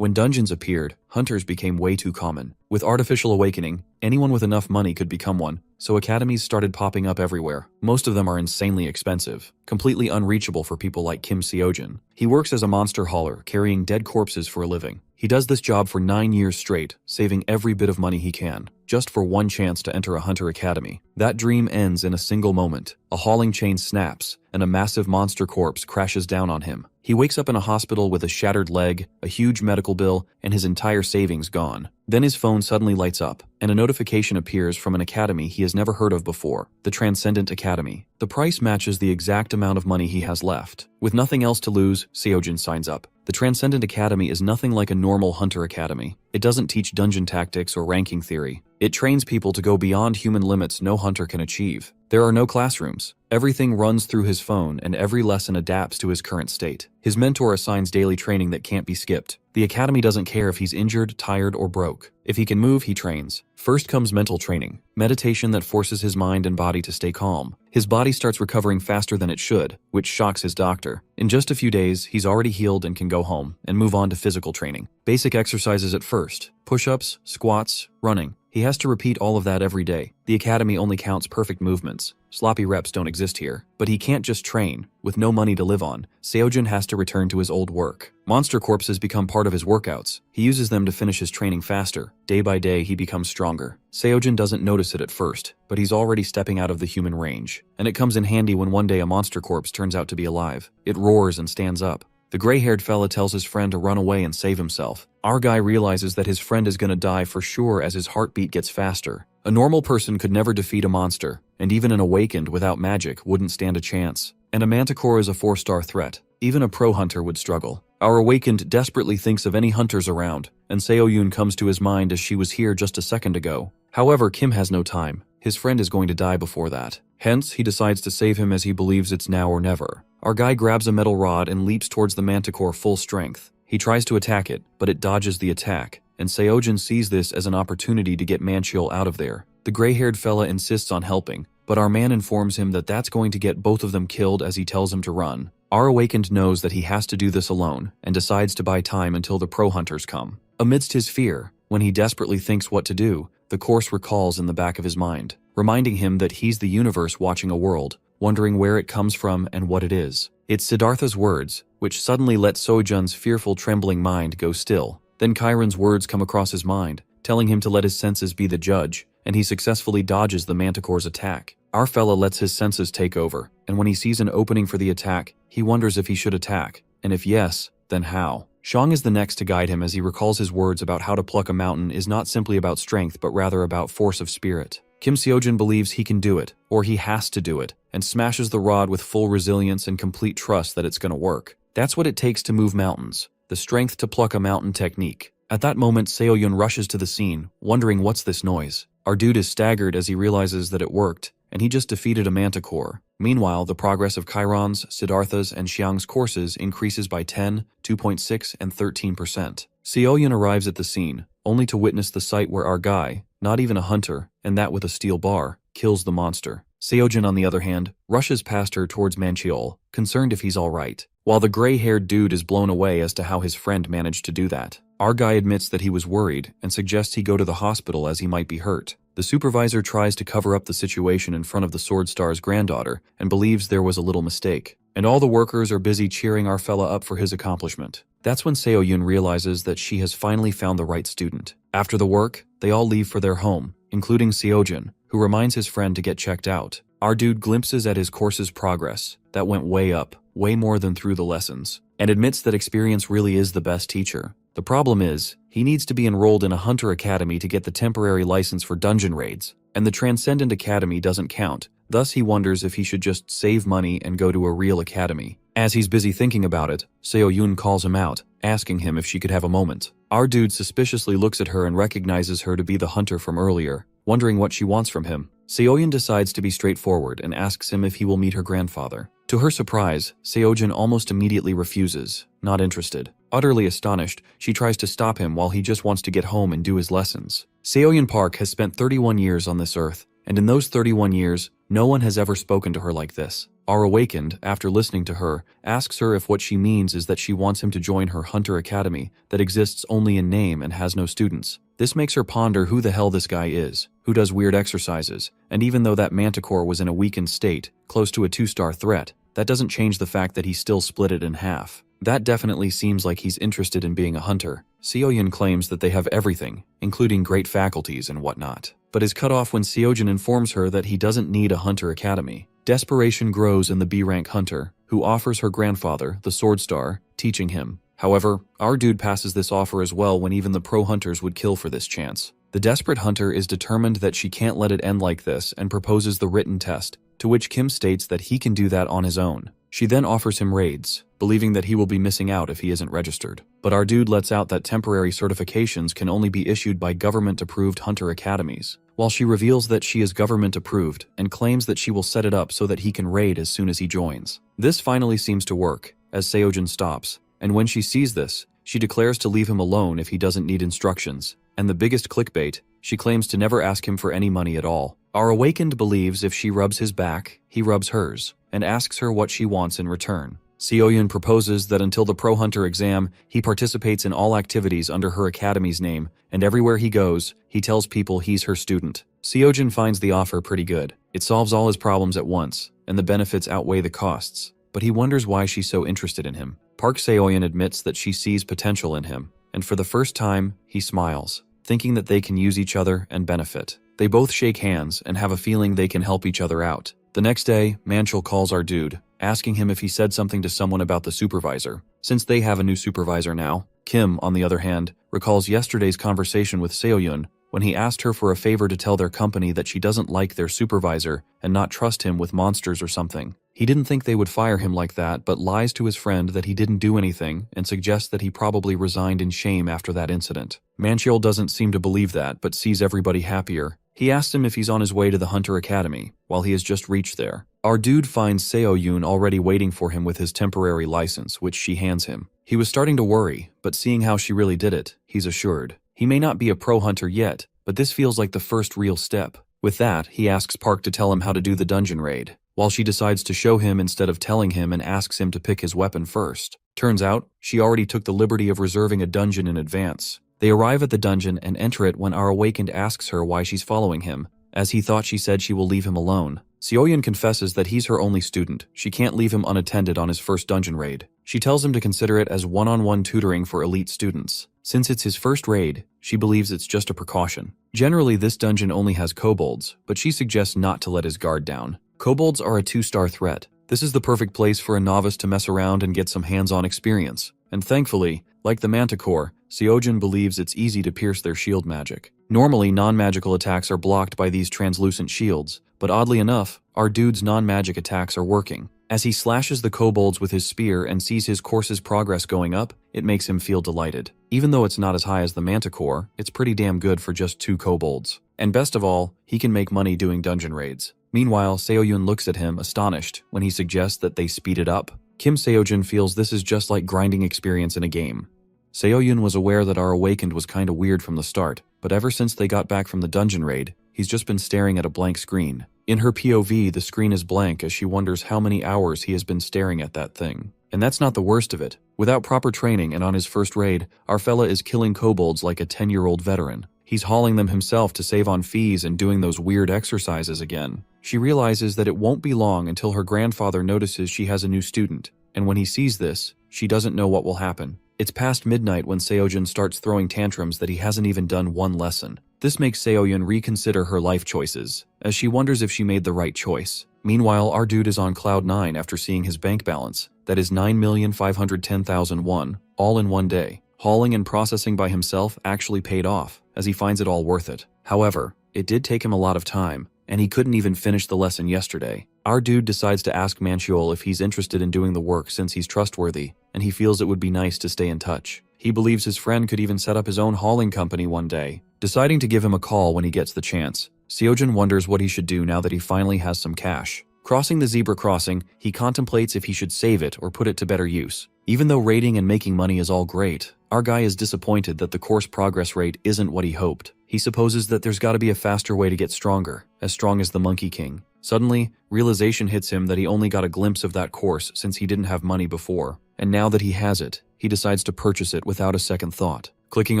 When dungeons appeared, hunters became way too common. With artificial awakening, anyone with enough money could become one, so academies started popping up everywhere. Most of them are insanely expensive, completely unreachable for people like Kim Seojin. He works as a monster hauler, carrying dead corpses for a living. He does this job for 9 years straight, saving every bit of money he can, just for one chance to enter a hunter academy. That dream ends in a single moment. A hauling chain snaps, and a massive monster corpse crashes down on him. He wakes up in a hospital with a shattered leg, a huge medical bill, and his entire savings gone. Then his phone suddenly lights up, and a notification appears from an academy he has never heard of before, the Transcendent Academy. The price matches the exact amount of money he has left. With nothing else to lose, Seojin signs up. The Transcendent Academy is nothing like a normal hunter academy. It doesn't teach dungeon tactics or ranking theory. It trains people to go beyond human limits no hunter can achieve. There are no classrooms. Everything runs through his phone, and every lesson adapts to his current state. His mentor assigns daily training that can't be skipped. The academy doesn't care if he's injured, tired, or broke. If he can move, he trains. First comes mental training, meditation that forces his mind and body to stay calm. His body starts recovering faster than it should, which shocks his doctor. In just a few days, he's already healed and can go home and move on to physical training. Basic exercises at first: push-ups, squats, running. He has to repeat all of that every day. The academy only counts perfect movements. Sloppy reps don't exist here. But he can't just train. With no money to live on, Seojin has to return to his old work. Monster corpses become part of his workouts. He uses them to finish his training faster. Day by day, he becomes stronger. Seojin doesn't notice it at first, but he's already stepping out of the human range. And it comes in handy when one day a monster corpse turns out to be alive. It roars and stands up. The gray-haired fella tells his friend to run away and save himself. Our guy realizes that his friend is gonna die for sure as his heartbeat gets faster. A normal person could never defeat a monster, and even an awakened without magic wouldn't stand a chance. And a manticore is a 4-star threat. Even a pro hunter would struggle. Our awakened desperately thinks of any hunters around, and Seoyun comes to his mind as she was here just a second ago. However, Kim has no time. His friend is going to die before that. Hence, he decides to save him as he believes it's now or never. Our guy grabs a metal rod and leaps towards the manticore full strength. He tries to attack it, but it dodges the attack, and Seojin sees this as an opportunity to get Manchiol out of there. The gray-haired fella insists on helping, but our man informs him that that's going to get both of them killed as he tells him to run. Our awakened knows that he has to do this alone, and decides to buy time until the pro hunters come. Amidst his fear, when he desperately thinks what to do, the course recalls in the back of his mind, reminding him that he's the universe watching a world, wondering where it comes from and what it is. It's Siddhartha's words, which suddenly let Sojun's fearful, trembling mind go still. Then Chiron's words come across his mind, telling him to let his senses be the judge, and he successfully dodges the manticore's attack. Our fella lets his senses take over, and when he sees an opening for the attack, he wonders if he should attack, and if yes, then how. Shang is the next to guide him as he recalls his words about how to pluck a mountain is not simply about strength but rather about force of spirit. Kim Seojin believes he can do it, or he has to do it, and smashes the rod with full resilience and complete trust that it's gonna work. That's what it takes to move mountains, the strength to pluck a mountain technique. At that moment, Seoyun rushes to the scene, wondering what's this noise. Our dude is staggered as he realizes that it worked, and he just defeated a manticore. Meanwhile, the progress of Chiron's, Siddhartha's, and Xiang's courses increases by 10, 2.6, and 13%. Seoyun arrives at the scene, only to witness the sight where our guy, not even a hunter, and that with a steel bar, kills the monster. Seojin, on the other hand, rushes past her towards Manchiol, concerned if he's alright, while the gray-haired dude is blown away as to how his friend managed to do that. Our guy admits that he was worried and suggests he go to the hospital as he might be hurt. The supervisor tries to cover up the situation in front of the Sword Star's granddaughter and believes there was a little mistake. And all the workers are busy cheering our fella up for his accomplishment. That's when Seoyun realizes that she has finally found the right student. After the work, they all leave for their home, including Seojin, who reminds his friend to get checked out. Our dude glimpses at his course's progress. That went way up, way more than through the lessons, and admits that experience really is the best teacher. The problem is, he needs to be enrolled in a hunter academy to get the temporary license for dungeon raids, and the Transcendent Academy doesn't count. Thus he wonders if he should just save money and go to a real academy. As he's busy thinking about it, Seoyun calls him out, asking him if she could have a moment. Our dude suspiciously looks at her and recognizes her to be the hunter from earlier, wondering what she wants from him. Seoyun decides to be straightforward and asks him if he will meet her grandfather. To her surprise, Seojin almost immediately refuses, not interested. Utterly astonished, she tries to stop him while he just wants to get home and do his lessons. Seoyun Park has spent 31 years on this earth, and in those 31 years, no one has ever spoken to her like this. Our Awakened, after listening to her, asks her if what she means is that she wants him to join her Hunter Academy that exists only in name and has no students. This makes her ponder who the hell this guy is, who does weird exercises, and even though that manticore was in a weakened state, close to a 2-star threat, that doesn't change the fact that he still split it in half. That definitely seems like he's interested in being a hunter. Seoyun claims that they have everything, including great faculties and whatnot, but is cut off when Seojin informs her that he doesn't need a Hunter Academy. Desperation grows in the B-rank hunter, who offers her grandfather, the Sword Star, teaching him. However, our dude passes this offer as well when even the pro hunters would kill for this chance. The desperate hunter is determined that she can't let it end like this and proposes the written test, to which Kim states that he can do that on his own. She then offers him raids, believing that he will be missing out if he isn't registered. But our dude lets out that temporary certifications can only be issued by government-approved hunter academies, while she reveals that she is government-approved and claims that she will set it up so that he can raid as soon as he joins. This finally seems to work, as Seojin stops, and when she sees this, she declares to leave him alone if he doesn't need instructions. And the biggest clickbait, she claims to never ask him for any money at all. Our Awakened believes if she rubs his back, he rubs hers, and asks her what she wants in return. Seoyun proposes that until the Pro Hunter exam, he participates in all activities under her academy's name, and everywhere he goes, he tells people he's her student. Seojin finds the offer pretty good. It solves all his problems at once, and the benefits outweigh the costs. But he wonders why she's so interested in him. Park Seoyun admits that she sees potential in him, and for the first time, he smiles, thinking that they can use each other and benefit. They both shake hands and have a feeling they can help each other out. The next day, Manchul calls our dude, asking him if he said something to someone about the supervisor. Since they have a new supervisor now, Kim, on the other hand, recalls yesterday's conversation with Seoyun when he asked her for a favor to tell their company that she doesn't like their supervisor and not trust him with monsters or something. He didn't think they would fire him like that, but lies to his friend that he didn't do anything and suggests that he probably resigned in shame after that incident. Manchul doesn't seem to believe that, but sees everybody happier. He asks him if he's on his way to the Hunter Academy, while he has just reached there. Our dude finds Seoyun already waiting for him with his temporary license, which she hands him. He was starting to worry, but seeing how she really did it, he's assured. He may not be a pro hunter yet, but this feels like the first real step. With that, he asks Park to tell him how to do the dungeon raid, while she decides to show him instead of telling him and asks him to pick his weapon first. Turns out, she already took the liberty of reserving a dungeon in advance. They arrive at the dungeon and enter it when our Awakened asks her why she's following him, as he thought she said she will leave him alone. Seoyun confesses that he's her only student. She can't leave him unattended on his first dungeon raid. She tells him to consider it as one-on-one tutoring for elite students. Since it's his first raid, she believes it's just a precaution. Generally, this dungeon only has kobolds, but she suggests not to let his guard down. Kobolds are a 2-star threat. This is the perfect place for a novice to mess around and get some hands-on experience. And thankfully, like the Manticore, Seojin believes it's easy to pierce their shield magic. Normally, non-magical attacks are blocked by these translucent shields, but oddly enough, our dude's non-magic attacks are working. As he slashes the kobolds with his spear and sees his course's progress going up, it makes him feel delighted. Even though it's not as high as the Manticore, it's pretty damn good for just 2 kobolds. And best of all, he can make money doing dungeon raids. Meanwhile, Seoyun looks at him astonished when he suggests that they speed it up. Kim Seojin feels this is just like grinding experience in a game. Seoyun was aware that our Awakened was kinda weird from the start, but ever since they got back from the dungeon raid, he's just been staring at a blank screen. In her POV, the screen is blank as she wonders how many hours he has been staring at that thing. And that's not the worst of it. Without proper training and on his first raid, our fella is killing kobolds like a 10-year-old veteran. He's hauling them himself to save on fees and doing those weird exercises again. She realizes that it won't be long until her grandfather notices she has a new student, and when he sees this, she doesn't know what will happen. It's past midnight when Seojin starts throwing tantrums that he hasn't even done one lesson. This makes Seoyun reconsider her life choices, as she wonders if she made the right choice. Meanwhile, our dude is on cloud 9 after seeing his bank balance. That is 9,510,000 won, all in one day. Hauling and processing by himself actually paid off, as he finds it all worth it. However, it did take him a lot of time, and he couldn't even finish the lesson yesterday. Our dude decides to ask Manchul if he's interested in doing the work since he's trustworthy, and he feels it would be nice to stay in touch. He believes his friend could even set up his own hauling company one day, deciding to give him a call when he gets the chance. Seojin wonders what he should do now that he finally has some cash. Crossing the zebra crossing, he contemplates if he should save it or put it to better use. Even though raiding and making money is all great, our guy is disappointed that the course progress rate isn't what he hoped. He supposes that there's gotta be a faster way to get stronger, as strong as the Monkey King. Suddenly, realization hits him that he only got a glimpse of that course since he didn't have money before, and now that he has it, he decides to purchase it without a second thought. Clicking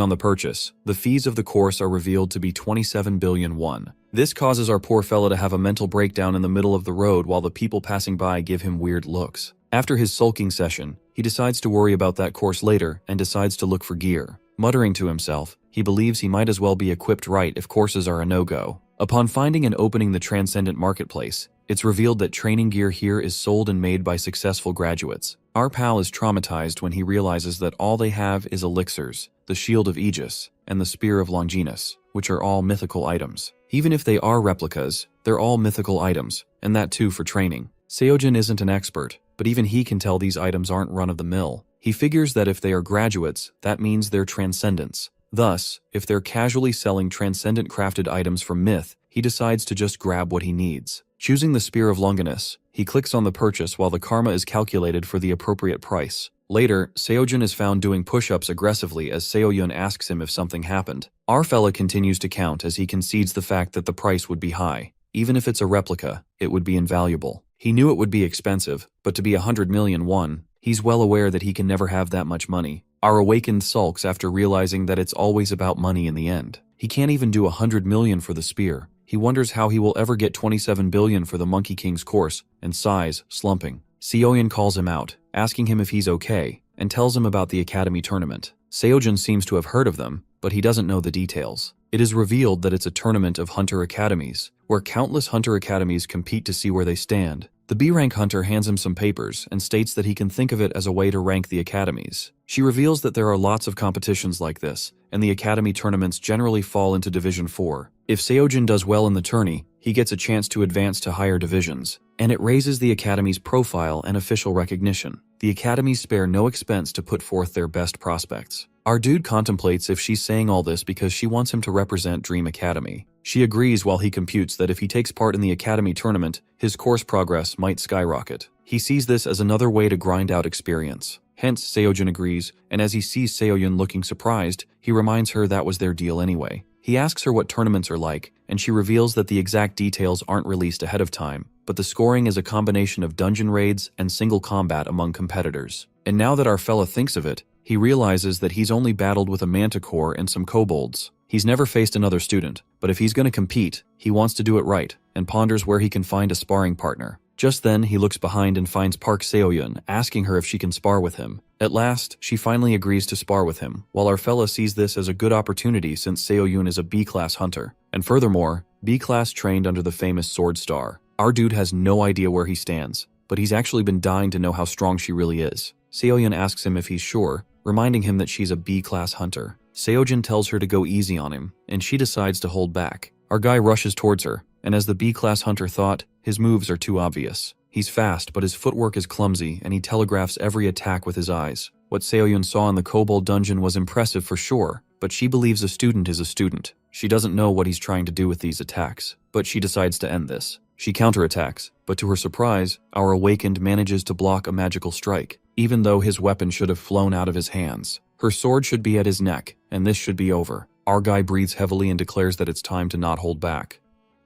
on the purchase, the fees of the course are revealed to be 27 billion won. This causes our poor fella to have a mental breakdown in the middle of the road while the people passing by give him weird looks. After his sulking session, he decides to worry about that course later and decides to look for gear. Muttering to himself, he believes he might as well be equipped right if courses are a no-go. Upon finding and opening the Transcendent marketplace, it's revealed that training gear here is sold and made by successful graduates. Our pal is traumatized when he realizes that all they have is elixirs, the Shield of Aegis, and the Spear of Longinus, which are all mythical items. Even if they are replicas, they're all mythical items, and that too for training. Seojin isn't an expert, but even he can tell these items aren't run-of-the-mill. He figures that if they are graduates, that means they're transcendents. Thus, if they're casually selling transcendent crafted items from myth, he decides to just grab what he needs. Choosing the Spear of Longinus, he clicks on the purchase while the karma is calculated for the appropriate price. Later, Seojin is found doing push-ups aggressively as Seoyun asks him if something happened. Our fella continues to count as he concedes the fact that the price would be high. Even if it's a replica, it would be invaluable. He knew it would be expensive, but to be 100 million won, he's well aware that he can never have that much money. Our awakened sulks after realizing that it's always about money in the end. He can't even do 100 million for the spear. He wonders how he will ever get 27 billion for the Monkey King's course, and sighs, slumping. Seoyun calls him out, asking him if he's okay, and tells him about the academy tournament. Seojin seems to have heard of them, but he doesn't know the details. It is revealed that it's a tournament of hunter academies, where countless hunter academies compete to see where they stand. The B-rank hunter hands him some papers and states that he can think of it as a way to rank the academies. She reveals that there are lots of competitions like this, and the academy tournaments generally fall into Division 4. If Seojin does well in the tourney, he gets a chance to advance to higher divisions, and it raises the academy's profile and official recognition. The academies spare no expense to put forth their best prospects. Our dude contemplates if she's saying all this because she wants him to represent Dream Academy. She agrees while he computes that if he takes part in the academy tournament, his course progress might skyrocket. He sees this as another way to grind out experience. Hence, Seojin agrees, and as he sees Seoyun looking surprised, he reminds her that was their deal anyway. He asks her what tournaments are like, and she reveals that the exact details aren't released ahead of time, but the scoring is a combination of dungeon raids and single combat among competitors. And now that our fella thinks of it, he realizes that he's only battled with a manticore and some kobolds. He's never faced another student, but if he's going to compete, he wants to do it right, and ponders where he can find a sparring partner. Just then, he looks behind and finds Park Seoyun, asking her if she can spar with him. At last, she finally agrees to spar with him, while our fella sees this as a good opportunity since Seoyun is a B-class hunter. And furthermore, B-class trained under the famous Sword Star. Our dude has no idea where he stands, but he's actually been dying to know how strong she really is. Seoyun asks him if he's sure, reminding him that she's a B-class hunter. Seojin tells her to go easy on him, and she decides to hold back. Our guy rushes towards her, and as the B-class hunter thought, his moves are too obvious. He's fast, but his footwork is clumsy, and he telegraphs every attack with his eyes. What Seoyun saw in the kobold dungeon was impressive for sure, but she believes a student is a student. She doesn't know what he's trying to do with these attacks, but she decides to end this. She counterattacks, but to her surprise, our awakened manages to block a magical strike, even though his weapon should have flown out of his hands. Her sword should be at his neck, and this should be over. Our guy breathes heavily and declares that it's time to not hold back.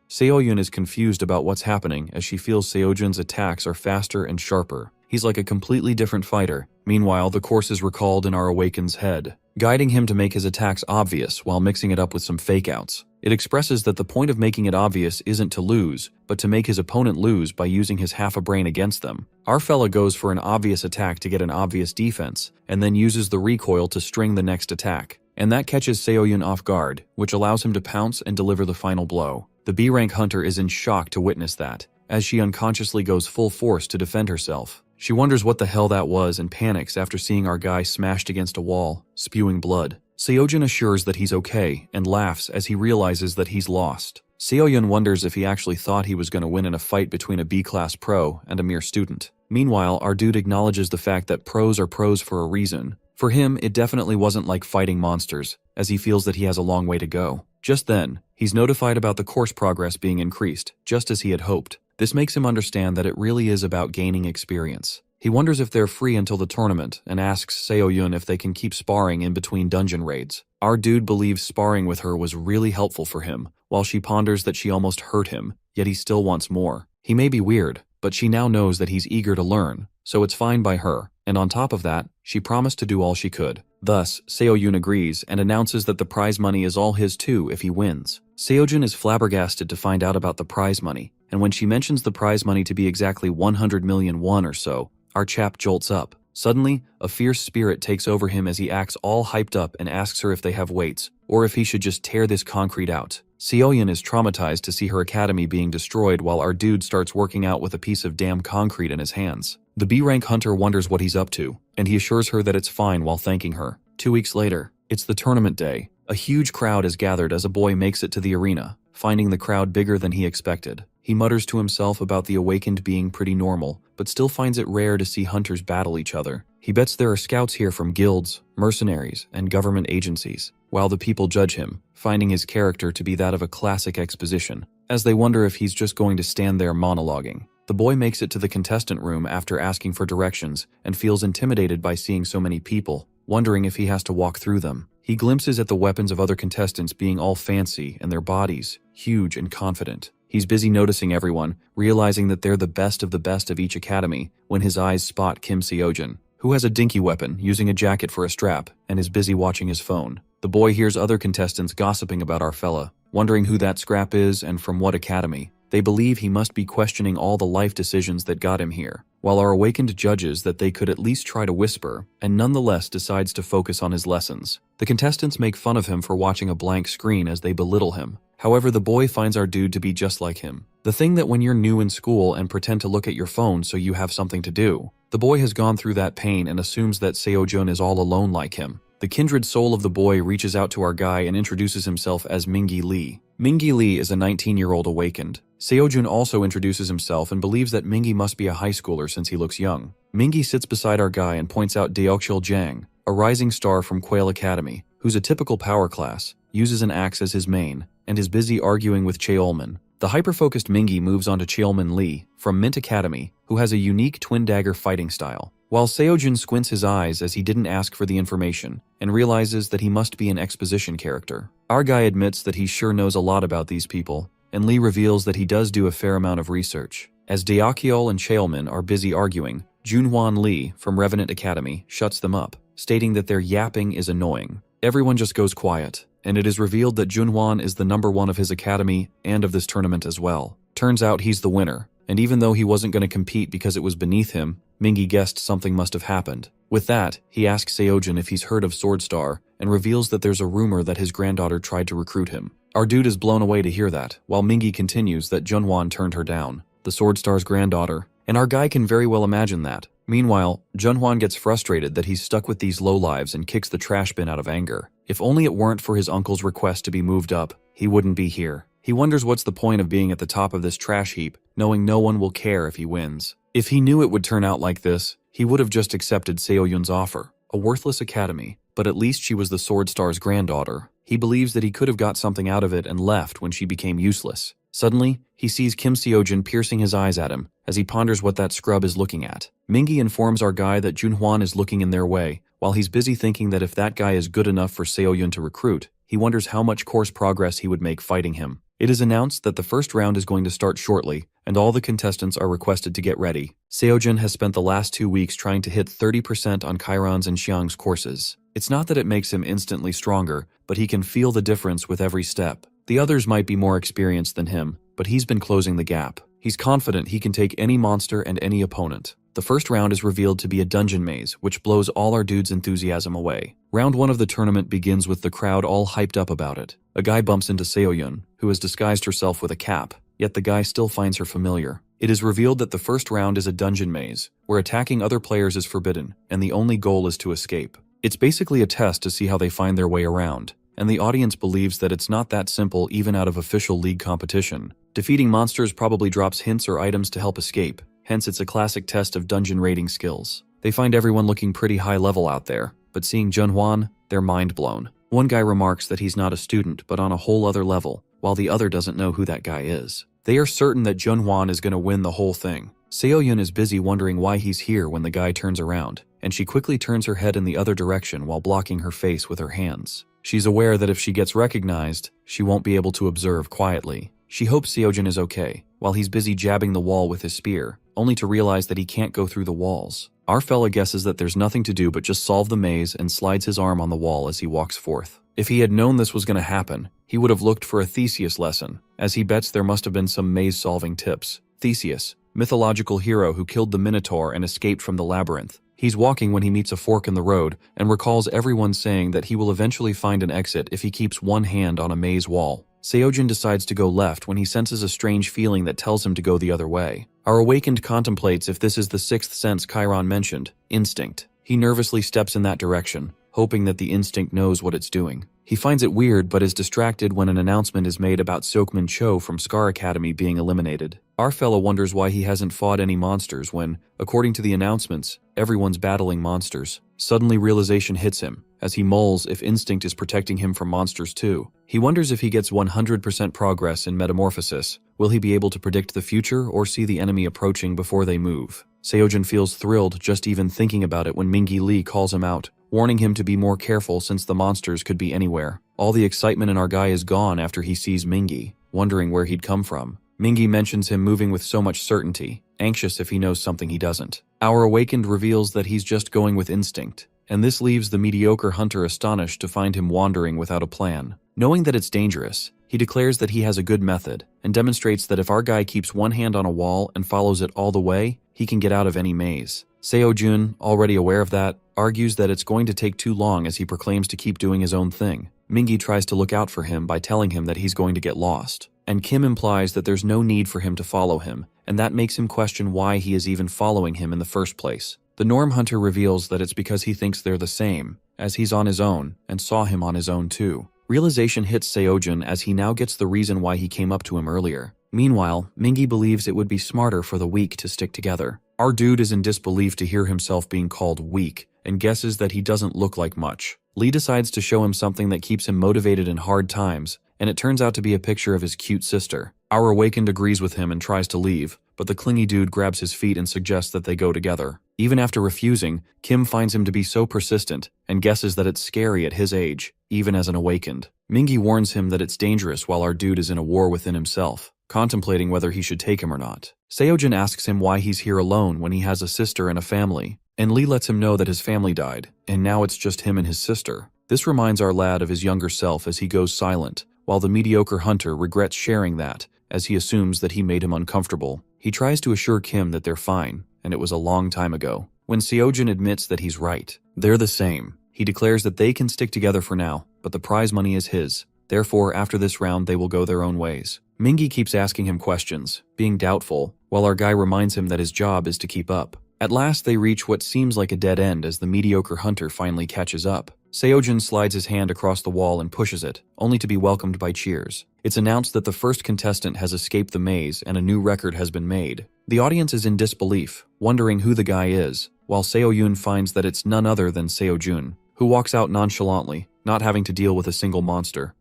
Seoyun is confused about what's happening as she feels Seojin's attacks are faster and sharper. He's like a completely different fighter. Meanwhile, the course is recalled in our awakened's head, guiding him to make his attacks obvious while mixing it up with some fake-outs. It expresses that the point of making it obvious isn't to lose, but to make his opponent lose by using his half a brain against them. Our fella goes for an obvious attack to get an obvious defense, and then uses the recoil to string the next attack. And that catches Seoyun off guard, which allows him to pounce and deliver the final blow. The B-rank hunter is in shock to witness that, as she unconsciously goes full force to defend herself. She wonders what the hell that was and panics after seeing our guy smashed against a wall, spewing blood. Seojin assures that he's okay and laughs as he realizes that he's lost. Seoyun wonders if he actually thought he was going to win in a fight between a B-class pro and a mere student. Meanwhile, our dude acknowledges the fact that pros are pros for a reason. For him, it definitely wasn't like fighting monsters, as he feels that he has a long way to go. Just then, he's notified about the course progress being increased, just as he had hoped. This makes him understand that it really is about gaining experience. He wonders if they're free until the tournament and asks Seoyun if they can keep sparring in between dungeon raids. Our dude believes sparring with her was really helpful for him, while she ponders that she almost hurt him, yet he still wants more. He may be weird, but she now knows that he's eager to learn, so it's fine by her, and on top of that, she promised to do all she could. Thus, Seo-yoon agrees and announces that the prize money is all his too if he wins. Seo-jun is flabbergasted to find out about the prize money, and when she mentions the prize money to be exactly 100 million won or so, our chap jolts up. Suddenly, a fierce spirit takes over him as he acts all hyped up and asks her if they have weights, or if he should just tear this concrete out. Seo-yoon is traumatized to see her academy being destroyed while our dude starts working out with a piece of damn concrete in his hands. The B-rank hunter wonders what he's up to, and he assures her that it's fine while thanking her. 2 weeks later, it's the tournament day. A huge crowd is gathered as a boy makes it to the arena, finding the crowd bigger than he expected. He mutters to himself about the awakened being pretty normal, but still finds it rare to see hunters battle each other. He bets there are scouts here from guilds, mercenaries, and government agencies, while the people judge him, finding his character to be that of a classic exposition, as they wonder if he's just going to stand there monologuing. The boy makes it to the contestant room after asking for directions and feels intimidated by seeing so many people, wondering if he has to walk through them. He glimpses at the weapons of other contestants being all fancy and their bodies, huge and confident. He's busy noticing everyone, realizing that they're the best of each academy, when his eyes spot Kim Seo-jun, who has a dinky weapon using a jacket for a strap and is busy watching his phone. The boy hears other contestants gossiping about our fella, wondering who that scrap is and from what academy. They believe he must be questioning all the life decisions that got him here, while our awakened judges that they could at least try to whisper, and nonetheless decides to focus on his lessons. The contestants make fun of him for watching a blank screen as they belittle him. However, the boy finds our dude to be just like him. The thing that when you're new in school and pretend to look at your phone so you have something to do. The boy has gone through that pain and assumes that Seo-jun is all alone like him. The kindred soul of the boy reaches out to our guy and introduces himself as Mingi Lee. Mingi Lee is a 19-year-old awakened. Seo-jun also introduces himself and believes that Mingi must be a high schooler since he looks young. Mingi sits beside our guy and points out Deokchil Jang, a rising star from Quail Academy, who's a typical power class, uses an axe as his main, and is busy arguing with Cheolman. The hyper-focused Mingi moves on to Cheolman Lee, from Mint Academy, who has a unique twin-dagger fighting style, while Seo-jun squints his eyes as he didn't ask for the information, and realizes that he must be an exposition character. Our guy admits that he sure knows a lot about these people, and Lee reveals that he does do a fair amount of research. As Deokchil and Cheolman are busy arguing, Junhwan Lee, from Revenant Academy, shuts them up, stating that their yapping is annoying. Everyone just goes quiet, and it is revealed that Junhwan is the #1 of his academy and of this tournament as well. Turns out he's the winner, and even though he wasn't going to compete because it was beneath him, Mingi guessed something must have happened. With that, he asks Seo-jun if he's heard of Swordstar, and reveals that there's a rumor that his granddaughter tried to recruit him. Our dude is blown away to hear that, while Mingi continues that Junhwan turned her down, the Swordstar's granddaughter, and our guy can very well imagine that. Meanwhile, Junhwan gets frustrated that he's stuck with these lowlives and kicks the trash bin out of anger. If only it weren't for his uncle's request to be moved up, he wouldn't be here. He wonders what's the point of being at the top of this trash heap, knowing no one will care if he wins. If he knew it would turn out like this, he would have just accepted Seo-yun's offer, a worthless academy, but at least she was the Swordstar's granddaughter. He believes that he could have got something out of it and left when she became useless. Suddenly, he sees Kim Seo-jun piercing his eyes at him as he ponders what that scrub is looking at. Mingi informs our guy that Junhwan is looking in their way, while he's busy thinking that if that guy is good enough for Seo-yun to recruit, he wonders how much course progress he would make fighting him. It is announced that the first round is going to start shortly, and all the contestants are requested to get ready. Seo-jun has spent the last 2 weeks trying to hit 30% on Chiron's and Xiang's courses. It's not that it makes him instantly stronger, but he can feel the difference with every step. The others might be more experienced than him, but he's been closing the gap. He's confident he can take any monster and any opponent. The first round is revealed to be a dungeon maze, which blows all our dude's enthusiasm away. Round 1 of the tournament begins with the crowd all hyped up about it. A guy bumps into Seo-yun, who has disguised herself with a cap, yet the guy still finds her familiar. It is revealed that the first round is a dungeon maze, where attacking other players is forbidden, and the only goal is to escape. It's basically a test to see how they find their way around, and the audience believes that it's not that simple even out of official league competition. Defeating monsters probably drops hints or items to help escape, hence it's a classic test of dungeon raiding skills. They find everyone looking pretty high level out there, but seeing Junhwan, they're mind blown. One guy remarks that he's not a student but on a whole other level, while the other doesn't know who that guy is. They are certain that Junhwan is going to win the whole thing. Seo-yun is busy wondering why he's here when the guy turns around, and she quickly turns her head in the other direction while blocking her face with her hands. She's aware that if she gets recognized, she won't be able to observe quietly. She hopes Seojin is okay, while he's busy jabbing the wall with his spear, only to realize that he can't go through the walls. Our fella guesses that there's nothing to do but just solve the maze and slides his arm on the wall as he walks forth. If he had known this was going to happen, he would have looked for a Theseus lesson, as he bets there must have been some maze-solving tips. Theseus, mythological hero who killed the Minotaur and escaped from the labyrinth. He's walking when he meets a fork in the road and recalls everyone saying that he will eventually find an exit if he keeps one hand on a maze wall. Seojin decides to go left when he senses a strange feeling that tells him to go the other way. Our awakened contemplates if this is the sixth sense Chiron mentioned, instinct. He nervously steps in that direction, hoping that the instinct knows what it's doing. He finds it weird but is distracted when an announcement is made about Seokmin Cho from Scar Academy being eliminated. Our fella wonders why he hasn't fought any monsters when, according to the announcements, everyone's battling monsters. Suddenly realization hits him, as he mulls if instinct is protecting him from monsters too. He wonders if he gets 100% progress in metamorphosis, will he be able to predict the future or see the enemy approaching before they move? Seojin feels thrilled just even thinking about it when Mingi Lee calls him out, warning him to be more careful since the monsters could be anywhere. All the excitement in our guy is gone after he sees Mingi, wondering where he'd come from. Mingi mentions him moving with so much certainty, anxious if he knows something he doesn't. Our awakened reveals that he's just going with instinct, and this leaves the mediocre hunter astonished to find him wandering without a plan. Knowing that it's dangerous, he declares that he has a good method, and demonstrates that if our guy keeps one hand on a wall and follows it all the way, he can get out of any maze. Seojun, already aware of that, argues that it's going to take too long as he proclaims to keep doing his own thing. Mingi tries to look out for him by telling him that he's going to get lost, and Kim implies that there's no need for him to follow him, and that makes him question why he is even following him in the first place. The Norm Hunter reveals that it's because he thinks they're the same, as he's on his own, and saw him on his own too. Realization hits Seojin as he now gets the reason why he came up to him earlier. Meanwhile, Mingi believes it would be smarter for the weak to stick together. Our dude is in disbelief to hear himself being called weak, and guesses that he doesn't look like much. Lee decides to show him something that keeps him motivated in hard times, and it turns out to be a picture of his cute sister. Our awakened agrees with him and tries to leave, but the clingy dude grabs his feet and suggests that they go together. Even after refusing, Kim finds him to be so persistent and guesses that it's scary at his age, even as an awakened. Mingi warns him that it's dangerous while our dude is in a war within himself, contemplating whether he should take him or not. Seojin asks him why he's here alone when he has a sister and a family, and Lee lets him know that his family died, and now it's just him and his sister. This reminds our lad of his younger self as he goes silent, while the mediocre hunter regrets sharing that, as he assumes that he made him uncomfortable. He tries to assure Kim that they're fine, and it was a long time ago. When Seojin admits that he's right, they're the same. He declares that they can stick together for now, but the prize money is his. Therefore, after this round, they will go their own ways. Mingi keeps asking him questions, being doubtful, while our guy reminds him that his job is to keep up. At last, they reach what seems like a dead end as the mediocre hunter finally catches up. Seojin slides his hand across the wall and pushes it, only to be welcomed by cheers. It's announced that the first contestant has escaped the maze and a new record has been made. The audience is in disbelief, wondering who the guy is, while Seoyun finds that it's none other than Seojun, who walks out nonchalantly, not having to deal with a single monster.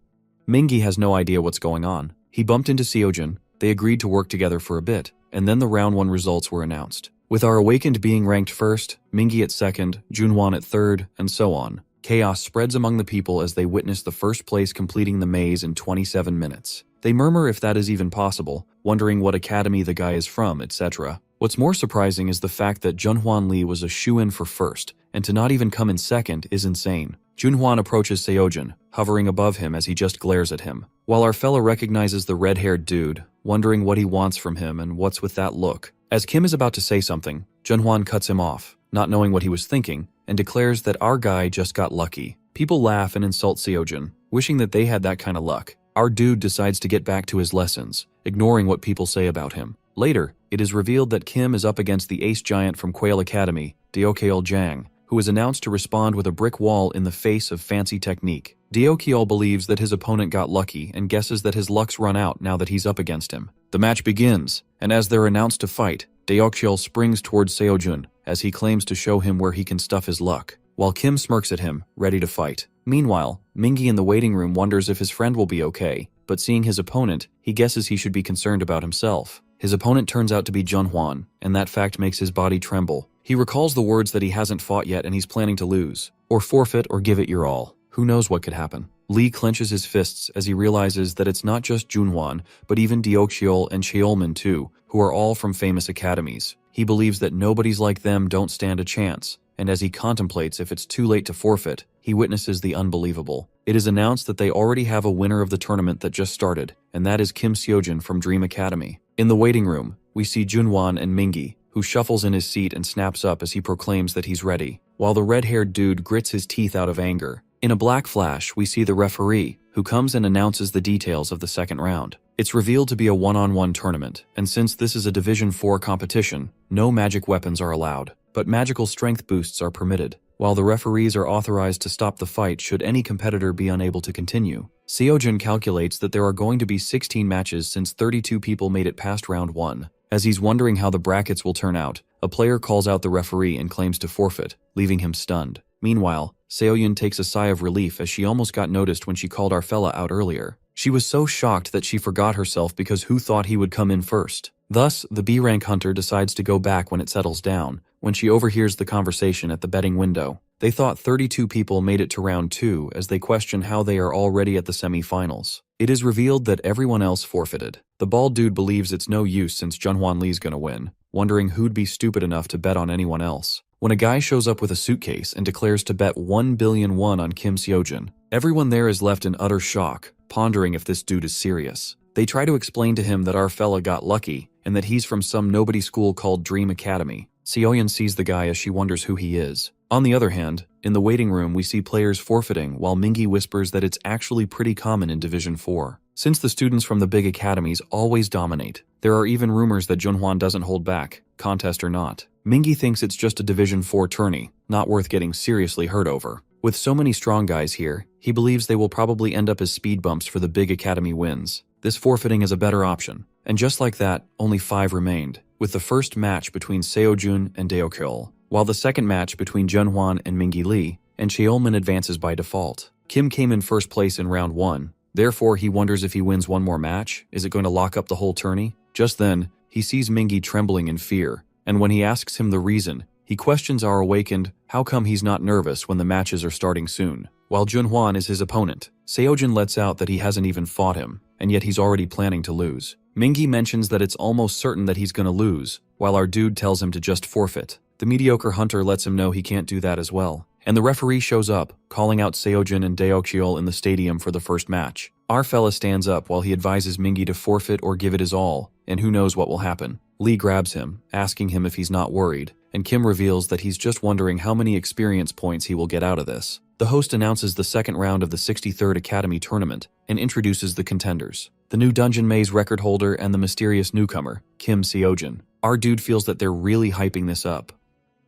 Mingi has no idea what's going on. He bumped into Seojun, they agreed to work together for a bit, and then the round 1 results were announced. With our awakened being ranked first, Mingi at second, Junhwan at third, and so on. Chaos spreads among the people as they witness the first place completing the maze in 27 minutes. They murmur if that is even possible, wondering what academy the guy is from, etc. What's more surprising is the fact that Junhwan Lee was a shoo-in for first, and to not even come in second is insane. Junhwan approaches Seojin, hovering above him as he just glares at him, while our fella recognizes the red-haired dude, wondering what he wants from him and what's with that look. As Kim is about to say something, Junhwan cuts him off, not knowing what he was thinking, and declares that our guy just got lucky. People laugh and insult Seojin, wishing that they had that kind of luck. Our dude decides to get back to his lessons, ignoring what people say about him. Later, it is revealed that Kim is up against the ace giant from Quail Academy, Deokyeol Jang, who is announced to respond with a brick wall in the face of fancy technique. Deokyeol believes that his opponent got lucky and guesses that his luck's run out now that he's up against him. The match begins, and as they're announced to fight, Deokyeol springs towards Seojun as he claims to show him where he can stuff his luck, while Kim smirks at him, ready to fight. Meanwhile, Mingi in the waiting room wonders if his friend will be okay, but seeing his opponent, he guesses he should be concerned about himself. His opponent turns out to be Junhwan, and that fact makes his body tremble. He recalls the words that he hasn't fought yet and he's planning to lose, or forfeit or give it your all. Who knows what could happen. Lee clenches his fists as he realizes that it's not just Junhwan, but even Deokyeol and Cheolmin too, who are all from famous academies. He believes that nobodies like them don't stand a chance, and as he contemplates if it's too late to forfeit, he witnesses the unbelievable. It is announced that they already have a winner of the tournament that just started, and that is Kim Seojin from Dream Academy. In the waiting room, we see Junhwan and Mingi, who shuffles in his seat and snaps up as he proclaims that he's ready, while the red-haired dude grits his teeth out of anger. In a black flash, we see the referee, who comes and announces the details of the second round. It's revealed to be a one-on-one tournament, and since this is a Division 4 competition, no magic weapons are allowed, but magical strength boosts are permitted, while the referees are authorized to stop the fight should any competitor be unable to continue. Seojin calculates that there are going to be 16 matches since 32 people made it past round 1. As he's wondering how the brackets will turn out, a player calls out the referee and claims to forfeit, leaving him stunned. Meanwhile, Seoyun takes a sigh of relief as she almost got noticed when she called our fella out earlier. She was so shocked that she forgot herself because who thought he would come in first? Thus, the B-rank hunter decides to go back when it settles down, when she overhears the conversation at the betting window. They thought 32 people made it to round 2 as they question how they are already at the semi-finals. It is revealed that everyone else forfeited. The bald dude believes it's no use since Junhwan Lee's gonna win, wondering who'd be stupid enough to bet on anyone else. When a guy shows up with a suitcase and declares to bet 1 billion won on Kim Seojin, everyone there is left in utter shock, pondering if this dude is serious. They try to explain to him that our fella got lucky and that he's from some nobody school called Dream Academy. Seoyun sees the guy as she wonders who he is. On the other hand, in the waiting room we see players forfeiting while Mingi whispers that it's actually pretty common in Division 4. Since the students from the big academies always dominate, there are even rumors that Junhwan doesn't hold back, contest or not. Mingi thinks it's just a Division 4 tourney, not worth getting seriously hurt over. With so many strong guys here, he believes they will probably end up as speed bumps for the big academy wins. This forfeiting is a better option. And just like that, only 5 remained, with the first match between Seojun and Deokyeol, while the second match between Junhwan and Mingi Lee, and Cheolmin advances by default. Kim came in first place in round 1, therefore he wonders if he wins one more match, is it going to lock up the whole tourney? Just then, he sees Mingi trembling in fear, and when he asks him the reason, he questions our awakened how come he's not nervous when the matches are starting soon. While Junhwan is his opponent, Seojin lets out that he hasn't even fought him, and yet he's already planning to lose. Mingi mentions that it's almost certain that he's gonna lose, while our dude tells him to just forfeit. The mediocre hunter lets him know he can't do that as well, and the referee shows up, calling out Seojin and Deokyeol in the stadium for the first match. Our fella stands up while he advises Mingi to forfeit or give it his all, and who knows what will happen. Lee grabs him, asking him if he's not worried, and Kim reveals that he's just wondering how many experience points he will get out of this. The host announces the second round of the 63rd Academy Tournament and introduces the contenders. The new Dungeon Maze record holder and the mysterious newcomer, Kim Seojin. Our dude feels that they're really hyping this up.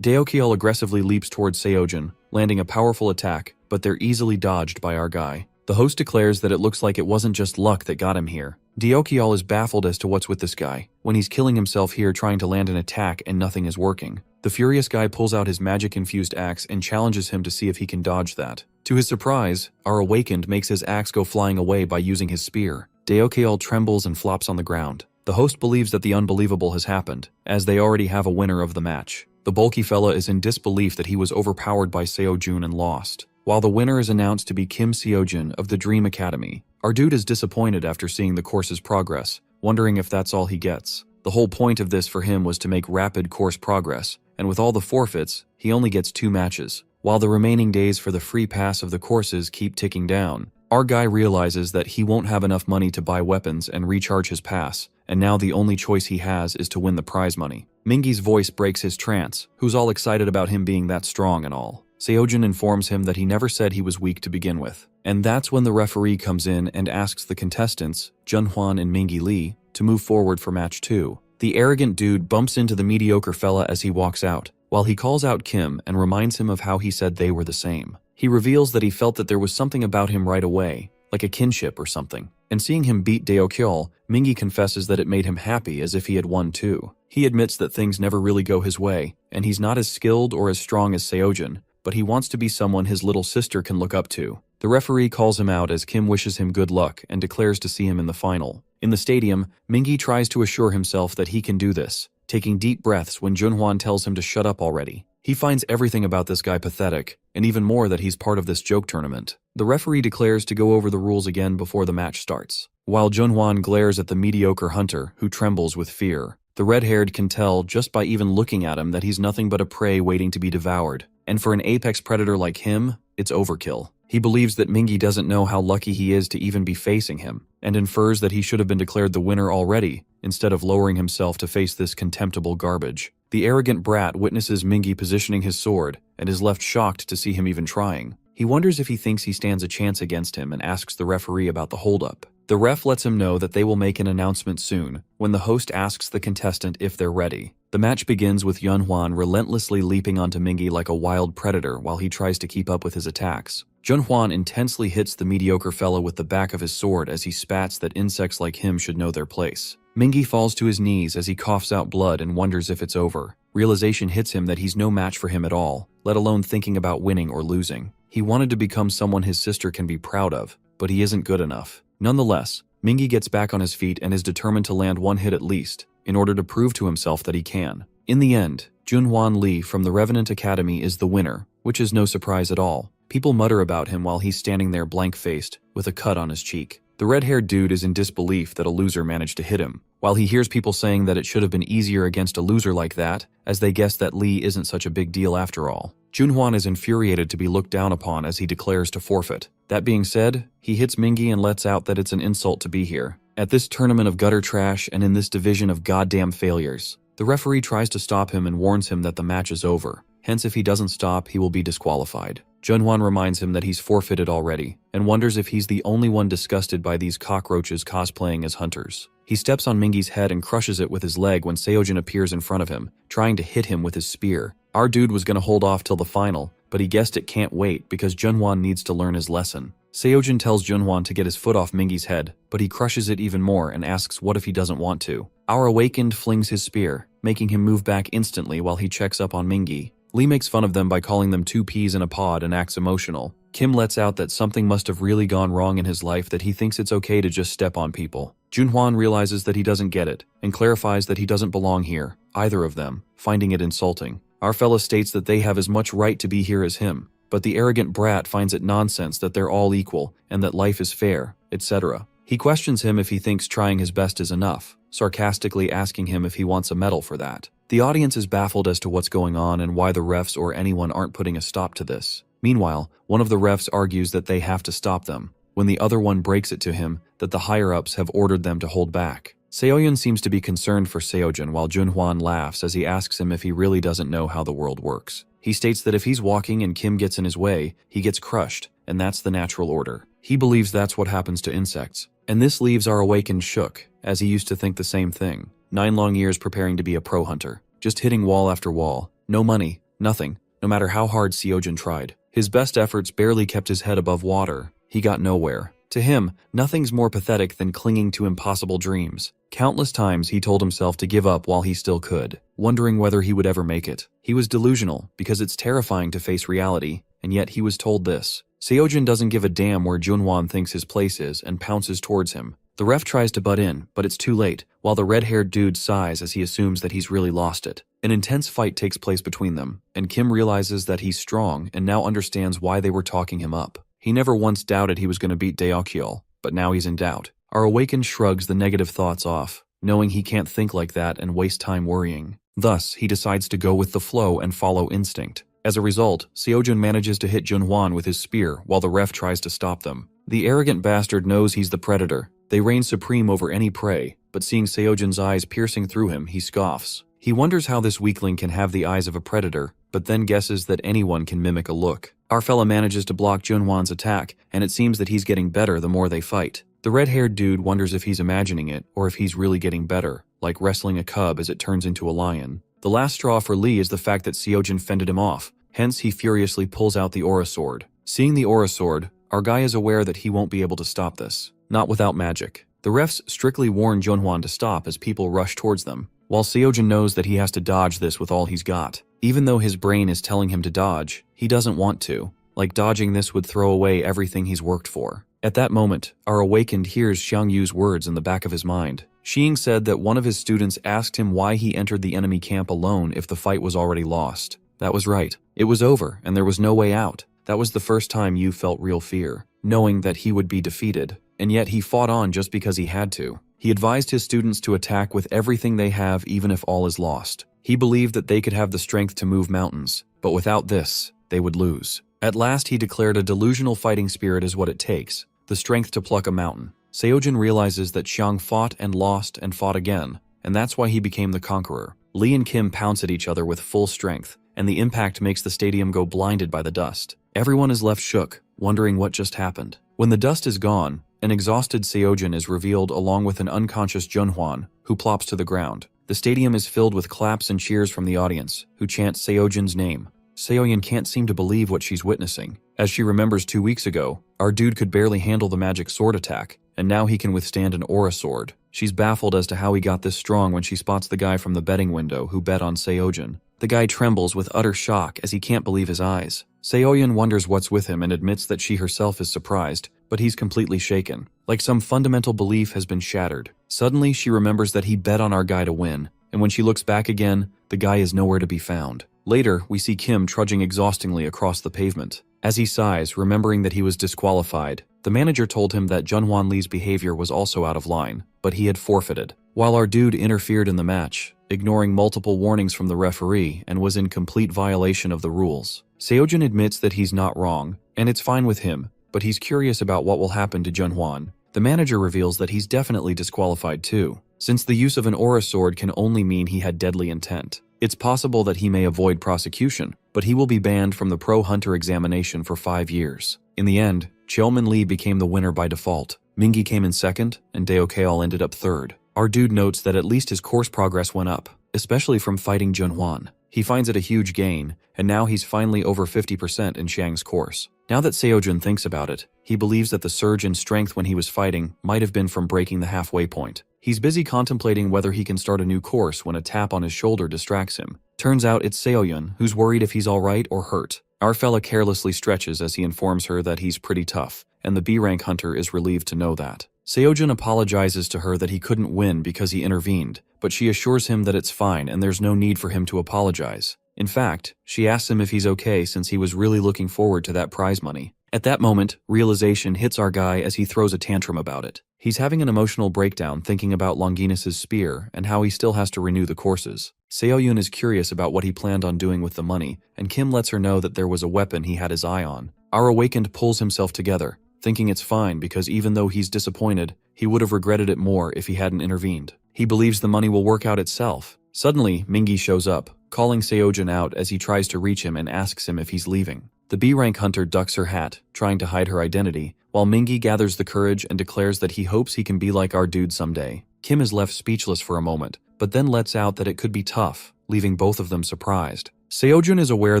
Deokyeol aggressively leaps towards Seojin, landing a powerful attack, but they're easily dodged by our guy. The host declares that it looks like it wasn't just luck that got him here. Deokyeol is baffled as to what's with this guy, when he's killing himself here trying to land an attack and nothing is working. The furious guy pulls out his magic-infused axe and challenges him to see if he can dodge that. To his surprise, our awakened makes his axe go flying away by using his spear. Deokyeol trembles and flops on the ground. The host believes that the unbelievable has happened, as they already have a winner of the match. The bulky fella is in disbelief that he was overpowered by Seojun and lost. While the winner is announced to be Kim Seojin of the Dream Academy, our dude is disappointed after seeing the course's progress, wondering if that's all he gets. The whole point of this for him was to make rapid course progress, and with all the forfeits, he only gets 2 matches. While the remaining days for the free pass of the courses keep ticking down, our guy realizes that he won't have enough money to buy weapons and recharge his pass, and now the only choice he has is to win the prize money. Mingi's voice breaks his trance, who's all excited about him being that strong and all. Seojin informs him that he never said he was weak to begin with. And that's when the referee comes in and asks the contestants, Junhwan and Mingi Lee, to move forward for match 2. The arrogant dude bumps into the mediocre fella as he walks out, while he calls out Kim and reminds him of how he said they were the same. He reveals that he felt that there was something about him right away, like a kinship or something. And seeing him beat Deokyeol, Mingi confesses that it made him happy as if he had won too. He admits that things never really go his way, and he's not as skilled or as strong as Seojin, but he wants to be someone his little sister can look up to. The referee calls him out as Kim wishes him good luck and declares to see him in the final. In the stadium, Mingi tries to assure himself that he can do this, taking deep breaths when Junhwan tells him to shut up already. He finds everything about this guy pathetic, and even more that he's part of this joke tournament. The referee declares to go over the rules again before the match starts, while Junhwan glares at the mediocre hunter, who trembles with fear. The red-haired can tell just by even looking at him that he's nothing but a prey waiting to be devoured, and for an apex predator like him, it's overkill. He believes that Mingi doesn't know how lucky he is to even be facing him, and infers that he should have been declared the winner already, instead of lowering himself to face this contemptible garbage. The arrogant brat witnesses Mingi positioning his sword, and is left shocked to see him even trying. He wonders if he thinks he stands a chance against him and asks the referee about the holdup. The ref lets him know that they will make an announcement soon, when the host asks the contestant if they're ready. The match begins with Junhwan relentlessly leaping onto Mingi like a wild predator while he tries to keep up with his attacks. Junhwan intensely hits the mediocre fellow with the back of his sword as he spats that insects like him should know their place. Mingi falls to his knees as he coughs out blood and wonders if it's over. Realization hits him that he's no match for him at all, let alone thinking about winning or losing. He wanted to become someone his sister can be proud of, but he isn't good enough. Nonetheless, Mingi gets back on his feet and is determined to land one hit at least, in order to prove to himself that he can. In the end, Junhwan Lee from the Revenant Academy is the winner, which is no surprise at all. People mutter about him while he's standing there blank-faced, with a cut on his cheek. The red-haired dude is in disbelief that a loser managed to hit him, while he hears people saying that it should have been easier against a loser like that, as they guess that Lee isn't such a big deal after all. Junhwan is infuriated to be looked down upon as he declares to forfeit. That being said, he hits Mingi and lets out that it's an insult to be here, at this tournament of gutter trash and in this division of goddamn failures. The referee tries to stop him and warns him that the match is over. Hence, if he doesn't stop, he will be disqualified. Junhwan reminds him that he's forfeited already, and wonders if he's the only one disgusted by these cockroaches cosplaying as hunters. He steps on Mingi's head and crushes it with his leg when Seojin appears in front of him, trying to hit him with his spear. Our dude was gonna hold off till the final, but he guessed it can't wait because Junhwan needs to learn his lesson. Seojin tells Junhwan to get his foot off Mingi's head, but he crushes it even more and asks what if he doesn't want to. Our awakened flings his spear, making him move back instantly while he checks up on Mingi. Lee makes fun of them by calling them two peas in a pod and acts emotional. Kim lets out that something must have really gone wrong in his life that he thinks it's okay to just step on people. Junhwan realizes that he doesn't get it, and clarifies that he doesn't belong here, either of them, finding it insulting. Our fella states that they have as much right to be here as him, but the arrogant brat finds it nonsense that they're all equal, and that life is fair, etc. He questions him if he thinks trying his best is enough, sarcastically asking him if he wants a medal for that. The audience is baffled as to what's going on and why the refs or anyone aren't putting a stop to this. Meanwhile, one of the refs argues that they have to stop them, when the other one breaks it to him that the higher-ups have ordered them to hold back. Seoyun seems to be concerned for Seojin while Junhwan laughs as he asks him if he really doesn't know how the world works. He states that if he's walking and Kim gets in his way, he gets crushed, and that's the natural order. He believes that's what happens to insects. And this leaves our awakened shook, as he used to think the same thing. 9 long years preparing to be a pro hunter, just hitting wall after wall. No money, nothing, no matter how hard Seojin tried. His best efforts barely kept his head above water. He got nowhere. To him, nothing's more pathetic than clinging to impossible dreams. Countless times he told himself to give up while he still could, wondering whether he would ever make it. He was delusional, because it's terrifying to face reality, and yet he was told this. Seojin doesn't give a damn where Junhwan thinks his place is and pounces towards him. The ref tries to butt in, but it's too late, while the red-haired dude sighs as he assumes that he's really lost it. An intense fight takes place between them, and Kim realizes that he's strong and now understands why they were talking him up. He never once doubted he was going to beat Daeokyeol, but now he's in doubt. Our awakened shrugs the negative thoughts off, knowing he can't think like that and waste time worrying. Thus, he decides to go with the flow and follow instinct. As a result, Seojin manages to hit Junhwan with his spear while the ref tries to stop them. The arrogant bastard knows he's the predator. They reign supreme over any prey, but seeing Seojin's eyes piercing through him, he scoffs. He wonders how this weakling can have the eyes of a predator, but then guesses that anyone can mimic a look. Our fella manages to block Junhwan's attack, and it seems that he's getting better the more they fight. The red-haired dude wonders if he's imagining it, or if he's really getting better, like wrestling a cub as it turns into a lion. The last straw for Lee is the fact that Seojin fended him off, hence he furiously pulls out the aura sword. Seeing the aura sword, our guy is aware that he won't be able to stop this. Not without magic. The refs strictly warn Junhwan to stop as people rush towards them, while Seojin knows that he has to dodge this with all he's got. Even though his brain is telling him to dodge, he doesn't want to. Like dodging this would throw away everything he's worked for. At that moment, our awakened hears Xiangyu's words in the back of his mind. Xing said that one of his students asked him why he entered the enemy camp alone if the fight was already lost. That was right. It was over, and there was no way out. That was the first time you felt real fear, knowing that he would be defeated. And yet he fought on just because he had to. He advised his students to attack with everything they have even if all is lost. He believed that they could have the strength to move mountains, but without this, they would lose. At last he declared a delusional fighting spirit is what it takes, the strength to pluck a mountain. Seojin realizes that Xiang fought and lost and fought again, and that's why he became the conqueror. Lee and Kim pounce at each other with full strength, and the impact makes the stadium go blinded by the dust. Everyone is left shook, wondering what just happened. When the dust is gone, an exhausted Seojin is revealed along with an unconscious Junhwan, who plops to the ground. The stadium is filled with claps and cheers from the audience, who chant Seojin's name. Seoyin can't seem to believe what she's witnessing. As she remembers 2 weeks ago, our dude could barely handle the magic sword attack, and now he can withstand an aura sword. She's baffled as to how he got this strong when she spots the guy from the betting window who bet on Seojin. The guy trembles with utter shock as he can't believe his eyes. Seoyin wonders what's with him and admits that she herself is surprised, but he's completely shaken. Like some fundamental belief has been shattered. Suddenly, she remembers that he bet on our guy to win, and when she looks back again, the guy is nowhere to be found. Later, we see Kim trudging exhaustingly across the pavement. As he sighs, remembering that he was disqualified, the manager told him that Junhwan Lee's behavior was also out of line, but he had forfeited. While our dude interfered in the match, ignoring multiple warnings from the referee and was in complete violation of the rules. Seojin admits that he's not wrong, and it's fine with him, but he's curious about what will happen to Junhwan. The manager reveals that he's definitely disqualified too, since the use of an aura sword can only mean he had deadly intent. It's possible that he may avoid prosecution, but he will be banned from the Pro Hunter examination for 5 years. In the end, Cheolmin Lee became the winner by default. Mingi came in second, and Daokeol ended up third. Our dude notes that at least his course progress went up, especially from fighting Junhwan. He finds it a huge gain, and now he's finally over 50% in Xiang's course. Now that Seojin thinks about it, he believes that the surge in strength when he was fighting might have been from breaking the halfway point. He's busy contemplating whether he can start a new course when a tap on his shoulder distracts him. Turns out it's Seoyun, who's worried if he's alright or hurt. Our fella carelessly stretches as he informs her that he's pretty tough, and the B-rank hunter is relieved to know that. Seojin apologizes to her that he couldn't win because he intervened, but she assures him that it's fine and there's no need for him to apologize. In fact, she asks him if he's okay since he was really looking forward to that prize money. At that moment, realization hits our guy as he throws a tantrum about it. He's having an emotional breakdown thinking about Longinus's spear and how he still has to renew the courses. Seoyun is curious about what he planned on doing with the money, and Kim lets her know that there was a weapon he had his eye on. Our awakened pulls himself together, thinking it's fine because even though he's disappointed, he would have regretted it more if he hadn't intervened. He believes the money will work out itself. Suddenly, Mingi shows up, calling Seojin out as he tries to reach him and asks him if he's leaving. The B-rank hunter ducks her hat, trying to hide her identity, while Mingi gathers the courage and declares that he hopes he can be like our dude someday. Kim is left speechless for a moment, but then lets out that it could be tough, leaving both of them surprised. Seojin is aware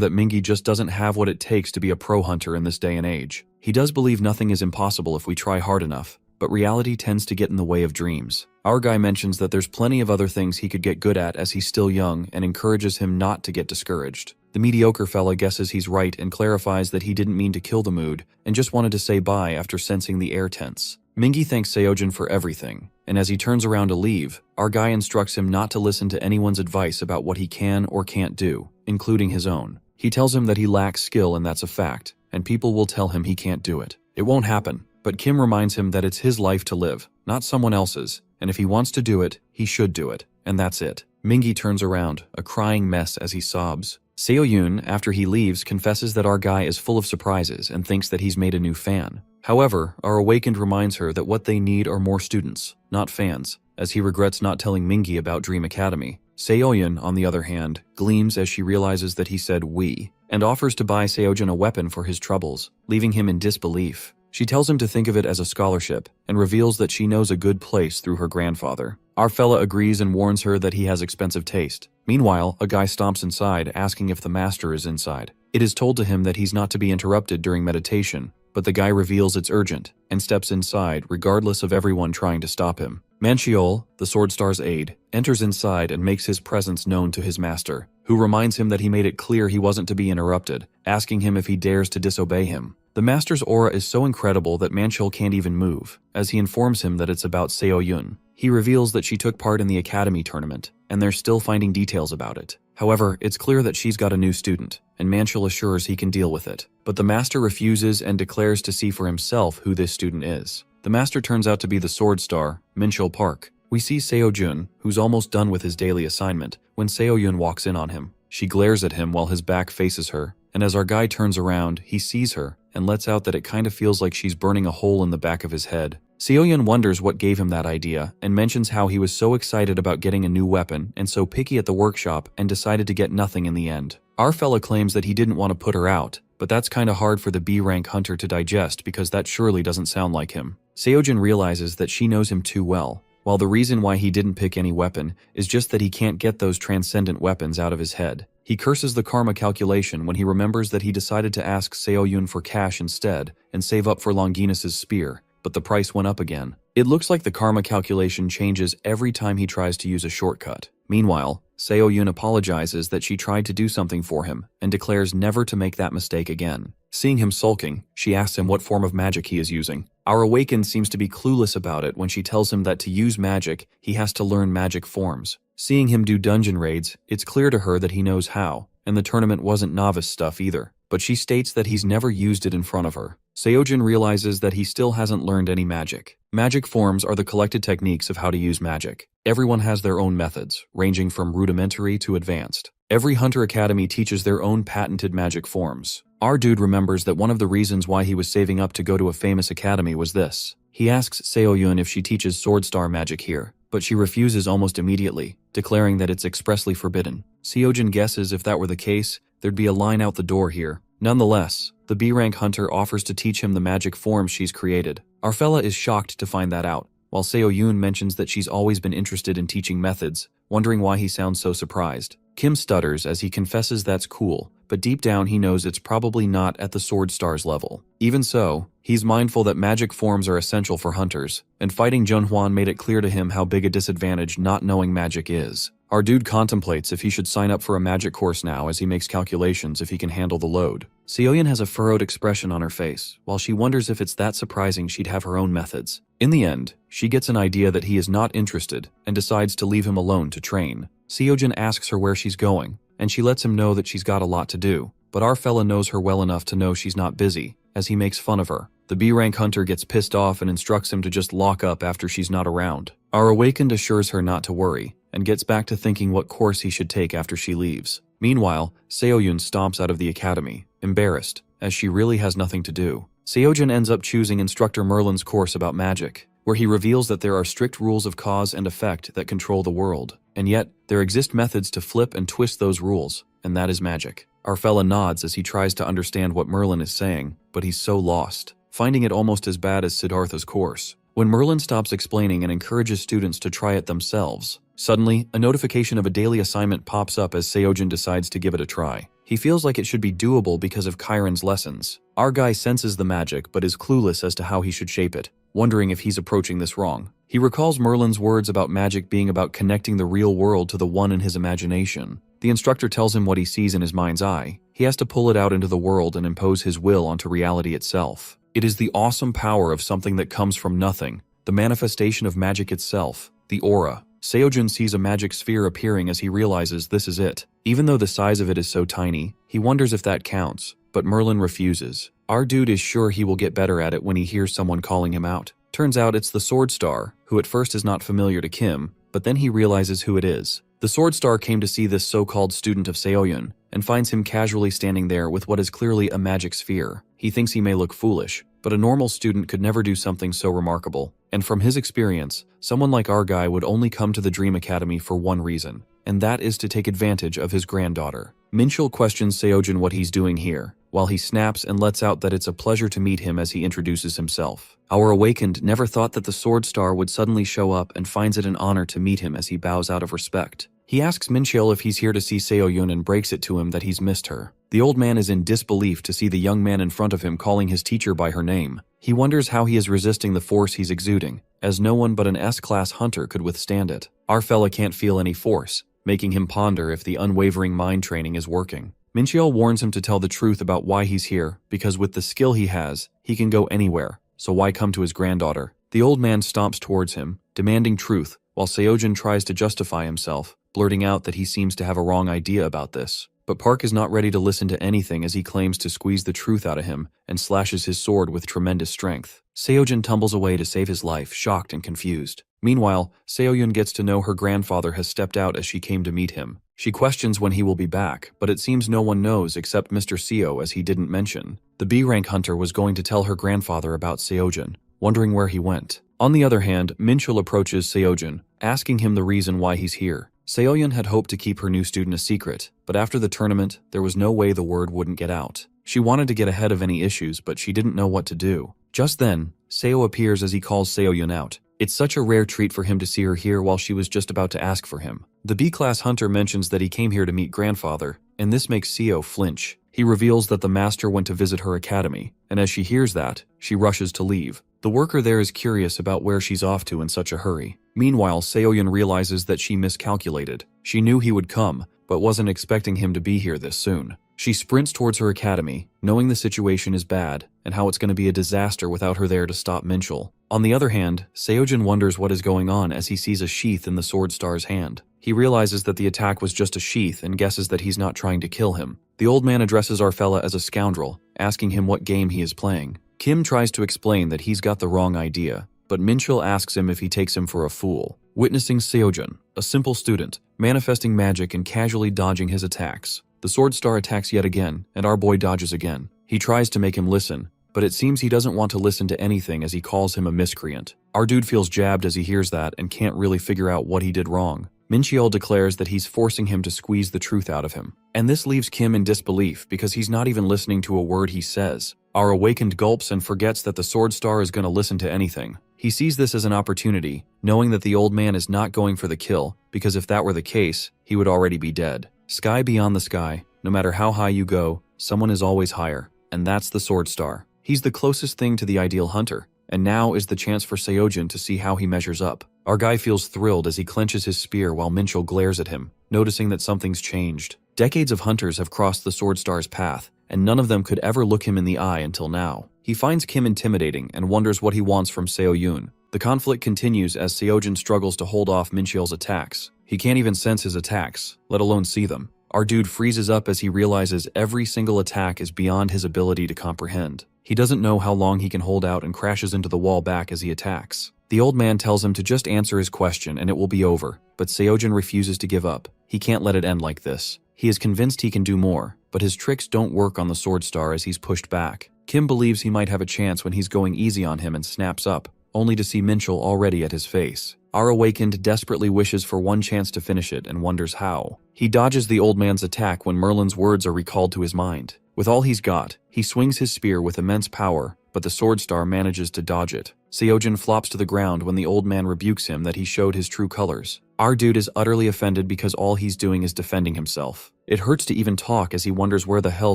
that Mingi just doesn't have what it takes to be a pro hunter in this day and age. He does believe nothing is impossible if we try hard enough, but reality tends to get in the way of dreams. Our guy mentions that there's plenty of other things he could get good at as he's still young and encourages him not to get discouraged. The mediocre fella guesses he's right and clarifies that he didn't mean to kill the mood and just wanted to say bye after sensing the air tense. Mingi thanks Seojin for everything, and as he turns around to leave, our guy instructs him not to listen to anyone's advice about what he can or can't do, including his own. He tells him that he lacks skill and that's a fact, and people will tell him he can't do it. It won't happen, but Kim reminds him that it's his life to live, not someone else's, and if he wants to do it, he should do it, and that's it. Mingi turns around, a crying mess as he sobs. Seoyun, after he leaves, confesses that our guy is full of surprises and thinks that he's made a new fan. However, our awakened reminds her that what they need are more students, not fans, as he regrets not telling Mingi about Dream Academy. Seoyun, on the other hand, gleams as she realizes that he said we, and offers to buy Seojin a weapon for his troubles, leaving him in disbelief. She tells him to think of it as a scholarship, and reveals that she knows a good place through her grandfather. Our fella agrees and warns her that he has expensive taste. Meanwhile, a guy stomps inside, asking if the master is inside. It is told to him that he's not to be interrupted during meditation, but the guy reveals it's urgent, and steps inside regardless of everyone trying to stop him. Manchiol, the Sword Star's aide, enters inside and makes his presence known to his master, who reminds him that he made it clear he wasn't to be interrupted, asking him if he dares to disobey him. The master's aura is so incredible that Manchiol can't even move, as he informs him that it's about Seoyun. He reveals that she took part in the academy tournament, and they're still finding details about it. However, it's clear that she's got a new student, and Manchil assures he can deal with it. But the master refuses and declares to see for himself who this student is. The master turns out to be the sword star, Minchil Park. We see Seo-jun, who's almost done with his daily assignment, when Seo-yun walks in on him. She glares at him while his back faces her, and as our guy turns around, he sees her and lets out that it kind of feels like she's burning a hole in the back of his head. Seo-yun wonders what gave him that idea and mentions how he was so excited about getting a new weapon and so picky at the workshop and decided to get nothing in the end. Our fella claims that he didn't want to put her out, but that's kinda hard for the B-rank hunter to digest because that surely doesn't sound like him. Seo-jun realizes that she knows him too well, while the reason why he didn't pick any weapon is just that he can't get those transcendent weapons out of his head. He curses the karma calculation when he remembers that he decided to ask Seo-yun for cash instead and save up for Longinus's spear, but the price went up again. It looks like the karma calculation changes every time he tries to use a shortcut. Meanwhile, Seo-yun apologizes that she tried to do something for him and declares never to make that mistake again. Seeing him sulking, she asks him what form of magic he is using. Our awakened seems to be clueless about it when she tells him that to use magic, he has to learn magic forms. Seeing him do dungeon raids, it's clear to her that he knows how, and the tournament wasn't novice stuff either, but she states that he's never used it in front of her. Seo-jun realizes that he still hasn't learned any magic. Magic forms are the collected techniques of how to use magic. Everyone has their own methods, ranging from rudimentary to advanced. Every Hunter Academy teaches their own patented magic forms. Our dude remembers that one of the reasons why he was saving up to go to a famous academy was this. He asks Seo-yun if she teaches sword star magic here, but she refuses almost immediately, declaring that it's expressly forbidden. Seo-jun guesses if that were the case, there'd be a line out the door here. Nonetheless, the B-rank hunter offers to teach him the magic forms she's created. Our fella is shocked to find that out, while Seo-yun mentions that she's always been interested in teaching methods, wondering why he sounds so surprised. Kim stutters as he confesses that's cool, but deep down he knows it's probably not at the sword star's level. Even so, he's mindful that magic forms are essential for hunters, and fighting Junhwan made it clear to him how big a disadvantage not knowing magic is. Our dude contemplates if he should sign up for a magic course now as he makes calculations if he can handle the load. Seo-yun has a furrowed expression on her face, while she wonders if it's that surprising she'd have her own methods. In the end, she gets an idea that he is not interested and decides to leave him alone to train. Seo-jun asks her where she's going, and she lets him know that she's got a lot to do, but our fella knows her well enough to know she's not busy, as he makes fun of her. The B-rank hunter gets pissed off and instructs him to just lock up after she's not around. Our awakened assures her not to worry, and gets back to thinking what course he should take after she leaves. Meanwhile, Seo-yun stomps out of the academy, embarrassed, as she really has nothing to do. Seo-jun ends up choosing Instructor Merlin's course about magic, where he reveals that there are strict rules of cause and effect that control the world, and yet, there exist methods to flip and twist those rules, and that is magic. Our fella nods as he tries to understand what Merlin is saying, but he's so lost, finding it almost as bad as Siddhartha's course. When Merlin stops explaining and encourages students to try it themselves, suddenly, a notification of a daily assignment pops up as Seo-jun decides to give it a try. He feels like it should be doable because of Chiron's lessons. Our guy senses the magic but is clueless as to how he should shape it, wondering if he's approaching this wrong. He recalls Merlin's words about magic being about connecting the real world to the one in his imagination. The instructor tells him what he sees in his mind's eye. He has to pull it out into the world and impose his will onto reality itself. It is the awesome power of something that comes from nothing, the manifestation of magic itself, the aura. Seo-jun sees a magic sphere appearing as he realizes this is it. Even though the size of it is so tiny, he wonders if that counts, but Merlin refuses. Our dude is sure he will get better at it when he hears someone calling him out. Turns out it's the Sword Star, who at first is not familiar to Kim, but then he realizes who it is. The Sword Star came to see this so-called student of Seo-yun, and finds him casually standing there with what is clearly a magic sphere. He thinks he may look foolish, but a normal student could never do something so remarkable. And from his experience, someone like our guy would only come to the Dream Academy for one reason, and that is to take advantage of his granddaughter. Minchil questions Seo-jun what he's doing here, while he snaps and lets out that it's a pleasure to meet him as he introduces himself. Our awakened never thought that the Sword Star would suddenly show up and finds it an honor to meet him as he bows out of respect. He asks Minchil if he's here to see Seo-yun and breaks it to him that he's missed her. The old man is in disbelief to see the young man in front of him calling his teacher by her name. He wonders how he is resisting the force he's exuding, as no one but an S-class hunter could withstand it. Our fella can't feel any force, making him ponder if the unwavering mind training is working. Minchil warns him to tell the truth about why he's here, because with the skill he has, he can go anywhere, so why come to his granddaughter? The old man stomps towards him, demanding truth, while Seo-jun tries to justify himself, blurting out that he seems to have a wrong idea about this. But Park is not ready to listen to anything as he claims to squeeze the truth out of him and slashes his sword with tremendous strength. Seojin tumbles away to save his life, shocked and confused. Meanwhile, Seoyun gets to know her grandfather has stepped out as she came to meet him. She questions when he will be back, but it seems no one knows except Mr. Seo as he didn't mention. The B-rank hunter was going to tell her grandfather about Seojin, wondering where he went. On the other hand, Minchul approaches Seojin, asking him the reason why he's here. Seoyun had hoped to keep her new student a secret, but after the tournament, there was no way the word wouldn't get out. She wanted to get ahead of any issues, but she didn't know what to do. Just then, Seo appears as he calls Seoyun out. It's such a rare treat for him to see her here while she was just about to ask for him. The B-class hunter mentions that he came here to meet grandfather, and this makes Seo flinch. He reveals that the master went to visit her academy, and as she hears that, she rushes to leave. The worker there is curious about where she's off to in such a hurry. Meanwhile, Seoyun realizes that she miscalculated. She knew he would come, but wasn't expecting him to be here this soon. She sprints towards her academy, knowing the situation is bad and how it's going to be a disaster without her there to stop Minchul. On the other hand, Seojin wonders what is going on as he sees a sheath in the sword star's hand. He realizes that the attack was just a sheath and guesses that he's not trying to kill him. The old man addresses our fella as a scoundrel, asking him what game he is playing. Kim tries to explain that he's got the wrong idea, but Minchul asks him if he takes him for a fool. Witnessing Seojin, a simple student, manifesting magic and casually dodging his attacks. The sword star attacks yet again, and our boy dodges again. He tries to make him listen, but it seems he doesn't want to listen to anything as he calls him a miscreant. Our dude feels jabbed as he hears that and can't really figure out what he did wrong. Mincheol declares that he's forcing him to squeeze the truth out of him. And this leaves Kim in disbelief because he's not even listening to a word he says. Our awakened gulps and forgets that the sword star is going to listen to anything. He sees this as an opportunity, knowing that the old man is not going for the kill, because if that were the case, he would already be dead. Sky beyond the sky, no matter how high you go, someone is always higher, and that's the sword star. He's the closest thing to the ideal hunter, and now is the chance for Seojin to see how he measures up. Our guy feels thrilled as he clenches his spear while Minchul glares at him, noticing that something's changed. Decades of hunters have crossed the sword star's path, and none of them could ever look him in the eye until now. He finds Kim intimidating and wonders what he wants from Seoyun. The conflict continues as Seojin struggles to hold off Mincheol's attacks. He can't even sense his attacks, let alone see them. Our dude freezes up as he realizes every single attack is beyond his ability to comprehend. He doesn't know how long he can hold out and crashes into the wall back as he attacks. The old man tells him to just answer his question and it will be over, but Seojin refuses to give up. He can't let it end like this. He is convinced he can do more, but his tricks don't work on the sword star as he's pushed back. Kim believes he might have a chance when he's going easy on him and snaps up, only to see Minchul already at his face. Our awakened desperately wishes for one chance to finish it and wonders how. He dodges the old man's attack when Merlin's words are recalled to his mind. With all he's got, he swings his spear with immense power, but the sword star manages to dodge it. Seojin flops to the ground when the old man rebukes him that he showed his true colors. Our dude is utterly offended because all he's doing is defending himself. It hurts to even talk as he wonders where the hell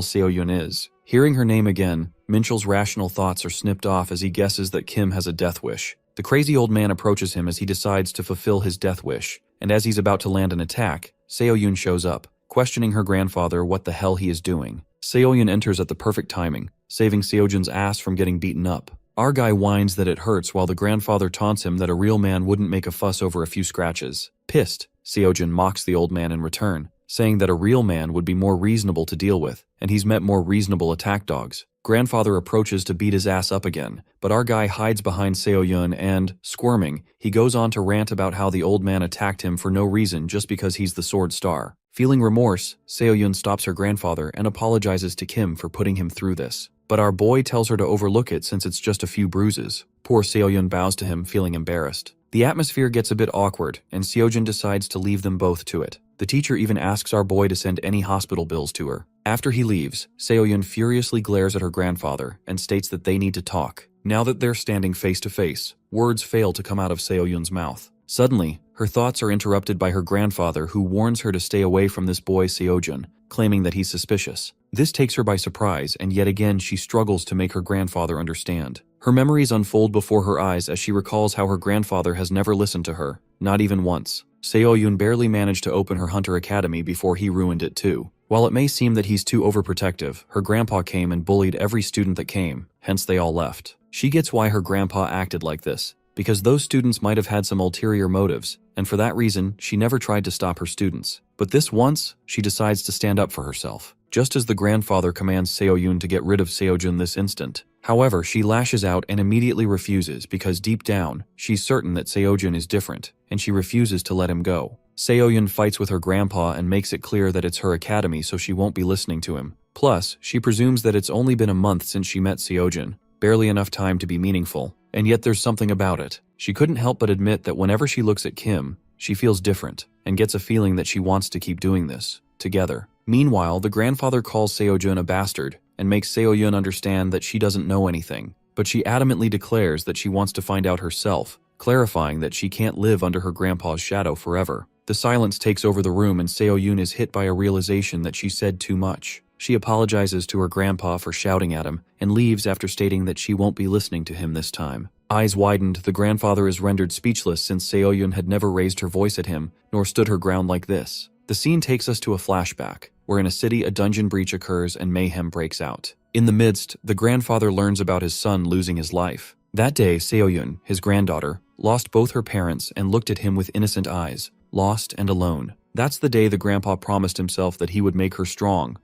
Seoyun is. Hearing her name again, Minchul's rational thoughts are snipped off as he guesses that Kim has a death wish. The crazy old man approaches him as he decides to fulfill his death wish, and as he's about to land an attack, Seoyun shows up, questioning her grandfather what the hell he is doing. Seoyun enters at the perfect timing, saving Seojin's ass from getting beaten up. Our guy whines that it hurts while the grandfather taunts him that a real man wouldn't make a fuss over a few scratches. Pissed, Seojin mocks the old man in return, saying that a real man would be more reasonable to deal with, and he's met more reasonable attack dogs. Grandfather approaches to beat his ass up again, but our guy hides behind Seoyun and, squirming, he goes on to rant about how the old man attacked him for no reason just because he's the sword star. Feeling remorse, Seoyun stops her grandfather and apologizes to Kim for putting him through this. But our boy tells her to overlook it since it's just a few bruises. Poor Seoyun bows to him, feeling embarrassed. The atmosphere gets a bit awkward, and Seojin decides to leave them both to it. The teacher even asks our boy to send any hospital bills to her. After he leaves, Seoyun furiously glares at her grandfather and states that they need to talk. Now that they're standing face to face, words fail to come out of Seoyun's mouth. Suddenly, her thoughts are interrupted by her grandfather who warns her to stay away from this boy Seojin, claiming that he's suspicious. This takes her by surprise, and yet again she struggles to make her grandfather understand. Her memories unfold before her eyes as she recalls how her grandfather has never listened to her, not even once. Seoyun barely managed to open her hunter academy before he ruined it too. While it may seem that he's too overprotective, her grandpa came and bullied every student that came, hence they all left. She gets why her grandpa acted like this, because those students might have had some ulterior motives, and for that reason, she never tried to stop her students. But this once, she decides to stand up for herself, just as the grandfather commands Seo-yun to get rid of Seo-jun this instant. However, she lashes out and immediately refuses because deep down, she's certain that Seo-jun is different, and she refuses to let him go. Seo-yun fights with her grandpa and makes it clear that it's her academy, so she won't be listening to him. Plus, she presumes that it's only been a month since she met Seo-jun, barely enough time to be meaningful, and yet there's something about it. She couldn't help but admit that whenever she looks at Kim, she feels different, and gets a feeling that she wants to keep doing this, together. Meanwhile, the grandfather calls Seo-jun a bastard, and makes Seo-yun understand that she doesn't know anything, but she adamantly declares that she wants to find out herself, clarifying that she can't live under her grandpa's shadow forever. The silence takes over the room and Seo-yun is hit by a realization that she said too much. She apologizes to her grandpa for shouting at him, and leaves after stating that she won't be listening to him this time. Eyes widened, the grandfather is rendered speechless since Seo-yun had never raised her voice at him, nor stood her ground like this. The scene takes us to a flashback, where in a city a dungeon breach occurs and mayhem breaks out. In the midst, the grandfather learns about his son losing his life. That day, Seo-yun, his granddaughter, lost both her parents and looked at him with innocent eyes, lost and alone. That's the day the grandpa promised himself that he would make her strong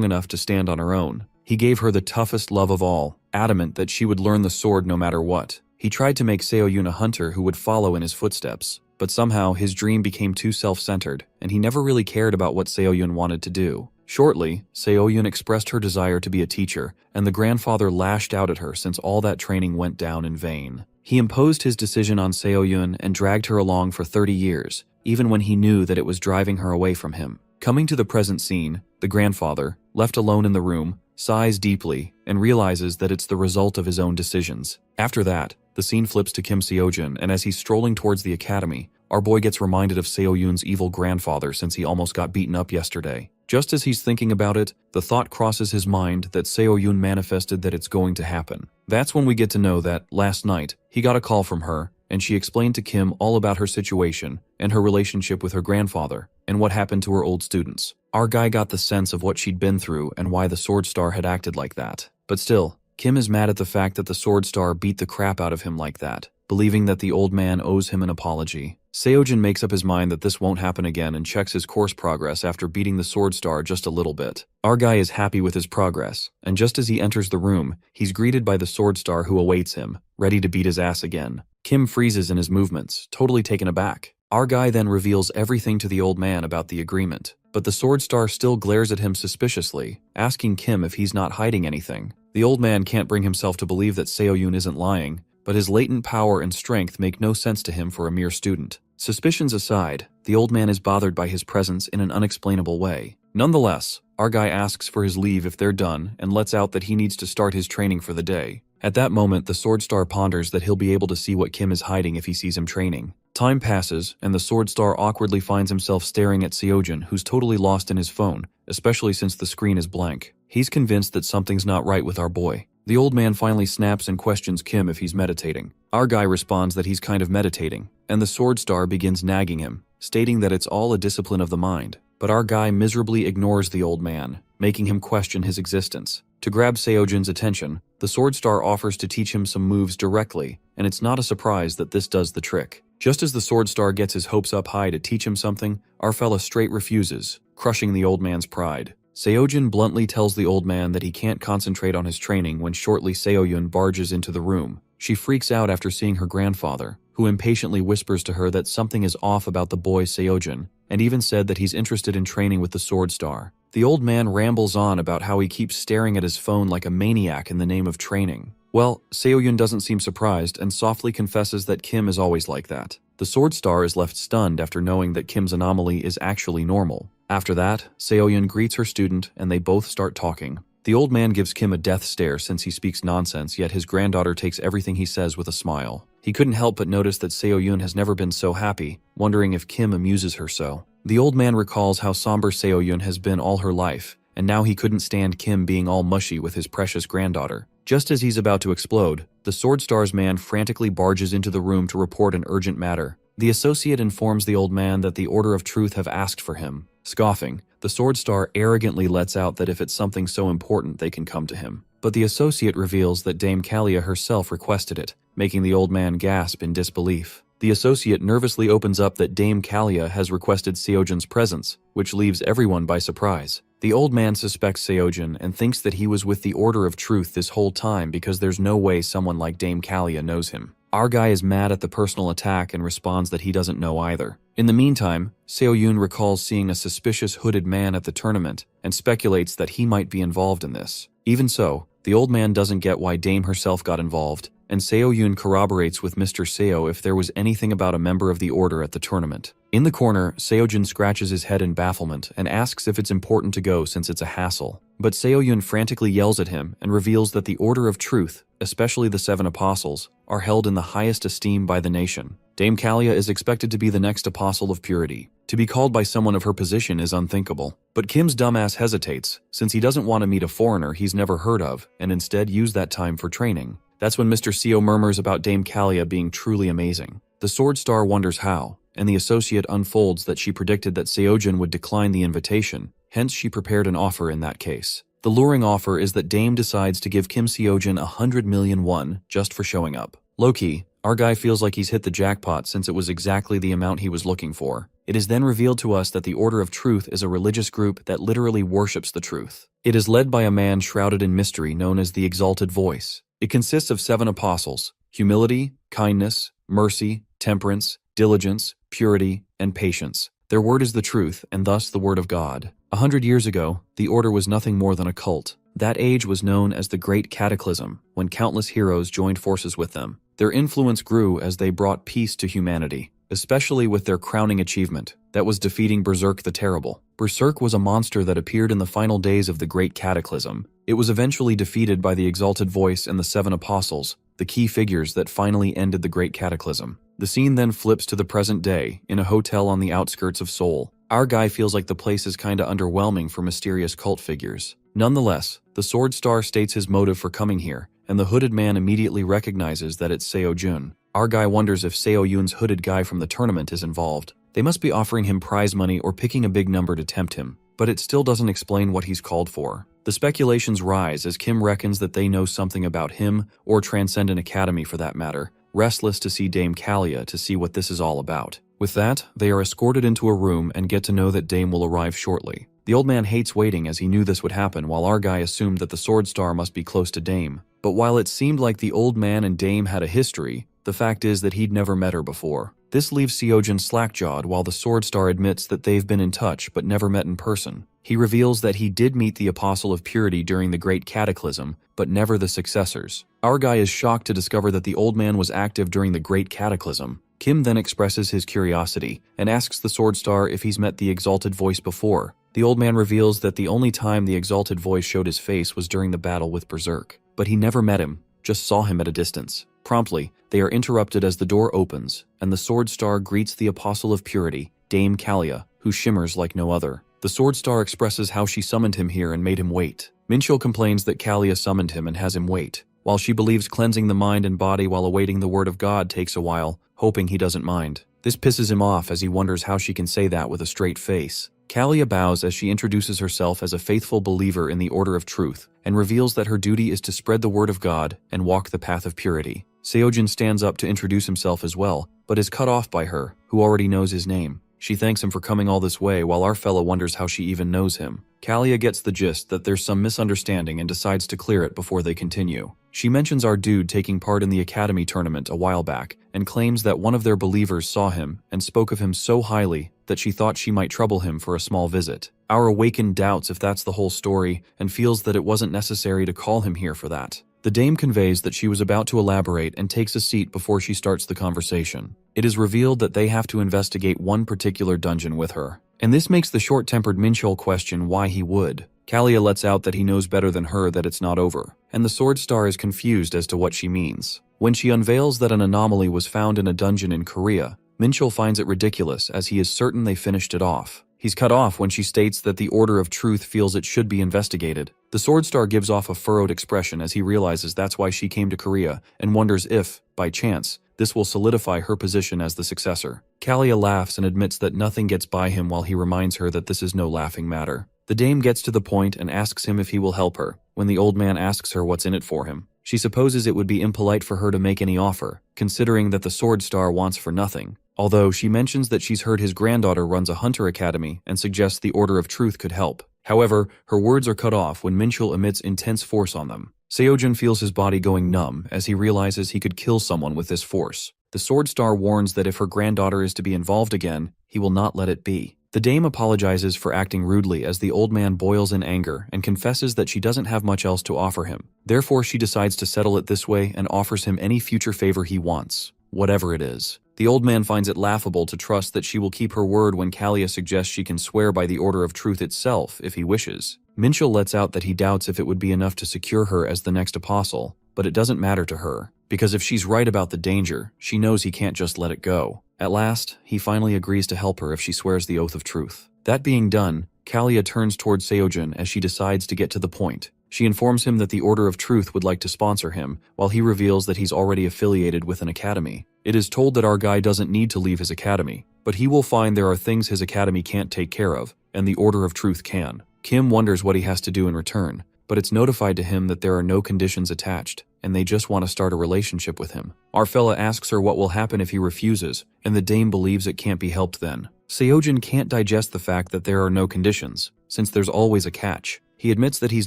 enough to stand on her own. He gave her the toughest love of all, adamant that she would learn the sword no matter what. He tried to make Seo-yun a hunter who would follow in his footsteps, but somehow his dream became too self-centered, and he never really cared about what Seo-yun wanted to do. Shortly, Seo-yun expressed her desire to be a teacher, and the grandfather lashed out at her since all that training went down in vain. He imposed his decision on Seo-yun and dragged her along for 30 years, even when he knew that it was driving her away from him. Coming to the present scene, the grandfather, left alone in the room, sighs deeply and realizes that it's the result of his own decisions. After that, the scene flips to Kim Seo-jun, and as he's strolling towards the academy, our boy gets reminded of Seo-yun's evil grandfather since he almost got beaten up yesterday. Just as he's thinking about it, the thought crosses his mind that Seo-yun manifested that it's going to happen. That's when we get to know that, last night, he got a call from her, and she explained to Kim all about her situation and her relationship with her grandfather and what happened to her old students. Our guy got the sense of what she'd been through and why the Sword Star had acted like that. But still, Kim is mad at the fact that the Sword Star beat the crap out of him like that, believing that the old man owes him an apology. Seo-jun makes up his mind that this won't happen again and checks his course progress after beating the Sword Star just a little bit. Our guy is happy with his progress, and just as he enters the room, he's greeted by the Sword Star who awaits him, ready to beat his ass again. Kim freezes in his movements, totally taken aback. Our guy then reveals everything to the old man about the agreement, but the Sword Star still glares at him suspiciously, asking Kim if he's not hiding anything. The old man can't bring himself to believe that Seo-yun isn't lying, but his latent power and strength make no sense to him for a mere student. Suspicions aside, the old man is bothered by his presence in an unexplainable way. Nonetheless, our guy asks for his leave if they're done and lets out that he needs to start his training for the day. At that moment, the Sword Star ponders that he'll be able to see what Kim is hiding if he sees him training. Time passes, and the Sword Star awkwardly finds himself staring at Seo-jun, who's totally lost in his phone, especially since the screen is blank. He's convinced that something's not right with our boy. The old man finally snaps and questions Kim if he's meditating. Our guy responds that he's kind of meditating, and the Sword Star begins nagging him, stating that it's all a discipline of the mind. But our guy miserably ignores the old man, making him question his existence. To grab Seo-jun's attention, the Sword Star offers to teach him some moves directly, and it's not a surprise that this does the trick. Just as the Sword Star gets his hopes up high to teach him something, our fella straight refuses, crushing the old man's pride. Seo-jun bluntly tells the old man that he can't concentrate on his training when shortly Seo-yun barges into the room. She freaks out after seeing her grandfather, who impatiently whispers to her that something is off about the boy Seo-jun, and even said that he's interested in training with the Sword Star. The old man rambles on about how he keeps staring at his phone like a maniac in the name of training. Well, Seo-yun doesn't seem surprised and softly confesses that Kim is always like that. The Sword Star is left stunned after knowing that Kim's anomaly is actually normal. After that, Seo-yun greets her student and they both start talking. The old man gives Kim a death stare since he speaks nonsense, yet his granddaughter takes everything he says with a smile. He couldn't help but notice that Seo-yun has never been so happy, wondering if Kim amuses her so. The old man recalls how somber Seo-yun has been all her life, and now he couldn't stand Kim being all mushy with his precious granddaughter. Just as he's about to explode, the Sword Star's man frantically barges into the room to report an urgent matter. The associate informs the old man that the Order of Truth have asked for him. Scoffing, the Sword Star arrogantly lets out that if it's something so important they can come to him. But the associate reveals that Dame Kalia herself requested it, making the old man gasp in disbelief. The associate nervously opens up that Dame Kalia has requested Seojin's presence, which leaves everyone by surprise. The old man suspects Seojin and thinks that he was with the Order of Truth this whole time because there's no way someone like Dame Kalia knows him. Our guy is mad at the personal attack and responds that he doesn't know either. In the meantime, Seoyun recalls seeing a suspicious hooded man at the tournament and speculates that he might be involved in this. Even so, the old man doesn't get why Dame herself got involved, and Seoyun corroborates with Mr. Seo if there was anything about a member of the order at the tournament. In the corner, Seojin scratches his head in bafflement and asks if it's important to go since it's a hassle. But Seoyun frantically yells at him and reveals that the Order of Truth, especially the 7 Apostles, are held in the highest esteem by the nation. Dame Kalia is expected to be the next Apostle of Purity. To be called by someone of her position is unthinkable. But Kim's dumbass hesitates, since he doesn't want to meet a foreigner he's never heard of and instead use that time for training. That's when Mr. Seo murmurs about Dame Kalia being truly amazing. The Sword Star wonders how, and the associate unfolds that she predicted that Seojin would decline the invitation, hence she prepared an offer in that case. The luring offer is that Dame decides to give Kim Seojin 100 million won just for showing up. Low-key, our guy feels like he's hit the jackpot since it was exactly the amount he was looking for. It is then revealed to us that the Order of Truth is a religious group that literally worships the truth. It is led by a man shrouded in mystery known as the Exalted Voice. It consists of 7 apostles: humility, kindness, mercy, temperance, diligence, purity, and patience. Their word is the truth, and thus the word of God. 100 years ago, the order was nothing more than a cult. That age was known as the Great Cataclysm, when countless heroes joined forces with them. Their influence grew as they brought peace to humanity, especially with their crowning achievement, that was defeating Berserk the Terrible. Berserk was a monster that appeared in the final days of the Great Cataclysm. It was eventually defeated by the Exalted Voice and the 7 Apostles, the key figures that finally ended the Great Cataclysm. The scene then flips to the present day, in a hotel on the outskirts of Seoul. Our guy feels like the place is kinda underwhelming for mysterious cult figures. Nonetheless, the Sword Star states his motive for coming here, and the hooded man immediately recognizes that it's Seojun. Our guy wonders if Seoyun's hooded guy from the tournament is involved. They must be offering him prize money or picking a big number to tempt him, but it still doesn't explain what he's called for. The speculations rise as Kim reckons that they know something about him, or Transcendent Academy for that matter, restless to see Dame Kalia to see what this is all about. With that, they are escorted into a room and get to know that Dame will arrive shortly. The old man hates waiting as he knew this would happen, while our guy assumed that the Sword Star must be close to Dame. But while it seemed like the old man and Dame had a history, the fact is that he'd never met her before. This leaves Seojin slack-jawed while the Sword Star admits that they've been in touch but never met in person. He reveals that he did meet the Apostle of Purity during the Great Cataclysm, but never the successors. Our guy is shocked to discover that the old man was active during the Great Cataclysm. Kim then expresses his curiosity and asks the Sword Star if he's met the Exalted Voice before. The old man reveals that the only time the Exalted Voice showed his face was during the battle with Berserk. But he never met him, just saw him at a distance. Promptly, they are interrupted as the door opens, and the Sword Star greets the Apostle of Purity, Dame Kalia, who shimmers like no other. The Sword Star expresses how she summoned him here and made him wait. Minchul complains that Kalia summoned him and has him wait, while she believes cleansing the mind and body while awaiting the word of God takes a while, hoping he doesn't mind. This pisses him off as he wonders how she can say that with a straight face. Kalia bows as she introduces herself as a faithful believer in the Order of Truth, and reveals that her duty is to spread the word of God and walk the path of purity. Seojin stands up to introduce himself as well, but is cut off by her, who already knows his name. She thanks him for coming all this way while our fella wonders how she even knows him. Kalia gets the gist that there's some misunderstanding and decides to clear it before they continue. She mentions our dude taking part in the Academy tournament a while back and claims that one of their believers saw him and spoke of him so highly that she thought she might trouble him for a small visit. Our awakened doubts if that's the whole story and feels that it wasn't necessary to call him here for that. The dame conveys that she was about to elaborate and takes a seat before she starts the conversation. It is revealed that they have to investigate one particular dungeon with her, and this makes the short-tempered Minchul question why he would. Kalia lets out that he knows better than her that it's not over, and the Sword Star is confused as to what she means. When she unveils that an anomaly was found in a dungeon in Korea, Minchul finds it ridiculous as he is certain they finished it off. He's cut off when she states that the Order of Truth feels it should be investigated. The Sword Star gives off a furrowed expression as he realizes that's why she came to Korea and wonders if, by chance, this will solidify her position as the successor. Kalia laughs and admits that nothing gets by him while he reminds her that this is no laughing matter. The dame gets to the point and asks him if he will help her, when the old man asks her what's in it for him. She supposes it would be impolite for her to make any offer, considering that the Sword Star wants for nothing. Although she mentions that she's heard his granddaughter runs a hunter academy and suggests the Order of Truth could help. However, her words are cut off when Minchul emits intense force on them. Seojin feels his body going numb as he realizes he could kill someone with this force. The Sword Star warns that if her granddaughter is to be involved again, he will not let it be. The dame apologizes for acting rudely as the old man boils in anger and confesses that she doesn't have much else to offer him. Therefore, she decides to settle it this way and offers him any future favor he wants, whatever it is. The old man finds it laughable to trust that she will keep her word when Kalia suggests she can swear by the Order of Truth itself if he wishes. Minchul lets out that he doubts if it would be enough to secure her as the next apostle, but it doesn't matter to her, because if she's right about the danger, she knows he can't just let it go. At last, he finally agrees to help her if she swears the Oath of Truth. That being done, Kalia turns toward Seojin as she decides to get to the point. She informs him that the Order of Truth would like to sponsor him, while he reveals that he's already affiliated with an academy. It is told that our guy doesn't need to leave his academy, but he will find there are things his academy can't take care of, and the Order of Truth can. Kim wonders what he has to do in return, but it's notified to him that there are no conditions attached, and they just want to start a relationship with him. Our fella asks her what will happen if he refuses, and the dame believes it can't be helped then. Seojin can't digest the fact that there are no conditions, since there's always a catch. He admits that he's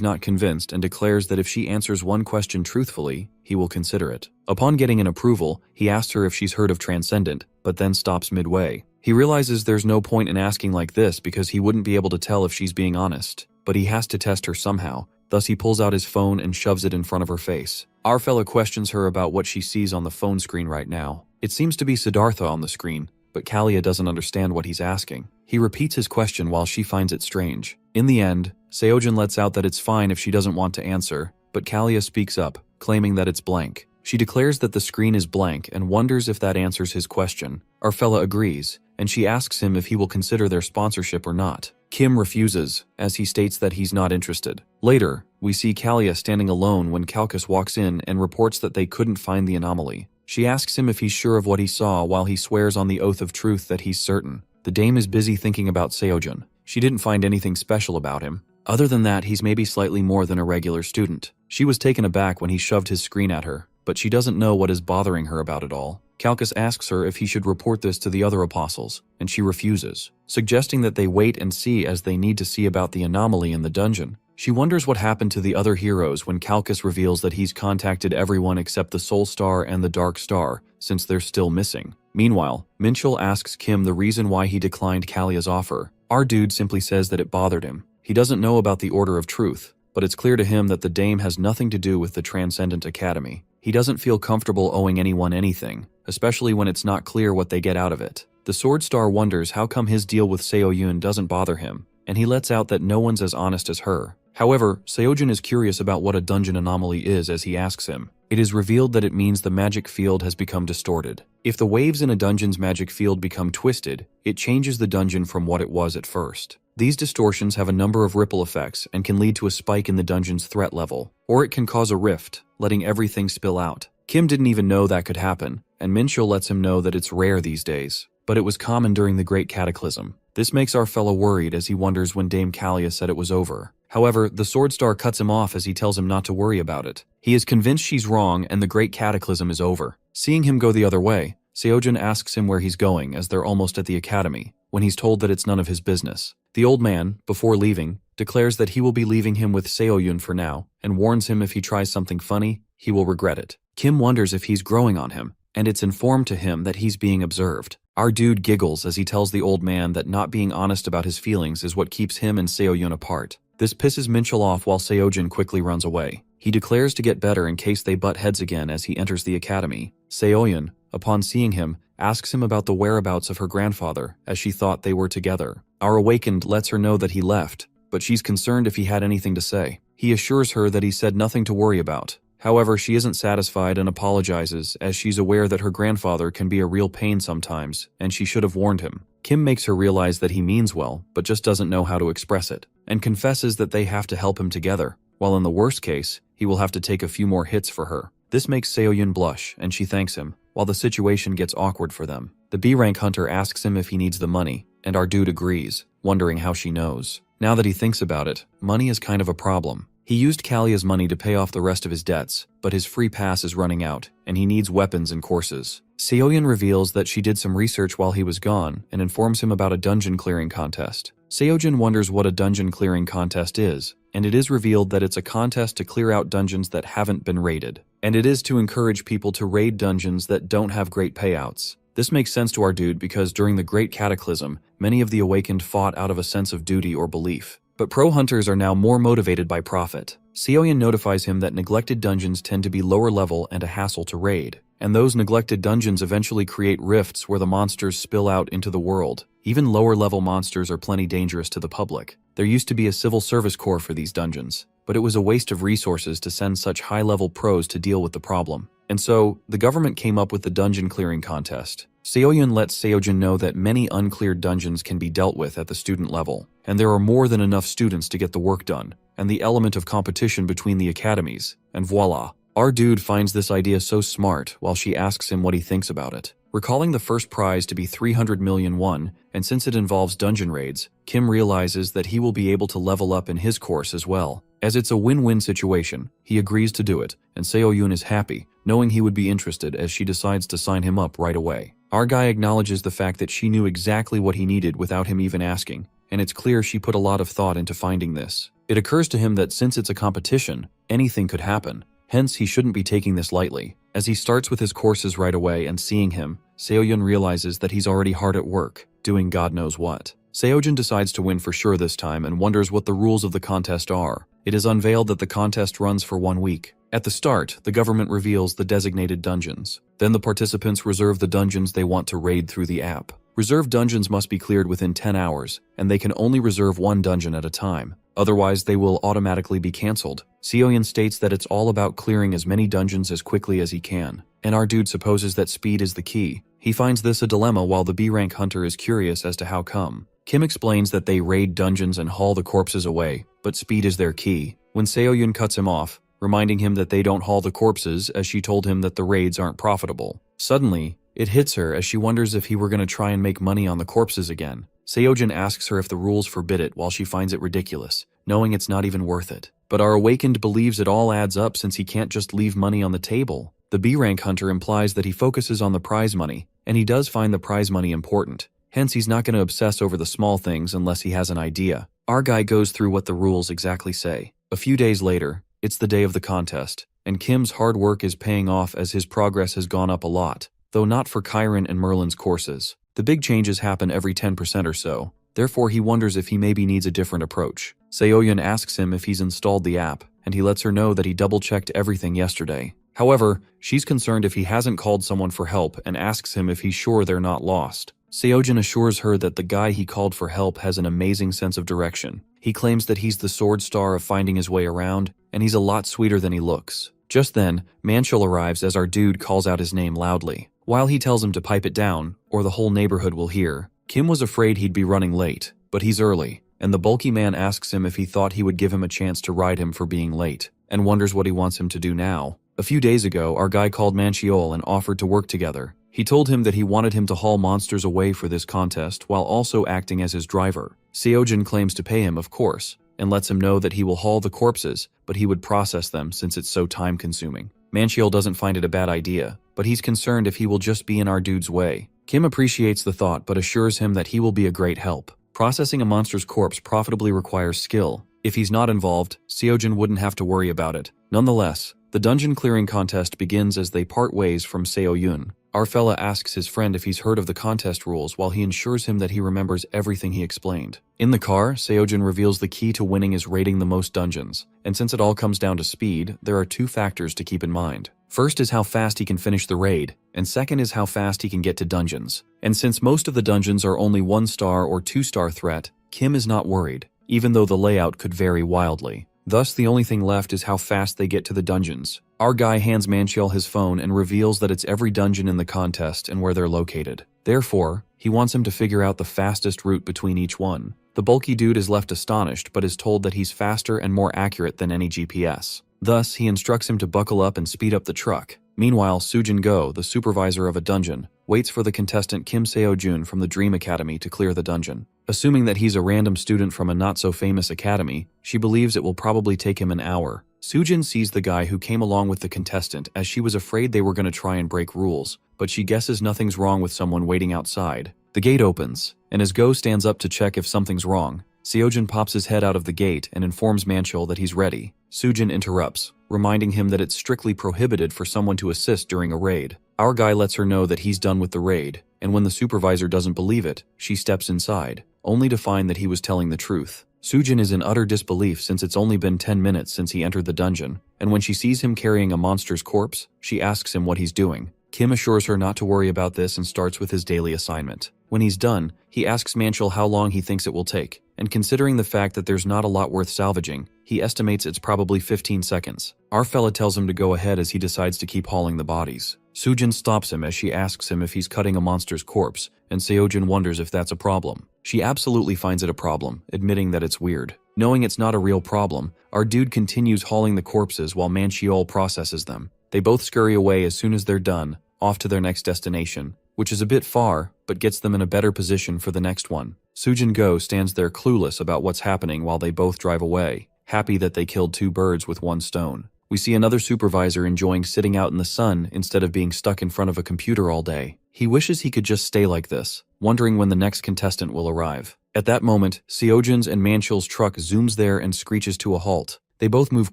not convinced and declares that if she answers one question truthfully, he will consider it. Upon getting an approval, he asks her if she's heard of Transcendent, but then stops midway. He realizes there's no point in asking like this because he wouldn't be able to tell if she's being honest, but he has to test her somehow. Thus he pulls out his phone and shoves it in front of her face. Our fella questions her about what she sees on the phone screen right now. It seems to be Siddhartha on the screen, but Kalia doesn't understand what he's asking. He repeats his question while she finds it strange. In the end, Seojin lets out that it's fine if she doesn't want to answer, but Kalia speaks up, claiming that it's blank. She declares that the screen is blank and wonders if that answers his question. Our fella agrees, and she asks him if he will consider their sponsorship or not. Kim refuses, as he states that he's not interested. Later, we see Kalia standing alone when Kalkus walks in and reports that they couldn't find the anomaly. She asks him if he's sure of what he saw while he swears on the Oath of Truth that he's certain. The dame is busy thinking about Seojin. She didn't find anything special about him. Other than that, he's maybe slightly more than a regular student. She was taken aback when he shoved his screen at her, but she doesn't know what is bothering her about it all. Kalkus asks her if he should report this to the other apostles, and she refuses, suggesting that they wait and see as they need to see about the anomaly in the dungeon. She wonders what happened to the other heroes when Kalkus reveals that he's contacted everyone except the Soul Star and the Dark Star, since they're still missing. Meanwhile, Minchul asks Kim the reason why he declined Kalia's offer. Our dude simply says that it bothered him. He doesn't know about the Order of Truth, but it's clear to him that the dame has nothing to do with the Transcendent Academy. He doesn't feel comfortable owing anyone anything, especially when it's not clear what they get out of it. The Sword Star wonders how come his deal with Seo-yun doesn't bother him, and he lets out that no one's as honest as her. However, Seojin is curious about what a dungeon anomaly is as he asks him. It is revealed that it means the magic field has become distorted. If the waves in a dungeon's magic field become twisted, it changes the dungeon from what it was at first. These distortions have a number of ripple effects and can lead to a spike in the dungeon's threat level, or it can cause a rift, letting everything spill out. Kim didn't even know that could happen, and Minchul lets him know that it's rare these days, but it was common during the Great Cataclysm. This makes our fellow worried as he wonders when Dame Kalia said it was over. However, the Sword Star cuts him off as he tells him not to worry about it. He is convinced she's wrong and the Great Cataclysm is over. Seeing him go the other way, Seojin asks him where he's going as they're almost at the academy, when he's told that it's none of his business. The old man, before leaving, declares that he will be leaving him with Seo-yun for now, and warns him if he tries something funny, he will regret it. Kim wonders if he's growing on him, and it's informed to him that he's being observed. Our dude giggles as he tells the old man that not being honest about his feelings is what keeps him and Seo-yun apart. This pisses Minchul off while Seojin quickly runs away. He declares to get better in case they butt heads again as he enters the academy. Seo-yun, upon seeing him, asks him about the whereabouts of her grandfather, as she thought they were together. Our awakened lets her know that he left, but she's concerned if he had anything to say. He assures her that he said nothing to worry about. However, she isn't satisfied and apologizes as she's aware that her grandfather can be a real pain sometimes, and she should have warned him. Kim makes her realize that he means well, but just doesn't know how to express it, and confesses that they have to help him together, while in the worst case, he will have to take a few more hits for her. This makes Seo-yun blush, and she thanks him, while the situation gets awkward for them. The B-rank hunter asks him if he needs the money, and our dude agrees, wondering how she knows. Now that he thinks about it, money is kind of a problem. He used Kalia's money to pay off the rest of his debts, but his free pass is running out, and he needs weapons and courses. Seoyun reveals that she did some research while he was gone and informs him about a dungeon clearing contest. Seojin wonders what a dungeon clearing contest is, and it is revealed that it's a contest to clear out dungeons that haven't been raided. And it is to encourage people to raid dungeons that don't have great payouts. This makes sense to our dude because during the Great Cataclysm, many of the Awakened fought out of a sense of duty or belief. But pro hunters are now more motivated by profit. Seoyun notifies him that neglected dungeons tend to be lower level and a hassle to raid. And those neglected dungeons eventually create rifts where the monsters spill out into the world. Even lower level monsters are plenty dangerous to the public. There used to be a civil service corps for these dungeons, but it was a waste of resources to send such high-level pros to deal with the problem. And so, the government came up with the dungeon clearing contest. Seoyun lets Seojin know that many uncleared dungeons can be dealt with at the student level, and there are more than enough students to get the work done, and the element of competition between the academies, and voila. Our dude finds this idea so smart while she asks him what he thinks about it. Recalling the first prize to be 300 million won, and since it involves dungeon raids, Kim realizes that he will be able to level up in his course as well. As it's a win-win situation, he agrees to do it, and Seoyun is happy, knowing he would be interested as she decides to sign him up right away. Our guy acknowledges the fact that she knew exactly what he needed without him even asking, and it's clear she put a lot of thought into finding this. It occurs to him that since it's a competition, anything could happen. Hence, he shouldn't be taking this lightly. As he starts with his courses right away and seeing him, Seoyun realizes that he's already hard at work, doing God knows what. Seojin decides to win for sure this time and wonders what the rules of the contest are. It is unveiled that the contest runs for 1 week. At the start, the government reveals the designated dungeons. Then the participants reserve the dungeons they want to raid through the app. Reserved dungeons must be cleared within 10 hours, and they can only reserve 1 dungeon at a time. Otherwise, they will automatically be cancelled. Seoyun states that it's all about clearing as many dungeons as quickly as he can. And our dude supposes that speed is the key. He finds this a dilemma while the B-rank hunter is curious as to how come. Kim explains that they raid dungeons and haul the corpses away, but speed is their key. When Seoyun cuts him off, reminding him that they don't haul the corpses as she told him that the raids aren't profitable. Suddenly, it hits her as she wonders if he were going to try and make money on the corpses again. Seojin asks her if the rules forbid it while she finds it ridiculous, knowing it's not even worth it. But our Awakened believes it all adds up since he can't just leave money on the table. The B-rank hunter implies that he focuses on the prize money, and he does find the prize money important. Hence, he's not going to obsess over the small things unless he has an idea. Our guy goes through what the rules exactly say. A few days later, it's the day of the contest, and Kim's hard work is paying off as his progress has gone up a lot, though not for Kyron and Merlin's courses. The big changes happen every 10% or so, therefore he wonders if he maybe needs a different approach. Seoyun asks him if he's installed the app, and he lets her know that he double-checked everything yesterday. However, she's concerned if he hasn't called someone for help and asks him if he's sure they're not lost. Seojin assures her that the guy he called for help has an amazing sense of direction. He claims that he's the sword star of finding his way around, and he's a lot sweeter than he looks. Just then, Manchul arrives as our dude calls out his name loudly. While he tells him to pipe it down, or the whole neighborhood will hear, Kim was afraid he'd be running late, but he's early, and the bulky man asks him if he thought he would give him a chance to ride him for being late, and wonders what he wants him to do now. A few days ago, our guy called Manchiol and offered to work together. He told him that he wanted him to haul monsters away for this contest while also acting as his driver. Seojin claims to pay him, of course, and lets him know that he will haul the corpses, but he would process them since it's so time-consuming. Manchiol doesn't find it a bad idea, but he's concerned if he will just be in our dude's way. Kim appreciates the thought but assures him that he will be a great help. Processing a monster's corpse profitably requires skill. If he's not involved, Seojin wouldn't have to worry about it. Nonetheless, the dungeon clearing contest begins as they part ways from Seoyun. Our fella asks his friend if he's heard of the contest rules while he ensures him that he remembers everything he explained. In the car, Seojin reveals the key to winning is raiding the most dungeons, and since it all comes down to speed, there are 2 factors to keep in mind. First is how fast he can finish the raid, and second is how fast he can get to dungeons. And since most of the dungeons are only 1-star or 2-star threat, Kim is not worried, even though the layout could vary wildly. Thus, the only thing left is how fast they get to the dungeons. Our guy hands Manchiel his phone and reveals that it's every dungeon in the contest and where they're located. Therefore, he wants him to figure out the fastest route between each one. The bulky dude is left astonished but is told that he's faster and more accurate than any GPS. Thus, he instructs him to buckle up and speed up the truck. Meanwhile, Sujin Go, the supervisor of a dungeon, waits for the contestant Kim Seo-jun from the Dream Academy to clear the dungeon. Assuming that he's a random student from a not-so-famous academy, she believes it will probably take him an hour. Sujin sees the guy who came along with the contestant as she was afraid they were going to try and break rules, but she guesses nothing's wrong with someone waiting outside. The gate opens, and as Go stands up to check if something's wrong, Seojin pops his head out of the gate and informs Manchul that he's ready. Sujin interrupts, reminding him that it's strictly prohibited for someone to assist during a raid. Our guy lets her know that he's done with the raid, and when the supervisor doesn't believe it, she steps inside, only to find that he was telling the truth. Sujin is in utter disbelief since it's only been 10 minutes since he entered the dungeon, and when she sees him carrying a monster's corpse, she asks him what he's doing. Kim assures her not to worry about this and starts with his daily assignment. When he's done, he asks Manchul how long he thinks it will take, and considering the fact that there's not a lot worth salvaging, he estimates it's probably 15 seconds. Our fella tells him to go ahead as he decides to keep hauling the bodies. Sujin stops him as she asks him if he's cutting a monster's corpse, and Seojin wonders if that's a problem. She absolutely finds it a problem, admitting that it's weird. Knowing it's not a real problem, our dude continues hauling the corpses while Manchul processes them. They both scurry away as soon as they're done, off to their next destination, which is a bit far, but gets them in a better position for the next one. Sujin Go stands there clueless about what's happening while they both drive away, happy that they killed 2 birds with 1 stone. We see another supervisor enjoying sitting out in the sun instead of being stuck in front of a computer all day. He wishes he could just stay like this, wondering when the next contestant will arrive. At that moment, Seojin's and Manchul's truck zooms there and screeches to a halt. They both move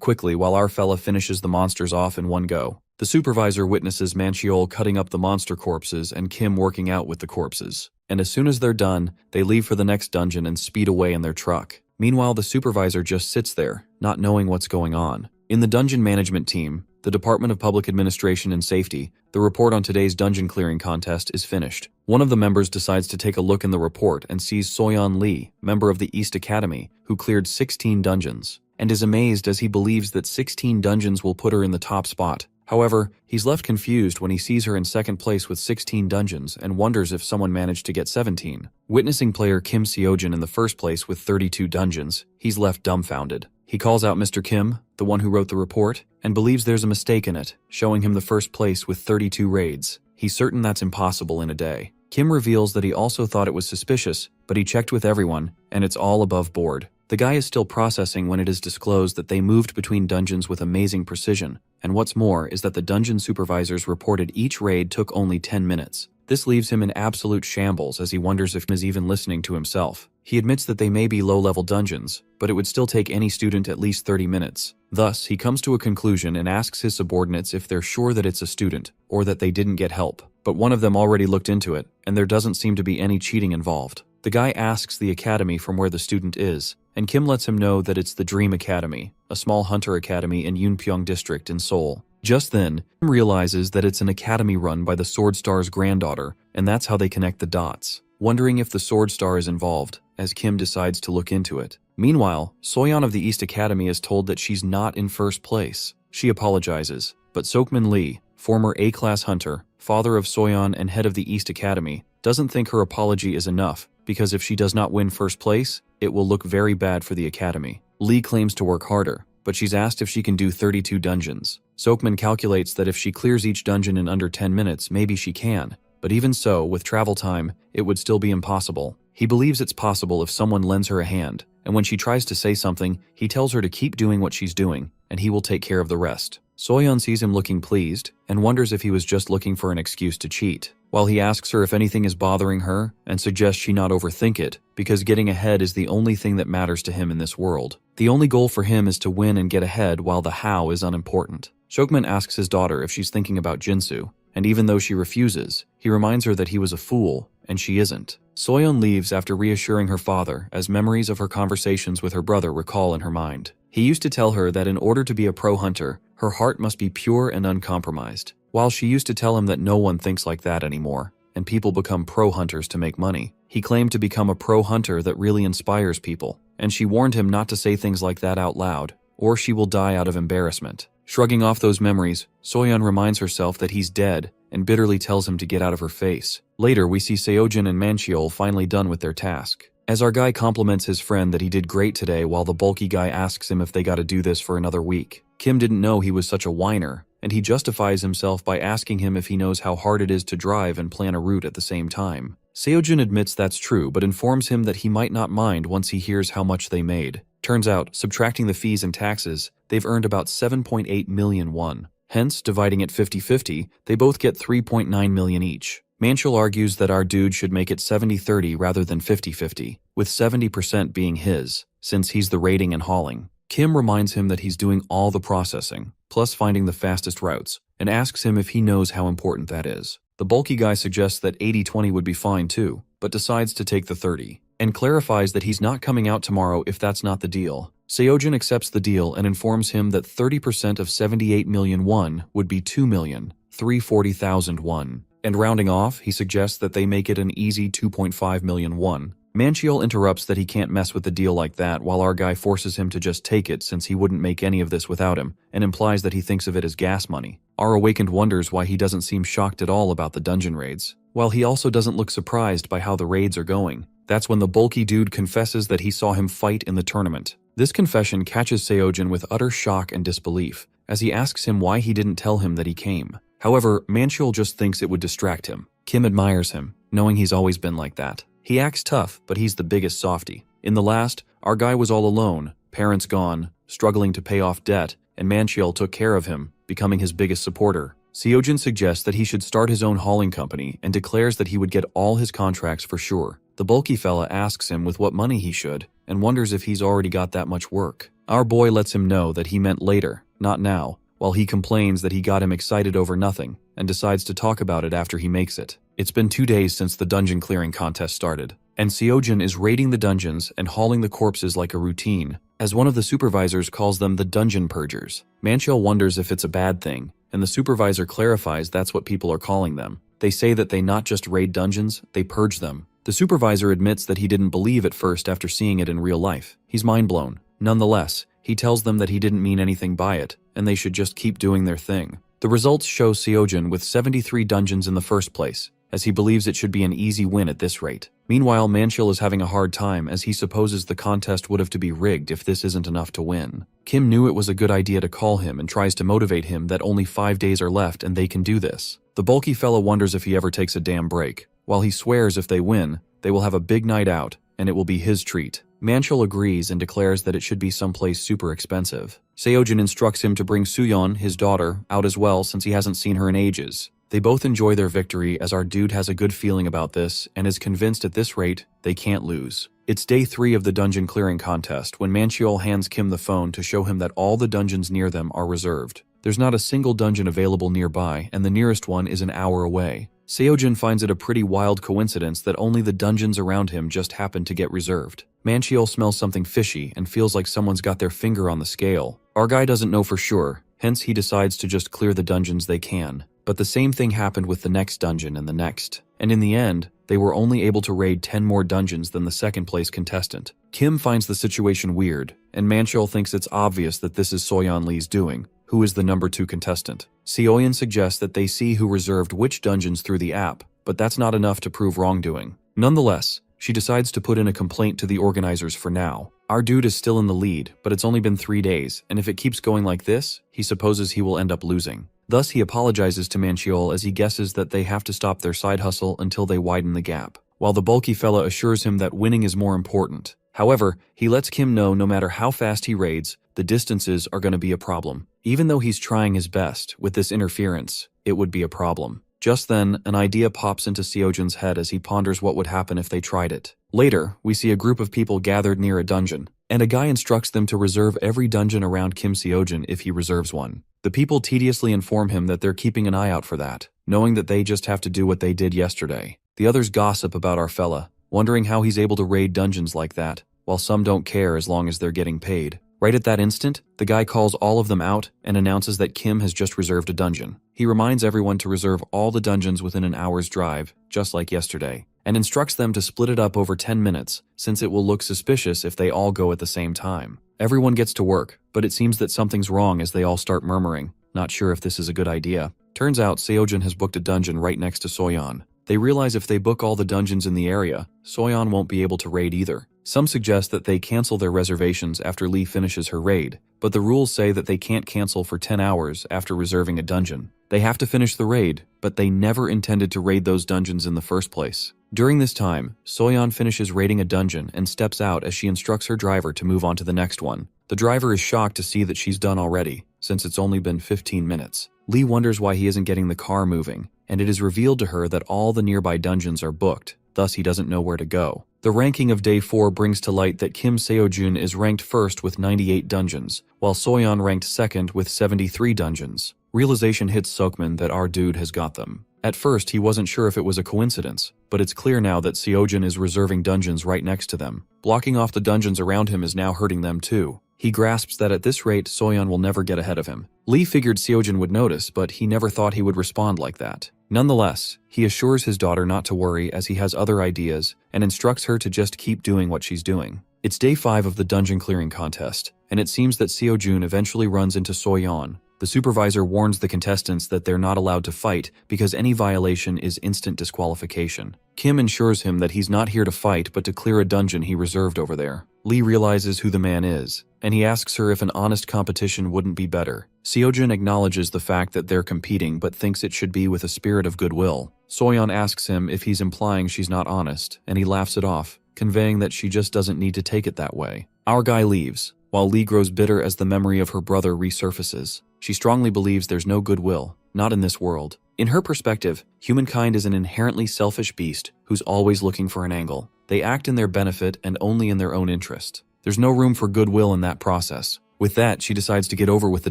quickly while our fella finishes the monsters off in one go. The supervisor witnesses Manchul cutting up the monster corpses and Kim working out with the corpses. And as soon as they're done, they leave for the next dungeon and speed away in their truck. Meanwhile, the supervisor just sits there, not knowing what's going on. In the dungeon management team, the Department of Public Administration and Safety, the report on today's dungeon clearing contest is finished. One of the members decides to take a look in the report and sees Soyeon Lee, member of the East Academy, who cleared 16 dungeons, and is amazed as he believes that 16 dungeons will put her in the top spot. However, he's left confused when he sees her in second place with 16 dungeons and wonders if someone managed to get 17. Witnessing player Kim Seojin in the first place with 32 dungeons, he's left dumbfounded. He calls out Mr. Kim, the one who wrote the report, and believes there's a mistake in it, showing him the first place with 32 raids. He's certain that's impossible in a day. Kim reveals that he also thought it was suspicious, but he checked with everyone, and it's all above board. The guy is still processing when it is disclosed that they moved between dungeons with amazing precision, and what's more is that the dungeon supervisors reported each raid took only 10 minutes. This leaves him in absolute shambles as he wonders if he's even listening to himself. He admits that they may be low-level dungeons, but it would still take any student at least 30 minutes. Thus, he comes to a conclusion and asks his subordinates if they're sure that it's a student, or that they didn't get help. But one of them already looked into it, and there doesn't seem to be any cheating involved. The guy asks the academy from where the student is, and Kim lets him know that it's the Dream Academy, a small hunter academy in Yunpyeong district in Seoul. Just then, Kim realizes that it's an academy run by the Sword Star's granddaughter, and that's how they connect the dots, wondering if the Sword Star is involved, as Kim decides to look into it. Meanwhile, Soyeon of the East Academy is told that she's not in first place. She apologizes, but Sokmin Lee, former A-class hunter, father of Soyeon and head of the East Academy, doesn't think her apology is enough, because if she does not win first place, it will look very bad for the academy. Lee claims to work harder, but she's asked if she can do 32 dungeons. Sokmin calculates that if she clears each dungeon in under 10 minutes, maybe she can. But even so, with travel time, it would still be impossible. He believes it's possible if someone lends her a hand, and when she tries to say something, he tells her to keep doing what she's doing, and he will take care of the rest. Soyeon sees him looking pleased, and wonders if he was just looking for an excuse to cheat. While he asks her if anything is bothering her, and suggests she not overthink it, because getting ahead is the only thing that matters to him in this world. The only goal for him is to win and get ahead while the how is unimportant. Shokman asks his daughter if she's thinking about Jinsu, and even though she refuses, he reminds her that he was a fool, and she isn't. Soyeon leaves after reassuring her father as memories of her conversations with her brother recall in her mind. He used to tell her that in order to be a pro hunter, her heart must be pure and uncompromised. While she used to tell him that no one thinks like that anymore, and people become pro hunters to make money, he claimed to become a pro hunter that really inspires people, and she warned him not to say things like that out loud, or she will die out of embarrassment. Shrugging off those memories, Soyeon reminds herself that he's dead and bitterly tells him to get out of her face. Later, we see Seojin and Mancheol finally done with their task. As our guy compliments his friend that he did great today while the bulky guy asks him if they gotta do this for another week. Kim didn't know he was such a whiner, and he justifies himself by asking him if he knows how hard it is to drive and plan a route at the same time. Seojin admits that's true, but informs him that he might not mind once he hears how much they made. Turns out, subtracting the fees and taxes, they've earned about 7.8 million won. Hence, dividing it 50-50, they both get 3.9 million each. Manchil argues that our dude should make it 70-30 rather than 50-50, with 70% being his, since he's the raiding and hauling. Kim reminds him that he's doing all the processing, plus finding the fastest routes, and asks him if he knows how important that is. The bulky guy suggests that 80-20 would be fine too, but decides to take the 30, and clarifies that he's not coming out tomorrow if that's not the deal. Seojin accepts the deal and informs him that 30% of 78 million won would be 2,340,000 won. And rounding off, he suggests that they make it an easy 2.5 million won. Manchiel interrupts that he can't mess with a deal like that, while our guy forces him to just take it since he wouldn't make any of this without him, and implies that he thinks of it as gas money. Our awakened wonders why he doesn't seem shocked at all about the dungeon raids, while he also doesn't look surprised by how the raids are going. That's when the bulky dude confesses that he saw him fight in the tournament. This confession catches Seojin with utter shock and disbelief, as he asks him why he didn't tell him that he came. However, Manchiel just thinks it would distract him. Kim admires him, knowing he's always been like that. He acts tough, but he's the biggest softy. In the last, our guy was all alone, parents gone, struggling to pay off debt, and Manchiel took care of him, becoming his biggest supporter. Seojin suggests that he should start his own hauling company and declares that he would get all his contracts for sure. The bulky fella asks him with what money he should, and wonders if he's already got that much work. Our boy lets him know that he meant later, not now, while he complains that he got him excited over nothing, and decides to talk about it after he makes it. It's been 2 days since the dungeon clearing contest started, and Seojin is raiding the dungeons and hauling the corpses like a routine, as one of the supervisors calls them the dungeon purgers. Manchiel wonders if it's a bad thing, and the supervisor clarifies that's what people are calling them. They say that they not just raid dungeons, they purge them. The supervisor admits that he didn't believe at first after seeing it in real life. He's mind blown. Nonetheless, he tells them that he didn't mean anything by it, and they should just keep doing their thing. The results show Seojin with 73 dungeons in the first place, as he believes it should be an easy win at this rate. Meanwhile, Manchiel is having a hard time as he supposes the contest would have to be rigged if this isn't enough to win. Kim knew it was a good idea to call him and tries to motivate him that only 5 days are left and they can do this. The bulky fella wonders if he ever takes a damn break, while he swears if they win, they will have a big night out, and it will be his treat. Manchiel agrees and declares that it should be someplace super expensive. Seojin instructs him to bring Suyeon, his daughter, out as well since he hasn't seen her in ages. They both enjoy their victory as our dude has a good feeling about this and is convinced at this rate they can't lose. It's day 3 of the dungeon clearing contest when Manchiel hands Kim the phone to show him that all the dungeons near them are reserved. There's not a single dungeon available nearby, and the nearest one is an hour away. Seojin finds it a pretty wild coincidence that only the dungeons around him just happen to get reserved. Manchiel smells something fishy and feels like someone's got their finger on the scale. Our guy doesn't know for sure, hence he decides to just clear the dungeons they can. But the same thing happened with the next dungeon and the next. And in the end, they were only able to raid 10 more dungeons than the second place contestant. Kim finds the situation weird, and Manchiel thinks it's obvious that this is Soyeon Lee's doing, who is the number 2 contestant. Seoyeon suggests that they see who reserved which dungeons through the app, but that's not enough to prove wrongdoing. Nonetheless, she decides to put in a complaint to the organizers for now. Our dude is still in the lead, but it's only been 3 days, and if it keeps going like this, he supposes he will end up losing. Thus, he apologizes to Manchiel as he guesses that they have to stop their side hustle until they widen the gap, while the bulky fella assures him that winning is more important. However, he lets Kim know no matter how fast he raids, the distances are going to be a problem. Even though he's trying his best, with this interference, it would be a problem. Just then, an idea pops into Seojin's head as he ponders what would happen if they tried it. Later, we see a group of people gathered near a dungeon, and a guy instructs them to reserve every dungeon around Kim Seojin if he reserves one. The people tediously inform him that they're keeping an eye out for that, knowing that they just have to do what they did yesterday. The others gossip about our fella, wondering how he's able to raid dungeons like that, while some don't care as long as they're getting paid. Right at that instant, the guy calls all of them out and announces that Kim has just reserved a dungeon. He reminds everyone to reserve all the dungeons within an hour's drive, just like yesterday, and instructs them to split it up over 10 minutes, since it will look suspicious if they all go at the same time. Everyone gets to work, but it seems that something's wrong as they all start murmuring, not sure if this is a good idea. Turns out Seojin has booked a dungeon right next to Soyeon. They realize if they book all the dungeons in the area, Soyeon won't be able to raid either. Some suggest that they cancel their reservations after Lee finishes her raid, but the rules say that they can't cancel for 10 hours after reserving a dungeon. They have to finish the raid, but they never intended to raid those dungeons in the first place. During this time, Soyeon finishes raiding a dungeon and steps out as she instructs her driver to move on to the next one. The driver is shocked to see that she's done already, since it's only been 15 minutes. Lee wonders why he isn't getting the car moving, and it is revealed to her that all the nearby dungeons are booked, thus he doesn't know where to go. The ranking of Day 4 brings to light that Kim Seojun is ranked first with 98 dungeons, while Soyeon ranked second with 73 dungeons. Realization hits Seokmin that our dude has got them. At first, he wasn't sure if it was a coincidence, but it's clear now that Seojun is reserving dungeons right next to them. Blocking off the dungeons around him is now hurting them too. He grasps that at this rate, Soyeon will never get ahead of him. Lee figured Seojun would notice, but he never thought he would respond like that. Nonetheless, he assures his daughter not to worry as he has other ideas and instructs her to just keep doing what she's doing. It's day 5 of the dungeon clearing contest, and it seems that Seojun eventually runs into Soyeon. The supervisor warns the contestants that they're not allowed to fight because any violation is instant disqualification. Kim assures him that he's not here to fight but to clear a dungeon he reserved over there. Lee realizes who the man is, and he asks her if an honest competition wouldn't be better. Seojun acknowledges the fact that they're competing but thinks it should be with a spirit of goodwill. Soyeon asks him if he's implying she's not honest, and he laughs it off, conveying that she just doesn't need to take it that way. Our guy leaves, while Lee grows bitter as the memory of her brother resurfaces. She strongly believes there's no goodwill, not in this world. In her perspective, humankind is an inherently selfish beast who's always looking for an angle. They act in their benefit and only in their own interest. There's no room for goodwill in that process. With that, she decides to get over with the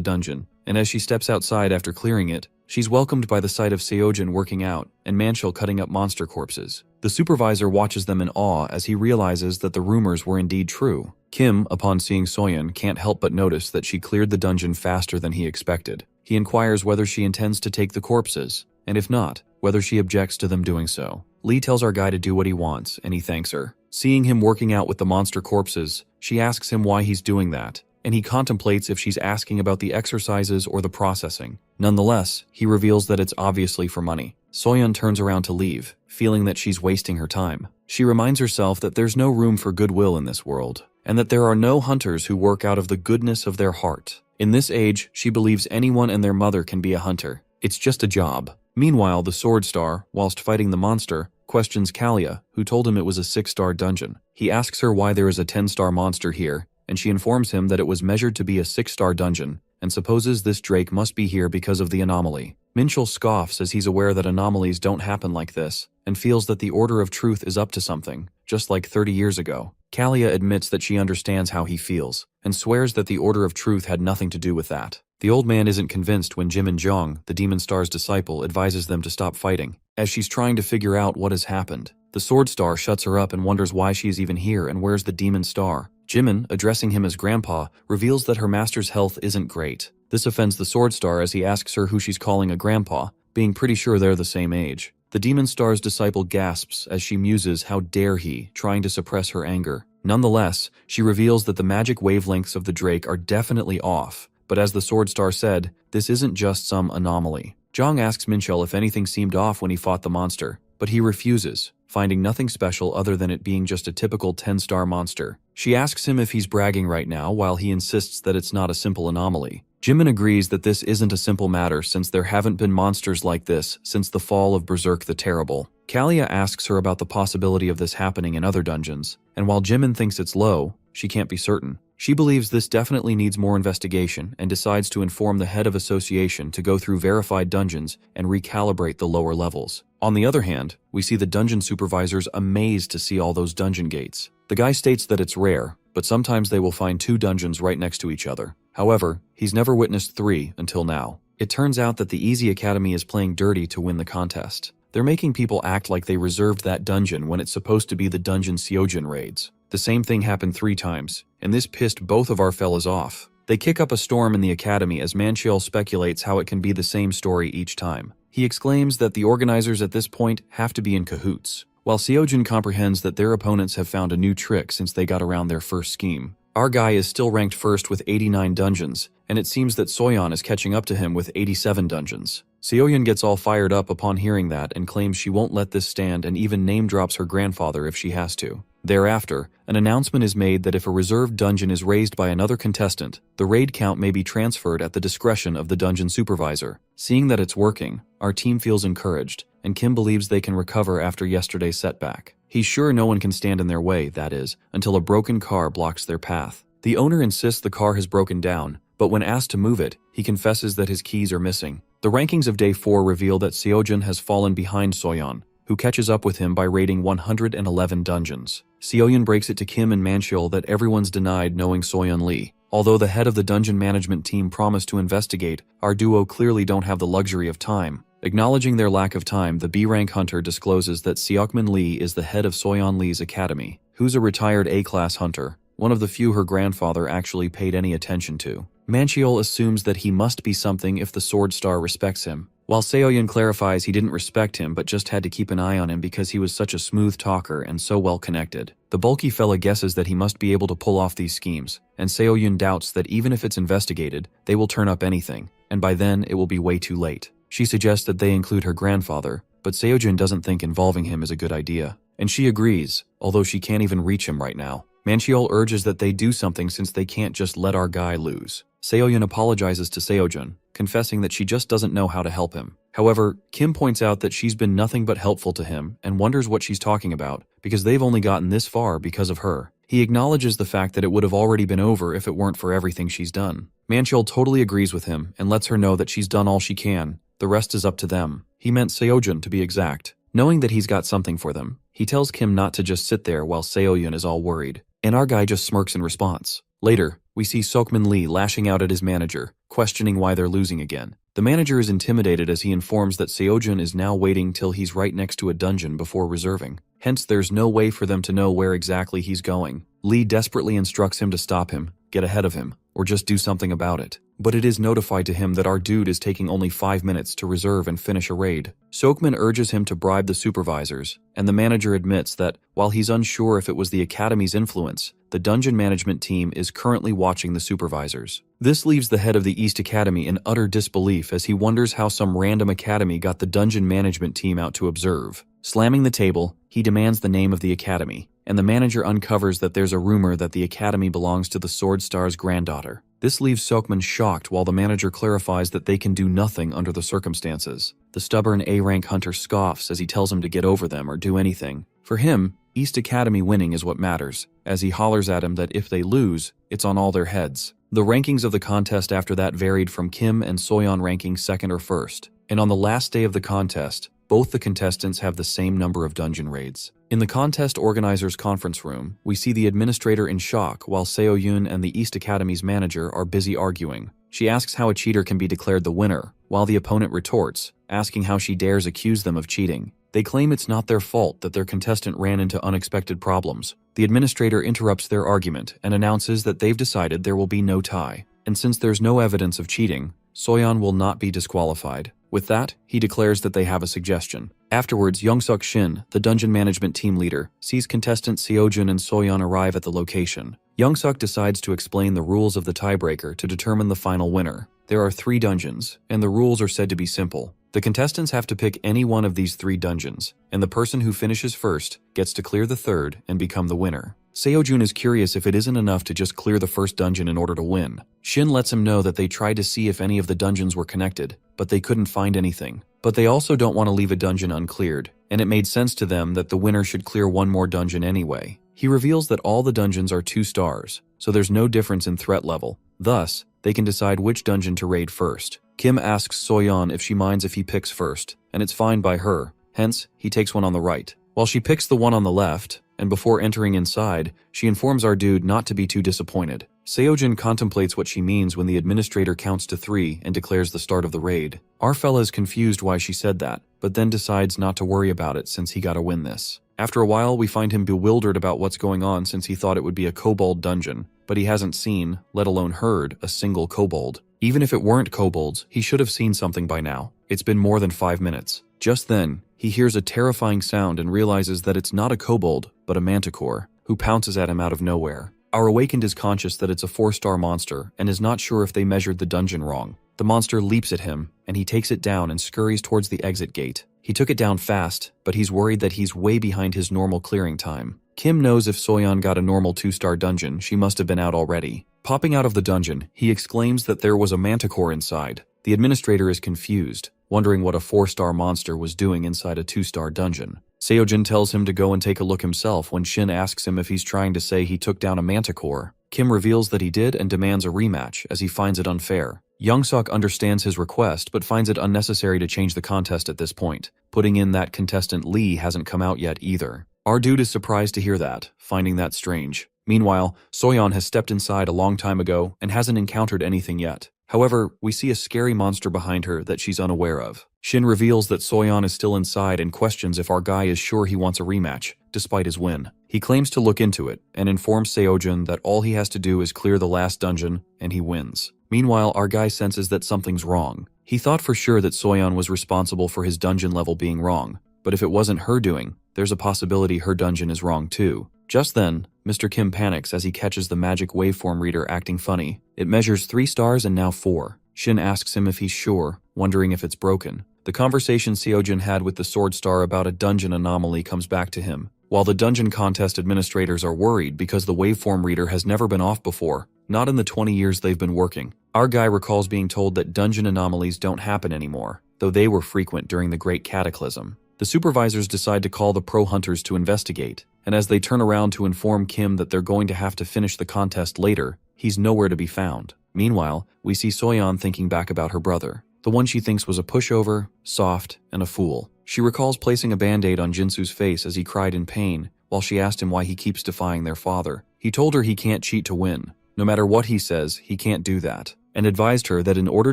dungeon, and as she steps outside after clearing it, she's welcomed by the sight of Seojun working out and Manchil cutting up monster corpses. The supervisor watches them in awe as he realizes that the rumors were indeed true. Kim, upon seeing Soyeon, can't help but notice that she cleared the dungeon faster than he expected. He inquires whether she intends to take the corpses, and if not, whether she objects to them doing so. Lee tells our guy to do what he wants, and he thanks her. Seeing him working out with the monster corpses, she asks him why he's doing that, and he contemplates if she's asking about the exercises or the processing. Nonetheless, he reveals that it's obviously for money. Soyeon turns around to leave, feeling that she's wasting her time. She reminds herself that there's no room for goodwill in this world, and that there are no hunters who work out of the goodness of their heart. In this age, she believes anyone and their mother can be a hunter. It's just a job. Meanwhile, the Sword Star, whilst fighting the monster, questions Kalia, who told him it was a 6-star dungeon. He asks her why there is a 10-star monster here, and she informs him that it was measured to be a 6-star dungeon, and supposes this Drake must be here because of the anomaly. Minchul scoffs as he's aware that anomalies don't happen like this, and feels that the Order of Truth is up to something, just like 30 years ago. Kalia admits that she understands how he feels, and swears that the Order of Truth had nothing to do with that. The old man isn't convinced when Jimin Jong, the Demon Star's disciple, advises them to stop fighting. As she's trying to figure out what has happened, the Sword Star shuts her up and wonders why she is even here and where's the Demon Star. Jimin, addressing him as Grandpa, reveals that her master's health isn't great. This offends the Sword Star as he asks her who she's calling a grandpa, being pretty sure they're the same age. The Demon Star's disciple gasps as she muses how dare he, trying to suppress her anger. Nonetheless, she reveals that the magic wavelengths of the Drake are definitely off, but as the Sword Star said, this isn't just some anomaly. Jong asks Minchul if anything seemed off when he fought the monster, but he refuses, finding nothing special other than it being just a typical 10-star monster. She asks him if he's bragging right now while he insists that it's not a simple anomaly. Jimin agrees that this isn't a simple matter since there haven't been monsters like this since the fall of Berserk the Terrible. Kalia asks her about the possibility of this happening in other dungeons, and while Jimin thinks it's low, she can't be certain. She believes this definitely needs more investigation and decides to inform the head of association to go through verified dungeons and recalibrate the lower levels. On the other hand, we see the dungeon supervisors amazed to see all those dungeon gates. The guy states that it's rare, but sometimes they will find 2 dungeons right next to each other. However, he's never witnessed 3 until now. It turns out that the Easy Academy is playing dirty to win the contest. They're making people act like they reserved that dungeon when it's supposed to be the dungeon Seojun raids. The same thing happened 3 times, and this pissed both of our fellas off. They kick up a storm in the academy as Manchil speculates how it can be the same story each time. He exclaims that the organizers at this point have to be in cahoots, while Seojun comprehends that their opponents have found a new trick since they got around their first scheme. Our guy is still ranked first with 89 dungeons, and it seems that Soyeon is catching up to him with 87 dungeons. Seoyun gets all fired up upon hearing that and claims she won't let this stand and even name drops her grandfather if she has to. Thereafter, an announcement is made that if a reserved dungeon is raised by another contestant, the raid count may be transferred at the discretion of the dungeon supervisor. Seeing that it's working, our team feels encouraged, and Kim believes they can recover after yesterday's setback. He's sure no one can stand in their way, that is, until a broken car blocks their path. The owner insists the car has broken down, but when asked to move it, he confesses that his keys are missing. The rankings of Day 4 reveal that Seojun has fallen behind Soyeon, who catches up with him by raiding 111 dungeons. Seoyun breaks it to Kim and Mancheol that everyone's denied knowing Soyeon Lee. Although the head of the dungeon management team promised to investigate, our duo clearly don't have the luxury of time. Acknowledging their lack of time, the B-rank hunter discloses that Seokmin Lee is the head of Soyeon Lee's academy, who's a retired A-class hunter, one of the few her grandfather actually paid any attention to. Mancheol assumes that he must be something if the Sword Star respects him, while Seoyun clarifies he didn't respect him but just had to keep an eye on him because he was such a smooth talker and so well connected. The bulky fella guesses that he must be able to pull off these schemes, and Seoyun doubts that even if it's investigated, they will turn up anything, and by then it will be way too late. She suggests that they include her grandfather, but Seojun doesn't think involving him is a good idea, and she agrees, although she can't even reach him right now. Mancheol urges that they do something since they can't just let our guy lose. Seoyun apologizes to Seojun, confessing that she just doesn't know how to help him. However, Kim points out that she's been nothing but helpful to him and wonders what she's talking about, because they've only gotten this far because of her. He acknowledges the fact that it would have already been over if it weren't for everything she's done. Mancheol totally agrees with him and lets her know that she's done all she can. The rest is up to them. He meant Seojun to be exact. Knowing that he's got something for them, he tells Kim not to just sit there while Seoyun is all worried, and our guy just smirks in response. Later, we see Seokmin Lee lashing out at his manager, questioning why they're losing again. The manager is intimidated as he informs that Seojun is now waiting till he's right next to a dungeon before reserving. Hence, there's no way for them to know where exactly he's going. Lee desperately instructs him to stop him, get ahead of him, or just do something about it. But it is notified to him that our dude is taking only 5 minutes to reserve and finish a raid. Seokmin urges him to bribe the supervisors, and the manager admits that, while he's unsure if it was the academy's influence, the dungeon management team is currently watching the supervisors. This leaves the head of the East Academy in utter disbelief as he wonders how some random academy got the dungeon management team out to observe. Slamming the table, he demands the name of the academy, and the manager uncovers that there's a rumor that the academy belongs to the Sword Star's granddaughter. This leaves Seokmin shocked while the manager clarifies that they can do nothing under the circumstances. The stubborn A-rank hunter scoffs as he tells him to get over them or do anything. For him, East Academy winning is what matters, as he hollers at him that if they lose, it's on all their heads. The rankings of the contest after that varied from Kim and Soyeon ranking second or first, and on the last day of the contest, both the contestants have the same number of dungeon raids. In the contest organizer's conference room, we see the administrator in shock while Seoyun and the East Academy's manager are busy arguing. She asks how a cheater can be declared the winner, while the opponent retorts, asking how she dares accuse them of cheating. They claim it's not their fault that their contestant ran into unexpected problems. The administrator interrupts their argument and announces that they've decided there will be no tie. And since there's no evidence of cheating, Soyeon will not be disqualified. With that, he declares that they have a suggestion. Afterwards, Yongsuk Shin, the dungeon management team leader, sees contestants Seojun and Soyeon arrive at the location. Yongsuk decides to explain the rules of the tiebreaker to determine the final winner. There are 3 dungeons, and the rules are said to be simple. The contestants have to pick any one of these 3 dungeons, and the person who finishes first gets to clear the third and become the winner. Seojun is curious if it isn't enough to just clear the first dungeon in order to win. Shin lets him know that they tried to see if any of the dungeons were connected, but they couldn't find anything. But they also don't want to leave a dungeon uncleared, and it made sense to them that the winner should clear one more dungeon anyway. He reveals that all the dungeons are 2 stars, so there's no difference in threat level. Thus, they can decide which dungeon to raid first. Kim asks Soyeon if she minds if he picks first, and it's fine by her, hence, he takes one on the right. While she picks the one on the left, and before entering inside, she informs our dude not to be too disappointed. Seojun contemplates what she means when the administrator counts to 3 and declares the start of the raid. Our fella is confused why she said that, but then decides not to worry about it since he gotta win this. After a while, we find him bewildered about what's going on since he thought it would be a kobold dungeon, but he hasn't seen, let alone heard, a single kobold. Even if it weren't kobolds, he should have seen something by now. It's been more than 5 minutes. Just then, he hears a terrifying sound and realizes that it's not a kobold, but a manticore, who pounces at him out of nowhere. Our awakened is conscious that it's a 4-star monster and is not sure if they measured the dungeon wrong. The monster leaps at him, and he takes it down and scurries towards the exit gate. He took it down fast, but he's worried that he's way behind his normal clearing time. Kim knows if Soyeon got a normal 2-star dungeon, she must have been out already. Popping out of the dungeon, he exclaims that there was a manticore inside. The administrator is confused, wondering what a 4-star monster was doing inside a 2-star dungeon. Seojin tells him to go and take a look himself when Shin asks him if he's trying to say he took down a manticore. Kim reveals that he did and demands a rematch as he finds it unfair. Youngsuk understands his request but finds it unnecessary to change the contest at this point, putting in that contestant Lee hasn't come out yet either. Our dude is surprised to hear that, finding that strange. Meanwhile, Soyeon has stepped inside a long time ago and hasn't encountered anything yet. However, we see a scary monster behind her that she's unaware of. Shin reveals that Soyeon is still inside and questions if our guy is sure he wants a rematch, despite his win. He claims to look into it and informs Seojin that all he has to do is clear the last dungeon and he wins. Meanwhile, our guy senses that something's wrong. He thought for sure that Soyeon was responsible for his dungeon level being wrong, but if it wasn't her doing, there's a possibility her dungeon is wrong too. Just then, Mr. Kim panics as he catches the magic waveform reader acting funny. It measures 3 stars and now 4. Shin asks him if he's sure, wondering if it's broken. The conversation Seojin had with the Sword Star about a dungeon anomaly comes back to him, while the dungeon contest administrators are worried because the waveform reader has never been off before, not in the 20 years they've been working. Our guy recalls being told that dungeon anomalies don't happen anymore, though they were frequent during the Great Cataclysm. The supervisors decide to call the pro hunters to investigate, and as they turn around to inform Kim that they're going to have to finish the contest later, he's nowhere to be found. Meanwhile, we see Soyeon thinking back about her brother, the one she thinks was a pushover, soft, and a fool. She recalls placing a band-aid on Jinsu's face as he cried in pain, while she asked him why he keeps defying their father. He told her he can't cheat to win. No matter what he says, he can't do that, and advised her that in order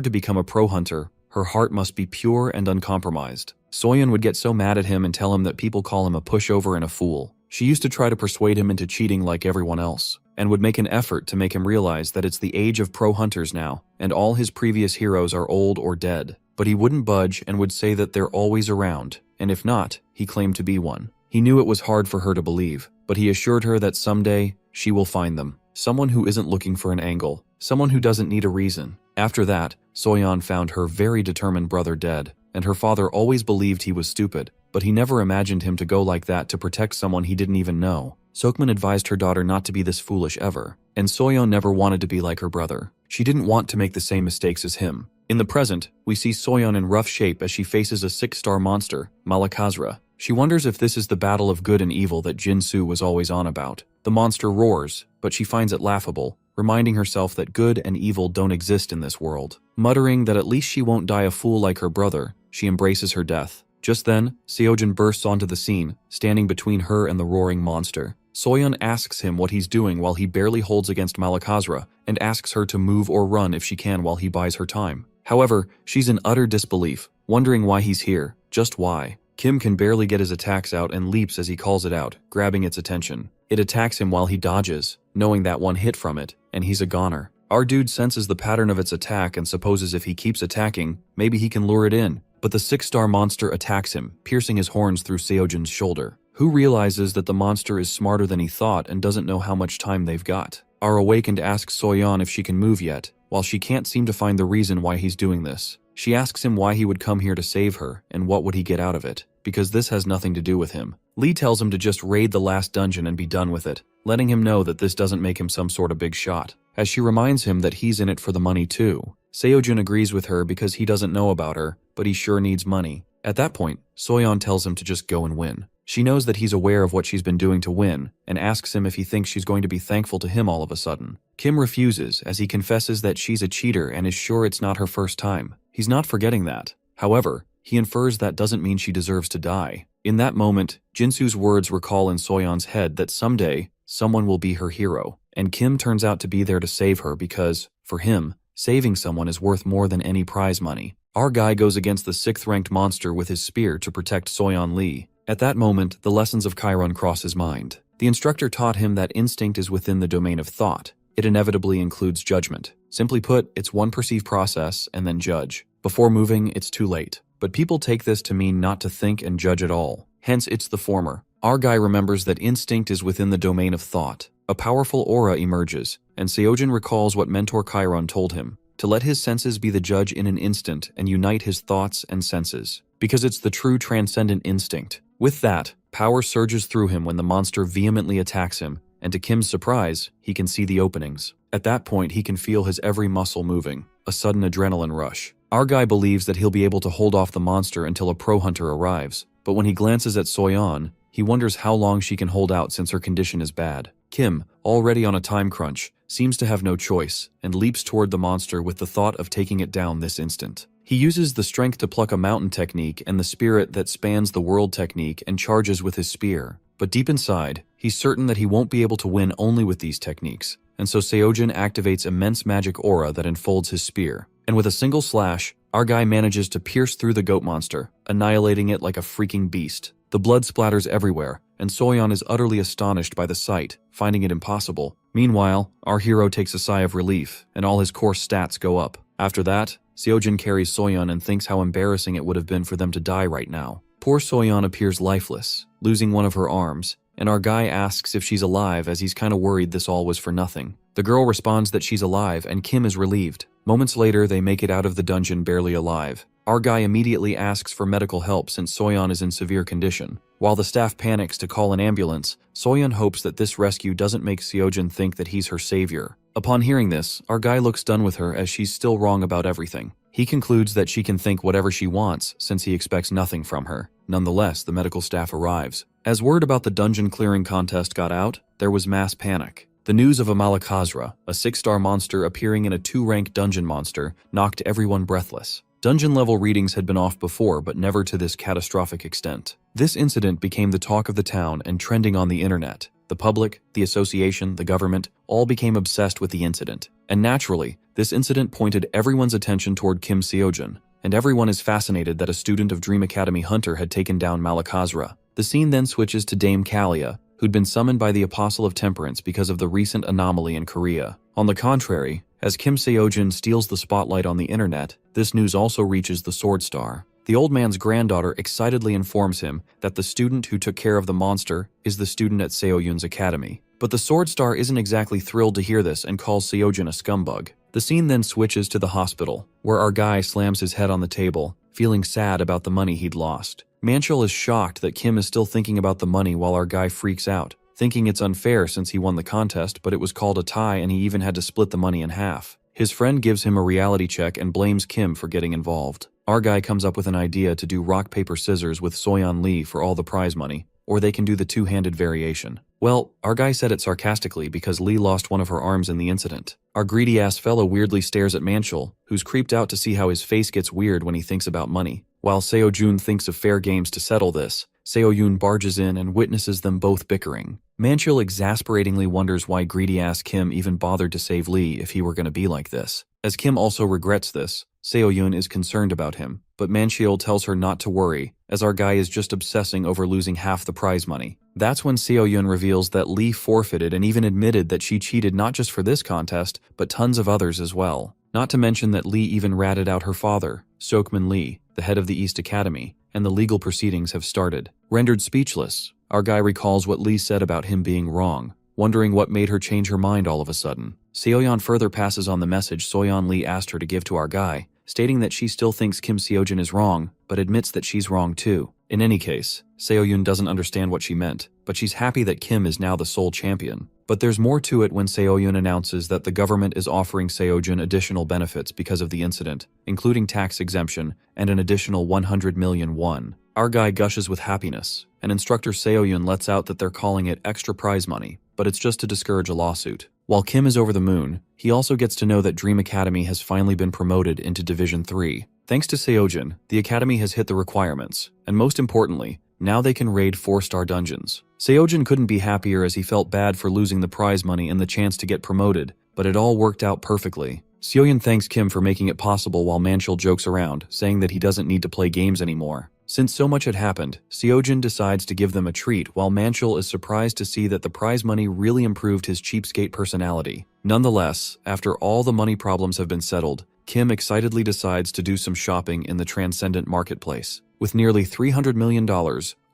to become a pro hunter, her heart must be pure and uncompromised. Soyeon would get so mad at him and tell him that people call him a pushover and a fool. She used to try to persuade him into cheating like everyone else, and would make an effort to make him realize that it's the age of pro hunters now, and all his previous heroes are old or dead. But he wouldn't budge and would say that they're always around, and if not, he claimed to be one. He knew it was hard for her to believe, but he assured her that someday, she will find them. Someone who isn't looking for an angle, someone who doesn't need a reason. After that, Soyeon found her very determined brother dead, and her father always believed he was stupid, but he never imagined him to go like that to protect someone he didn't even know. Sokmin advised her daughter not to be this foolish ever, and Soyeon never wanted to be like her brother. She didn't want to make the same mistakes as him. In the present, we see Soyeon in rough shape as she faces a 6-star monster, Malakazra. She wonders if this is the battle of good and evil that Jinsu was always on about. The monster roars, but she finds it laughable, reminding herself that good and evil don't exist in this world. Muttering that at least she won't die a fool like her brother, she embraces her death. Just then, Seojin bursts onto the scene, standing between her and the roaring monster. Soyeon asks him what he's doing while he barely holds against Malakazra, and asks her to move or run if she can while he buys her time. However, she's in utter disbelief, wondering why he's here, just why. Kim can barely get his attacks out and leaps as he calls it out, grabbing its attention. It attacks him while he dodges, knowing that one hit from it, and he's a goner. Our dude senses the pattern of its attack and supposes if he keeps attacking, maybe he can lure it in. But the 6-star monster attacks him, piercing his horns through Seojin's shoulder. Who realizes that the monster is smarter than he thought and doesn't know how much time they've got. Our awakened asks Soyeon if she can move yet, while she can't seem to find the reason why he's doing this. She asks him why he would come here to save her and what would he get out of it, because this has nothing to do with him. Lee tells him to just raid the last dungeon and be done with it, letting him know that this doesn't make him some sort of big shot, as she reminds him that he's in it for the money too. Seojin agrees with her because he doesn't know about her, but he sure needs money. At that point, Soyeon tells him to just go and win. She knows that he's aware of what she's been doing to win, and asks him if he thinks she's going to be thankful to him all of a sudden. Kim refuses as he confesses that she's a cheater and is sure it's not her first time. He's not forgetting that. However, he infers that doesn't mean she deserves to die. In that moment, Jinsu's words recall in Soyeon's head that someday, someone will be her hero, and Kim turns out to be there to save her because, for him, saving someone is worth more than any prize money. Our guy goes against the 6th-ranked monster with his spear to protect Soyeon Lee. At that moment, the lessons of Chiron cross his mind. The instructor taught him that instinct is within the domain of thought. It inevitably includes judgment. Simply put, it's one perceived process and then judge. Before moving, it's too late. But people take this to mean not to think and judge at all. Hence, it's the former. Our guy remembers that instinct is within the domain of thought. A powerful aura emerges, and Seojin recalls what Mentor Chiron told him. to let his senses be the judge in an instant and unite his thoughts and senses. Because it's the true transcendent instinct. With that, power surges through him when the monster vehemently attacks him, and to Kim's surprise, he can see the openings. At that point, he can feel his every muscle moving, a sudden adrenaline rush. Our guy believes that he'll be able to hold off the monster until a pro hunter arrives, but when he glances at Soyeon, he wonders how long she can hold out since her condition is bad. Kim, already on a time crunch, seems to have no choice, and leaps toward the monster with the thought of taking it down this instant. He uses the strength to pluck a mountain technique and the spirit that spans the world technique and charges with his spear. But deep inside, he's certain that he won't be able to win only with these techniques, and so Seojin activates immense magic aura that enfolds his spear. And with a single slash, our guy manages to pierce through the goat monster, annihilating it like a freaking beast. The blood splatters everywhere, and Soyeon is utterly astonished by the sight, finding it impossible. Meanwhile, our hero takes a sigh of relief, and all his core stats go up. After that, Seojin carries Soyeon and thinks how embarrassing it would have been for them to die right now. Poor Soyeon appears lifeless, losing one of her arms, and our guy asks if she's alive as he's kinda worried this all was for nothing. The girl responds that she's alive, and Kim is relieved. Moments later, they make it out of the dungeon barely alive. Our guy immediately asks for medical help since Soyeon is in severe condition. While the staff panics to call an ambulance, Soyeon hopes that this rescue doesn't make Seojin think that he's her savior. Upon hearing this, our guy looks done with her as she's still wrong about everything. He concludes that she can think whatever she wants since he expects nothing from her. Nonetheless, the medical staff arrives. As word about the dungeon clearing contest got out, there was mass panic. The news of a Malakazra, a 6-star monster appearing in a 2-rank dungeon monster, knocked everyone breathless. Dungeon level readings had been off before, but never to this catastrophic extent. This incident became the talk of the town and trending on the internet. The public, the association, the government, all became obsessed with the incident. And naturally, this incident pointed everyone's attention toward Kim Seojin, and everyone is fascinated that a student of Dream Academy Hunter had taken down Malakazra. The scene then switches to Dame Kalia, who'd been summoned by the Apostle of Temperance because of the recent anomaly in Korea. On the contrary, as Kim Seojin steals the spotlight on the internet, this news also reaches the Sword Star. The old man's granddaughter excitedly informs him that the student who took care of the monster is the student at Seoyun's academy. But the Sword Star isn't exactly thrilled to hear this and calls Seojin a scumbag. The scene then switches to the hospital, where our guy slams his head on the table, feeling sad about the money he'd lost. Manchul is shocked that Kim is still thinking about the money while our guy freaks out, thinking it's unfair since he won the contest, but it was called a tie and he even had to split the money in half. His friend gives him a reality check and blames Kim for getting involved. Our guy comes up with an idea to do rock, paper, scissors with Soyeon Lee for all the prize money, or they can do the two-handed variation. Well, our guy said it sarcastically because Lee lost one of her arms in the incident. Our greedy-ass fellow weirdly stares at Manchul, who's creeped out to see how his face gets weird when he thinks about money. While Seojun thinks of fair games to settle this, Seoyun barges in and witnesses them both bickering. Manchul exasperatingly wonders why greedy-ass Kim even bothered to save Lee if he were going to be like this. As Kim also regrets this, Seoyun is concerned about him, but Manchul tells her not to worry, as our guy is just obsessing over losing half the prize money. That's when Seoyun reveals that Lee forfeited and even admitted that she cheated not just for this contest, but tons of others as well. Not to mention that Lee even ratted out her father, Sokman Lee, the head of the East Academy, and the legal proceedings have started. Rendered speechless, our guy recalls what Lee said about him being wrong, wondering what made her change her mind all of a sudden. Seoyeon further passes on the message Soyeon Lee asked her to give to our guy, stating that she still thinks Kim Seojin is wrong, but admits that she's wrong too. In any case, Seoyun doesn't understand what she meant, but she's happy that Kim is now the sole champion. But there's more to it when Seoyun announces that the government is offering Seojin additional benefits because of the incident, including tax exemption and an additional 100 million won. Our guy gushes with happiness, and instructor Seoyun lets out that they're calling it extra prize money, but it's just to discourage a lawsuit. While Kim is over the moon, he also gets to know that Dream Academy has finally been promoted into Division 3. Thanks to Seojin, the Academy has hit the requirements, and most importantly, now they can raid 4-star dungeons. Seojin couldn't be happier as he felt bad for losing the prize money and the chance to get promoted, but it all worked out perfectly. Seoyun thanks Kim for making it possible while Manchul jokes around, saying that he doesn't need to play games anymore. Since so much had happened, Seojin decides to give them a treat while Manchul is surprised to see that the prize money really improved his cheapskate personality. Nonetheless, after all the money problems have been settled, Kim excitedly decides to do some shopping in the Transcendent marketplace. With nearly $300 million,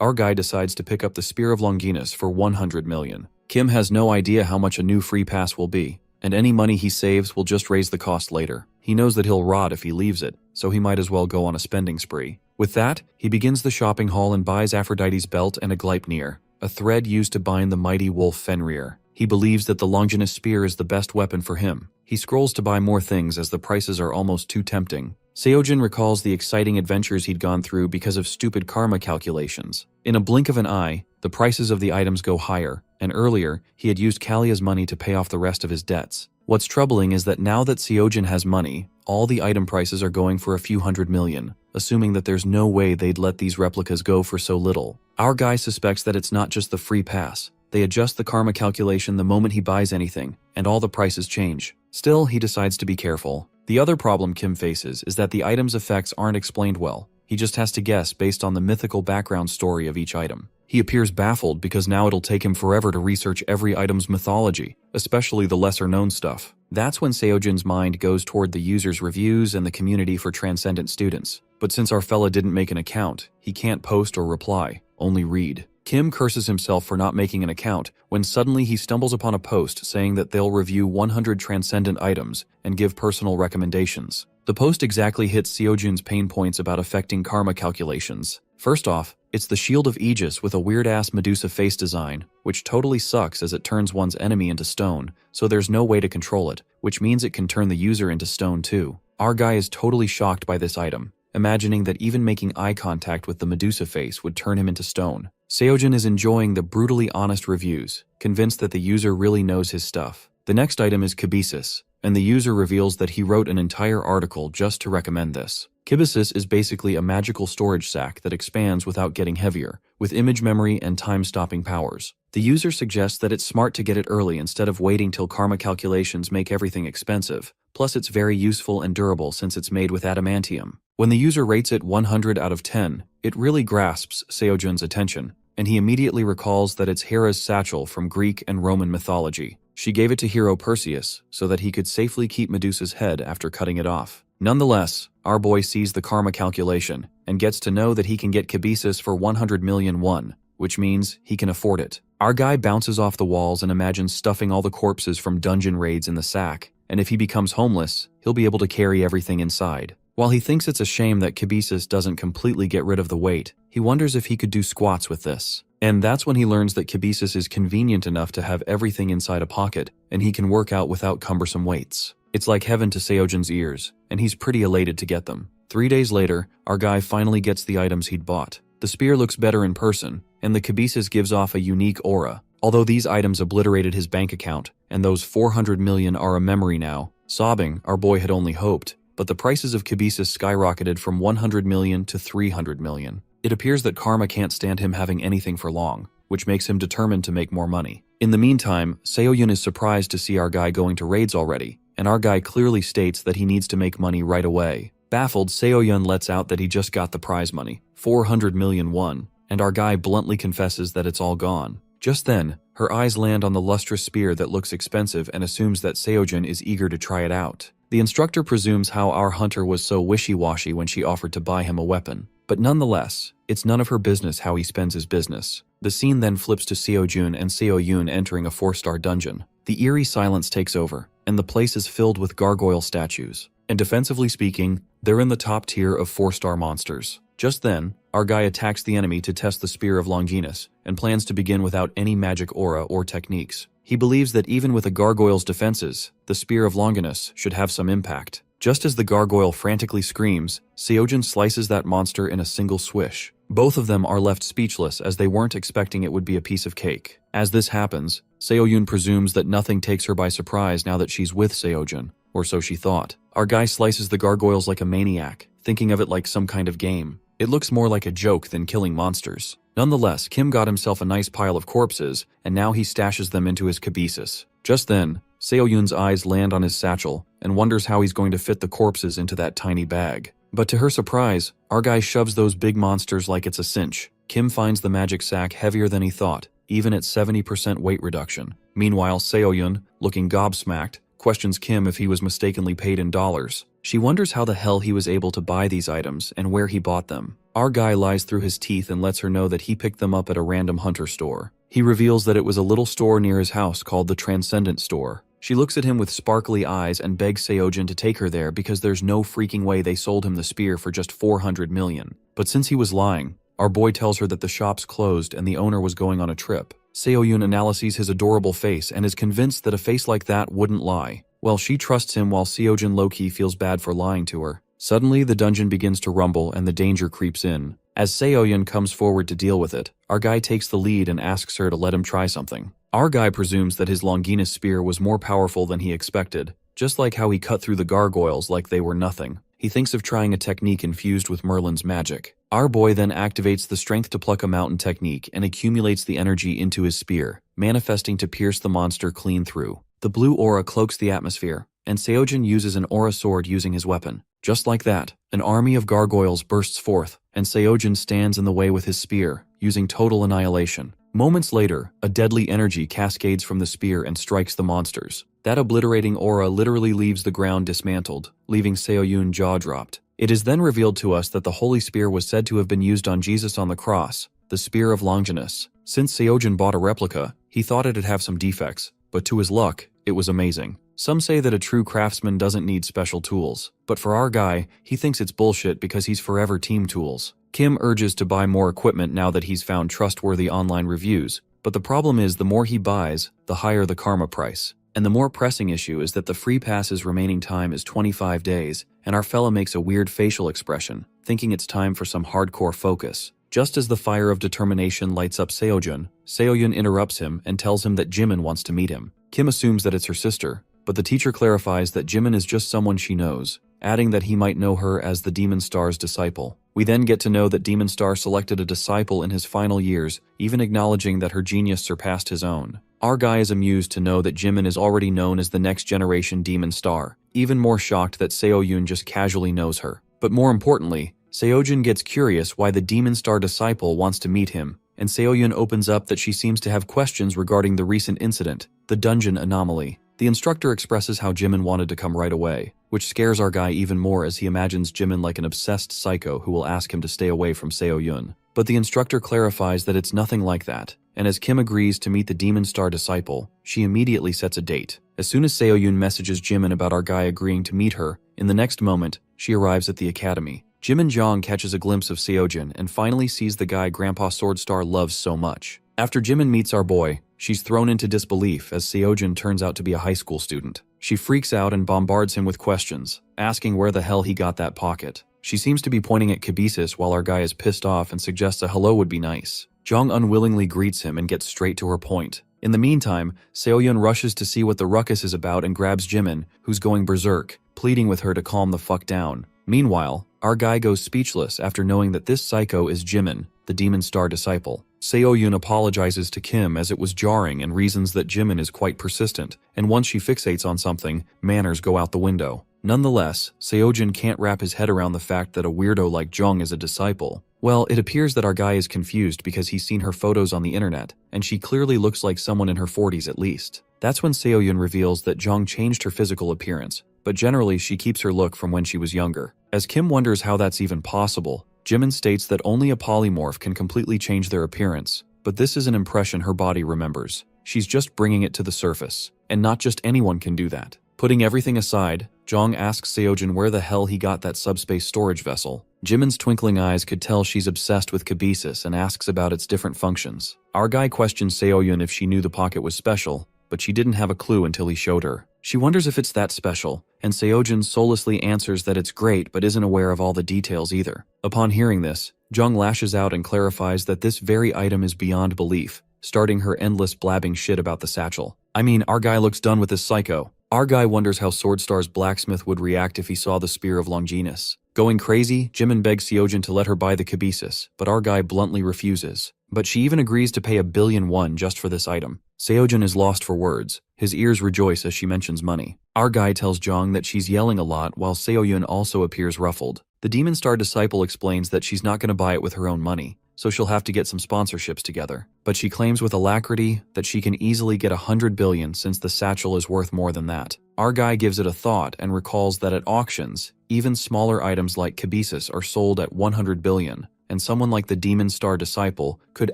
our guy decides to pick up the Spear of Longinus for $100 million. Kim has no idea how much a new free pass will be, and any money he saves will just raise the cost later. He knows that he'll rot if he leaves it, so he might as well go on a spending spree. With that, he begins the shopping haul and buys Aphrodite's belt and a Gleipnir, a thread used to bind the mighty wolf Fenrir. He believes that the Longinus spear is the best weapon for him. He scrolls to buy more things as the prices are almost too tempting. Seojin recalls the exciting adventures he'd gone through because of stupid karma calculations. In a blink of an eye, the prices of the items go higher, and earlier, he had used Kalia's money to pay off the rest of his debts. What's troubling is that now that Seojin has money, all the item prices are going for a few $100 million, assuming that there's no way they'd let these replicas go for so little. Our guy suspects that it's not just the free pass. They adjust the karma calculation the moment he buys anything, and all the prices change. Still, he decides to be careful. The other problem Kim faces is that the item's effects aren't explained well. He just has to guess based on the mythical background story of each item. He appears baffled because now it'll take him forever to research every item's mythology, especially the lesser-known stuff. That's when Seojin's mind goes toward the user's reviews and the community for Transcendent students. But since our fella didn't make an account, he can't post or reply, only read. Kim curses himself for not making an account when suddenly he stumbles upon a post saying that they'll review 100 Transcendent items and give personal recommendations. The post exactly hits Seojin's pain points about affecting karma calculations. First off, it's the Shield of Aegis with a weird-ass Medusa face design, which totally sucks as it turns one's enemy into stone, so there's no way to control it, which means it can turn the user into stone too. Our guy is totally shocked by this item, imagining that even making eye contact with the Medusa face would turn him into stone. Seojin is enjoying the brutally honest reviews, convinced that the user really knows his stuff. The next item is Kibisis, and the user reveals that he wrote an entire article just to recommend this. Kibisis is basically a magical storage sack that expands without getting heavier, with image memory and time-stopping powers. The user suggests that it's smart to get it early instead of waiting till karma calculations make everything expensive. Plus, it's very useful and durable since it's made with adamantium. When the user rates it 100 out of 10, it really grasps Seojin's attention, and he immediately recalls that it's Hera's satchel from Greek and Roman mythology. She gave it to hero Perseus so that he could safely keep Medusa's head after cutting it off. Nonetheless, our boy sees the karma calculation and gets to know that he can get Kibisis for 100 million won, which means he can afford it. Our guy bounces off the walls and imagines stuffing all the corpses from dungeon raids in the sack, and if he becomes homeless, he'll be able to carry everything inside. While he thinks it's a shame that Kibisis doesn't completely get rid of the weight, he wonders if he could do squats with this. And that's when he learns that Kibisis is convenient enough to have everything inside a pocket, and he can work out without cumbersome weights. It's like heaven to Seojin's ears, and he's pretty elated to get them. 3 days later, our guy finally gets the items he'd bought. The spear looks better in person, and the Kibisis gives off a unique aura. Although these items obliterated his bank account, and those 400 million are a memory now, sobbing, our boy had only hoped. But the prices of Kibisis skyrocketed from 100 million to 300 million. It appears that karma can't stand him having anything for long, which makes him determined to make more money. In the meantime, Seoyun is surprised to see our guy going to raids already, and our guy clearly states that he needs to make money right away. Baffled, Seoyun lets out that he just got the prize money, 400 million won, and our guy bluntly confesses that it's all gone. Just then, her eyes land on the lustrous spear that looks expensive and assumes that Seojin is eager to try it out. The instructor presumes how our hunter was so wishy-washy when she offered to buy him a weapon. But nonetheless, it's none of her business how he spends his business. The scene then flips to Seojun and Seoyun entering a 4-star dungeon. The eerie silence takes over, and the place is filled with gargoyle statues. And defensively speaking, they're in the top tier of 4-star monsters. Just then, our guy attacks the enemy to test the Spear of Longinus, and plans to begin without any magic aura or techniques. He believes that even with a gargoyle's defenses, the Spear of Longinus should have some impact. Just as the gargoyle frantically screams, Seojin slices that monster in a single swish. Both of them are left speechless as they weren't expecting it would be a piece of cake. As this happens, Seoyun presumes that nothing takes her by surprise now that she's with Seojin, or so she thought. Our guy slices the gargoyles like a maniac, thinking of it like some kind of game. It looks more like a joke than killing monsters. Nonetheless, Kim got himself a nice pile of corpses, and now he stashes them into his Kibisis. Just then, Seoyun's eyes land on his satchel, and wonders how he's going to fit the corpses into that tiny bag. But to her surprise, our guy shoves those big monsters like it's a cinch. Kim finds the magic sack heavier than he thought, even at 70% weight reduction. Meanwhile, Seoyun, looking gobsmacked, questions Kim if he was mistakenly paid in dollars. She wonders how the hell he was able to buy these items and where he bought them. Our guy lies through his teeth and lets her know that he picked them up at a random hunter store. He reveals that it was a little store near his house called the Transcendent store. She looks at him with sparkly eyes and begs Seojin to take her there because there's no freaking way they sold him the spear for just 400 million. But since he was lying, our boy tells her that the shop's closed and the owner was going on a trip. Seoyun analyzes his adorable face and is convinced that a face like that wouldn't lie. Well, she trusts him while Seojin low-key feels bad for lying to her. Suddenly, the dungeon begins to rumble and the danger creeps in. As Seoyun comes forward to deal with it, our guy takes the lead and asks her to let him try something. Our guy presumes that his Longinus spear was more powerful than he expected, just like how he cut through the gargoyles like they were nothing. He thinks of trying a technique infused with Merlin's magic. Our boy then activates the strength to pluck a mountain technique and accumulates the energy into his spear, manifesting to pierce the monster clean through. The blue aura cloaks the atmosphere, and Seojin uses an aura sword using his weapon. Just like that, an army of gargoyles bursts forth, and Seojin stands in the way with his spear, using total annihilation. Moments later, a deadly energy cascades from the spear and strikes the monsters. That obliterating aura literally leaves the ground dismantled, leaving Seoyun jaw-dropped. It is then revealed to us that the holy spear was said to have been used on Jesus on the cross, the spear of Longinus. Since Seojin bought a replica, he thought it'd have some defects, but to his luck, it was amazing. Some say that a true craftsman doesn't need special tools, but for our guy, he thinks it's bullshit because he's forever team tools. Kim urges to buy more equipment now that he's found trustworthy online reviews, but the problem is the more he buys, the higher the karma price. And the more pressing issue is that the free pass's remaining time is 25 days, and our fella makes a weird facial expression, thinking it's time for some hardcore focus. Just as the fire of determination lights up Seojun, Seoyun interrupts him and tells him that Jimin wants to meet him. Kim assumes that it's her sister, but the teacher clarifies that Jimin is just someone she knows, adding that he might know her as the Demon Star's disciple. We then get to know that Demon Star selected a disciple in his final years, even acknowledging that her genius surpassed his own. Our guy is amused to know that Jimin is already known as the next generation Demon Star, even more shocked that Seoyun just casually knows her. But more importantly, Seojin gets curious why the Demon Star disciple wants to meet him, and Seoyun opens up that she seems to have questions regarding the recent incident, the dungeon anomaly. The instructor expresses how Jimin wanted to come right away, which scares our guy even more as he imagines Jimin like an obsessed psycho who will ask him to stay away from Seoyun. But the instructor clarifies that it's nothing like that, and as Kim agrees to meet the Demon Star disciple, she immediately sets a date. As soon as Seoyun messages Jimin about our guy agreeing to meet her, in the next moment, she arrives at the academy. Jimin Jong catches a glimpse of Seojin and finally sees the guy Grandpa Swordstar loves so much. After Jimin meets our boy, she's thrown into disbelief as Seojin turns out to be a high school student. She freaks out and bombards him with questions, asking where the hell he got that pocket. She seems to be pointing at Kibisis while our guy is pissed off and suggests a hello would be nice. Jong unwillingly greets him and gets straight to her point. In the meantime, Seoyun rushes to see what the ruckus is about and grabs Jimin, who's going berserk, pleading with her to calm the fuck down. Meanwhile, our guy goes speechless after knowing that this psycho is Jimin, the Demon Star disciple. Seoyun apologizes to Kim as it was jarring and reasons that Jimin is quite persistent, and once she fixates on something, manners go out the window. Nonetheless, Seojin can't wrap his head around the fact that a weirdo like Jong is a disciple. Well, it appears that our guy is confused because he's seen her photos on the internet, and she clearly looks like someone in her 40s at least. That's when Seoyun reveals that Jong changed her physical appearance, but generally she keeps her look from when she was younger. As Kim wonders how that's even possible, Jimin states that only a polymorph can completely change their appearance, but this is an impression her body remembers. She's just bringing it to the surface, and not just anyone can do that. Putting everything aside, Jong asks Seojin where the hell he got that subspace storage vessel. Jimin's twinkling eyes could tell she's obsessed with Kibisis and asks about its different functions. Our guy questions Seoyun if she knew the pocket was special, but she didn't have a clue until he showed her. She wonders if it's that special, and Seojin soullessly answers that it's great but isn't aware of all the details either. Upon hearing this, Jung lashes out and clarifies that this very item is beyond belief, starting her endless blabbing shit about the satchel. I mean, our guy looks done with this psycho. Our guy wonders how Swordstar's blacksmith would react if he saw the spear of Longinus. Going crazy, Jimin begs Seojin to let her buy the Kibisis, but our guy bluntly refuses. But she even agrees to pay 1 billion won just for this item. Seojin is lost for words. His ears rejoice as she mentions money. Our guy tells Jong that she's yelling a lot while Seoyun also appears ruffled. The Demon Star disciple explains that she's not going to buy it with her own money, so she'll have to get some sponsorships together. But she claims with alacrity that she can easily get 100 billion since the satchel is worth more than that. Our guy gives it a thought and recalls that at auctions, even smaller items like Kibisis are sold at 100 billion, and someone like the Demon Star disciple could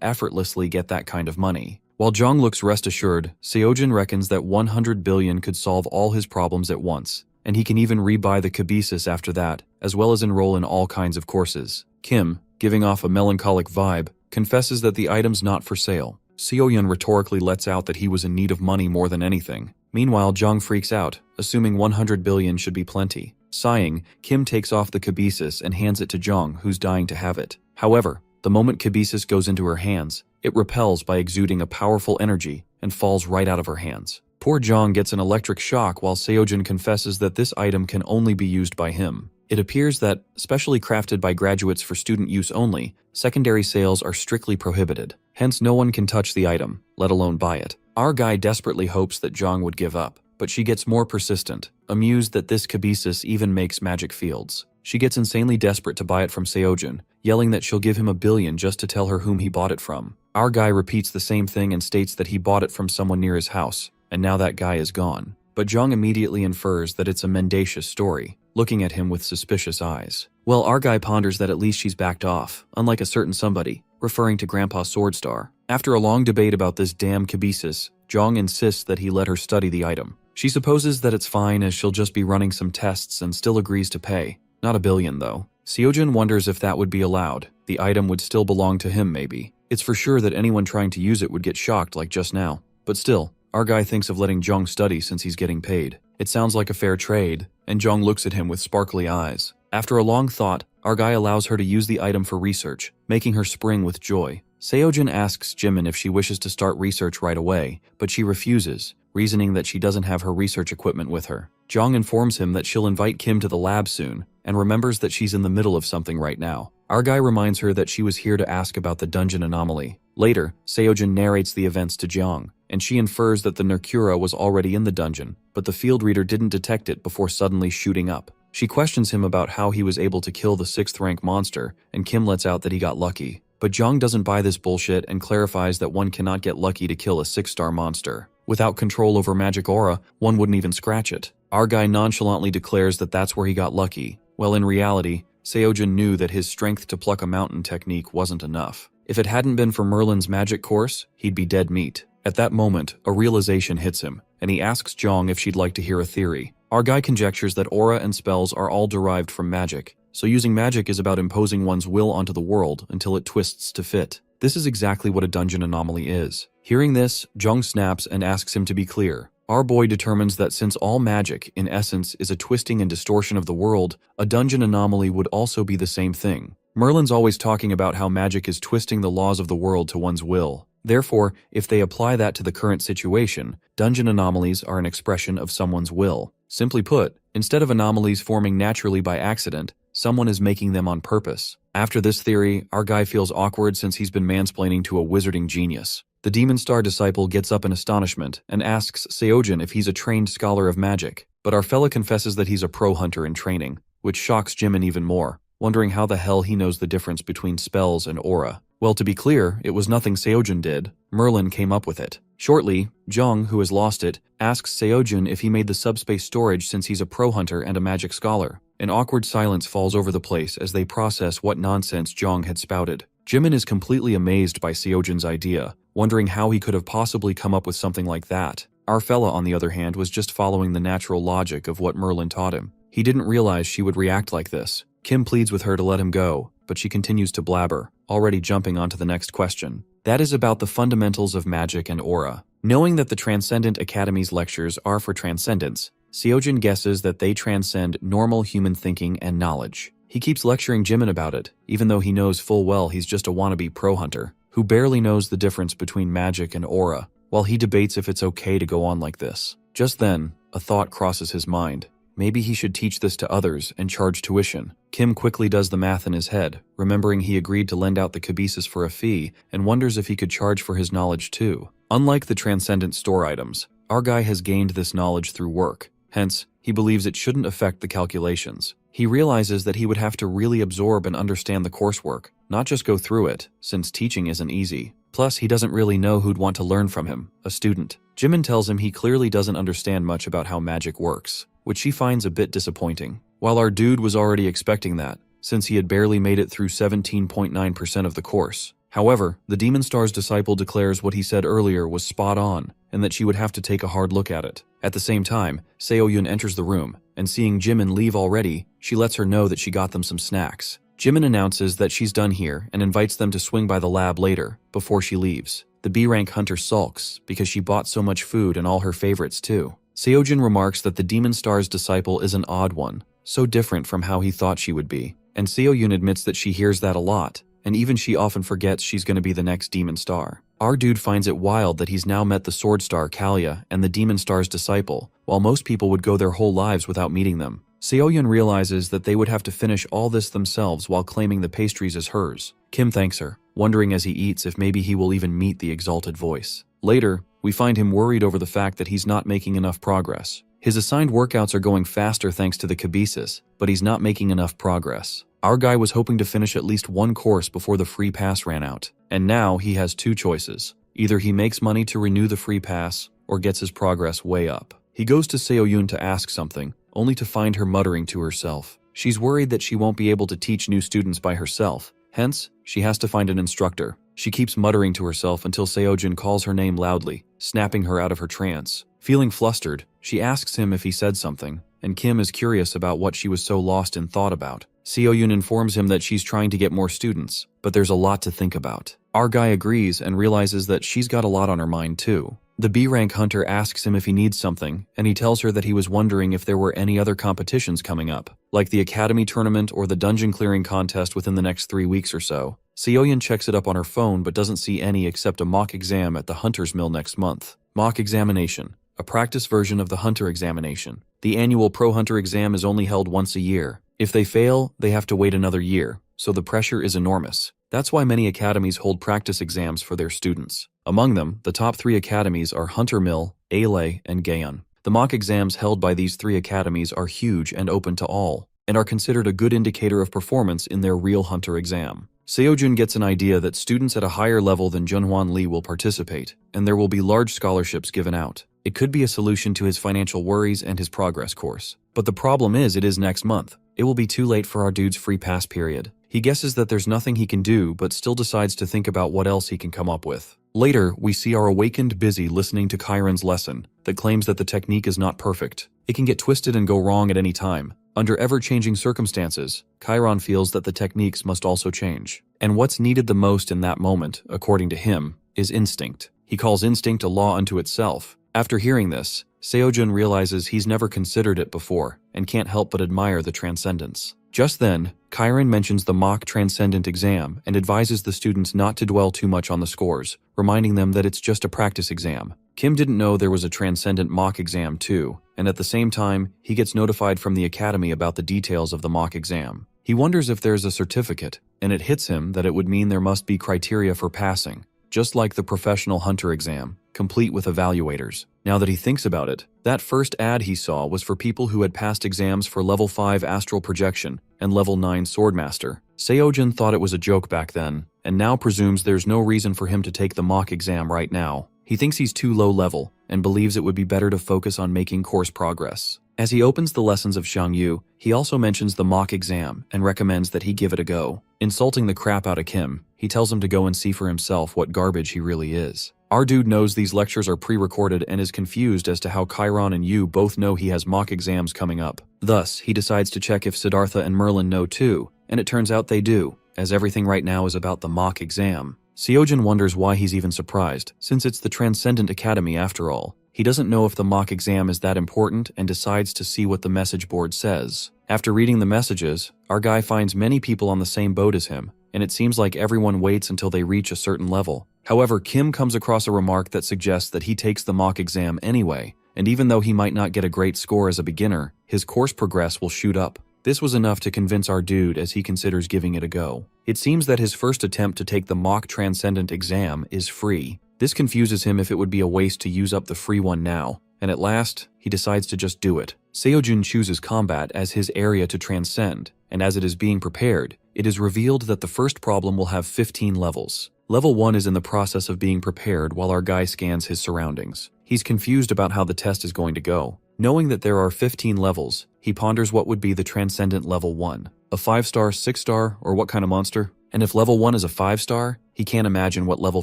effortlessly get that kind of money. While Jong looks rest assured, Seojin reckons that 100 billion could solve all his problems at once, and he can even rebuy the kibisis after that, as well as enroll in all kinds of courses. Kim, giving off a melancholic vibe, confesses that the item's not for sale. Seoyun rhetorically lets out that he was in need of money more than anything. Meanwhile, Jong freaks out, assuming 100 billion should be plenty. Sighing, Kim takes off the kibisis and hands it to Jong, who's dying to have it. However, the moment kibisis goes into her hands, it repels by exuding a powerful energy and falls right out of her hands. Poor Jong gets an electric shock while Seojin confesses that this item can only be used by him. It appears that, specially crafted by graduates for student use only, secondary sales are strictly prohibited. Hence, no one can touch the item, let alone buy it. Our guy desperately hopes that Jong would give up, but she gets more persistent, amused that this kibisis even makes magic fields. She gets insanely desperate to buy it from Seojin, yelling that she'll give him 1 billion just to tell her whom he bought it from. Our guy repeats the same thing and states that he bought it from someone near his house, and now that guy is gone. But Jong immediately infers that it's a mendacious story, looking at him with suspicious eyes. Well, our guy ponders that at least she's backed off, unlike a certain somebody, referring to Grandpa Swordstar. After a long debate about this damn kibisis, Jong insists that he let her study the item. She supposes that it's fine as she'll just be running some tests and still agrees to pay. Not 1 billion though. Seojin wonders if that would be allowed. The item would still belong to him maybe. It's for sure that anyone trying to use it would get shocked like just now. But still, our guy thinks of letting Jong study since he's getting paid. It sounds like a fair trade, and Jong looks at him with sparkly eyes. After a long thought, our guy allows her to use the item for research, making her spring with joy. Seojin asks Jimin if she wishes to start research right away, but she refuses, reasoning that she doesn't have her research equipment with her. Jong informs him that she'll invite Kim to the lab soon, and remembers that she's in the middle of something right now. Our guy reminds her that she was here to ask about the dungeon anomaly. Later, Seojin narrates the events to Jong, and she infers that the Nerkura was already in the dungeon, but the field reader didn't detect it before suddenly shooting up. She questions him about how he was able to kill the 6th rank monster, and Kim lets out that he got lucky. But Jong doesn't buy this bullshit and clarifies that one cannot get lucky to kill a 6-star monster. Without control over magic aura, one wouldn't even scratch it. Our guy nonchalantly declares that that's where he got lucky, while in reality, Seojin knew that his strength to pluck a mountain technique wasn't enough. If it hadn't been for Merlin's magic course, he'd be dead meat. At that moment, a realization hits him, and he asks Jong if she'd like to hear a theory. Our guy conjectures that aura and spells are all derived from magic, so using magic is about imposing one's will onto the world until it twists to fit. This is exactly what a dungeon anomaly is. Hearing this, Jong snaps and asks him to be clear. Our boy determines that since all magic, in essence, is a twisting and distortion of the world, a dungeon anomaly would also be the same thing. Merlin's always talking about how magic is twisting the laws of the world to one's will. Therefore, if they apply that to the current situation, dungeon anomalies are an expression of someone's will. Simply put, instead of anomalies forming naturally by accident, someone is making them on purpose. After this theory, our guy feels awkward since he's been mansplaining to a wizarding genius. The Demon Star disciple gets up in astonishment and asks Seojin if he's a trained scholar of magic, but our fella confesses that he's a pro hunter in training, which shocks Jimin even more, wondering how the hell he knows the difference between spells and aura. Well, to be clear, it was nothing Seojin did. Merlin came up with it. Shortly, Jong, who has lost it, asks Seojin if he made the subspace storage since he's a pro hunter and a magic scholar. An awkward silence falls over the place as they process what nonsense Jong had spouted. Jimin is completely amazed by Seojin's idea, wondering how he could have possibly come up with something like that. Our fella, on the other hand, was just following the natural logic of what Merlin taught him. He didn't realize she would react like this. Kim pleads with her to let him go, but she continues to blabber, already jumping onto the next question. That is about the fundamentals of magic and aura. Knowing that the Transcendent Academy's lectures are for transcendence, Seojin guesses that they transcend normal human thinking and knowledge. He keeps lecturing Jimin about it, even though he knows full well he's just a wannabe pro hunter, who barely knows the difference between magic and aura, while he debates if it's okay to go on like this. Just then, a thought crosses his mind. Maybe he should teach this to others and charge tuition. Kim quickly does the math in his head, remembering he agreed to lend out the kibisis for a fee, and wonders if he could charge for his knowledge too. Unlike the Transcendent store items, our guy has gained this knowledge through work. Hence, he believes it shouldn't affect the calculations. He realizes that he would have to really absorb and understand the coursework, not just go through it, since teaching isn't easy. Plus, he doesn't really know who'd want to learn from him, a student. Jimin tells him he clearly doesn't understand much about how magic works, which she finds a bit disappointing. While our dude was already expecting that, since he had barely made it through 17.9% of the course. However, the Demon Star's disciple declares what he said earlier was spot on, and that she would have to take a hard look at it. At the same time, Seo-yun enters the room, and seeing Jimin leave already, she lets her know that she got them some snacks. Jimin announces that she's done here and invites them to swing by the lab later, before she leaves. The B-rank hunter sulks, because she bought so much food and all her favorites too. Seo-jun remarks that the Demon Star's disciple is an odd one, so different from how he thought she would be. And Seo-yun admits that she hears that a lot, and even she often forgets she's going to be the next Demon Star. Our dude finds it wild that he's now met the Sword Star Kalia and the Demon Star's disciple, while most people would go their whole lives without meeting them. Seo-yun realizes that they would have to finish all this themselves while claiming the pastries as hers. Kim thanks her, wondering as he eats if maybe he will even meet the exalted voice. Later, we find him worried over the fact that he's not making enough progress. His assigned workouts are going faster thanks to the kibisis, but he's not making enough progress. Our guy was hoping to finish at least one course before the free pass ran out, and now he has two choices. Either he makes money to renew the free pass, or gets his progress way up. He goes to Seo-yun to ask something, only to find her muttering to herself. She's worried that she won't be able to teach new students by herself, hence, she has to find an instructor. She keeps muttering to herself until Seo-jun calls her name loudly, snapping her out of her trance. Feeling flustered, she asks him if he said something, and Kim is curious about what she was so lost in thought about. Seo-yun informs him that she's trying to get more students, but there's a lot to think about. Our guy agrees and realizes that she's got a lot on her mind too. The B-rank hunter asks him if he needs something, and he tells her that he was wondering if there were any other competitions coming up, like the Academy Tournament or the Dungeon Clearing Contest within the next 3 weeks or so. Seo-yun checks it up on her phone but doesn't see any except a mock exam at the Hunter's Mill next month. Mock examination, a practice version of the Hunter examination. The annual Pro Hunter exam is only held once a year. If they fail, they have to wait another year, so the pressure is enormous. That's why many academies hold practice exams for their students. Among them, the top 3 academies are Hunter Mill, Ale, and Gaeon. The mock exams held by these 3 academies are huge and open to all, and are considered a good indicator of performance in their real Hunter exam. Seo-jun gets an idea that students at a higher level than Junhwan Lee will participate, and there will be large scholarships given out. It could be a solution to his financial worries and his progress course. But the problem is it is next month. It will be too late for our dude's free pass period. He guesses that there's nothing he can do, but still decides to think about what else he can come up with. Later, we see our awakened busy listening to Chiron's lesson that claims that the technique is not perfect. It can get twisted and go wrong at any time. Under ever-changing circumstances, Chiron feels that the techniques must also change. And what's needed the most in that moment, according to him, is instinct. He calls instinct a law unto itself. After hearing this, Seo-jun realizes he's never considered it before and can't help but admire the transcendence. Just then, Chiron mentions the mock Transcendent exam and advises the students not to dwell too much on the scores, reminding them that it's just a practice exam. Kim didn't know there was a Transcendent mock exam too, and at the same time, he gets notified from the academy about the details of the mock exam. He wonders if there's a certificate, and it hits him that it would mean there must be criteria for passing, just like the professional hunter exam, complete with evaluators. Now that he thinks about it, that first ad he saw was for people who had passed exams for level 5 astral projection and level 9 swordmaster. Seo-jun thought it was a joke back then, and now presumes there's no reason for him to take the mock exam right now. He thinks he's too low level, and believes it would be better to focus on making course progress. As he opens the lessons of Shangyu, he also mentions the mock exam and recommends that he give it a go. Insulting the crap out of Kim, he tells him to go and see for himself what garbage he really is. Our dude knows these lectures are pre-recorded and is confused as to how Chiron and Yu both know he has mock exams coming up. Thus, he decides to check if Siddhartha and Merlin know too, and it turns out they do, as everything right now is about the mock exam. Seo-jun wonders why he's even surprised, since it's the Transcendent Academy after all. He doesn't know if the mock exam is that important and decides to see what the message board says. After reading the messages, our guy finds many people on the same boat as him, and it seems like everyone waits until they reach a certain level. However, Kim comes across a remark that suggests that he takes the mock exam anyway, and even though he might not get a great score as a beginner, his course progress will shoot up. This was enough to convince our dude as he considers giving it a go. It seems that his first attempt to take the mock Transcendent exam is free. This confuses him if it would be a waste to use up the free one now, and at last, he decides to just do it. Seo-jun chooses combat as his area to transcend, and as it is being prepared, it is revealed that the first problem will have 15 levels. Level 1 is in the process of being prepared while our guy scans his surroundings. He's confused about how the test is going to go. Knowing that there are 15 levels, he ponders what would be the Transcendent Level 1. A 5-star, 6-star, or what kind of monster? And if level 1 is a 5-star, he can't imagine what level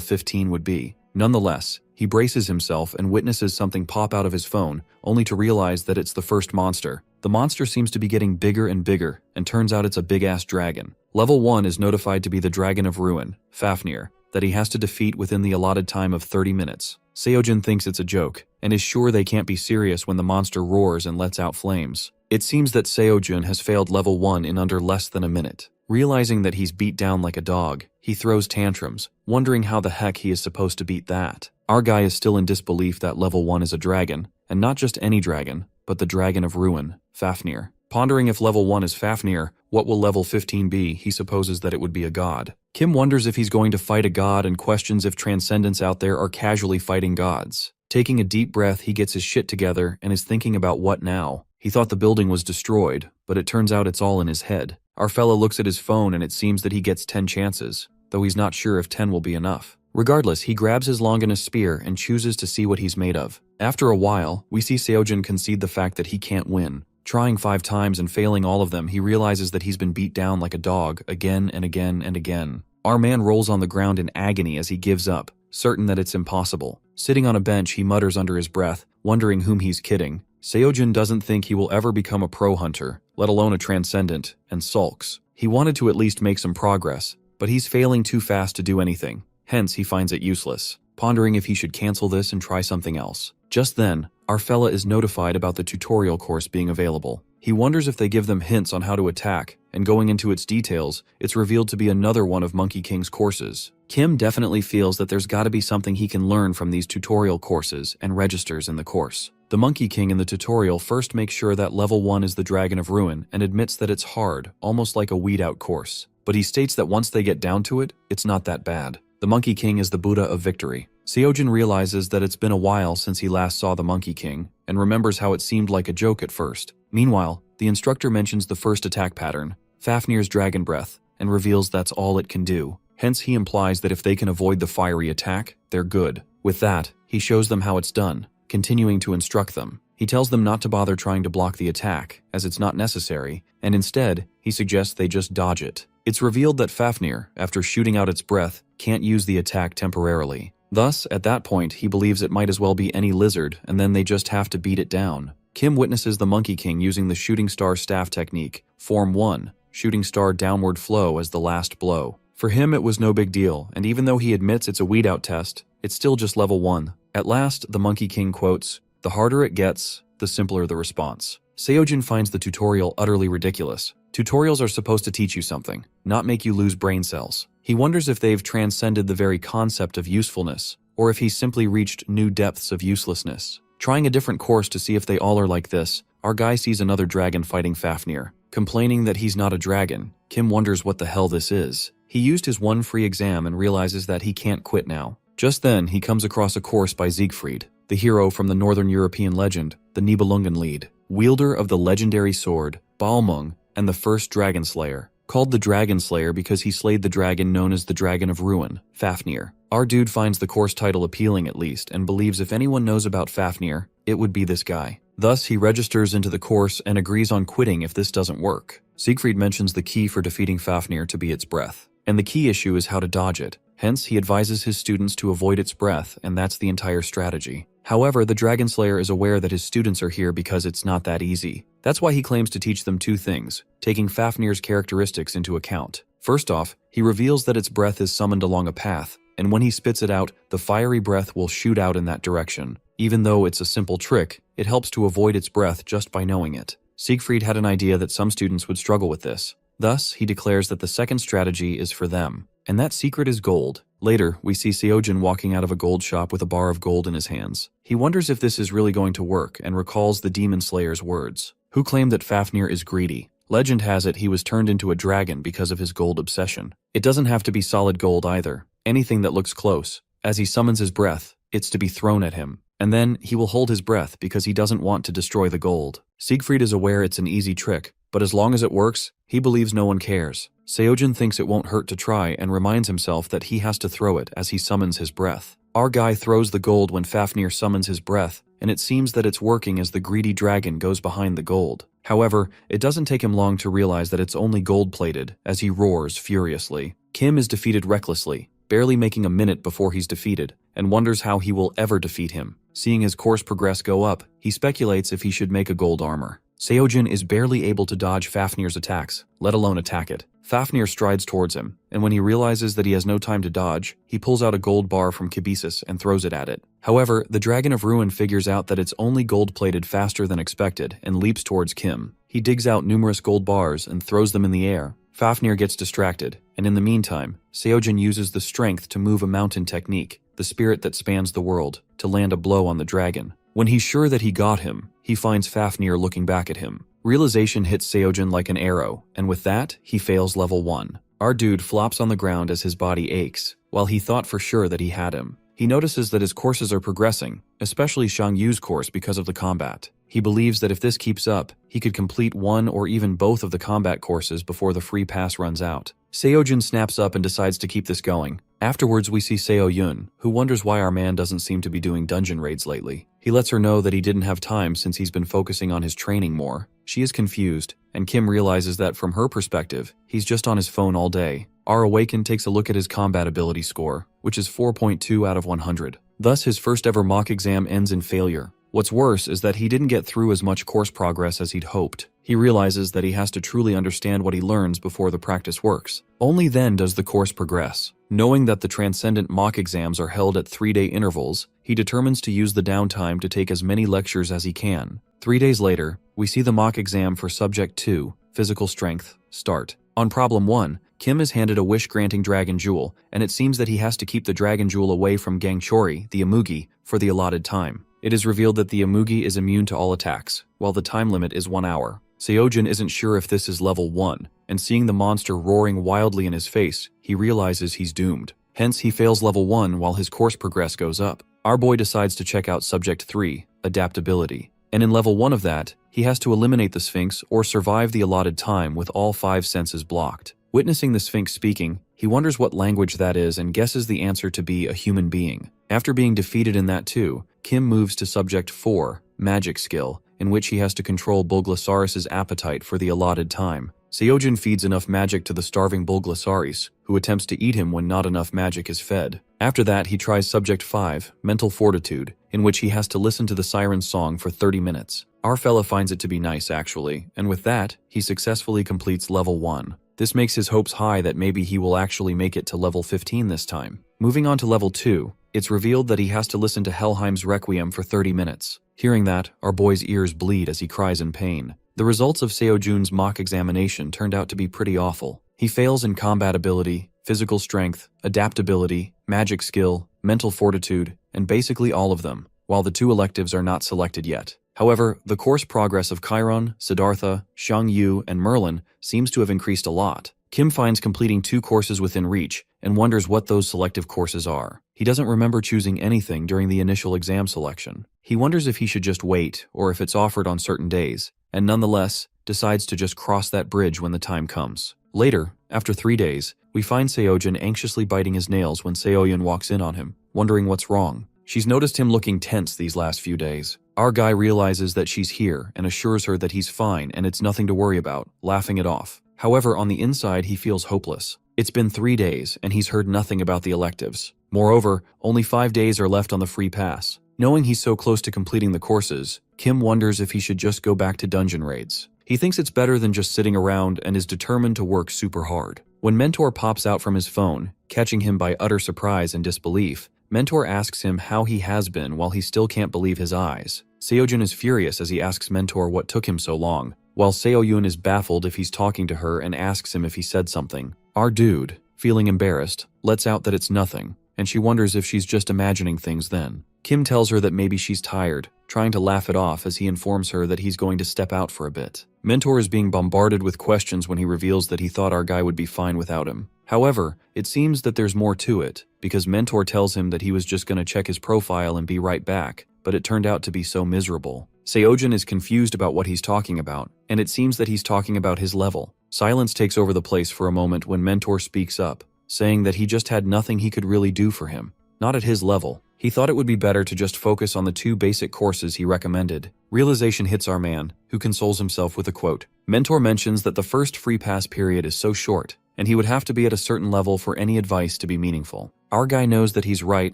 15 would be. Nonetheless, he braces himself and witnesses something pop out of his phone, only to realize that it's the first monster. The monster seems to be getting bigger and bigger, and turns out it's a big-ass dragon. Level 1 is notified to be the Dragon of Ruin, Fafnir, that he has to defeat within the allotted time of 30 minutes. Seojin thinks it's a joke, and is sure they can't be serious when the monster roars and lets out flames. It seems that Seojin has failed level 1 in under less than a minute. Realizing that he's beat down like a dog, he throws tantrums, wondering how the heck he is supposed to beat that. Our guy is still in disbelief that level 1 is a dragon, and not just any dragon, but the Dragon of Ruin, Fafnir. Pondering if level 1 is Fafnir, what will level 15 be? He supposes that it would be a god. Kim wonders if he's going to fight a god and questions if Transcendents out there are casually fighting gods. Taking a deep breath, he gets his shit together and is thinking about what now. He thought the building was destroyed, but it turns out it's all in his head. Our fella looks at his phone and it seems that he gets 10 chances, though he's not sure if 10 will be enough. Regardless, he grabs his Longinus spear and chooses to see what he's made of. After a while, we see Seojin concede the fact that he can't win. Trying 5 times and failing all of them, he realizes that he's been beat down like a dog again and again and again. Our man rolls on the ground in agony as he gives up, certain that it's impossible. Sitting on a bench, he mutters under his breath, wondering whom he's kidding. Seojin doesn't think he will ever become a pro hunter, let alone a transcendent, and sulks. He wanted to at least make some progress, but he's failing too fast to do anything. Hence, he finds it useless, pondering if he should cancel this and try something else. Just then, our fella is notified about the tutorial course being available. He wonders if they give them hints on how to attack, and going into its details, it's revealed to be another one of Monkey King's courses. Kim definitely feels that there's gotta be something he can learn from these tutorial courses and registers in the course. The Monkey King in the tutorial first makes sure that level 1 is the Dragon of Ruin and admits that it's hard, almost like a weed-out course. But he states that once they get down to it, it's not that bad. The Monkey King is the Buddha of victory. Seojin realizes that it's been a while since he last saw the Monkey King, and remembers how it seemed like a joke at first. Meanwhile, the instructor mentions the first attack pattern, Fafnir's Dragon Breath, and reveals that's all it can do. Hence, he implies that if they can avoid the fiery attack, they're good. With that, he shows them how it's done, continuing to instruct them. He tells them not to bother trying to block the attack, as it's not necessary, and instead, he suggests they just dodge it. It's revealed that Fafnir, after shooting out its breath, can't use the attack temporarily. Thus, at that point, he believes it might as well be any lizard, and then they just have to beat it down. Kim witnesses the Monkey King using the Shooting Star Staff technique, Form 1, Shooting Star Downward Flow as the last blow. For him, it was no big deal, and even though he admits it's a weed-out test, it's still just level 1. At last, the Monkey King quotes, "The harder it gets, the simpler the response." Seojin finds the tutorial utterly ridiculous. Tutorials are supposed to teach you something, not make you lose brain cells. He wonders if they've transcended the very concept of usefulness, or if he's simply reached new depths of uselessness. Trying a different course to see if they all are like this, our guy sees another dragon fighting Fafnir. Complaining that he's not a dragon, Kim wonders what the hell this is. He used his one free exam and realizes that he can't quit now. Just then, he comes across a course by Siegfried, the hero from the Northern European legend, the Nibelungenlied, wielder of the legendary sword, Balmung, and the first dragon slayer. Called the Dragon Slayer because he slayed the dragon known as the Dragon of Ruin, Fafnir. Our dude finds the course title appealing at least, and believes if anyone knows about Fafnir, it would be this guy. Thus, he registers into the course and agrees on quitting if this doesn't work. Siegfried mentions the key for defeating Fafnir to be its breath, and the key issue is how to dodge it. Hence, he advises his students to avoid its breath, and that's the entire strategy. However, the Dragon Slayer is aware that his students are here because it's not that easy. That's why he claims to teach them 2 things, taking Fafnir's characteristics into account. First off, he reveals that its breath is summoned along a path, and when he spits it out, the fiery breath will shoot out in that direction. Even though it's a simple trick, it helps to avoid its breath just by knowing it. Siegfried had an idea that some students would struggle with this. Thus, he declares that the second strategy is for them, and that secret is gold. Later, we see Seojin walking out of a gold shop with a bar of gold in his hands. He wonders if this is really going to work and recalls the Demon Slayer's words, who claimed that Fafnir is greedy. Legend has it he was turned into a dragon because of his gold obsession. It doesn't have to be solid gold either. Anything that looks close. As he summons his breath, it's to be thrown at him. And then, he will hold his breath because he doesn't want to destroy the gold. Siegfried is aware it's an easy trick, but as long as it works, he believes no one cares. Seojin thinks it won't hurt to try and reminds himself that he has to throw it as he summons his breath. Our guy throws the gold when Fafnir summons his breath, and it seems that it's working as the greedy dragon goes behind the gold. However, it doesn't take him long to realize that it's only gold-plated as he roars furiously. Kim is defeated recklessly, barely making a minute before he's defeated, and wonders how he will ever defeat him. Seeing his course progress go up, he speculates if he should make a gold armor. Seojin is barely able to dodge Fafnir's attacks, let alone attack it. Fafnir strides towards him, and when he realizes that he has no time to dodge, he pulls out a gold bar from Kibisis and throws it at it. However, the Dragon of Ruin figures out that it's only gold-plated faster than expected and leaps towards Kim. He digs out numerous gold bars and throws them in the air. Fafnir gets distracted, and in the meantime, Seojin uses the strength to move a mountain technique, the spirit that spans the world, to land a blow on the dragon. When he's sure that he got him, he finds Fafnir looking back at him. Realization hits Seojin like an arrow, and with that, he fails level 1. Our dude flops on the ground as his body aches, while he thought for sure that he had him. He notices that his courses are progressing, especially Shang Yu's course because of the combat. He believes that if this keeps up, he could complete one or even both of the combat courses before the free pass runs out. Seojin snaps up and decides to keep this going. Afterwards, we see Seo-yun, who wonders why our man doesn't seem to be doing dungeon raids lately. He lets her know that he didn't have time since he's been focusing on his training more. She is confused, and Kim realizes that from her perspective, he's just on his phone all day. Our Awakened takes a look at his combat ability score, which is 4.2 out of 100. Thus, his first ever mock exam ends in failure. What's worse is that he didn't get through as much course progress as he'd hoped. He realizes that he has to truly understand what he learns before the practice works. Only then does the course progress. Knowing that the Transcendent mock exams are held at 3-day intervals, he determines to use the downtime to take as many lectures as he can. 3 days later, we see the mock exam for Subject 2, Physical Strength, start. On Problem 1, Kim is handed a wish-granting dragon jewel, and it seems that he has to keep the dragon jewel away from Gangchori, the Amugi, for the allotted time. It is revealed that the Amugi is immune to all attacks, while the time limit is 1 hour. Seojin isn't sure if this is level 1, and seeing the monster roaring wildly in his face, he realizes he's doomed. Hence, he fails level 1 while his course progress goes up. Our boy decides to check out Subject 3, Adaptability, and in level 1 of that, he has to eliminate the Sphinx or survive the allotted time with all 5 senses blocked. Witnessing the Sphinx speaking, he wonders what language that is and guesses the answer to be a human being. After being defeated in that too, Kim moves to Subject 4, Magic Skill, in which he has to control Bulglasaurus' appetite for the allotted time. Seojin feeds enough magic to the starving Bulglasaurus, who attempts to eat him when not enough magic is fed. After that, he tries Subject 5, Mental Fortitude, in which he has to listen to the siren's song for 30 minutes. Our fella finds it to be nice actually, and with that, he successfully completes level 1. This makes his hopes high that maybe he will actually make it to level 15 this time. Moving on to level 2, it's revealed that he has to listen to Helheim's Requiem for 30 minutes. Hearing that, our boy's ears bleed as he cries in pain. The results of Seojun's mock examination turned out to be pretty awful. He fails in combat ability, physical strength, adaptability, magic skill, mental fortitude, and basically all of them, while the 2 electives are not selected yet. However, the course progress of Chiron, Siddhartha, Shang Yu, and Merlin seems to have increased a lot. Kim finds completing 2 courses within reach and wonders what those selective courses are. He doesn't remember choosing anything during the initial exam selection. He wonders if he should just wait or if it's offered on certain days, and nonetheless decides to just cross that bridge when the time comes. Later, after 3 days, we find Seojin anxiously biting his nails when Seo-yun walks in on him, wondering what's wrong. She's noticed him looking tense these last few days. Our guy realizes that she's here and assures her that he's fine and it's nothing to worry about, laughing it off. However, on the inside, he feels hopeless. It's been 3 days and he's heard nothing about the electives. Moreover, only 5 days are left on the free pass. Knowing he's so close to completing the courses, Kim wonders if he should just go back to dungeon raids. He thinks it's better than just sitting around and is determined to work super hard. When Mentor pops out from his phone, catching him by utter surprise and disbelief, Mentor asks him how he has been while he still can't believe his eyes. Seojin is furious as he asks Mentor what took him so long, while Seo-yun is baffled if he's talking to her and asks him if he said something. Our dude, feeling embarrassed, lets out that it's nothing, and she wonders if she's just imagining things then. Kim tells her that maybe she's tired, trying to laugh it off as he informs her that he's going to step out for a bit. Mentor is being bombarded with questions when he reveals that he thought our guy would be fine without him. However, it seems that there's more to it, because Mentor tells him that he was just going to check his profile and be right back, but it turned out to be so miserable. Seojin is confused about what he's talking about, and it seems that he's talking about his level. Silence takes over the place for a moment when Mentor speaks up, saying that he just had nothing he could really do for him. Not at his level. He thought it would be better to just focus on the 2 basic courses he recommended. Realization hits our man, who consoles himself with a quote. Mentor mentions that the first free pass period is so short, and he would have to be at a certain level for any advice to be meaningful. Our guy knows that he's right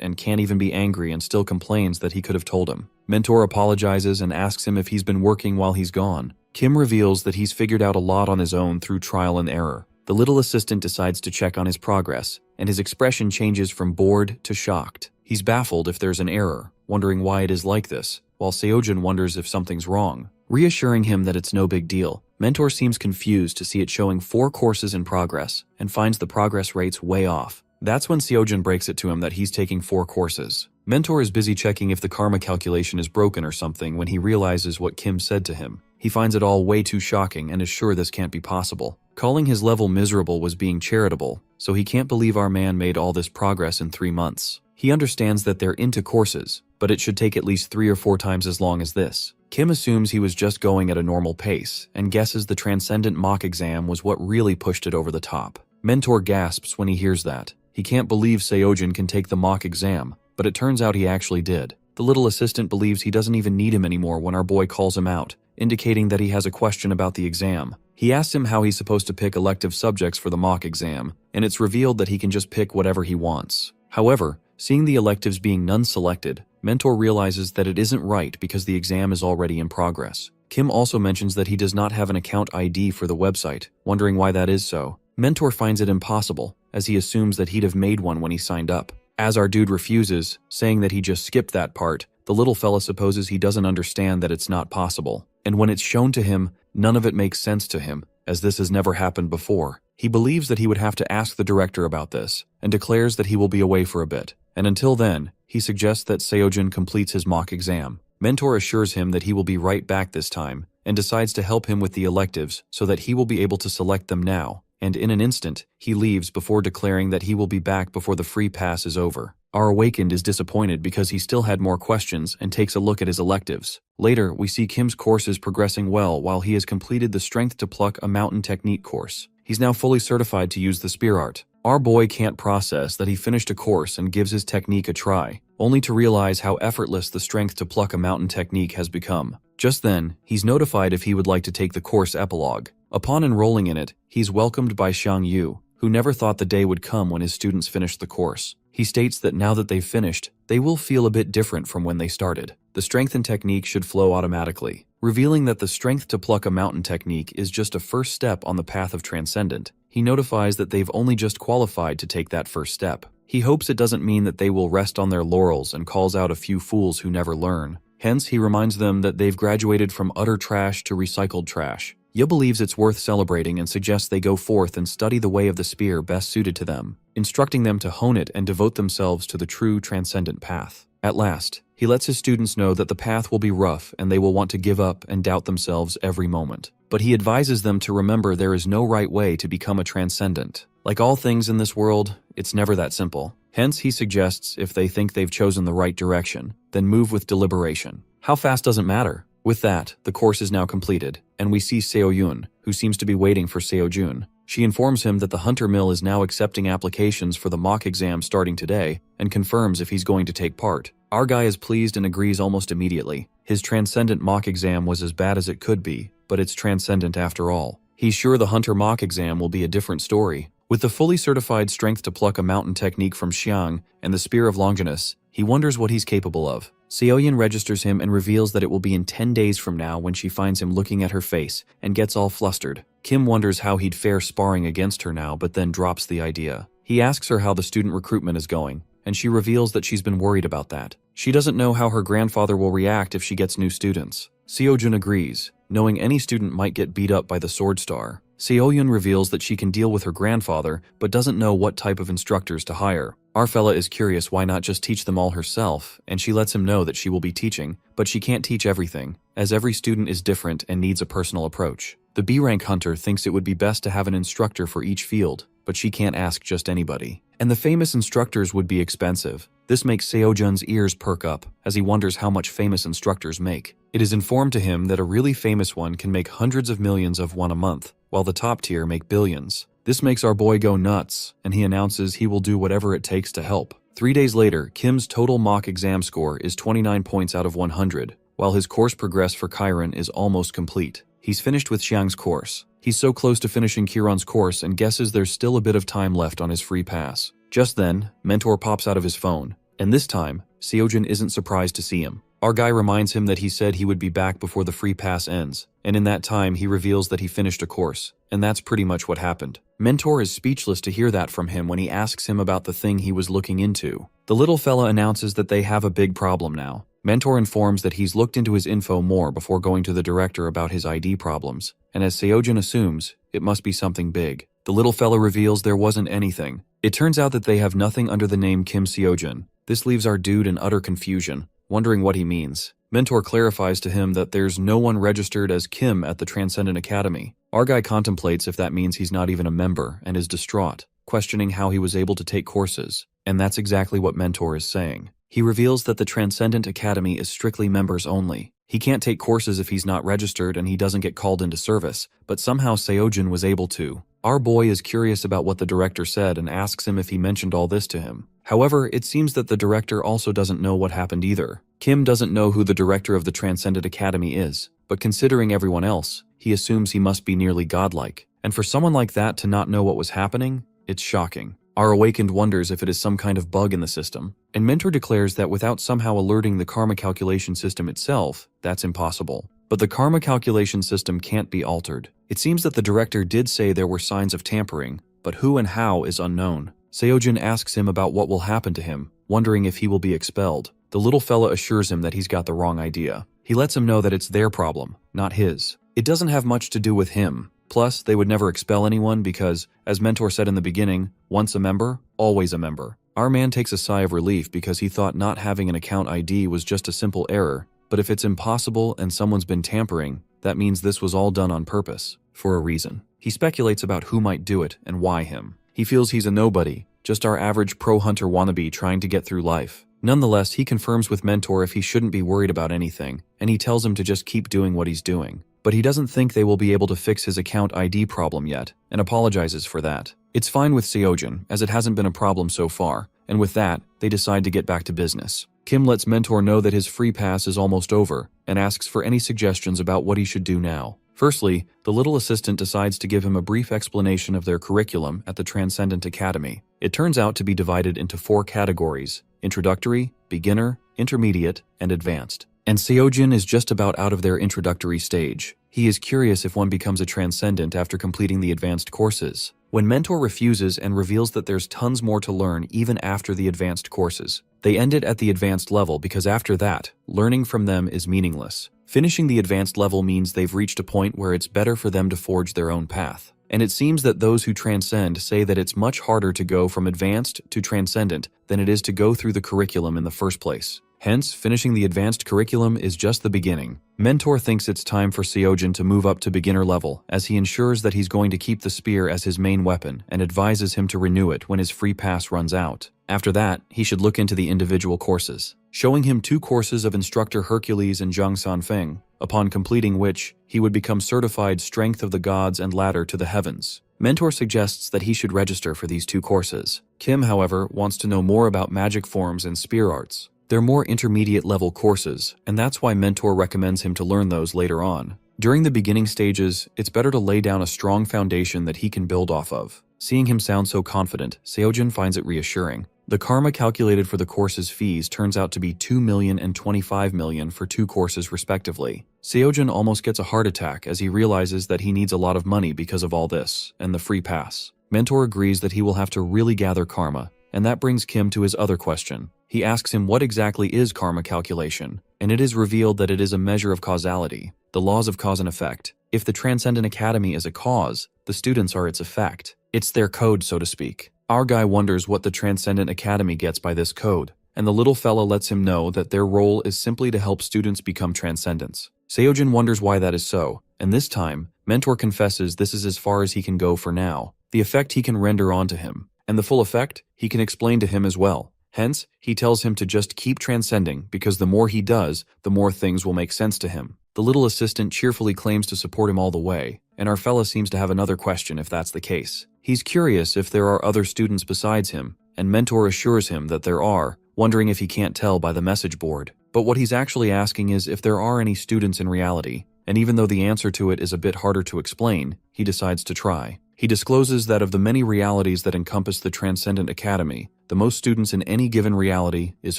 and can't even be angry and still complains that he could have told him. Mentor apologizes and asks him if he's been working while he's gone. Kim reveals that he's figured out a lot on his own through trial and error. The little assistant decides to check on his progress, and his expression changes from bored to shocked. He's baffled if there's an error, wondering why it is like this, while Seojun wonders if something's wrong. Reassuring him that it's no big deal, Mentor seems confused to see it showing 4 courses in progress and finds the progress rates way off. That's when Seojun breaks it to him that he's taking 4 courses. Mentor is busy checking if the karma calculation is broken or something when he realizes what Kim said to him. He finds it all way too shocking and is sure this can't be possible. Calling his level miserable was being charitable, so he can't believe our man made all this progress in 3 months. He understands that they're into courses, but it should take at least 3 or 4 times as long as this. Kim assumes he was just going at a normal pace and guesses the Transcendent mock exam was what really pushed it over the top. Mentor gasps when he hears that. He can't believe Seojun can take the mock exam, but it turns out he actually did. The little assistant believes he doesn't even need him anymore when our boy calls him out, indicating that he has a question about the exam. He asks him how he's supposed to pick elective subjects for the mock exam, and it's revealed that he can just pick whatever he wants. However, seeing the electives being none selected, Mentor realizes that it isn't right because the exam is already in progress. Kim also mentions that he does not have an account ID for the website, wondering why that is so. Mentor finds it impossible, as he assumes that he'd have made one when he signed up. As our dude refuses, saying that he just skipped that part, the little fella supposes he doesn't understand that it's not possible. And when it's shown to him, none of it makes sense to him, as this has never happened before. He believes that he would have to ask the director about this, and declares that he will be away for a bit. And until then, he suggests that Seojun completes his mock exam. Mentor assures him that he will be right back this time, and decides to help him with the electives so that he will be able to select them now. And in an instant, he leaves before declaring that he will be back before the free pass is over. Our Awakened is disappointed because he still had more questions and takes a look at his electives. Later, we see Kim's courses progressing well while he has completed the Strength to Pluck a Mountain Technique course. He's now fully certified to use the spear art. Our boy can't process that he finished a course and gives his technique a try, only to realize how effortless the Strength to Pluck a Mountain technique has become. Just then, he's notified if he would like to take the course epilogue. Upon enrolling in it, he's welcomed by Xiang Yu, who never thought the day would come when his students finished the course. He states that now that they've finished, they will feel a bit different from when they started. The strength and technique should flow automatically, revealing that the Strength to Pluck a Mountain technique is just a first step on the path of Transcendent. He notifies that they've only just qualified to take that first step. He hopes it doesn't mean that they will rest on their laurels and calls out a few fools who never learn. Hence, he reminds them that they've graduated from utter trash to recycled trash. Ye believes it's worth celebrating and suggests they go forth and study the way of the spear best suited to them, instructing them to hone it and devote themselves to the true Transcendent path. At last, he lets his students know that the path will be rough and they will want to give up and doubt themselves every moment. But he advises them to remember there is no right way to become a Transcendent. Like all things in this world, it's never that simple. Hence, he suggests if they think they've chosen the right direction, then move with deliberation. How fast doesn't matter. With that, the course is now completed, and we see Seoyun, who seems to be waiting for Seojun. She informs him that the Hunter Mill is now accepting applications for the mock exam starting today, and confirms if he's going to take part. Our guy is pleased and agrees almost immediately. His Transcendent mock exam was as bad as it could be, but it's Transcendent after all. He's sure the Hunter mock exam will be a different story. With the fully certified Strength to Pluck a Mountain technique from Xiang and the Spear of Longinus, he wonders what he's capable of. Seoyun registers him and reveals that it will be in 10 days from now when she finds him looking at her face and gets all flustered. Kim wonders how he'd fare sparring against her now, but then drops the idea. He asks her how the student recruitment is going, and she reveals that she's been worried about that. She doesn't know how her grandfather will react if she gets new students. Seojun agrees, knowing any student might get beat up by the Sword Star. Seoyun reveals that she can deal with her grandfather, but doesn't know what type of instructors to hire. Our fella is curious why not just teach them all herself, and she lets him know that she will be teaching, but she can't teach everything, as every student is different and needs a personal approach. The B-rank hunter thinks it would be best to have an instructor for each field, but she can't ask just anybody. And the famous instructors would be expensive. This makes Seojun's ears perk up, as he wonders how much famous instructors make. It is informed to him that a really famous one can make hundreds of millions of one a month, while the top tier make billions. This makes our boy go nuts, and he announces he will do whatever it takes to help. 3 days later, Kim's total mock exam score is 29 points out of 100, while his course progress for Chiron is almost complete. He's finished with Xiang's course. He's so close to finishing Kiran's course and guesses there's still a bit of time left on his free pass. Just then, Mentor pops out of his phone, and this time, Seojin isn't surprised to see him. Our guy reminds him that he said he would be back before the free pass ends, and in that time he reveals that he finished a course, and that's pretty much what happened. Mentor is speechless to hear that from him when he asks him about the thing he was looking into. The little fella announces that they have a big problem now. Mentor informs that he's looked into his info more before going to the director about his ID problems, and as Seojin assumes, it must be something big. The little fella reveals there wasn't anything. It turns out that they have nothing under the name Kim Seojin. This leaves our dude in utter confusion, wondering what he means. Mentor clarifies to him that there's no one registered as Kim at the Transcendent Academy. Our guy contemplates if that means he's not even a member and is distraught, questioning how he was able to take courses. And that's exactly what Mentor is saying. He reveals that the Transcendent Academy is strictly members only. He can't take courses if he's not registered and he doesn't get called into service, but somehow Seojin was able to. Our boy is curious about what the director said and asks him if he mentioned all this to him. However, it seems that the director also doesn't know what happened either. Kim doesn't know who the director of the Transcendent Academy is, but considering everyone else, he assumes he must be nearly godlike. And for someone like that to not know what was happening, it's shocking. Our awakened wonders if it is some kind of bug in the system, and Mentor declares that without somehow alerting the karma calculation system itself, that's impossible. But the karma calculation system can't be altered. It seems that the director did say there were signs of tampering, but who and how is unknown. Seojin asks him about what will happen to him, wondering if he will be expelled. The little fella assures him that he's got the wrong idea. He lets him know that it's their problem, not his. It doesn't have much to do with him. Plus, they would never expel anyone because, as Mentor said in the beginning, once a member, always a member. Our man takes a sigh of relief because he thought not having an account ID was just a simple error, but if it's impossible and someone's been tampering, that means this was all done on purpose, for a reason. He speculates about who might do it and why him. He feels he's a nobody, just our average pro-hunter wannabe trying to get through life. Nonetheless, he confirms with Mentor if he shouldn't be worried about anything, and he tells him to just keep doing what he's doing. But he doesn't think they will be able to fix his account ID problem yet, and apologizes for that. It's fine with Seojin, as it hasn't been a problem so far, and with that, they decide to get back to business. Kim lets Mentor know that his free pass is almost over, and asks for any suggestions about what he should do now. Firstly, the little assistant decides to give him a brief explanation of their curriculum at the Transcendent Academy. It turns out to be divided into 4 categories: introductory, beginner, intermediate, and advanced. And Seojin is just about out of their introductory stage. He is curious if one becomes a Transcendent after completing the advanced courses. When Mentor refuses and reveals that there's tons more to learn even after the advanced courses, they end it at the advanced level because after that, learning from them is meaningless. Finishing the advanced level means they've reached a point where it's better for them to forge their own path. And it seems that those who transcend say that it's much harder to go from advanced to transcendent than it is to go through the curriculum in the first place. Hence, finishing the advanced curriculum is just the beginning. Mentor thinks it's time for Seojin to move up to beginner level, as he ensures that he's going to keep the spear as his main weapon and advises him to renew it when his free pass runs out. After that, he should look into the individual courses, showing him 2 courses of Instructor Hercules and Zhang Sanfeng, upon completing which, he would become certified Strength of the Gods and Ladder to the Heavens. Mentor suggests that he should register for these 2 courses. Kim, however, wants to know more about magic forms and spear arts. They're more intermediate level courses, and that's why Mentor recommends him to learn those later on. During the beginning stages, it's better to lay down a strong foundation that he can build off of. Seeing him sound so confident, Seojin finds it reassuring. The karma calculated for the course's fees turns out to be 2 million and 25 million for 2 courses respectively. Seojin almost gets a heart attack as he realizes that he needs a lot of money because of all this, and the free pass. Mentor agrees that he will have to really gather karma, and that brings Kim to his other question. He asks him what exactly is karma calculation, and it is revealed that it is a measure of causality, the laws of cause and effect. If the Transcendent Academy is a cause, the students are its effect. It's their code, so to speak. Our guy wonders what the Transcendent Academy gets by this code, and the little fella lets him know that their role is simply to help students become transcendents. Seojin wonders why that is so, and this time, Mentor confesses this is as far as he can go for now, the effect he can render onto him, and the full effect he can explain to him as well. Hence, he tells him to just keep transcending because the more he does, the more things will make sense to him. The little assistant cheerfully claims to support him all the way, and our fella seems to have another question if that's the case. He's curious if there are other students besides him, and Mentor assures him that there are, wondering if he can't tell by the message board. But what he's actually asking is if there are any students in reality. and even though the answer to it is a bit harder to explain, he decides to try. He discloses that of the many realities that encompass the Transcendent Academy, the most students in any given reality is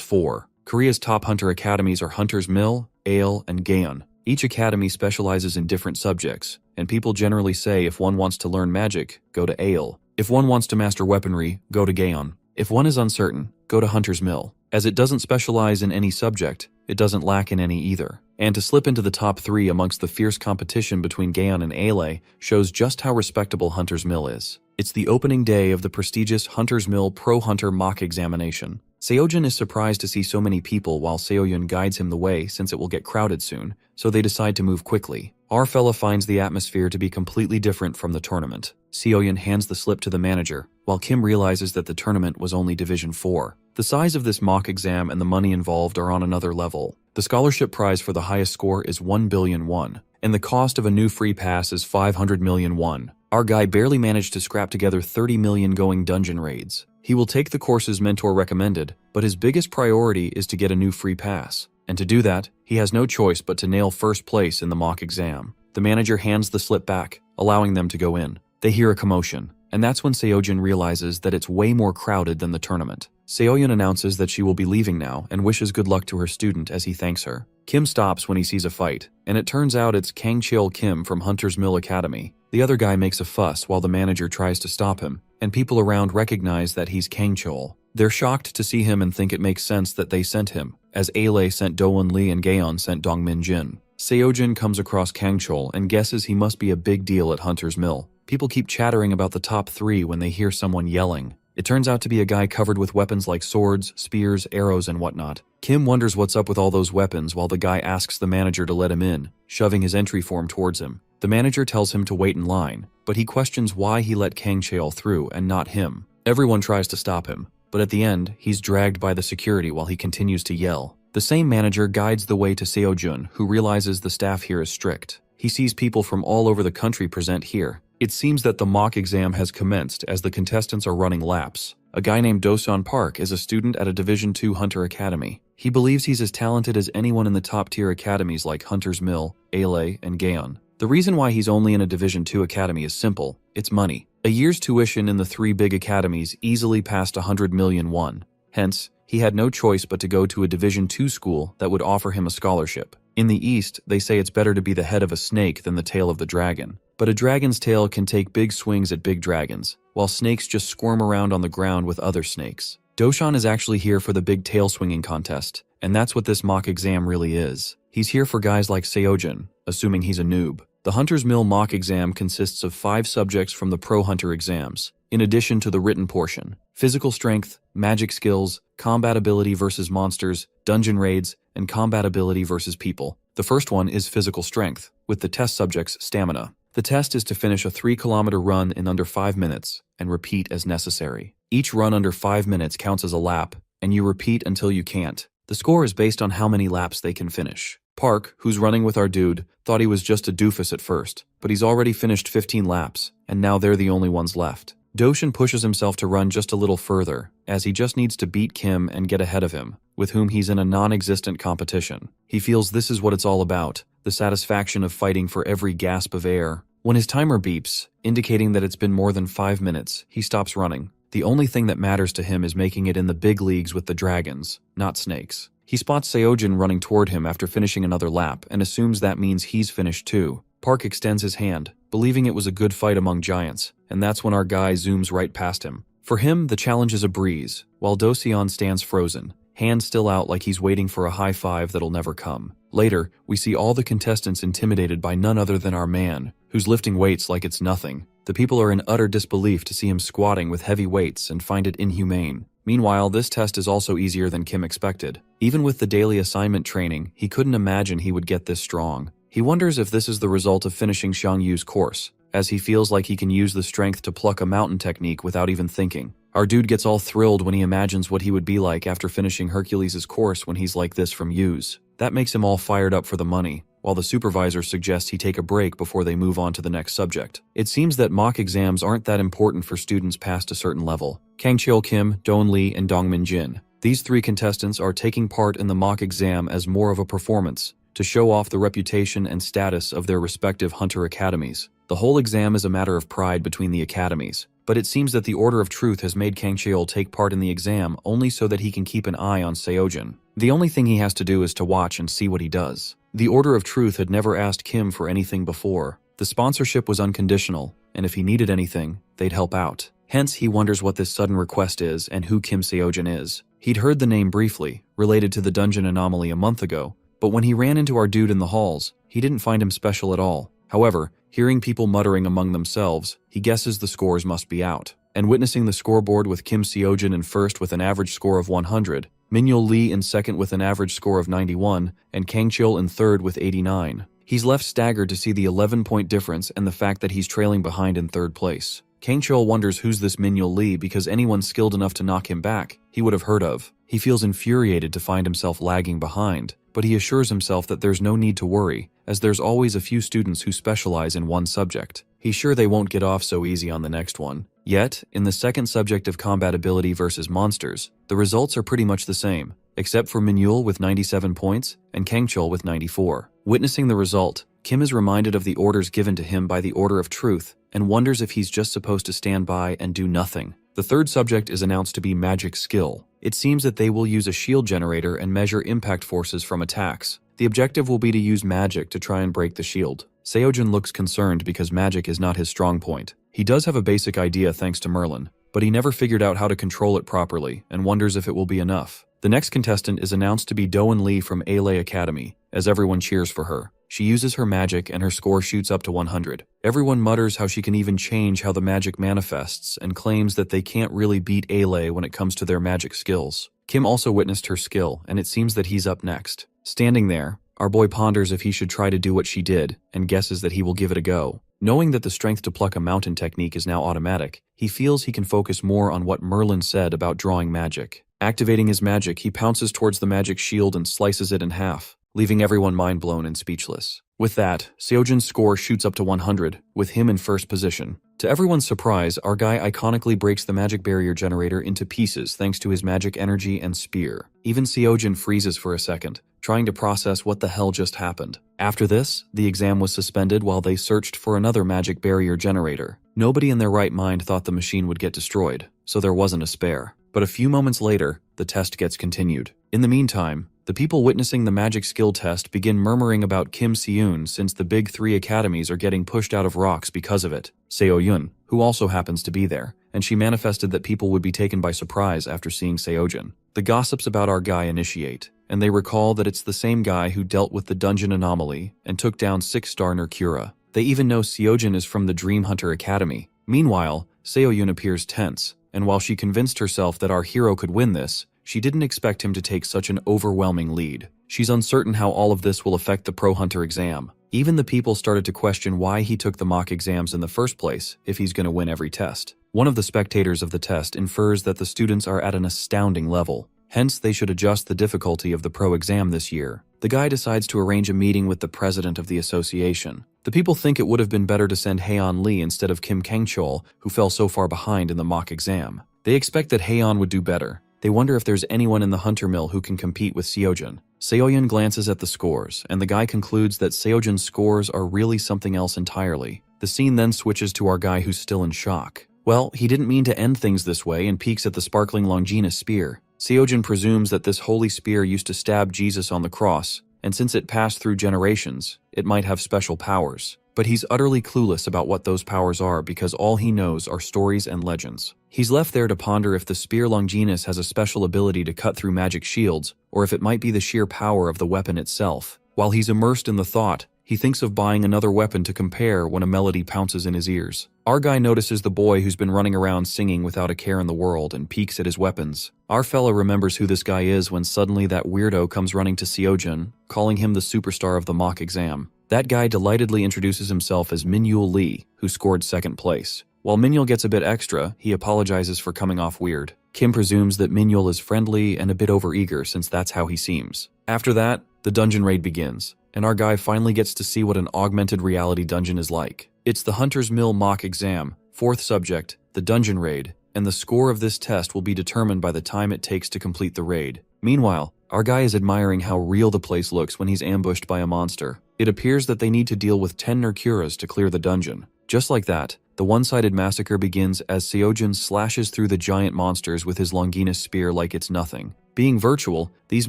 4. Korea's top hunter academies are Hunter's Mill, Ale, and Gaeon. Each academy specializes in different subjects, and people generally say if one wants to learn magic, go to Ale. If one wants to master weaponry, go to Gaeon. If one is uncertain, go to Hunter's Mill. As it doesn't specialize in any subject, it doesn't lack in any either. And to slip into the top 3 amongst the fierce competition between Gaeon and Ale shows just how respectable Hunter's Mill is. It's the opening day of the prestigious Hunter's Mill Pro Hunter mock examination. Seojin is surprised to see so many people while Seoyun guides him the way since it will get crowded soon, so they decide to move quickly. Our fella finds the atmosphere to be completely different from the tournament. Seoyun hands the slip to the manager, while Kim realizes that the tournament was only Division 4. The size of this mock exam and the money involved are on another level. The scholarship prize for the highest score is 1 billion won, and the cost of a new free pass is 500 million won. Our guy barely managed to scrap together 30 million going dungeon raids. He will take the courses mentor recommended, but his biggest priority is to get a new free pass. And to do that, he has no choice but to nail first place in the mock exam. The manager hands the slip back, allowing them to go in. They hear a commotion, and that's when Seojin realizes that it's way more crowded than the tournament. Seoyun announces that she will be leaving now and wishes good luck to her student as he thanks her. Kim stops when he sees a fight, and it turns out it's Kang Cheol Kim from Hunter's Mill Academy. The other guy makes a fuss while the manager tries to stop him, and people around recognize that he's Kang Cheol. They're shocked to see him and think it makes sense that they sent him, as Ale sent Do-won Lee and Gaeon sent Dongmin Jin. Seojin comes across Kang Cheol and guesses he must be a big deal at Hunter's Mill. People keep chattering about the top 3 when they hear someone yelling. It turns out to be a guy covered with weapons like swords, spears, arrows, and whatnot. Kim wonders what's up with all those weapons while the guy asks the manager to let him in, shoving his entry form towards him. The manager tells him to wait in line, but he questions why he let Kang Cheol through and not him. Everyone tries to stop him, but at the end, he's dragged by the security while he continues to yell. The same manager guides the way to Seojun, who realizes the staff here is strict. He sees people from all over the country present here. It seems that the mock exam has commenced as the contestants are running laps. A guy named Do-san Park is a student at a Division 2 Hunter Academy. He believes he's as talented as anyone in the top-tier academies like Hunter's Mill, Ale, and Gaeon. The reason why he's only in a Division 2 academy is simple. It's money. A year's tuition in the 3 big academies easily passed 100 million won. Hence, he had no choice but to go to a Division 2 school that would offer him a scholarship. In the East, they say it's better to be the head of a snake than the tail of the dragon. But a dragon's tail can take big swings at big dragons, while snakes just squirm around on the ground with other snakes. Doshan is actually here for the big tail swinging contest, and that's what this mock exam really is. He's here for guys like Seojin, assuming he's a noob. The Hunter's Mill mock exam consists of 5 subjects from the Pro Hunter exams, in addition to the written portion: physical strength, magic skills, combat ability versus monsters, dungeon raids, and combat ability versus people. The first one is physical strength, with the test subject's stamina. The test is to finish a 3-kilometer run in under 5 minutes, and repeat as necessary. Each run under 5 minutes counts as a lap, and you repeat until you can't. The score is based on how many laps they can finish. Park, who's running with our dude, thought he was just a doofus at first, but he's already finished 15 laps, and now they're the only ones left. Doshan pushes himself to run just a little further, as he just needs to beat Kim and get ahead of him, with whom he's in a non-existent competition. He feels this is what it's all about, the satisfaction of fighting for every gasp of air. When his timer beeps, indicating that it's been more than 5 minutes, he stops running. The only thing that matters to him is making it in the big leagues with the dragons, not snakes. He spots Seojin running toward him after finishing another lap and assumes that means he's finished too. Park extends his hand, believing it was a good fight among giants, and that's when our guy zooms right past him. For him, the challenge is a breeze, while Do-seon stands frozen, hand still out like he's waiting for a high five that'll never come. Later, we see all the contestants intimidated by none other than our man, who's lifting weights like it's nothing. The people are in utter disbelief to see him squatting with heavy weights and find it inhumane. Meanwhile, this test is also easier than Kim expected. Even with the daily assignment training, he couldn't imagine he would get this strong. He wonders if this is the result of finishing Xiang Yu's course, as he feels like he can use the strength to pluck a mountain technique without even thinking. Our dude gets all thrilled when he imagines what he would be like after finishing Hercules' course when he's like this from Yu's. That makes him all fired up for the money, while the supervisor suggests he take a break before they move on to the next subject. It seems that mock exams aren't that important for students past a certain level. Kang Cheol Kim, Do-won Lee, and Dongmin Jin. These 3 contestants are taking part in the mock exam as more of a performance, to show off the reputation and status of their respective hunter academies. The whole exam is a matter of pride between the academies, but it seems that the Order of Truth has made Kang Cheol take part in the exam only so that he can keep an eye on Seojin. The only thing he has to do is to watch and see what he does. The Order of Truth had never asked Kim for anything before. The sponsorship was unconditional, and if he needed anything, they'd help out. Hence, he wonders what this sudden request is and who Kim Seojin is. He'd heard the name briefly, related to the dungeon anomaly a month ago, but when he ran into our dude in the halls, he didn't find him special at all. However, hearing people muttering among themselves, he guesses the scores must be out. And witnessing the scoreboard with Kim Seojin in first with an average score of 100, Minhyul Lee in second with an average score of 91, and Kang Cheol in third with 89. He's left staggered to see the 11-point difference and the fact that he's trailing behind in third place. Kang Cheol wonders who's this Minhyul Lee because anyone skilled enough to knock him back, he would have heard of. He feels infuriated to find himself lagging behind, but he assures himself that there's no need to worry, as there's always a few students who specialize in one subject. He's sure they won't get off so easy on the next one. Yet, in the second subject of combat ability versus monsters, the results are pretty much the same, except for Minhyul with 97 points and Kang Cheol with 94. Witnessing the result, Kim is reminded of the orders given to him by the Order of Truth and wonders if he's just supposed to stand by and do nothing. The third subject is announced to be magic skill. It seems that they will use a shield generator and measure impact forces from attacks. The objective will be to use magic to try and break the shield. Seojin looks concerned because magic is not his strong point. He does have a basic idea thanks to Merlin, but he never figured out how to control it properly and wonders if it will be enough. The next contestant is announced to be Doan Lee from Ale Academy, as everyone cheers for her. She uses her magic and her score shoots up to 100. Everyone mutters how she can even change how the magic manifests and claims that they can't really beat Ale when it comes to their magic skills. Kim also witnessed her skill, and it seems that he's up next. Standing there, our boy ponders if he should try to do what she did and guesses that he will give it a go. Knowing that the strength to pluck a mountain technique is now automatic, he feels he can focus more on what Merlin said about drawing magic. Activating his magic, he pounces towards the magic shield and slices it in half, leaving everyone mind-blown and speechless. With that, Seojin's score shoots up to 100, with him in first position. To everyone's surprise, our guy iconically breaks the magic barrier generator into pieces thanks to his magic energy and spear. Even Seojin freezes for a second, trying to process what the hell just happened. After this, the exam was suspended while they searched for another magic barrier generator. Nobody in their right mind thought the machine would get destroyed, so there wasn't a spare. But a few moments later, the test gets continued. In the meantime, the people witnessing the magic skill test begin murmuring about Kim Seon since the big three academies are getting pushed out of rocks because of it. Seo-yun, who also happens to be there, and she manifested that people would be taken by surprise after seeing Seojin. The gossips about our guy initiate, and they recall that it's the same guy who dealt with the dungeon anomaly and took down 6-star Nerkura. They even know Seojin is from the Dream Hunter Academy. Meanwhile, Seo-yun appears tense, and while she convinced herself that our hero could win this, she didn't expect him to take such an overwhelming lead. She's uncertain how all of this will affect the Pro Hunter exam. Even the people started to question why he took the mock exams in the first place if he's going to win every test. One of the spectators of the test infers that the students are at an astounding level. Hence, they should adjust the difficulty of the Pro exam this year. The guy decides to arrange a meeting with the president of the association. The people think it would have been better to send Haeon Lee instead of Kim Kang-chol, who fell so far behind in the mock exam. They expect that Haeon would do better. They wonder if there's anyone in the Hunter Mill who can compete with Seojin. Seoyun glances at the scores, and the guy concludes that Seojin's scores are really something else entirely. The scene then switches to our guy who's still in shock. Well, he didn't mean to end things this way and peeks at the sparkling Longinus spear. Seojin presumes that this holy spear used to stab Jesus on the cross, and since it passed through generations, it might have special powers. But he's utterly clueless about what those powers are because all he knows are stories and legends. He's left there to ponder if the spear Longinus has a special ability to cut through magic shields, or if it might be the sheer power of the weapon itself. While he's immersed in the thought, he thinks of buying another weapon to compare when a melody pounces in his ears. Our guy notices the boy who's been running around singing without a care in the world and peeks at his weapons. Our fella remembers who this guy is when suddenly that weirdo comes running to Seojin, calling him the superstar of the mock exam. That guy delightedly introduces himself as Minhyul Lee, who scored second place. While Minhyul gets a bit extra, he apologizes for coming off weird. Kim presumes that Minhyul is friendly and a bit overeager since that's how he seems. After that, the dungeon raid begins, and our guy finally gets to see what an augmented reality dungeon is like. It's the Hunter's Mill mock exam, fourth subject, the dungeon raid, and the score of this test will be determined by the time it takes to complete the raid. Meanwhile, Our guy is admiring how real the place looks when he's ambushed by a monster. It appears that they need to deal with 10 Nercuras to clear the dungeon. Just like that, the one-sided massacre begins as Seojin slashes through the giant monsters with his Longinus spear like it's nothing. Being virtual, these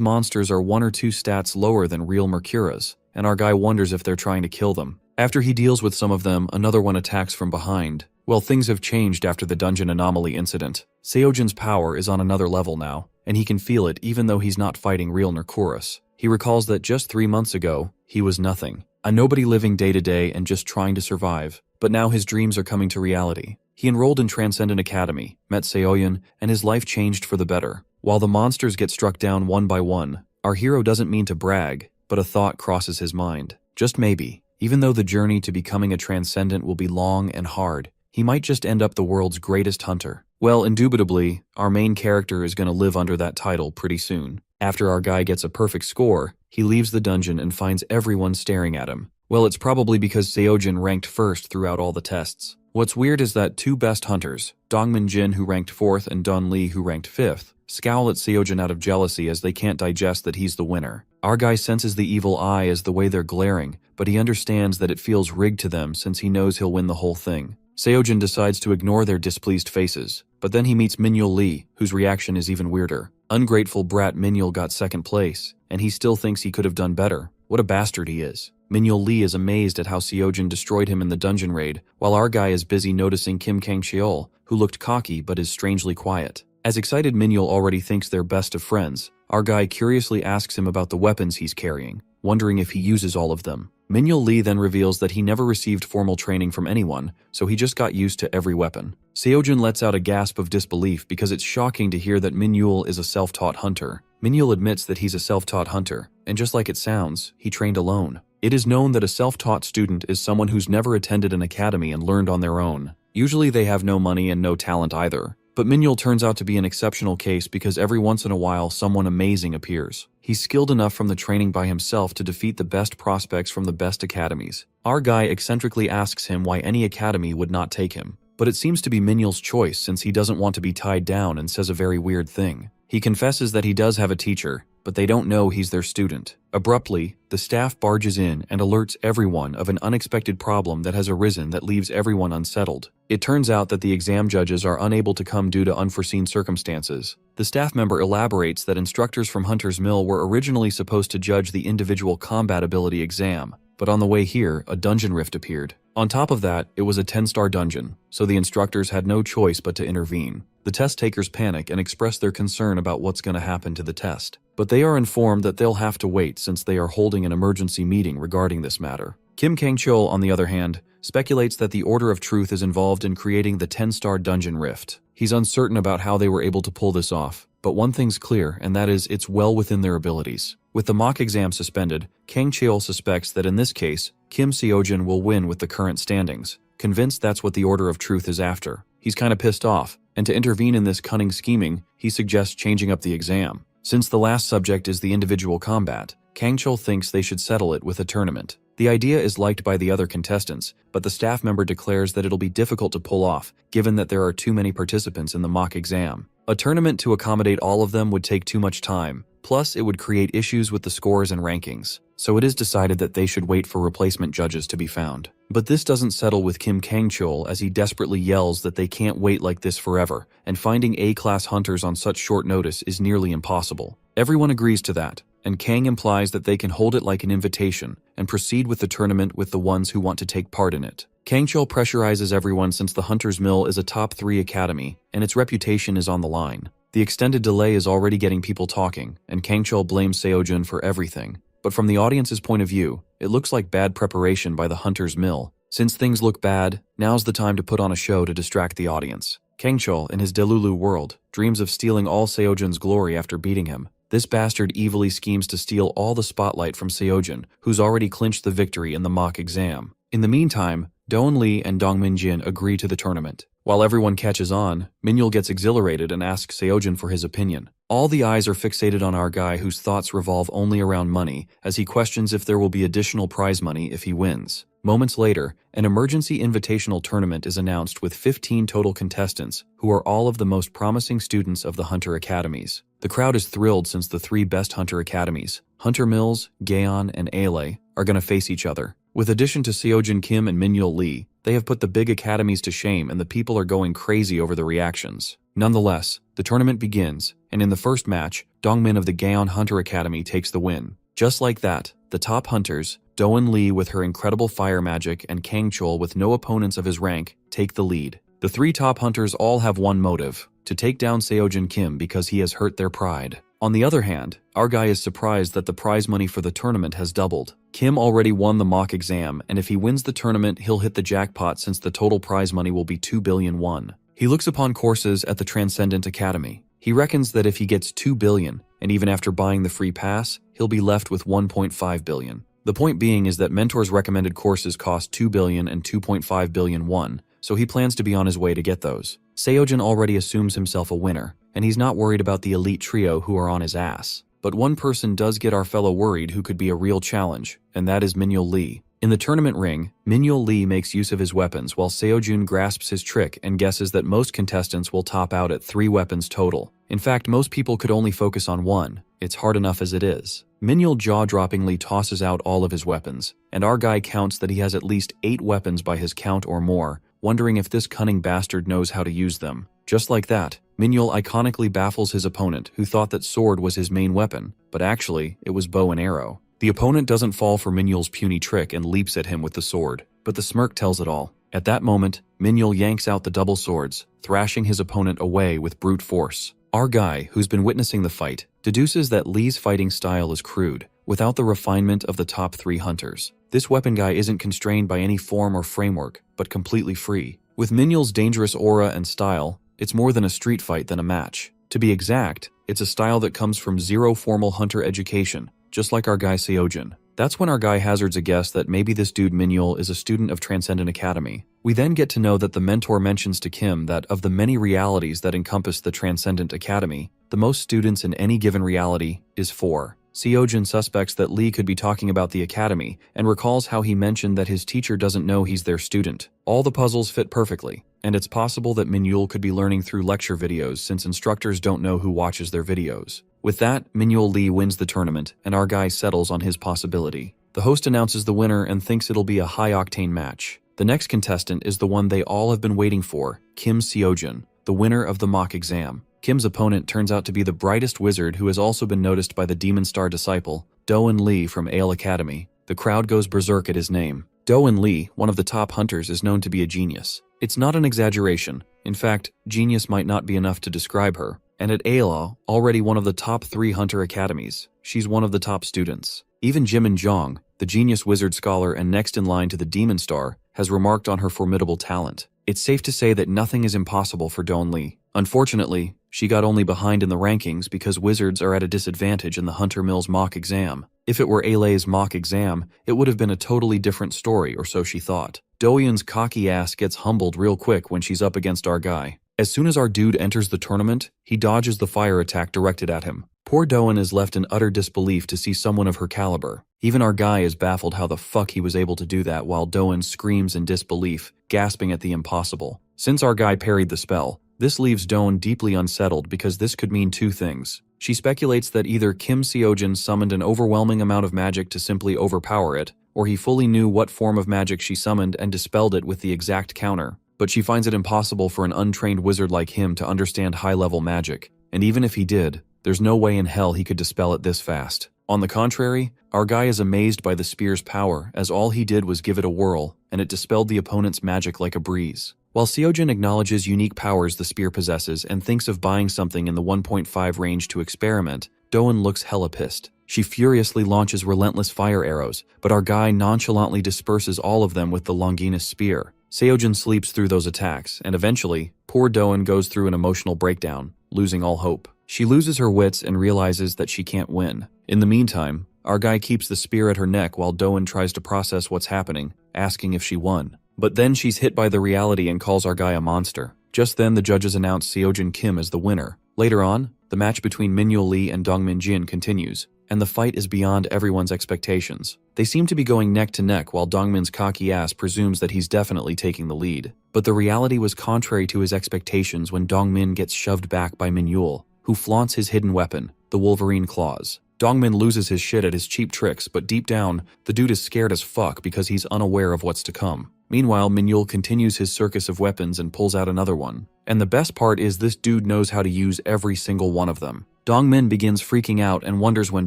monsters are 1 or 2 stats lower than real Mercuras, and our guy wonders if they're trying to kill them. After he deals with some of them, another one attacks from behind. Well, things have changed after the dungeon anomaly incident. Seojin's power is on another level now, and he can feel it even though he's not fighting real Nercuras. He recalls that just 3 months ago, he was nothing. A nobody living day to day and just trying to survive. But now his dreams are coming to reality. He enrolled in Transcendent Academy, met Seoyun, and his life changed for the better. While the monsters get struck down one by one, our hero doesn't mean to brag, but a thought crosses his mind. Just maybe, even though the journey to becoming a Transcendent will be long and hard, he might just end up the world's greatest hunter. Well, indubitably, our main character is going to live under that title pretty soon. After our guy gets a perfect score, he leaves the dungeon and finds everyone staring at him. Well, it's probably because Seojin ranked first throughout all the tests. What's weird is that 2 best hunters, Dongmin Jin who ranked 4th and Don Lee who ranked 5th, scowl at Seojin out of jealousy as they can't digest that he's the winner. Our guy senses the evil eye as the way they're glaring, but he understands that it feels rigged to them since he knows he'll win the whole thing. Seojin decides to ignore their displeased faces, but then he meets Minyul Lee, whose reaction is even weirder. Ungrateful brat Minyul got 2nd place, and he still thinks he could have done better. What a bastard he is. Minyul Lee is amazed at how Seojin destroyed him in the dungeon raid, while our guy is busy noticing Kim Kang-cheol, who looked cocky but is strangely quiet. As excited Minyul already thinks they're best of friends, our guy curiously asks him about the weapons he's carrying, wondering if he uses all of them. Minyul Lee then reveals that he never received formal training from anyone, so he just got used to every weapon. Seojin lets out a gasp of disbelief because it's shocking to hear that Minyul is a self-taught hunter. Minyul admits that he's a self-taught hunter, and just like it sounds, he trained alone. It is known that a self-taught student is someone who's never attended an academy and learned on their own. Usually they have no money and no talent either. But Minyul turns out to be an exceptional case because every once in a while someone amazing appears. He's skilled enough from the training by himself to defeat the best prospects from the best academies. Our guy eccentrically asks him why any academy would not take him. But it seems to be Minyul's choice since he doesn't want to be tied down and says a very weird thing. He confesses that he does have a teacher, but they don't know he's their student. Abruptly, the staff barges in and alerts everyone of an unexpected problem that has arisen that leaves everyone unsettled. It turns out that the exam judges are unable to come due to unforeseen circumstances. The staff member elaborates that instructors from Hunter's Mill were originally supposed to judge the individual combat ability exam, but on the way here, a dungeon rift appeared. On top of that, it was a 10-star dungeon, so the instructors had no choice but to intervene. The test takers panic and express their concern about what's going to happen to the test. But they are informed that they'll have to wait since they are holding an emergency meeting regarding this matter. Kim Kang-cheol, on the other hand, speculates that the Order of Truth is involved in creating the 10-star dungeon rift. He's uncertain about how they were able to pull this off, but one thing's clear, and that is it's well within their abilities. With the mock exam suspended, Kang-cheol suspects that in this case, Kim Seojin will win with the current standings, convinced that's what the Order of Truth is after. He's kinda pissed off, and to intervene in this cunning scheming, he suggests changing up the exam. Since the last subject is the individual combat, Kang-cheol thinks they should settle it with a tournament. The idea is liked by the other contestants, but the staff member declares that it'll be difficult to pull off, given that there are too many participants in the mock exam. A tournament to accommodate all of them would take too much time, plus it would create issues with the scores and rankings, so it is decided that they should wait for replacement judges to be found. But this doesn't settle with Kim Kang-cheol as he desperately yells that they can't wait like this forever, and finding A-class hunters on such short notice is nearly impossible. Everyone agrees to that, and Kang implies that they can hold it like an invitation and proceed with the tournament with the ones who want to take part in it. Kang-cheol pressurizes everyone since the Hunter's Mill is a top 3 academy, and its reputation is on the line. The extended delay is already getting people talking, and Kang-cheol blames Seojin for everything. But from the audience's point of view, it looks like bad preparation by the Hunter's Mill. Since things look bad, now's the time to put on a show to distract the audience. Kang-cheol, in his Delulu world, dreams of stealing all Seojin's glory after beating him. This bastard evilly schemes to steal all the spotlight from Seojin, who's already clinched the victory in the mock exam. In the meantime, Doan Lee and Dongmin Jin agree to the tournament. While everyone catches on, Minyul gets exhilarated and asks Seojin for his opinion. All the eyes are fixated on our guy whose thoughts revolve only around money as he questions if there will be additional prize money if he wins. Moments later, an emergency invitational tournament is announced with 15 total contestants who are all of the most promising students of the Hunter Academies. The crowd is thrilled since the 3 best Hunter Academies, Hunter Mills, Gaon, and Ale, are going to face each other. With addition to Seojin Kim and Minyul Lee, they have put the big academies to shame and the people are going crazy over the reactions. Nonetheless, the tournament begins, and in the first match, Dongmin of the Gaon Hunter Academy takes the win. Just like that, the top hunters, Doan Lee with her incredible fire magic and Kang Chol with no opponents of his rank, take the lead. The 3 top hunters all have one motive: to take down Seojin Kim because he has hurt their pride. On the other hand, our guy is surprised that the prize money for the tournament has doubled. Kim already won the mock exam, and if he wins the tournament, he'll hit the jackpot since the total prize money will be 2 billion won. He looks upon courses at the Transcendent Academy. He reckons that if he gets 2 billion, and even after buying the free pass, he'll be left with 1.5 billion. The point being is that mentors' recommended courses cost 2 billion and 2.5 billion won, so he plans to be on his way to get those. Seojin already assumes himself a winner, and he's not worried about the elite trio who are on his ass. But one person does get our fellow worried who could be a real challenge, and that is Minyul Lee. In the tournament ring, Minyul Lee makes use of his weapons while Seojin grasps his trick and guesses that most contestants will top out at 3 weapons total. In fact, most people could only focus on one. It's hard enough as it is. Minyul jaw-droppingly tosses out all of his weapons, and our guy counts that he has at least 8 weapons by his count or more, wondering if this cunning bastard knows how to use them. Just like that, Minyul iconically baffles his opponent who thought that sword was his main weapon, but actually, it was bow and arrow. The opponent doesn't fall for Minyul's puny trick and leaps at him with the sword, but the smirk tells it all. At that moment, Minyul yanks out the double swords, thrashing his opponent away with brute force. Our guy, who's been witnessing the fight, deduces that Lee's fighting style is crude, without the refinement of the top 3 hunters. This weapon guy isn't constrained by any form or framework, but completely free. With Minyul's dangerous aura and style, it's more than a street fight than a match. To be exact, it's a style that comes from zero formal hunter education, just like our guy Seojin. That's when our guy hazards a guess that maybe this dude Minyul is a student of Transcendent Academy. We then get to know that the mentor mentions to Kim that of the many realities that encompass the Transcendent Academy, the most students in any given reality is 4. Seojin suspects that Lee could be talking about the academy and recalls how he mentioned that his teacher doesn't know he's their student. All the puzzles fit perfectly, and it's possible that Minyul could be learning through lecture videos since instructors don't know who watches their videos. With that, Minyul Lee wins the tournament, and our guy settles on his possibility. The host announces the winner and thinks it'll be a high-octane match. The next contestant is the one they all have been waiting for, Kim Seojin, the winner of the mock exam. Kim's opponent turns out to be the brightest wizard who has also been noticed by the Demon Star disciple, Doan Lee from Ale Academy. The crowd goes berserk at his name. Doan Lee, one of the top hunters, is known to be a genius. It's not an exaggeration. In fact, genius might not be enough to describe her. And at Ale, already one of the top 3 hunter academies, she's one of the top students. Even Jimin Jong, the genius wizard scholar and next in line to the Demon Star, has remarked on her formidable talent. It's safe to say that nothing is impossible for Doan Lee. Unfortunately, she got only behind in the rankings because wizards are at a disadvantage in the Hunter Mills mock exam. If it were Ale's mock exam, it would have been a totally different story, or so she thought. Doyeon's cocky ass gets humbled real quick when she's up against our guy. As soon as our dude enters the tournament, he dodges the fire attack directed at him. Poor Doan is left in utter disbelief to see someone of her caliber. Even our guy is baffled how the fuck he was able to do that while Doan screams in disbelief, gasping at the impossible. Since our guy parried the spell, this leaves Doan deeply unsettled because this could mean 2 things. She speculates that either Kim Seojin summoned an overwhelming amount of magic to simply overpower it, or he fully knew what form of magic she summoned and dispelled it with the exact counter. But she finds it impossible for an untrained wizard like him to understand high-level magic, and even if he did, there's no way in hell he could dispel it this fast. On the contrary, our guy is amazed by the spear's power, as all he did was give it a whirl, and it dispelled the opponent's magic like a breeze. While Seojin acknowledges unique powers the spear possesses and thinks of buying something in the 1.5 range to experiment, Doan looks hella pissed. She furiously launches relentless fire arrows, but our guy nonchalantly disperses all of them with the Longinus spear. Seojin sleeps through those attacks, and eventually, poor Doan goes through an emotional breakdown, losing all hope. She loses her wits and realizes that she can't win. In the meantime, our guy keeps the spear at her neck while Doan tries to process what's happening, asking if she won. But then she's hit by the reality and calls our guy a monster. Just then, the judges announce Seojin Kim as the winner. Later on, the match between Minhyul Lee and Dongmin Jin continues, and the fight is beyond everyone's expectations. They seem to be going neck to neck while Dongmin's cocky ass presumes that he's definitely taking the lead. But the reality was contrary to his expectations when Dongmin gets shoved back by Minhyul, who flaunts his hidden weapon, the Wolverine claws. Dongmin loses his shit at his cheap tricks, but deep down, the dude is scared as fuck because he's unaware of what's to come. Meanwhile, Minhyul continues his circus of weapons and pulls out another one. And the best part is this dude knows how to use every single one of them. Dongmin begins freaking out and wonders when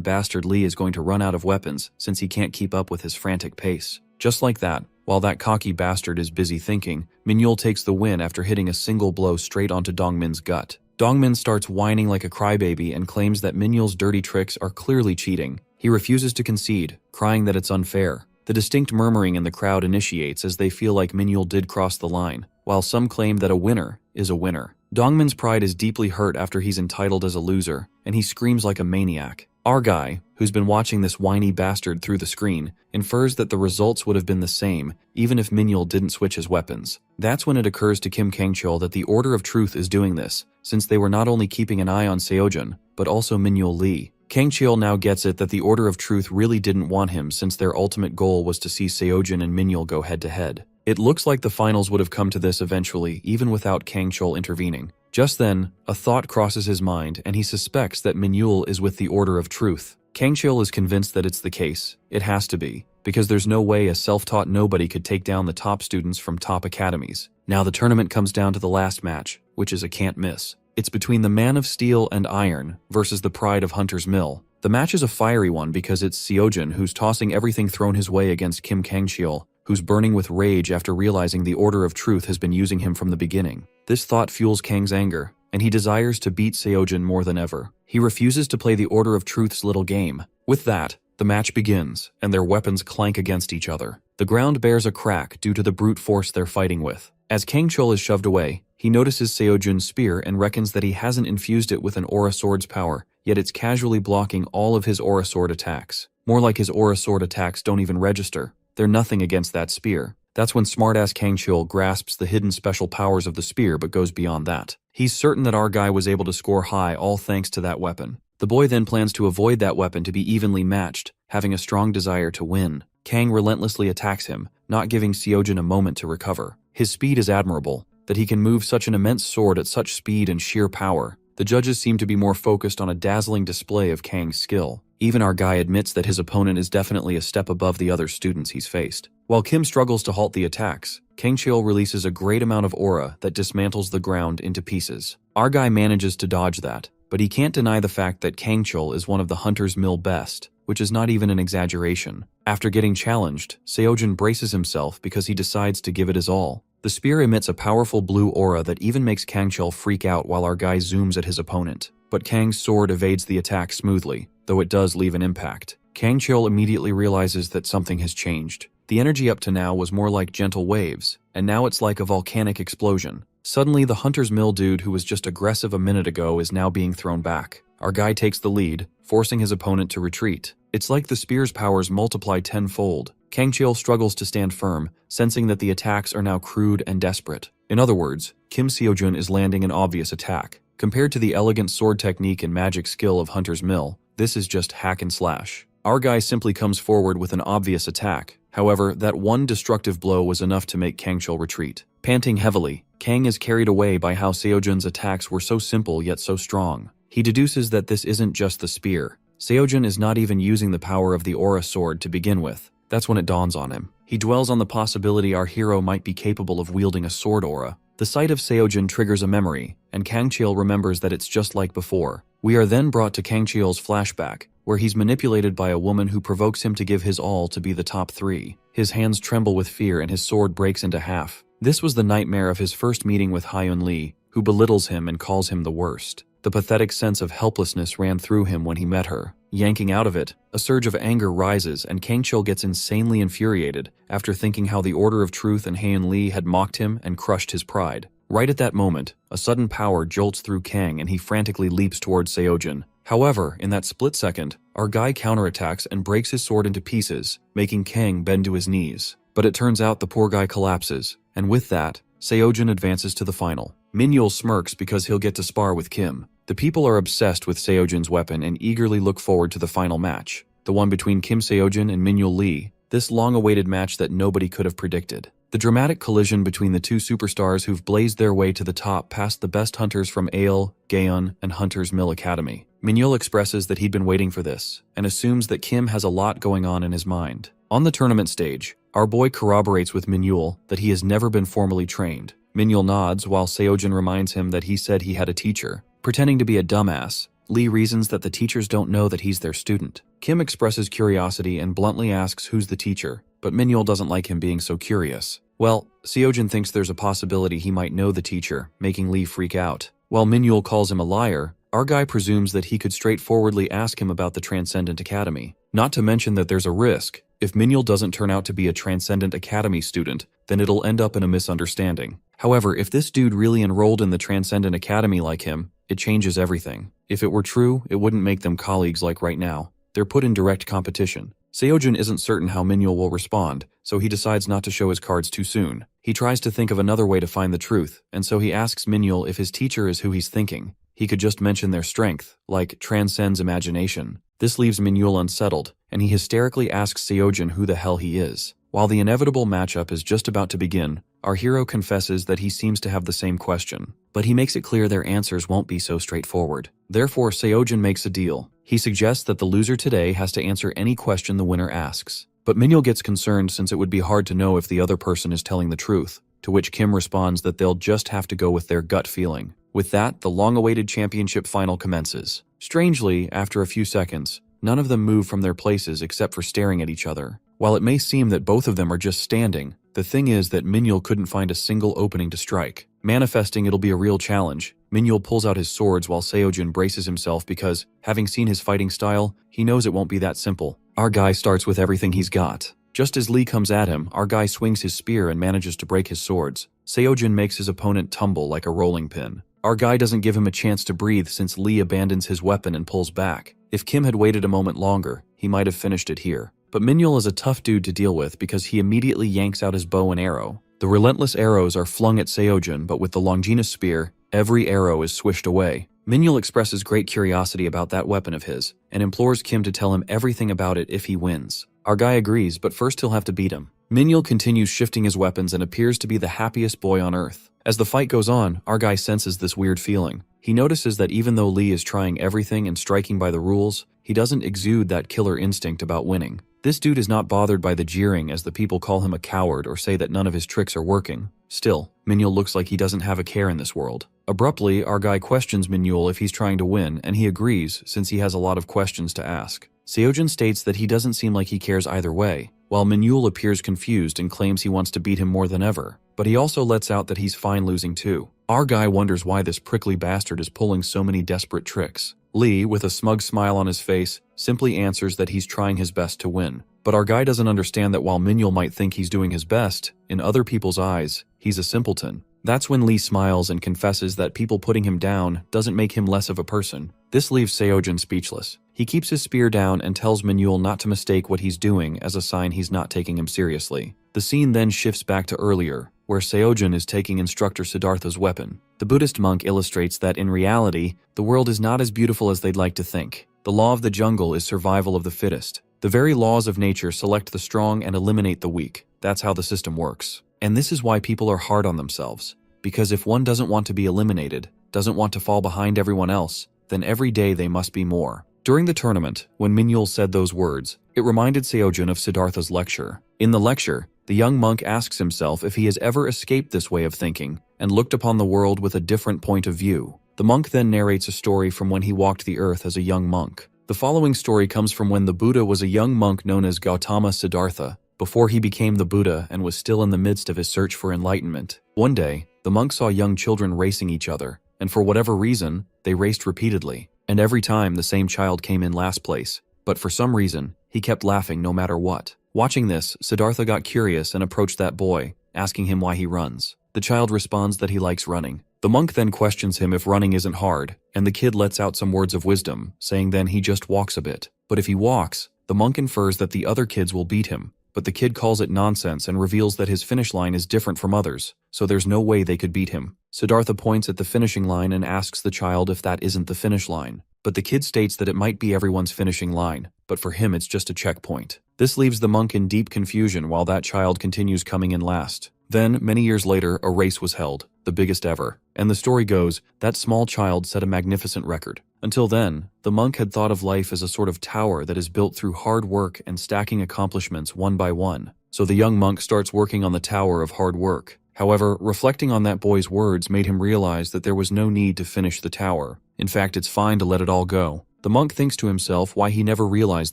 Bastard Lee is going to run out of weapons since he can't keep up with his frantic pace. Just like that, while that cocky bastard is busy thinking, Minhyul takes the win after hitting a single blow straight onto Dongmin's gut. Dongmin starts whining like a crybaby and claims that Minhyul's dirty tricks are clearly cheating. He refuses to concede, crying that it's unfair. The distinct murmuring in the crowd initiates as they feel like Minhyul did cross the line, while some claim that a winner is a winner. Dongmin's pride is deeply hurt after he's entitled as a loser, and he screams like a maniac. Our guy, who's been watching this whiny bastard through the screen, infers that the results would have been the same even if Minhyul didn't switch his weapons. That's when it occurs to Kim Kangchul that the Order of Truth is doing this, since they were not only keeping an eye on Seojin, but also Minhyul Lee. Kangchul now gets it that the Order of Truth really didn't want him since their ultimate goal was to see Seojin and Minhyul go head-to-head. It looks like the finals would have come to this eventually, even without Kangchul intervening. Just then, a thought crosses his mind and he suspects that Minhyul is with the Order of Truth. Kangchul is convinced that it's the case. It has to be, because there's no way a self-taught nobody could take down the top students from top academies. Now the tournament comes down to the last match, which is a can't miss. It's between the Man of Steel and Iron versus the Pride of Hunter's Mill. The match is a fiery one because it's Seojin who's tossing everything thrown his way against Kim Kangchul, who's burning with rage after realizing the Order of Truth has been using him from the beginning. This thought fuels Kang's anger, and he desires to beat Seojin more than ever. He refuses to play the Order of Truth's little game. With that, the match begins, and their weapons clank against each other. The ground bears a crack due to the brute force they're fighting with. As Kangchul is shoved away, he notices Seojin's spear and reckons that he hasn't infused it with an Aura Sword's power, yet it's casually blocking all of his Aura Sword attacks. More like his Aura Sword attacks don't even register. They're nothing against that spear. That's when smartass Kangchul grasps the hidden special powers of the spear but goes beyond that. He's certain that our guy was able to score high all thanks to that weapon. The boy then plans to avoid that weapon to be evenly matched, having a strong desire to win. Kang relentlessly attacks him, not giving Seojin a moment to recover. His speed is admirable, that he can move such an immense sword at such speed and sheer power. The judges seem to be more focused on a dazzling display of Kang's skill. Even our guy admits that his opponent is definitely a step above the other students he's faced. While Kim struggles to halt the attacks, Kangchul releases a great amount of aura that dismantles the ground into pieces. Our guy manages to dodge that, but he can't deny the fact that Kangchul is one of the Hunter's Mill best, which is not even an exaggeration. After getting challenged, Seojin braces himself because he decides to give it his all. The spear emits a powerful blue aura that even makes Kangchul freak out while our guy zooms at his opponent. But Kang's sword evades the attack smoothly, though it does leave an impact. Kangchul immediately realizes that something has changed. The energy up to now was more like gentle waves, and now it's like a volcanic explosion. Suddenly, the Hunter's Mill dude who was just aggressive a minute ago is now being thrown back. Our guy takes the lead, forcing his opponent to retreat. It's like the spear's powers multiply tenfold. Kangchul struggles to stand firm, sensing that the attacks are now crude and desperate. In other words, Kim Seojin is landing an obvious attack. Compared to the elegant sword technique and magic skill of Hunter's Mill, this is just hack and slash. Our guy simply comes forward with an obvious attack. However, that one destructive blow was enough to make Kangchul retreat. Panting heavily, Kang is carried away by how Seojin's attacks were so simple yet so strong. He deduces that this isn't just the spear. Seojin is not even using the power of the Aura Sword to begin with. That's when it dawns on him. He dwells on the possibility our hero might be capable of wielding a sword aura. The sight of Seojin triggers a memory, and Kangchul remembers that it's just like before. We are then brought to Kangchul's flashback, where he's manipulated by a woman who provokes him to give his all to be the top 3. His hands tremble with fear and his sword breaks into half. This was the nightmare of his first meeting with Hyun Lee, who belittles him and calls him the worst. The pathetic sense of helplessness ran through him when he met her. Yanking out of it, a surge of anger rises and Kangchul gets insanely infuriated after thinking how the Order of Truth and Hyun Lee had mocked him and crushed his pride. Right at that moment, a sudden power jolts through Kang and he frantically leaps towards Seojin. However, in that split second, our guy counterattacks and breaks his sword into pieces, making Kang bend to his knees. But it turns out the poor guy collapses, and with that, Seojin advances to the final. Min-yul smirks because he'll get to spar with Kim. The people are obsessed with Seojin's weapon and eagerly look forward to the final match, the one between Kim Seojin and Min-yul Lee, this long-awaited match that nobody could have predicted. The dramatic collision between the two superstars who've blazed their way to the top past the best hunters from Ale, Gaeon, and Hunter's Mill Academy. Min-yul expresses that he'd been waiting for this, and assumes that Kim has a lot going on in his mind. On the tournament stage, our boy corroborates with Min-yul that he has never been formally trained. Min-yul nods while Seojin reminds him that he said he had a teacher. Pretending to be a dumbass, Lee reasons that the teachers don't know that he's their student. Kim expresses curiosity and bluntly asks who's the teacher, but Min-yul doesn't like him being so curious. Well, Seojin thinks there's a possibility he might know the teacher, making Lee freak out. While Min-yul calls him a liar, our guy presumes that he could straightforwardly ask him about the Transcendent Academy. Not to mention that there's a risk. If Min-yul doesn't turn out to be a Transcendent Academy student, then it'll end up in a misunderstanding. However, if this dude really enrolled in the Transcendent Academy like him, it changes everything. If it were true, it wouldn't make them colleagues like right now. They're put in direct competition. Seojin isn't certain how Min-yul will respond, so he decides not to show his cards too soon. He tries to think of another way to find the truth, and so he asks Min-yul if his teacher is who he's thinking. He could just mention their strength, like transcends imagination. This leaves Min-yul unsettled, and he hysterically asks Seojin who the hell he is. While the inevitable matchup is just about to begin, our hero confesses that he seems to have the same question, but he makes it clear their answers won't be so straightforward. Therefore, Seojin makes a deal. He suggests that the loser today has to answer any question the winner asks. But Min-yul gets concerned since it would be hard to know if the other person is telling the truth, to which Kim responds that they'll just have to go with their gut feeling. With that, the long-awaited championship final commences. Strangely, after a few seconds, none of them move from their places except for staring at each other. While it may seem that both of them are just standing, the thing is that Min-yul couldn't find a single opening to strike. Manifesting it'll be a real challenge, Min-yul pulls out his swords while Seojin braces himself because, having seen his fighting style, he knows it won't be that simple. Our guy starts with everything he's got. Just as Lee comes at him, our guy swings his spear and manages to break his swords. Seojin makes his opponent tumble like a rolling pin. Our guy doesn't give him a chance to breathe since Lee abandons his weapon and pulls back. If Kim had waited a moment longer, he might have finished it here. But Min-yul is a tough dude to deal with because he immediately yanks out his bow and arrow. The relentless arrows are flung at Seojin, but with the Longinus spear, every arrow is swished away. Min-yul expresses great curiosity about that weapon of his, and implores Kim to tell him everything about it if he wins. Our guy agrees, but first he'll have to beat him. Min-yul continues shifting his weapons and appears to be the happiest boy on earth. As the fight goes on, our guy senses this weird feeling. He notices that even though Lee is trying everything and striking by the rules, he doesn't exude that killer instinct about winning. This dude is not bothered by the jeering as the people call him a coward or say that none of his tricks are working. Still, Min-yul looks like he doesn't have a care in this world. Abruptly, our guy questions Min-yul if he's trying to win, and he agrees since he has a lot of questions to ask. Seojin states that he doesn't seem like he cares either way, while Min-yul appears confused and claims he wants to beat him more than ever. But he also lets out that he's fine losing too. Our guy wonders why this prickly bastard is pulling so many desperate tricks. Lee, with a smug smile on his face, simply answers that he's trying his best to win. But our guy doesn't understand that while Min-yul might think he's doing his best, in other people's eyes, he's a simpleton. That's when Lee smiles and confesses that people putting him down doesn't make him less of a person. This leaves Seojin speechless. He keeps his spear down and tells Min-yul not to mistake what he's doing as a sign he's not taking him seriously. The scene then shifts back to earlier, where Seojin is taking instructor Siddhartha's weapon. The Buddhist monk illustrates that in reality, the world is not as beautiful as they'd like to think. The law of the jungle is survival of the fittest. The very laws of nature select the strong and eliminate the weak. That's how the system works. And this is why people are hard on themselves. Because if one doesn't want to be eliminated, doesn't want to fall behind everyone else, then every day they must be more. During the tournament, when Min-yul said those words, it reminded Seojin of Siddhartha's lecture. In the lecture, the young monk asks himself if he has ever escaped this way of thinking and looked upon the world with a different point of view. The monk then narrates a story from when he walked the earth as a young monk. The following story comes from when the Buddha was a young monk known as Gautama Siddhartha, before he became the Buddha and was still in the midst of his search for enlightenment. One day, the monk saw young children racing each other, and for whatever reason, they raced repeatedly. And every time the same child came in last place, but for some reason, he kept laughing no matter what. Watching this, Siddhartha got curious and approached that boy, asking him why he runs. The child responds that he likes running. The monk then questions him if running isn't hard, and the kid lets out some words of wisdom, saying then he just walks a bit. But if he walks, the monk infers that the other kids will beat him, but the kid calls it nonsense and reveals that his finish line is different from others, so there's no way they could beat him. Siddhartha points at the finishing line and asks the child if that isn't the finish line, but the kid states that it might be everyone's finishing line, but for him it's just a checkpoint. This leaves the monk in deep confusion while that child continues coming in last. Then, many years later, a race was held, the biggest ever, and the story goes, that small child set a magnificent record. Until then, the monk had thought of life as a sort of tower that is built through hard work and stacking accomplishments one by one. So the young monk starts working on the tower of hard work. However, reflecting on that boy's words made him realize that there was no need to finish the tower. In fact, it's fine to let it all go. The monk thinks to himself why he never realized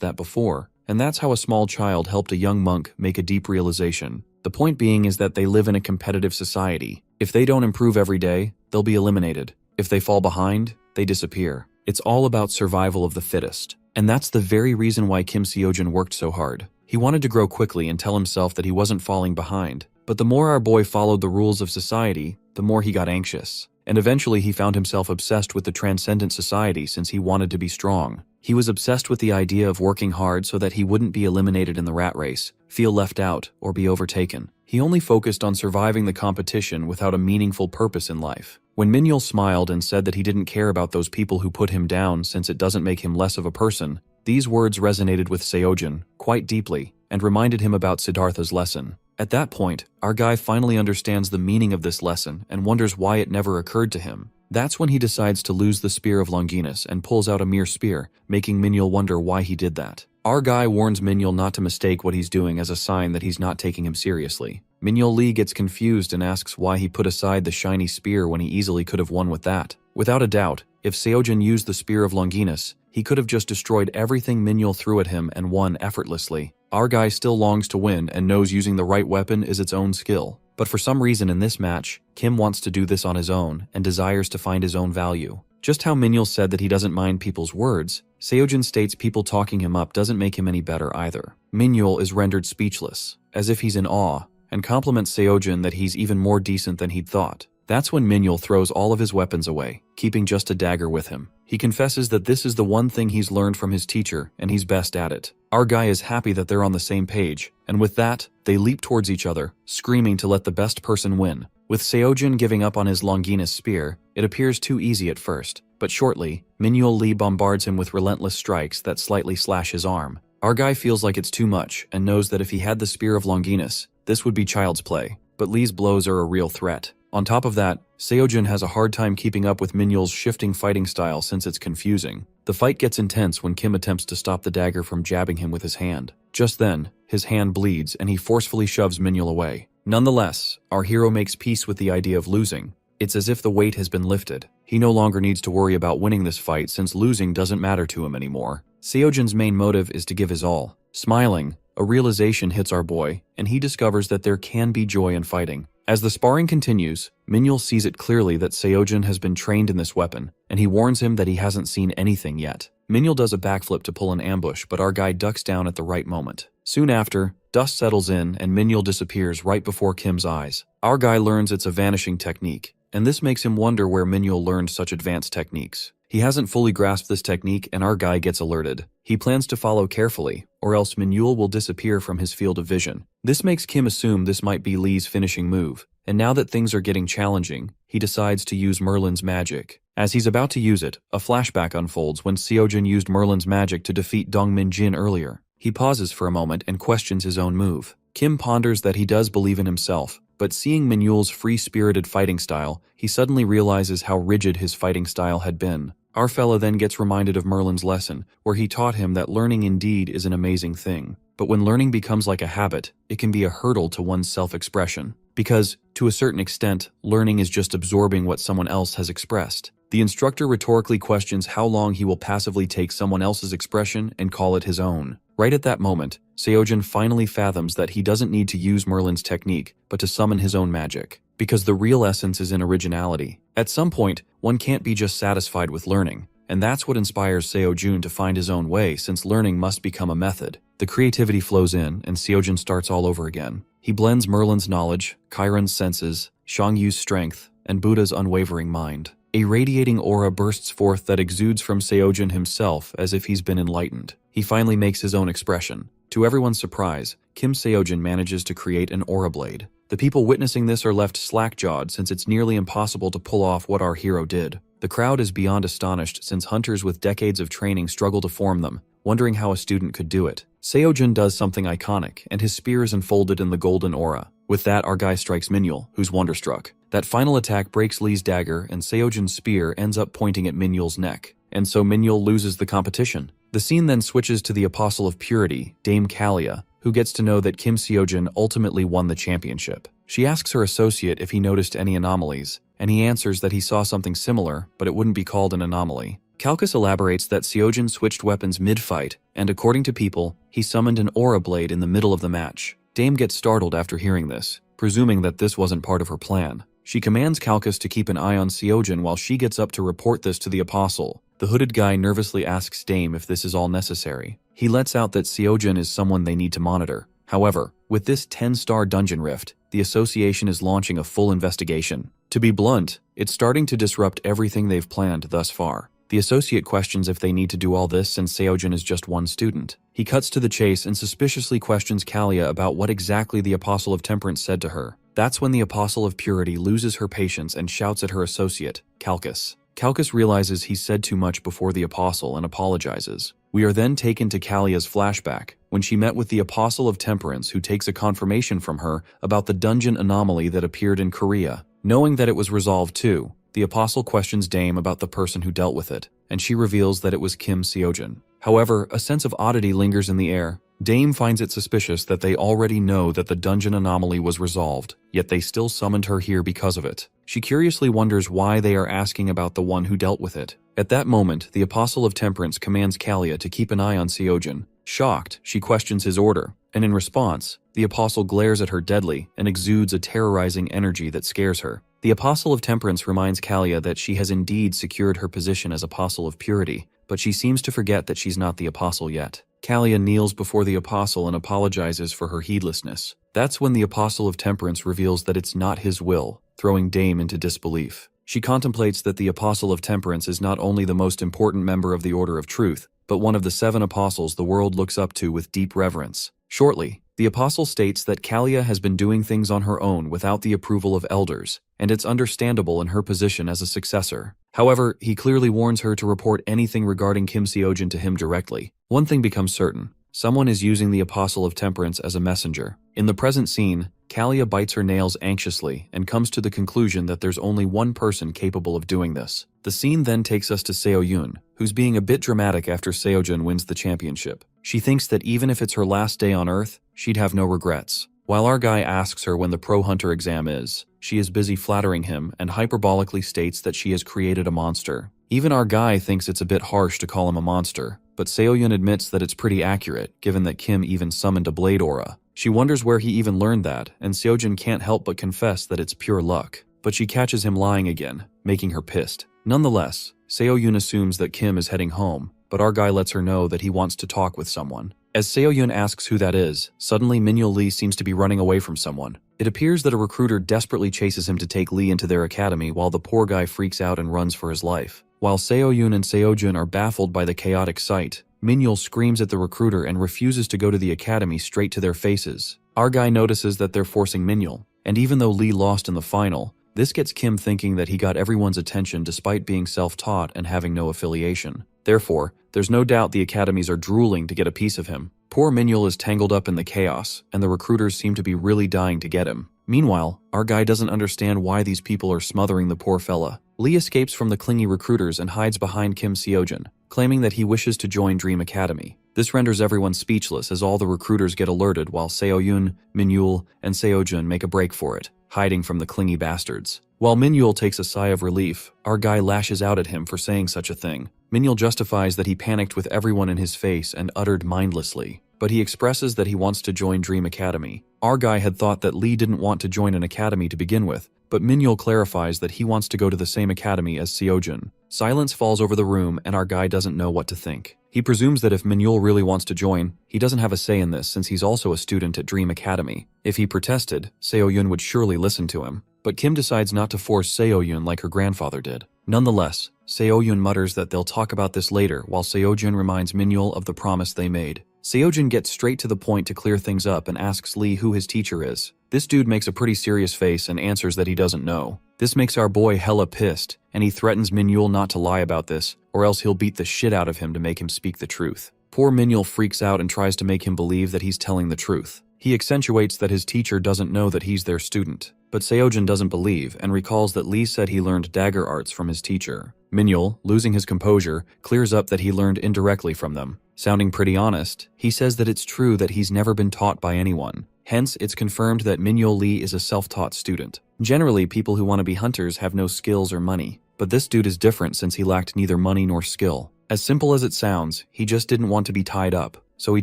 that before, and that's how a small child helped a young monk make a deep realization. The point being is that they live in a competitive society. If they don't improve every day, they'll be eliminated. If they fall behind, they disappear. It's all about survival of the fittest. And that's the very reason why Kim Seojin worked so hard. He wanted to grow quickly and tell himself that he wasn't falling behind. But the more our boy followed the rules of society, the more he got anxious. And eventually he found himself obsessed with the Transcendent society since he wanted to be strong. He was obsessed with the idea of working hard so that he wouldn't be eliminated in the rat race, feel left out, or be overtaken. He only focused on surviving the competition without a meaningful purpose in life. When Minyul smiled and said that he didn't care about those people who put him down since it doesn't make him less of a person, these words resonated with Seojin quite deeply and reminded him about Siddhartha's lesson. At that point, our guy finally understands the meaning of this lesson and wonders why it never occurred to him. That's when he decides to lose the Spear of Longinus and pulls out a mere spear, making Minyul wonder why he did that. Our guy warns Minyul not to mistake what he's doing as a sign that he's not taking him seriously. Minyul Lee gets confused and asks why he put aside the shiny spear when he easily could have won with that. Without a doubt, if Seojin used the Spear of Longinus, he could have just destroyed everything Minyul threw at him and won effortlessly. Our guy still longs to win and knows using the right weapon is its own skill. But for some reason in this match, Kim wants to do this on his own and desires to find his own value. Just how Minyul said that he doesn't mind people's words, Seojin states people talking him up doesn't make him any better either. Minyul is rendered speechless, as if he's in awe, and compliments Seojin that he's even more decent than he'd thought. That's when Minyul throws all of his weapons away, keeping just a dagger with him. He confesses that this is the one thing he's learned from his teacher, and he's best at it. Our guy is happy that they're on the same page, and with that, they leap towards each other, screaming to let the best person win. With Seojin giving up on his Longinus spear, it appears too easy at first, but shortly, Minyul Lee bombards him with relentless strikes that slightly slash his arm. Our guy feels like it's too much, and knows that if he had the Spear of Longinus, this would be child's play, but Lee's blows are a real threat. On top of that, Seojin has a hard time keeping up with Minyul's shifting fighting style since it's confusing. The fight gets intense when Kim attempts to stop the dagger from jabbing him with his hand. Just then, his hand bleeds and he forcefully shoves Minyul away. Nonetheless, our hero makes peace with the idea of losing. It's as if the weight has been lifted. He no longer needs to worry about winning this fight since losing doesn't matter to him anymore. Seojin's main motive is to give his all. Smiling, a realization hits our boy, and he discovers that there can be joy in fighting. As the sparring continues, Minyul sees it clearly that Seojin has been trained in this weapon, and he warns him that he hasn't seen anything yet. Minyul does a backflip to pull an ambush, but our guy ducks down at the right moment. Soon after, dust settles in and Minyul disappears right before Kim's eyes. Our guy learns it's a vanishing technique, and this makes him wonder where Minyul learned such advanced techniques. He hasn't fully grasped this technique and our guy gets alerted. He plans to follow carefully, or else Minyul will disappear from his field of vision. This makes Kim assume this might be Lee's finishing move, and now that things are getting challenging, he decides to use Merlin's magic. As he's about to use it, a flashback unfolds when Seojin used Merlin's magic to defeat Dongmin Jin earlier. He pauses for a moment and questions his own move. Kim ponders that he does believe in himself, but seeing Minyul's free-spirited fighting style, he suddenly realizes how rigid his fighting style had been. Our fella then gets reminded of Merlin's lesson, where he taught him that learning indeed is an amazing thing. But when learning becomes like a habit, it can be a hurdle to one's self-expression. Because, to a certain extent, learning is just absorbing what someone else has expressed. The instructor rhetorically questions how long he will passively take someone else's expression and call it his own. Right at that moment, Seojin finally fathoms that he doesn't need to use Merlin's technique, but to summon his own magic. Because the real essence is in originality. At some point, one can't be just satisfied with learning, and that's what inspires Seojin to find his own way since learning must become a method. The creativity flows in, and Seojin starts all over again. He blends Merlin's knowledge, Chiron's senses, Xiangyu's strength, and Buddha's unwavering mind. A radiating aura bursts forth that exudes from Seojin himself as if he's been enlightened. He finally makes his own expression. To everyone's surprise, Kim Seojin manages to create an aura blade. The people witnessing this are left slack-jawed since it's nearly impossible to pull off what our hero did. The crowd is beyond astonished since hunters with decades of training struggle to form them, wondering how a student could do it. Seojin does something iconic, and his spear is enfolded in the golden aura. With that, our guy strikes Minhyul, who's wonderstruck. That final attack breaks Lee's dagger, and Seojin's spear ends up pointing at Minhyul's neck. And so Minhyul loses the competition. The scene then switches to the Apostle of Purity, Dame Kalia, who gets to know that Kim Seojin ultimately won the championship. She asks her associate if he noticed any anomalies, and he answers that he saw something similar, but it wouldn't be called an anomaly. Calcus elaborates that Seojin switched weapons mid-fight, and according to people, he summoned an aura blade in the middle of the match. Dame gets startled after hearing this, presuming that this wasn't part of her plan. She commands Calcus to keep an eye on Seojin while she gets up to report this to the Apostle. The hooded guy nervously asks Dame if this is all necessary. He lets out that Seojin is someone they need to monitor. However, with this 10-star dungeon rift, the association is launching a full investigation. To be blunt, it's starting to disrupt everything they've planned thus far. The associate questions if they need to do all this since Seojin is just one student. He cuts to the chase and suspiciously questions Kalia about what exactly the Apostle of Temperance said to her. That's when the Apostle of Purity loses her patience and shouts at her associate, Calcus. Calcus realizes he said too much before the Apostle and apologizes. We are then taken to Kalia's flashback, when she met with the Apostle of Temperance who takes a confirmation from her about the dungeon anomaly that appeared in Korea. Knowing that it was resolved too, the Apostle questions Dame about the person who dealt with it, and she reveals that it was Kim Seojin. However, a sense of oddity lingers in the air. Dame finds it suspicious that they already know that the dungeon anomaly was resolved, yet they still summoned her here because of it. She curiously wonders why they are asking about the one who dealt with it. At that moment, the Apostle of Temperance commands Kalia to keep an eye on Seojin. Shocked, she questions his order, and in response, the Apostle glares at her deadly and exudes a terrorizing energy that scares her. The Apostle of Temperance reminds Kalia that she has indeed secured her position as Apostle of Purity, but she seems to forget that she's not the Apostle yet. Kalia kneels before the Apostle and apologizes for her heedlessness. That's when the Apostle of Temperance reveals that it's not his will, throwing Dame into disbelief. She contemplates that the Apostle of Temperance is not only the most important member of the Order of Truth, but one of the 7 apostles the world looks up to with deep reverence. Shortly, the Apostle states that Kalia has been doing things on her own without the approval of elders, and it's understandable in her position as a successor. However, he clearly warns her to report anything regarding Kim Seojin to him directly. One thing becomes certain. Someone is using the Apostle of Temperance as a messenger. In the present scene, Kalia bites her nails anxiously and comes to the conclusion that there's only one person capable of doing this. The scene then takes us to Seo-yoon, who's being a bit dramatic after Seojin wins the championship. She thinks that even if it's her last day on Earth, she'd have no regrets. While our guy asks her when the Pro Hunter exam is, she is busy flattering him and hyperbolically states that she has created a monster. Even our guy thinks it's a bit harsh to call him a monster, but Seo-yoon admits that it's pretty accurate, given that Kim even summoned a blade aura. She wonders where he even learned that, and Seojin can't help but confess that it's pure luck. But she catches him lying again, making her pissed. Nonetheless, Seo-yoon assumes that Kim is heading home, but our guy lets her know that he wants to talk with someone. As Seo-yoon asks who that is, suddenly Minhyul Lee seems to be running away from someone. It appears that a recruiter desperately chases him to take Lee into their academy while the poor guy freaks out and runs for his life. While Seo-yoon and Seojin are baffled by the chaotic sight, Minhyul screams at the recruiter and refuses to go to the academy straight to their faces. Our guy notices that they're forcing Minhyul, and even though Lee lost in the final, this gets Kim thinking that he got everyone's attention despite being self-taught and having no affiliation. Therefore, there's no doubt the academies are drooling to get a piece of him. Poor Minhyul is tangled up in the chaos, and the recruiters seem to be really dying to get him. Meanwhile, our guy doesn't understand why these people are smothering the poor fella. Lee escapes from the clingy recruiters and hides behind Kim Seojin, claiming that he wishes to join Dream Academy. This renders everyone speechless as all the recruiters get alerted while Seo-yoon, Minhyul, and Seojin make a break for it, hiding from the clingy bastards. While Minhyul takes a sigh of relief, our guy lashes out at him for saying such a thing. Minhyul justifies that he panicked with everyone in his face and uttered mindlessly, but he expresses that he wants to join Dream Academy. Our guy had thought that Lee didn't want to join an academy to begin with, but Minhyul clarifies that he wants to go to the same academy as Seojin. Silence falls over the room and our guy doesn't know what to think. He presumes that if Minhyul really wants to join, he doesn't have a say in this since he's also a student at Dream Academy. If he protested, Seo-yoon would surely listen to him. But Kim decides not to force Seo-yoon like her grandfather did. Nonetheless, Seoyun mutters that they'll talk about this later while Seojun reminds Minhyul of the promise they made. Seojun gets straight to the point to clear things up and asks Lee who his teacher is. This dude makes a pretty serious face and answers that he doesn't know. This makes our boy hella pissed, and he threatens Minhyul not to lie about this, or else he'll beat the shit out of him to make him speak the truth. Poor Minhyul freaks out and tries to make him believe that he's telling the truth. He accentuates that his teacher doesn't know that he's their student. But Seojun doesn't believe and recalls that Lee said he learned dagger arts from his teacher. Minhyul, losing his composure, clears up that he learned indirectly from them. Sounding pretty honest, he says that it's true that he's never been taught by anyone. Hence, it's confirmed that Minhyul Lee is a self-taught student. Generally, people who want to be hunters have no skills or money. But this dude is different since he lacked neither money nor skill. As simple as it sounds, he just didn't want to be tied up, so he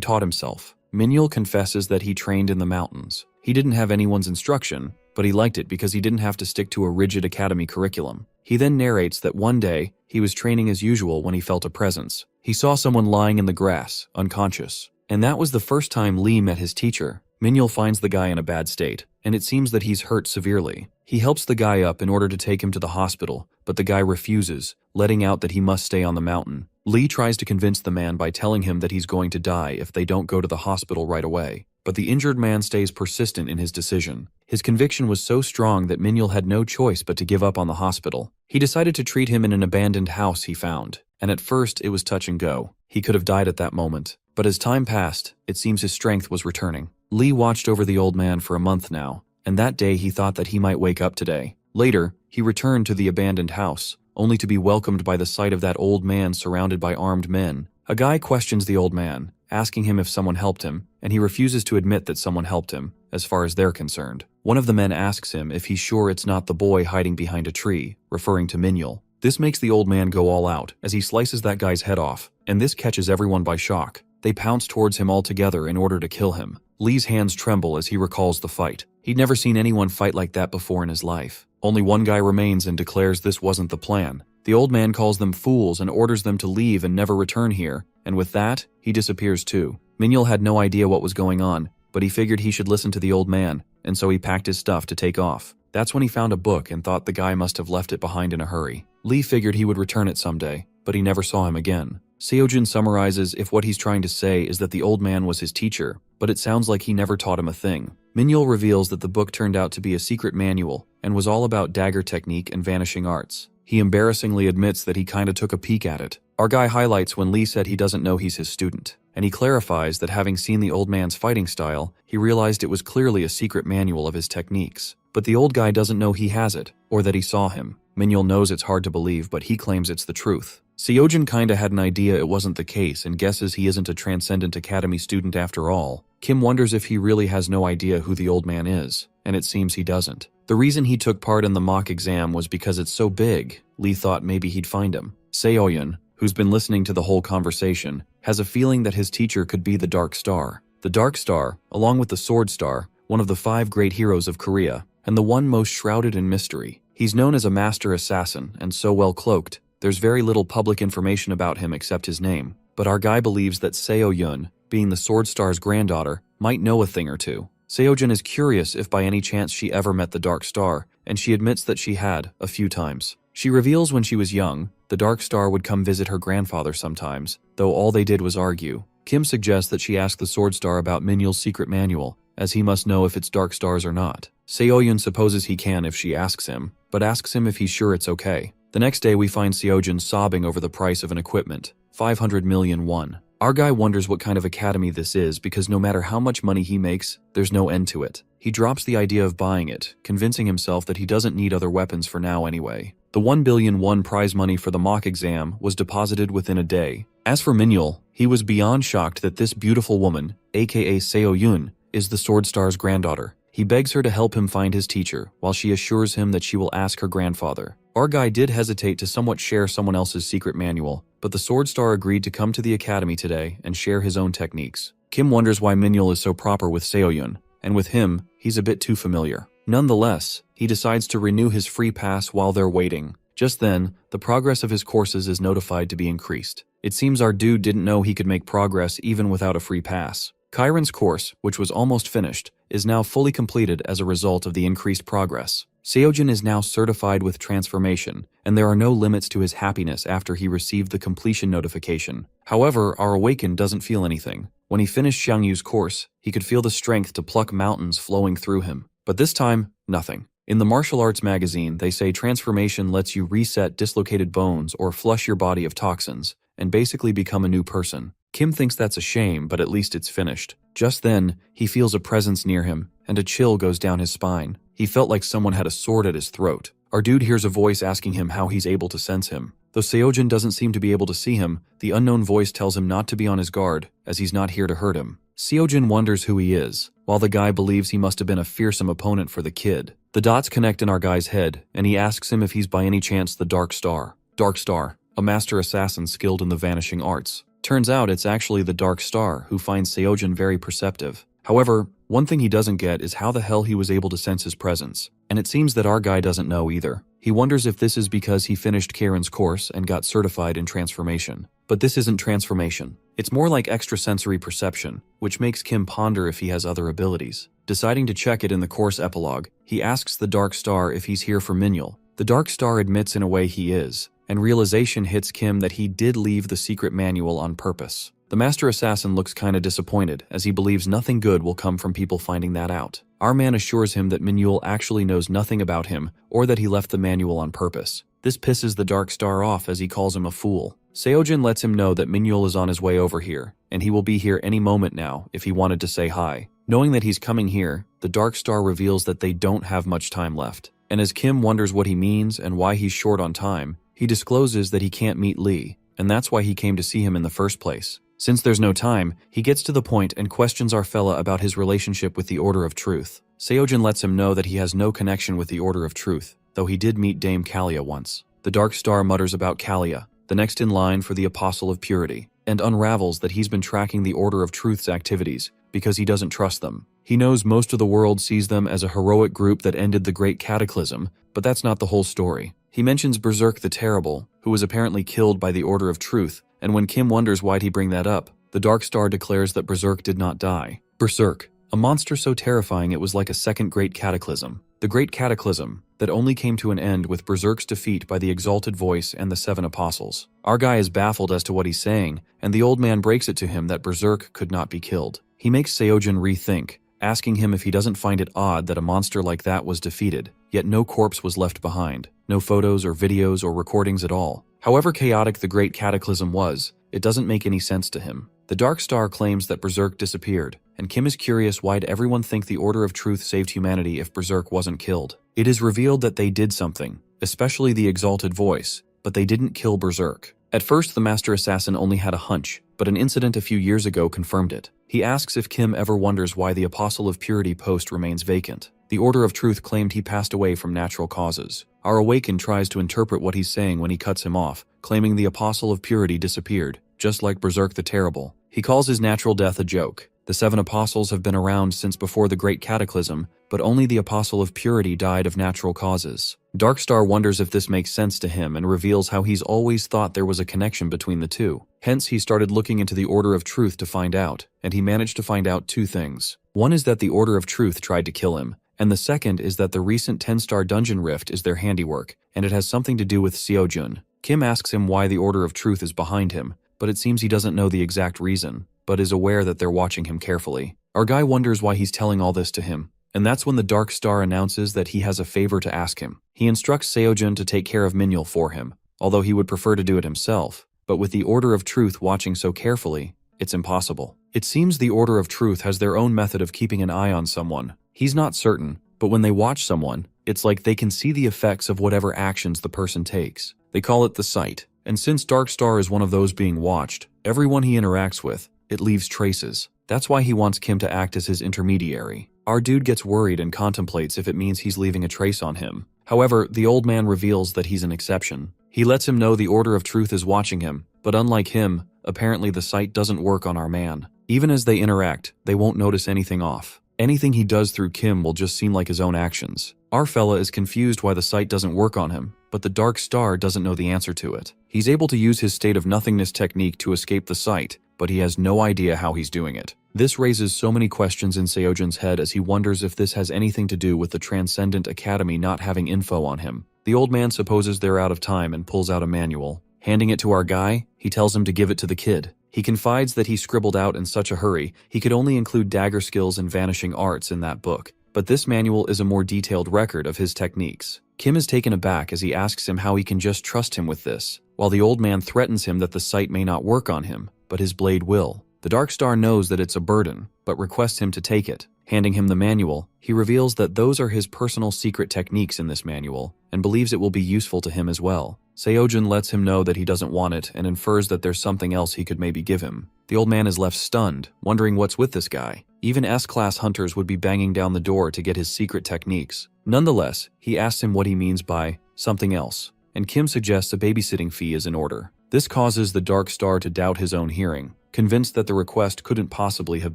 taught himself. Minhyul confesses that he trained in the mountains. He didn't have anyone's instruction, but he liked it because he didn't have to stick to a rigid academy curriculum. He then narrates that one day, he was training as usual when he felt a presence. He saw someone lying in the grass, unconscious. And that was the first time Lee met his teacher. Minhyul finds the guy in a bad state, and it seems that he's hurt severely. He helps the guy up in order to take him to the hospital, but the guy refuses, letting out that he must stay on the mountain. Lee tries to convince the man by telling him that he's going to die if they don't go to the hospital right away. But the injured man stays persistent in his decision. His conviction was so strong that Minhyul had no choice but to give up on the hospital. He decided to treat him in an abandoned house he found, and at first it was touch and go. He could have died at that moment. But as time passed, it seems his strength was returning. Lee watched over the old man for a month now, and that day he thought that he might wake up today. Later, he returned to the abandoned house, only to be welcomed by the sight of that old man surrounded by armed men. A guy questions the old man, asking him if someone helped him, and he refuses to admit that someone helped him, as far as they're concerned. One of the men asks him if he's sure it's not the boy hiding behind a tree, referring to Minhyul. This makes the old man go all out, as he slices that guy's head off, and this catches everyone by shock. They pounce towards him all together in order to kill him. Lee's hands tremble as he recalls the fight. He'd never seen anyone fight like that before in his life. Only one guy remains and declares this wasn't the plan. The old man calls them fools and orders them to leave and never return here, and with that, he disappears too. Minhyul had no idea what was going on, but he figured he should listen to the old man, and so he packed his stuff to take off. That's when he found a book and thought the guy must have left it behind in a hurry. Lee figured he would return it someday, but he never saw him again. Seojun summarizes if what he's trying to say is that the old man was his teacher, but it sounds like he never taught him a thing. Minhyul reveals that the book turned out to be a secret manual and was all about dagger technique and vanishing arts. He embarrassingly admits that he kinda took a peek at it. Our guy highlights when Lee said he doesn't know he's his student, and he clarifies that having seen the old man's fighting style, he realized it was clearly a secret manual of his techniques. But the old guy doesn't know he has it, or that he saw him. Minhyul knows it's hard to believe, but he claims it's the truth. Seojun kinda had an idea it wasn't the case and guesses he isn't a Transcendent Academy student after all. Kim wonders if he really has no idea who the old man is, and it seems he doesn't. The reason he took part in the mock exam was because it's so big. Lee thought maybe he'd find him. Seoyun, who's been listening to the whole conversation, has a feeling that his teacher could be the Dark Star. The Dark Star, along with the Sword Star, one of the 5 great heroes of Korea, and the one most shrouded in mystery. He's known as a master assassin and so well cloaked, there's very little public information about him except his name. But our guy believes that Seoyun, being the Sword Star's granddaughter, might know a thing or two. Seojun is curious if by any chance she ever met the Dark Star, and she admits that she had, a few times. She reveals when she was young, the Dark Star would come visit her grandfather sometimes, though all they did was argue. Kim suggests that she ask the Sword Star about Minhyul's secret manual, as he must know if it's Dark Stars or not. Seoyun supposes he can if she asks him, but asks him if he's sure it's okay. The next day we find Seojun sobbing over the price of an equipment, 500 million won. Our guy wonders what kind of academy this is because no matter how much money he makes, there's no end to it. He drops the idea of buying it, convincing himself that he doesn't need other weapons for now anyway. The 1 billion won prize money for the mock exam was deposited within a day. As for Minhyul, he was beyond shocked that this beautiful woman, aka Seoyun, is the Sword Star's granddaughter. He begs her to help him find his teacher, while she assures him that she will ask her grandfather. Our guy did hesitate to somewhat share someone else's secret manual, but the Sword Star agreed to come to the academy today and share his own techniques. Kim wonders why Minhyul is so proper with Seoyun, and with him, he's a bit too familiar. Nonetheless, he decides to renew his free pass while they're waiting. Just then, the progress of his courses is notified to be increased. It seems our dude didn't know he could make progress even without a free pass. Kyron's course, which was almost finished, is now fully completed as a result of the increased progress. Seojin is now certified with transformation, and there are no limits to his happiness after he received the completion notification. However, our awakened doesn't feel anything. When he finished Xiangyu's course, he could feel the strength to pluck mountains flowing through him. But this time, nothing. In the martial arts magazine, they say transformation lets you reset dislocated bones or flush your body of toxins, and basically become a new person. Kim thinks that's a shame, but at least it's finished. Just then, he feels a presence near him, and a chill goes down his spine. He felt like someone had a sword at his throat. Our dude hears a voice asking him how he's able to sense him. Though Seojin doesn't seem to be able to see him, the unknown voice tells him not to be on his guard, as he's not here to hurt him. Seojin wonders who he is, while the guy believes he must have been a fearsome opponent for the kid. The dots connect in our guy's head, and he asks him if he's by any chance the Dark Star. Dark Star, a master assassin skilled in the vanishing arts. Turns out it's actually the Dark Star, who finds Seojin very perceptive. However, one thing he doesn't get is how the hell he was able to sense his presence. And it seems that our guy doesn't know either. He wonders if this is because he finished Karen's course and got certified in transformation. But this isn't transformation. It's more like extrasensory perception, which makes Kim ponder if he has other abilities. Deciding to check it in the course epilogue, he asks the Dark Star if he's here for Minhyul. The Dark Star admits in a way he is, and realization hits Kim that he did leave the secret manual on purpose. The Master Assassin looks kinda disappointed, as he believes nothing good will come from people finding that out. Our man assures him that Minhyul actually knows nothing about him, or that he left the manual on purpose. This pisses the Dark Star off as he calls him a fool. Seojin lets him know that Minhyul is on his way over here, and he will be here any moment now if he wanted to say hi. Knowing that he's coming here, the Dark Star reveals that they don't have much time left. And as Kim wonders what he means and why he's short on time, he discloses that he can't meet Lee, and that's why he came to see him in the first place. Since there's no time, he gets to the point and questions our fella about his relationship with the Order of Truth. Seojin lets him know that he has no connection with the Order of Truth, though he did meet Dame Kalia once. The Dark Star mutters about Kalia, the next in line for the Apostle of Purity, and unravels that he's been tracking the Order of Truth's activities because he doesn't trust them. He knows most of the world sees them as a heroic group that ended the Great Cataclysm, but that's not the whole story. He mentions Berserk the Terrible, who was apparently killed by the Order of Truth, and when Kim wonders why'd he bring that up, the Dark Star declares that Berserk did not die. Berserk, a monster so terrifying it was like a second Great Cataclysm. The Great Cataclysm that only came to an end with Berserk's defeat by the Exalted Voice and the Seven Apostles. Our guy is baffled as to what he's saying, and the old man breaks it to him that Berserk could not be killed. He makes Seojin rethink, asking him if he doesn't find it odd that a monster like that was defeated, yet no corpse was left behind, no photos or videos or recordings at all. However chaotic the Great Cataclysm was, it doesn't make any sense to him. The Dark Star claims that Berserk disappeared, and Kim is curious why'd everyone think the Order of Truth saved humanity if Berserk wasn't killed. It is revealed that they did something, especially the Exalted Voice, but they didn't kill Berserk. At first, the Master Assassin only had a hunch, but an incident a few years ago confirmed it. He asks if Kim ever wonders why the Apostle of Purity post remains vacant. The Order of Truth claimed he passed away from natural causes. Our Awakened tries to interpret what he's saying when he cuts him off, claiming the Apostle of Purity disappeared, just like Berserk the Terrible. He calls his natural death a joke. The Seven Apostles have been around since before the Great Cataclysm, but only the Apostle of Purity died of natural causes. Darkstar wonders if this makes sense to him and reveals how he's always thought there was a connection between the two. Hence, he started looking into the Order of Truth to find out, and he managed to find out two things. One is that the Order of Truth tried to kill him, and the second is that the recent 10-star dungeon rift is their handiwork, and it has something to do with Seojun. Kim asks him why the Order of Truth is behind him, but it seems he doesn't know the exact reason, but is aware that they're watching him carefully. Our guy wonders why he's telling all this to him, and that's when the Dark Star announces that he has a favor to ask him. He instructs Seojun to take care of Minhyul for him, although he would prefer to do it himself, but with the Order of Truth watching so carefully, it's impossible. It seems the Order of Truth has their own method of keeping an eye on someone. He's not certain, but when they watch someone, it's like they can see the effects of whatever actions the person takes. They call it the sight, and since Darkstar is one of those being watched, everyone he interacts with, it leaves traces. That's why he wants Kim to act as his intermediary. Our dude gets worried and contemplates if it means he's leaving a trace on him. However, the old man reveals that he's an exception. He lets him know the Order of Truth is watching him, but unlike him, apparently the sight doesn't work on our man. Even as they interact, they won't notice anything off. Anything he does through Kim will just seem like his own actions. Our fella is confused why the sight doesn't work on him, but the Dark Star doesn't know the answer to it. He's able to use his state of nothingness technique to escape the sight, but he has no idea how he's doing it. This raises so many questions in Seojun's head as he wonders if this has anything to do with the Transcendent Academy not having info on him. The old man supposes they're out of time and pulls out a manual. Handing it to our guy, he tells him to give it to the kid. He confides that he scribbled out in such a hurry, he could only include dagger skills and vanishing arts in that book. But this manual is a more detailed record of his techniques. Kim is taken aback as he asks him how he can just trust him with this, while the old man threatens him that the sight may not work on him, but his blade will. The Dark Star knows that it's a burden, but requests him to take it. Handing him the manual, he reveals that those are his personal secret techniques in this manual, and believes it will be useful to him as well. Seojun lets him know that he doesn't want it and infers that there's something else he could maybe give him. The old man is left stunned, wondering what's with this guy. Even S-class hunters would be banging down the door to get his secret techniques. Nonetheless, he asks him what he means by something else, and Kim suggests a babysitting fee is in order. This causes the Dark Star to doubt his own hearing, convinced that the request couldn't possibly have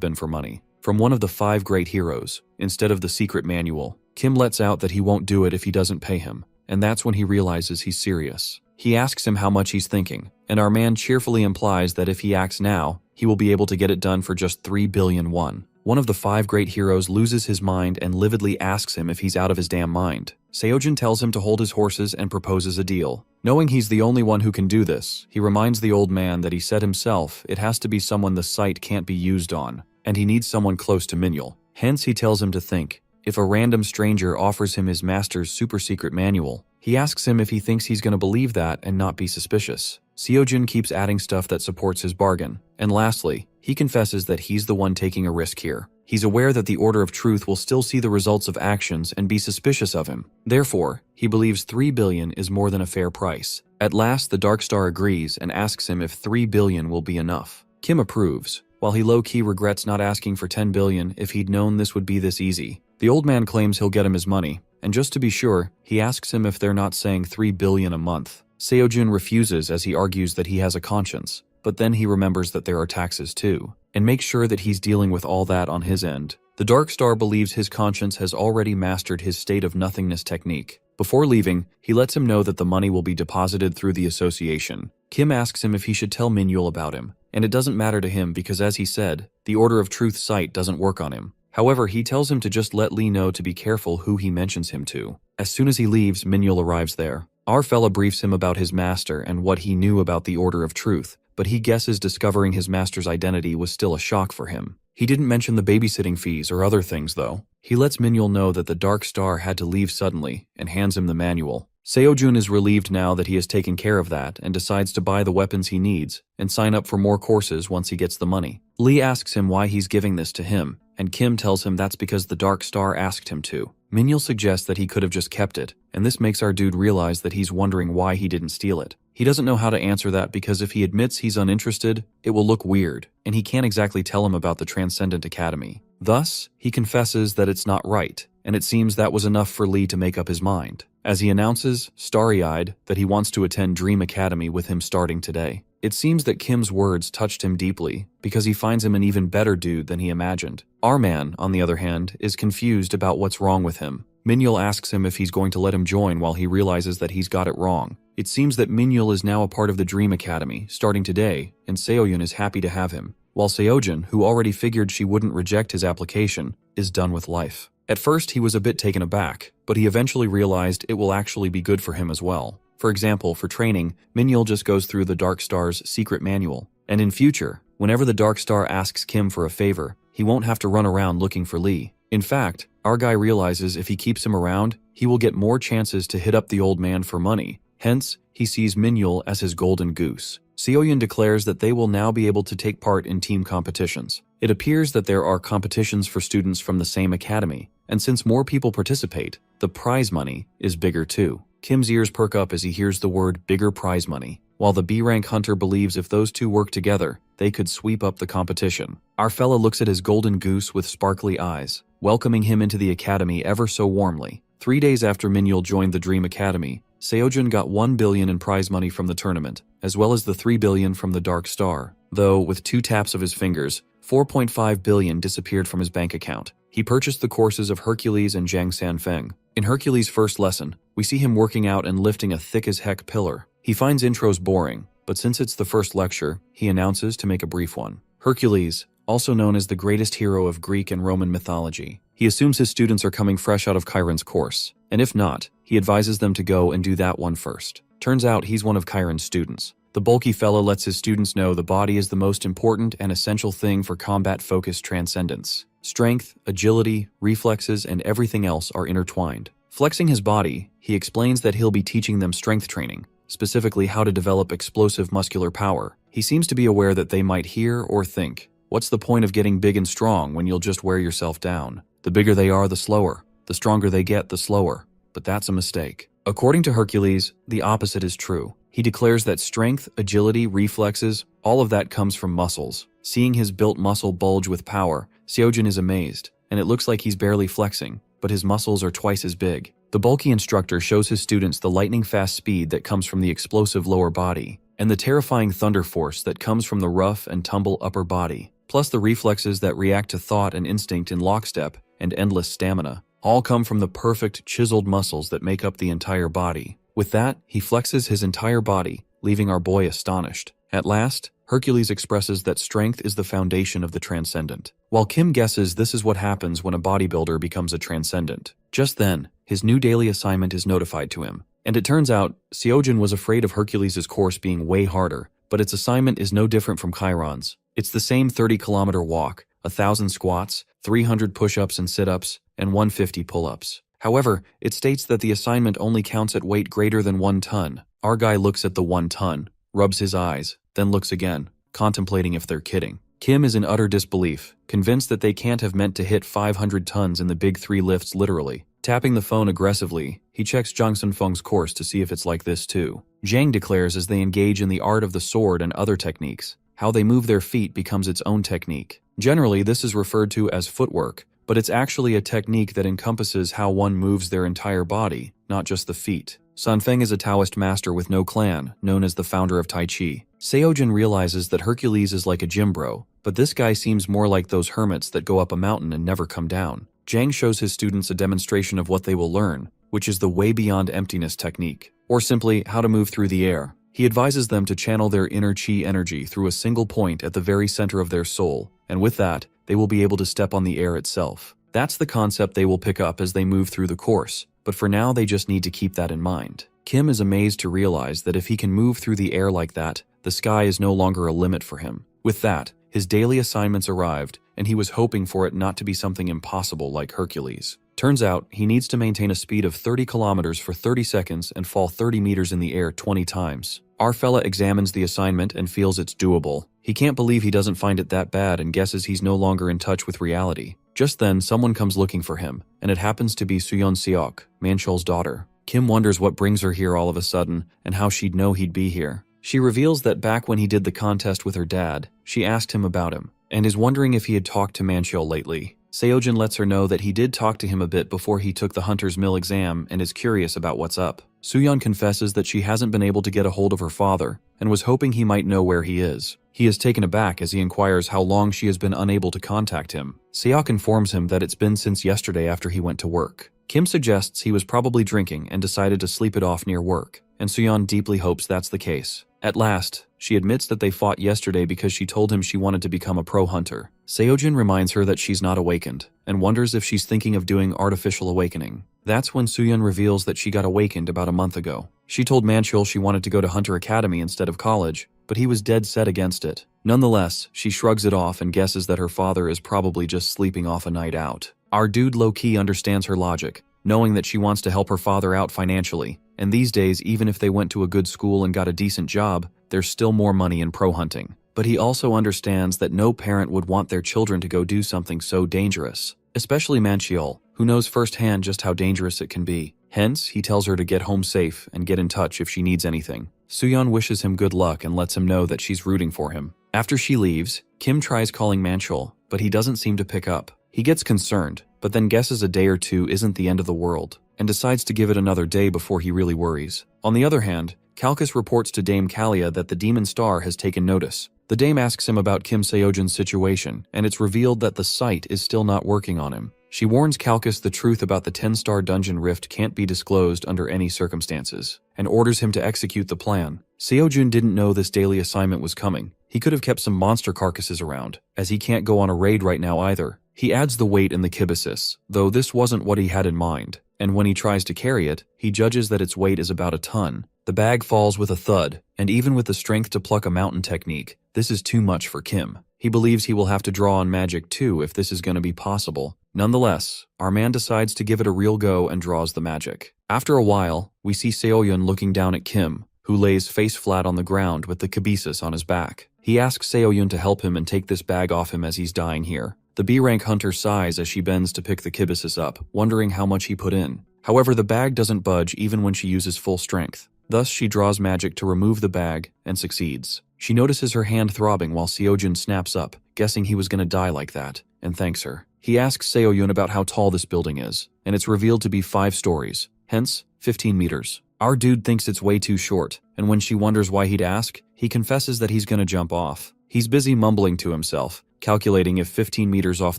been for money. From one of the 5 great heroes, instead of the secret manual, Kim lets out that he won't do it if he doesn't pay him, and that's when he realizes he's serious. He asks him how much he's thinking, and our man cheerfully implies that if he acts now, he will be able to get it done for just 3 billion won. One of the 5 great heroes loses his mind and lividly asks him if he's out of his damn mind. Seojun tells him to hold his horses and proposes a deal. Knowing he's the only one who can do this, he reminds the old man that he said himself it has to be someone the sight can't be used on, and he needs someone close to Minhyul. Hence he tells him to think. If a random stranger offers him his master's super secret manual, he asks him if he thinks he's going to believe that and not be suspicious. Seojun keeps adding stuff that supports his bargain. And lastly, he confesses that he's the one taking a risk here. He's aware that the Order of Truth will still see the results of actions and be suspicious of him. Therefore, he believes 3 billion is more than a fair price. At last, the Dark Star agrees and asks him if 3 billion will be enough. Kim approves, while he low-key regrets not asking for 10 billion if he'd known this would be this easy. The old man claims he'll get him his money, and just to be sure, he asks him if they're not saying 3 billion a month. Seojun refuses as he argues that he has a conscience, but then he remembers that there are taxes too, and makes sure that he's dealing with all that on his end. The Dark Star believes his conscience has already mastered his state of nothingness technique. Before leaving, he lets him know that the money will be deposited through the association. Kim asks him if he should tell Minhyul about him, and it doesn't matter to him because, as he said, the Order of Truth sight doesn't work on him. However, he tells him to just let Lee know to be careful who he mentions him to. As soon as he leaves, Minhyul arrives there. Our fella briefs him about his master and what he knew about the Order of Truth, but he guesses discovering his master's identity was still a shock for him. He didn't mention the babysitting fees or other things though. He lets Minhyul know that the Dark Star had to leave suddenly and hands him the manual. Seojun is relieved now that he has taken care of that and decides to buy the weapons he needs and sign up for more courses once he gets the money. Lee asks him why he's giving this to him, and Kim tells him that's because the Dark Star asked him to. Minhyul suggests that he could have just kept it, and this makes our dude realize that he's wondering why he didn't steal it. He doesn't know how to answer that because if he admits he's uninterested, it will look weird, and he can't exactly tell him about the Transcendent Academy. Thus, he confesses that it's not right, and it seems that was enough for Lee to make up his mind, as he announces, starry-eyed, that he wants to attend Dream Academy with him starting today. It seems that Kim's words touched him deeply, because he finds him an even better dude than he imagined. Our man, on the other hand, is confused about what's wrong with him. Minhyul asks him if he's going to let him join while he realizes that he's got it wrong. It seems that Minhyul is now a part of the Dream Academy, starting today, and Seoyun is happy to have him, while Seojun, who already figured she wouldn't reject his application, is done with life. At first, he was a bit taken aback, but he eventually realized it will actually be good for him as well. For example, for training, Minhyul just goes through the Dark Star's secret manual, and in future, whenever the Dark Star asks Kim for a favor, he won't have to run around looking for Lee. In fact, our guy realizes if he keeps him around, he will get more chances to hit up the old man for money. Hence, he sees Minhyul as his golden goose. Seoyun declares that they will now be able to take part in team competitions. It appears that there are competitions for students from the same academy, and since more people participate, the prize money is bigger too. Kim's ears perk up as he hears the word bigger prize money, while the B-rank hunter believes if those two work together, they could sweep up the competition. Our fella looks at his golden goose with sparkly eyes, welcoming him into the academy ever so warmly. 3 days after Minhyul joined the Dream Academy, Seojun got 1 billion in prize money from the tournament, as well as the 3 billion from the Dark Star, though with 2 taps of his fingers, 4.5 billion disappeared from his bank account. He purchased the courses of Hercules and Zhang Sanfeng. In Hercules' first lesson, we see him working out and lifting a thick-as-heck pillar. He finds intros boring, but since it's the first lecture, he announces to make a brief one. Hercules, also known as the greatest hero of Greek and Roman mythology. He assumes his students are coming fresh out of Chiron's course, and if not, he advises them to go and do that one first. Turns out he's one of Chiron's students. The bulky fellow lets his students know the body is the most important and essential thing for combat-focused transcendence. Strength, agility, reflexes, and everything else are intertwined. Flexing his body, he explains that he'll be teaching them strength training, specifically how to develop explosive muscular power. He seems to be aware that they might hear or think, "What's the point of getting big and strong when you'll just wear yourself down? The bigger they are, the slower. The stronger they get, the slower." But that's a mistake. According to Hercules, the opposite is true. He declares that strength, agility, reflexes, all of that comes from muscles. Seeing his built muscle bulge with power, Seojin is amazed, and it looks like he's barely flexing, but his muscles are twice as big. The bulky instructor shows his students the lightning-fast speed that comes from the explosive lower body, and the terrifying thunder force that comes from the rough and tumble upper body, plus the reflexes that react to thought and instinct in lockstep, and endless stamina, all come from the perfect, chiseled muscles that make up the entire body. With that, he flexes his entire body, leaving our boy astonished. At last, Hercules expresses that strength is the foundation of the Transcendent, while Kim guesses this is what happens when a bodybuilder becomes a Transcendent. Just then, his new daily assignment is notified to him, and it turns out Seojin was afraid of Hercules' course being way harder, but its assignment is no different from Chiron's. It's the same 30-kilometer walk, 1,000 squats, 300 push-ups and sit-ups, and 150 pull-ups. However, it states that the assignment only counts at weight greater than 1 ton. Our guy looks at the 1 ton, rubs his eyes, then looks again, contemplating if they're kidding. Kim is in utter disbelief, convinced that they can't have meant to hit 500 tons in the big 3 lifts literally. Tapping the phone aggressively, he checks Jang Sun-feng's course to see if it's like this too. Jang declares as they engage in the art of the sword and other techniques, how they move their feet becomes its own technique. Generally, this is referred to as footwork, but it's actually a technique that encompasses how one moves their entire body, not just the feet. Sun-feng is a Taoist master with no clan, known as the founder of Tai Chi. Seojin realizes that Hercules is like a gym bro, but this guy seems more like those hermits that go up a mountain and never come down. Jang shows his students a demonstration of what they will learn, which is the way beyond emptiness technique, or simply how to move through the air. He advises them to channel their inner chi energy through a single point at the very center of their soul, and with that, they will be able to step on the air itself. That's the concept they will pick up as they move through the course, but for now they just need to keep that in mind. Kim is amazed to realize that if he can move through the air like that, the sky is no longer a limit for him. With that, his daily assignments arrived, and he was hoping for it not to be something impossible like Hercules. Turns out, he needs to maintain a speed of 30 kilometers for 30 seconds and fall 30 meters in the air 20 times. Our fella examines the assignment and feels it's doable. He can't believe he doesn't find it that bad and guesses he's no longer in touch with reality. Just then, someone comes looking for him, and it happens to be Suyeon Seok, Manchol's daughter. Kim wonders what brings her here all of a sudden, and how she'd know he'd be here. She reveals that back when he did the contest with her dad, she asked him about him, and is wondering if he had talked to Manchol lately. Seojin lets her know that he did talk to him a bit before he took the Hunter's Mill exam and is curious about what's up. Suyeon confesses that she hasn't been able to get a hold of her father, and was hoping he might know where he is. He is taken aback as he inquires how long she has been unable to contact him. Seok informs him that it's been since yesterday after he went to work. Kim suggests he was probably drinking and decided to sleep it off near work, and Suyeon deeply hopes that's the case. At last, she admits that they fought yesterday because she told him she wanted to become a pro hunter. Seojin reminds her that she's not awakened, and wonders if she's thinking of doing artificial awakening. That's when Suyeon reveals that she got awakened about a month ago. She told Manchol she wanted to go to Hunter Academy instead of college, but he was dead set against it. Nonetheless, she shrugs it off and guesses that her father is probably just sleeping off a night out. Our dude low-key understands her logic, knowing that she wants to help her father out financially, and these days even if they went to a good school and got a decent job, there's still more money in pro hunting. But he also understands that no parent would want their children to go do something so dangerous, especially Manchol, who knows firsthand just how dangerous it can be. Hence, he tells her to get home safe and get in touch if she needs anything. Suyeon wishes him good luck and lets him know that she's rooting for him. After she leaves, Kim tries calling Manchol, but he doesn't seem to pick up. He gets concerned, but then guesses a day or two isn't the end of the world, and decides to give it another day before he really worries. On the other hand, Calchas reports to Dame Kalia that the Demon Star has taken notice. The dame asks him about Kim Seojin's situation, and it's revealed that the sight is still not working on him. She warns Calcus the truth about the 10-star dungeon rift can't be disclosed under any circumstances, and orders him to execute the plan. Seojun didn't know this daily assignment was coming. He could have kept some monster carcasses around, as he can't go on a raid right now either. He adds the weight in the kibisis, though this wasn't what he had in mind, and when he tries to carry it, he judges that its weight is about a ton. The bag falls with a thud, and even with the strength to pluck a mountain technique, this is too much for Kim. He believes he will have to draw on magic too if this is going to be possible. Nonetheless, our man decides to give it a real go and draws the magic. After a while, we see Seoyun looking down at Kim, who lays face flat on the ground with the kibisis on his back. He asks Seoyun to help him and take this bag off him as he's dying here. The B-rank hunter sighs as she bends to pick the kibisis up, wondering how much he put in. However, the bag doesn't budge even when she uses full strength. Thus, she draws magic to remove the bag and succeeds. She notices her hand throbbing while Seojun snaps up, guessing he was going to die like that, and thanks her. He asks Seoyun about how tall this building is, and it's revealed to be 5 stories, hence 15 meters. Our dude thinks it's way too short, and when she wonders why he'd ask, he confesses that he's going to jump off. He's busy mumbling to himself, calculating if 15 meters off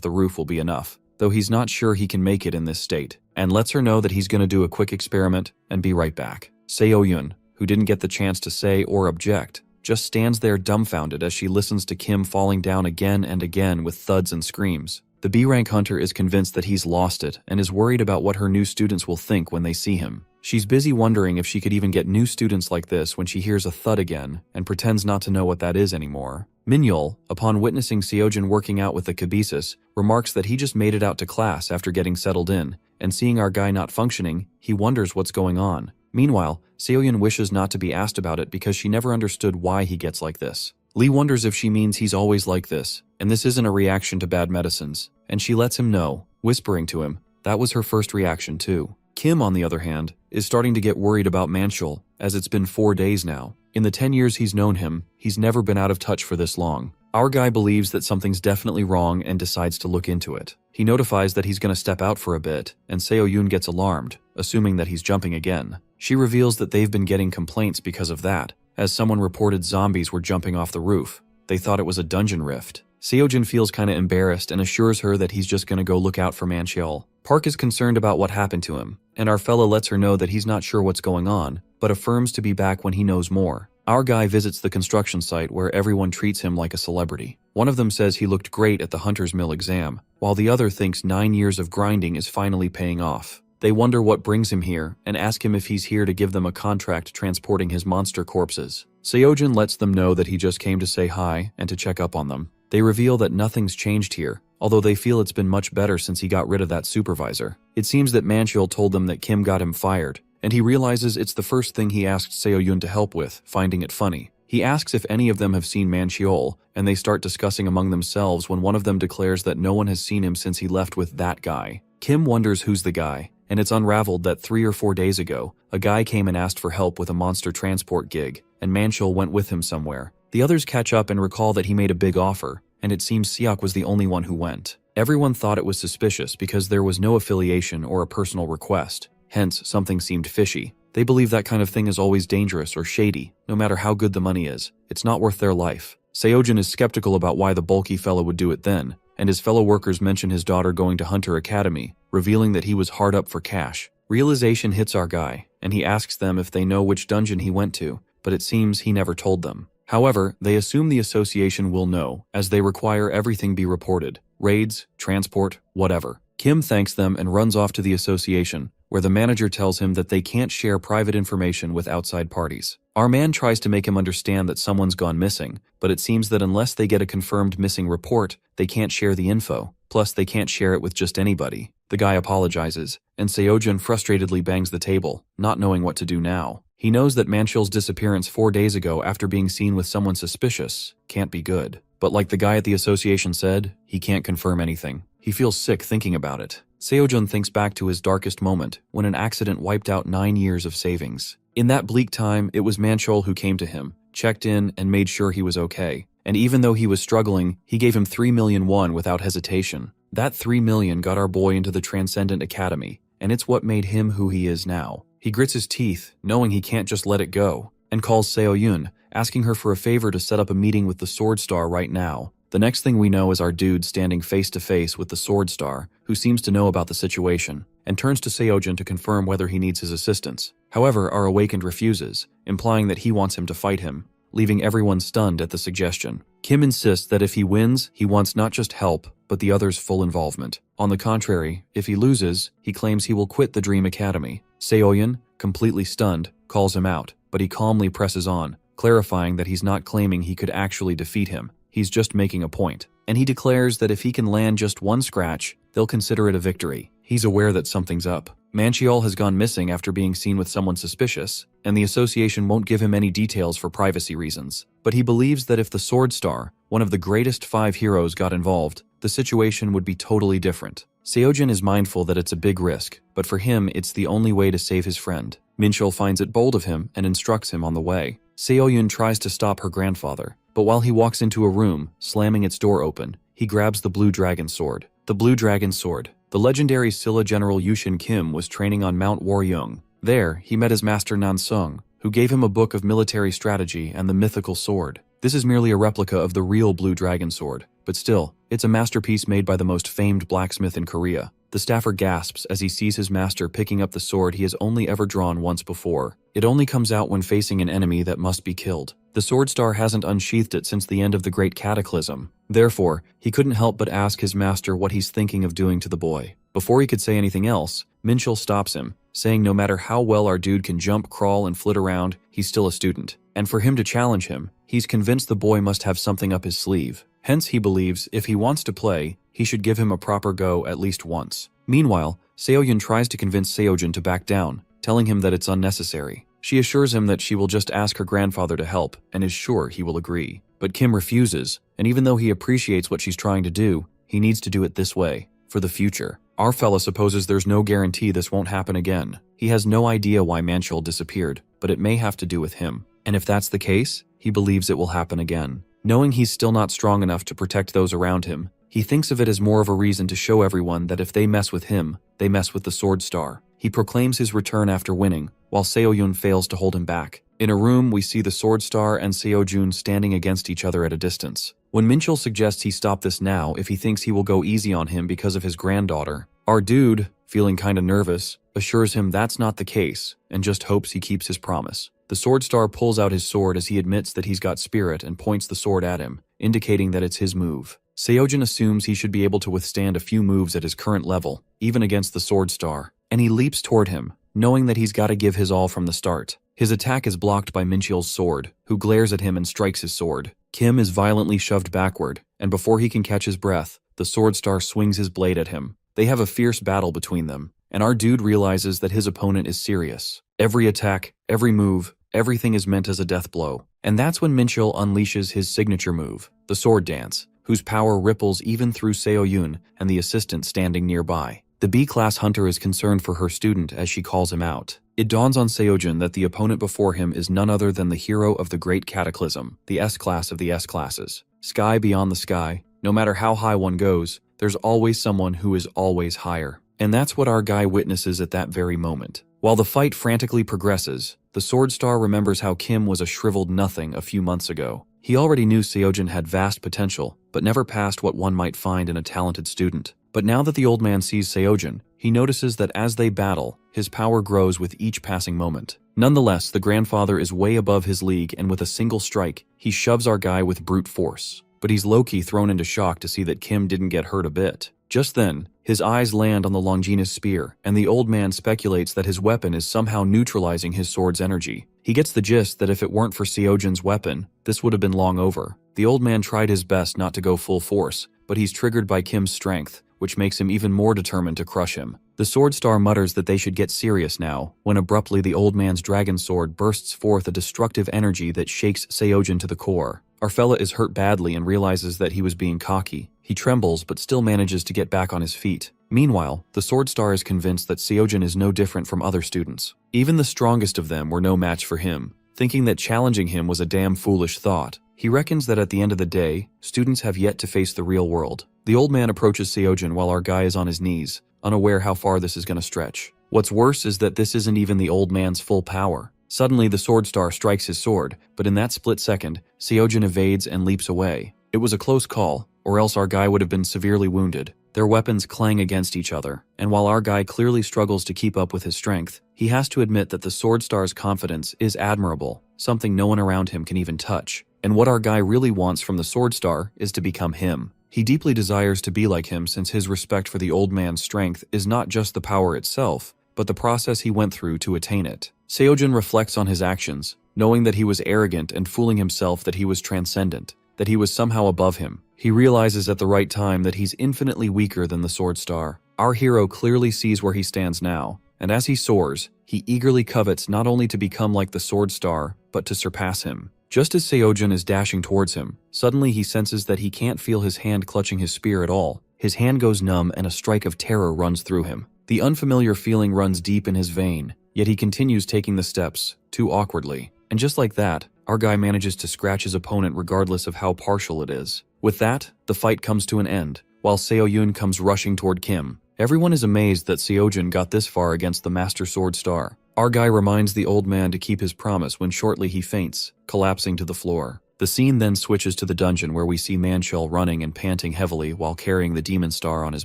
the roof will be enough, though he's not sure he can make it in this state, and lets her know that he's going to do a quick experiment and be right back. Seoyun, who didn't get the chance to say or object, just stands there dumbfounded as she listens to Kim falling down again and again with thuds and screams. The B-rank hunter is convinced that he's lost it and is worried about what her new students will think when they see him. She's busy wondering if she could even get new students like this when she hears a thud again and pretends not to know what that is anymore. Minyol, upon witnessing Seojun working out with the kibisis, remarks that he just made it out to class after getting settled in, and seeing our guy not functioning, he wonders what's going on. Meanwhile, Seoyun wishes not to be asked about it because she never understood why he gets like this. Lee wonders if she means he's always like this, and this isn't a reaction to bad medicines, and she lets him know, whispering to him. That was her first reaction too. Kim, on the other hand, is starting to get worried about Manchul, as it's been 4 days now. In the 10 years he's known him, he's never been out of touch for this long. Our guy believes that something's definitely wrong and decides to look into it. He notifies that he's going to step out for a bit, and Seoyun gets alarmed, assuming that he's jumping again. She reveals that they've been getting complaints because of that, as someone reported zombies were jumping off the roof. They thought it was a dungeon rift. Seojun feels kinda embarrassed and assures her that he's just gonna go look out for Manchul. Park is concerned about what happened to him, and our fella lets her know that he's not sure what's going on, but affirms to be back when he knows more. Our guy visits the construction site where everyone treats him like a celebrity. One of them says he looked great at the Hunter's Mill exam, while the other thinks 9 years of grinding is finally paying off. They wonder what brings him here and ask him if he's here to give them a contract transporting his monster corpses. Seojun lets them know that he just came to say hi and to check up on them. They reveal that nothing's changed here, although they feel it's been much better since he got rid of that supervisor. It seems that Manchul told them that Kim got him fired, and he realizes it's the first thing he asked Seoyun to help with, finding it funny. He asks if any of them have seen Manchul, and they start discussing among themselves when one of them declares that no one has seen him since he left with that guy. Kim wonders who's the guy, and it's unraveled that 3 or 4 days ago, a guy came and asked for help with a monster transport gig, and Manchul went with him somewhere. The others catch up and recall that he made a big offer, and it seems Siak was the only one who went. Everyone thought it was suspicious because there was no affiliation or a personal request, hence something seemed fishy. They believe that kind of thing is always dangerous or shady, no matter how good the money is. It's not worth their life. Seojun is skeptical about why the bulky fellow would do it then, and his fellow workers mention his daughter going to Hunter Academy, revealing that he was hard up for cash. Realization hits our guy, and he asks them if they know which dungeon he went to, but it seems he never told them. However, they assume the association will know, as they require everything be reported. Raids, transport, whatever. Kim thanks them and runs off to the association, where the manager tells him that they can't share private information with outside parties. Our man tries to make him understand that someone's gone missing, but it seems that unless they get a confirmed missing report, they can't share the info. Plus, they can't share it with just anybody. The guy apologizes, and Seojun frustratedly bangs the table, not knowing what to do now. He knows that Manchul's disappearance 4 days ago after being seen with someone suspicious can't be good. But like the guy at the association said, he can't confirm anything. He feels sick thinking about it. Seojun thinks back to his darkest moment, when an accident wiped out 9 years of savings. In that bleak time, it was Manchul who came to him, checked in, and made sure he was okay. And even though he was struggling, he gave him 3 million won without hesitation. That 3 million got our boy into the Transcendent Academy, and it's what made him who he is now. He grits his teeth, knowing he can't just let it go, and calls Seoyun, asking her for a favor to set up a meeting with the Sword Star right now. The next thing we know is our dude standing face to face with the Sword Star, who seems to know about the situation, and turns to Seojin to confirm whether he needs his assistance. However, our awakened refuses, implying that he wants him to fight him, leaving everyone stunned at the suggestion. Kim insists that if he wins, he wants not just help, but the other's full involvement. On the contrary, if he loses, he claims he will quit the Dream Academy. Seoyun, completely stunned, calls him out, but he calmly presses on, clarifying that he's not claiming he could actually defeat him. He's just making a point. And he declares that if he can land just one scratch, they'll consider it a victory. He's aware that something's up. Manchiol has gone missing after being seen with someone suspicious, and the association won't give him any details for privacy reasons. But he believes that if the Sword Star, one of the greatest 5 heroes, got involved, the situation would be totally different. Seojin is mindful that it's a big risk, but for him it's the only way to save his friend. Minchul finds it bold of him and instructs him on the way. Seoyun tries to stop her grandfather, but while he walks into a room, slamming its door open, he grabs the Blue Dragon Sword. The Blue Dragon Sword. The legendary Silla General Yushin Kim was training on Mount Waryung. There, he met his master Nansung, who gave him a book of military strategy and the mythical sword. This is merely a replica of the real Blue Dragon Sword, but still, it's a masterpiece made by the most famed blacksmith in Korea. The staffer gasps as he sees his master picking up the sword he has only ever drawn once before. It only comes out when facing an enemy that must be killed. The Sword Star hasn't unsheathed it since the end of the Great Cataclysm. Therefore, he couldn't help but ask his master what he's thinking of doing to the boy. Before he could say anything else, Minchul stops him, saying no matter how well our dude can jump, crawl, and flit around, he's still a student. And for him to challenge him, he's convinced the boy must have something up his sleeve. Hence, he believes if he wants to play, he should give him a proper go at least once. Meanwhile, Seoyun tries to convince Seojin to back down, telling him that it's unnecessary. She assures him that she will just ask her grandfather to help, and is sure he will agree. But Kim refuses, and even though he appreciates what she's trying to do, he needs to do it this way, for the future. Our fella supposes there's no guarantee this won't happen again. He has no idea why Manchul disappeared, but it may have to do with him. And if that's the case, he believes it will happen again. Knowing he's still not strong enough to protect those around him, he thinks of it as more of a reason to show everyone that if they mess with him, they mess with the Sword Star. He proclaims his return after winning, while Seoyun fails to hold him back. In a room, we see the Sword Star and Seojun standing against each other at a distance. When Minchul suggests he stop this now if he thinks he will go easy on him because of his granddaughter, our dude, feeling kinda nervous, assures him that's not the case and just hopes he keeps his promise. The Sword Star pulls out his sword as he admits that he's got spirit and points the sword at him, indicating that it's his move. Seojin assumes he should be able to withstand a few moves at his current level, even against the Sword Star, and he leaps toward him, knowing that he's got to give his all from the start. His attack is blocked by Minchul's sword, who glares at him and strikes his sword. Kim is violently shoved backward, and before he can catch his breath, the Sword Star swings his blade at him. They have a fierce battle between them, and our dude realizes that his opponent is serious. Every attack, every move, everything is meant as a death blow. And that's when Minchul unleashes his signature move, the Sword Dance, whose power ripples even through Seoyun and the assistant standing nearby. The B-class hunter is concerned for her student as she calls him out. It dawns on Seojin that the opponent before him is none other than the hero of the Great Cataclysm, the S-class of the S-classes. Sky beyond the sky, no matter how high one goes, there's always someone who is always higher. And that's what our guy witnesses at that very moment. While the fight frantically progresses, the Sword Star remembers how Kim was a shriveled nothing a few months ago. He already knew Seojin had vast potential, but never passed what one might find in a talented student. But now that the old man sees Seojin, he notices that as they battle, his power grows with each passing moment. Nonetheless, the grandfather is way above his league, and with a single strike, he shoves our guy with brute force. But he's low-key thrown into shock to see that Kim didn't get hurt a bit. Just then, his eyes land on the Longinus spear, and the old man speculates that his weapon is somehow neutralizing his sword's energy. He gets the gist that if it weren't for Seojin's weapon, this would have been long over. The old man tried his best not to go full force, but he's triggered by Kim's strength, which makes him even more determined to crush him. The Sword Star mutters that they should get serious now, when abruptly the old man's dragon sword bursts forth a destructive energy that shakes Seojin to the core. Our fella is hurt badly and realizes that he was being cocky. He trembles but still manages to get back on his feet. Meanwhile, the Sword Star is convinced that Seojin is no different from other students. Even the strongest of them were no match for him, thinking that challenging him was a damn foolish thought. He reckons that at the end of the day, students have yet to face the real world. The old man approaches Seojin while our guy is on his knees, unaware how far this is going to stretch. What's worse is that this isn't even the old man's full power. Suddenly, the Sword Star strikes his sword, but in that split second, Seojin evades and leaps away. It was a close call, or else our guy would have been severely wounded. Their weapons clang against each other, and while our guy clearly struggles to keep up with his strength, he has to admit that the Sword Star's confidence is admirable, something no one around him can even touch. And what our guy really wants from the Sword Star is to become him. He deeply desires to be like him since his respect for the old man's strength is not just the power itself, but the process he went through to attain it. Seojin reflects on his actions, knowing that he was arrogant and fooling himself that he was transcendent, that he was somehow above him. He realizes at the right time that he's infinitely weaker than the Sword Star. Our hero clearly sees where he stands now, and as he soars, he eagerly covets not only to become like the Sword Star, but to surpass him. Just as Seojin is dashing towards him, suddenly he senses that he can't feel his hand clutching his spear at all. His hand goes numb and a strike of terror runs through him. The unfamiliar feeling runs deep in his vein, yet he continues taking the steps, too awkwardly. And just like that, our guy manages to scratch his opponent regardless of how partial it is. With that, the fight comes to an end, while Seo-yun comes rushing toward Kim. Everyone is amazed that Seojin got this far against the Master Sword Star. Our guy reminds the old man to keep his promise when shortly he faints, collapsing to the floor. The scene then switches to the dungeon where we see Manchel running and panting heavily while carrying the Demon Star on his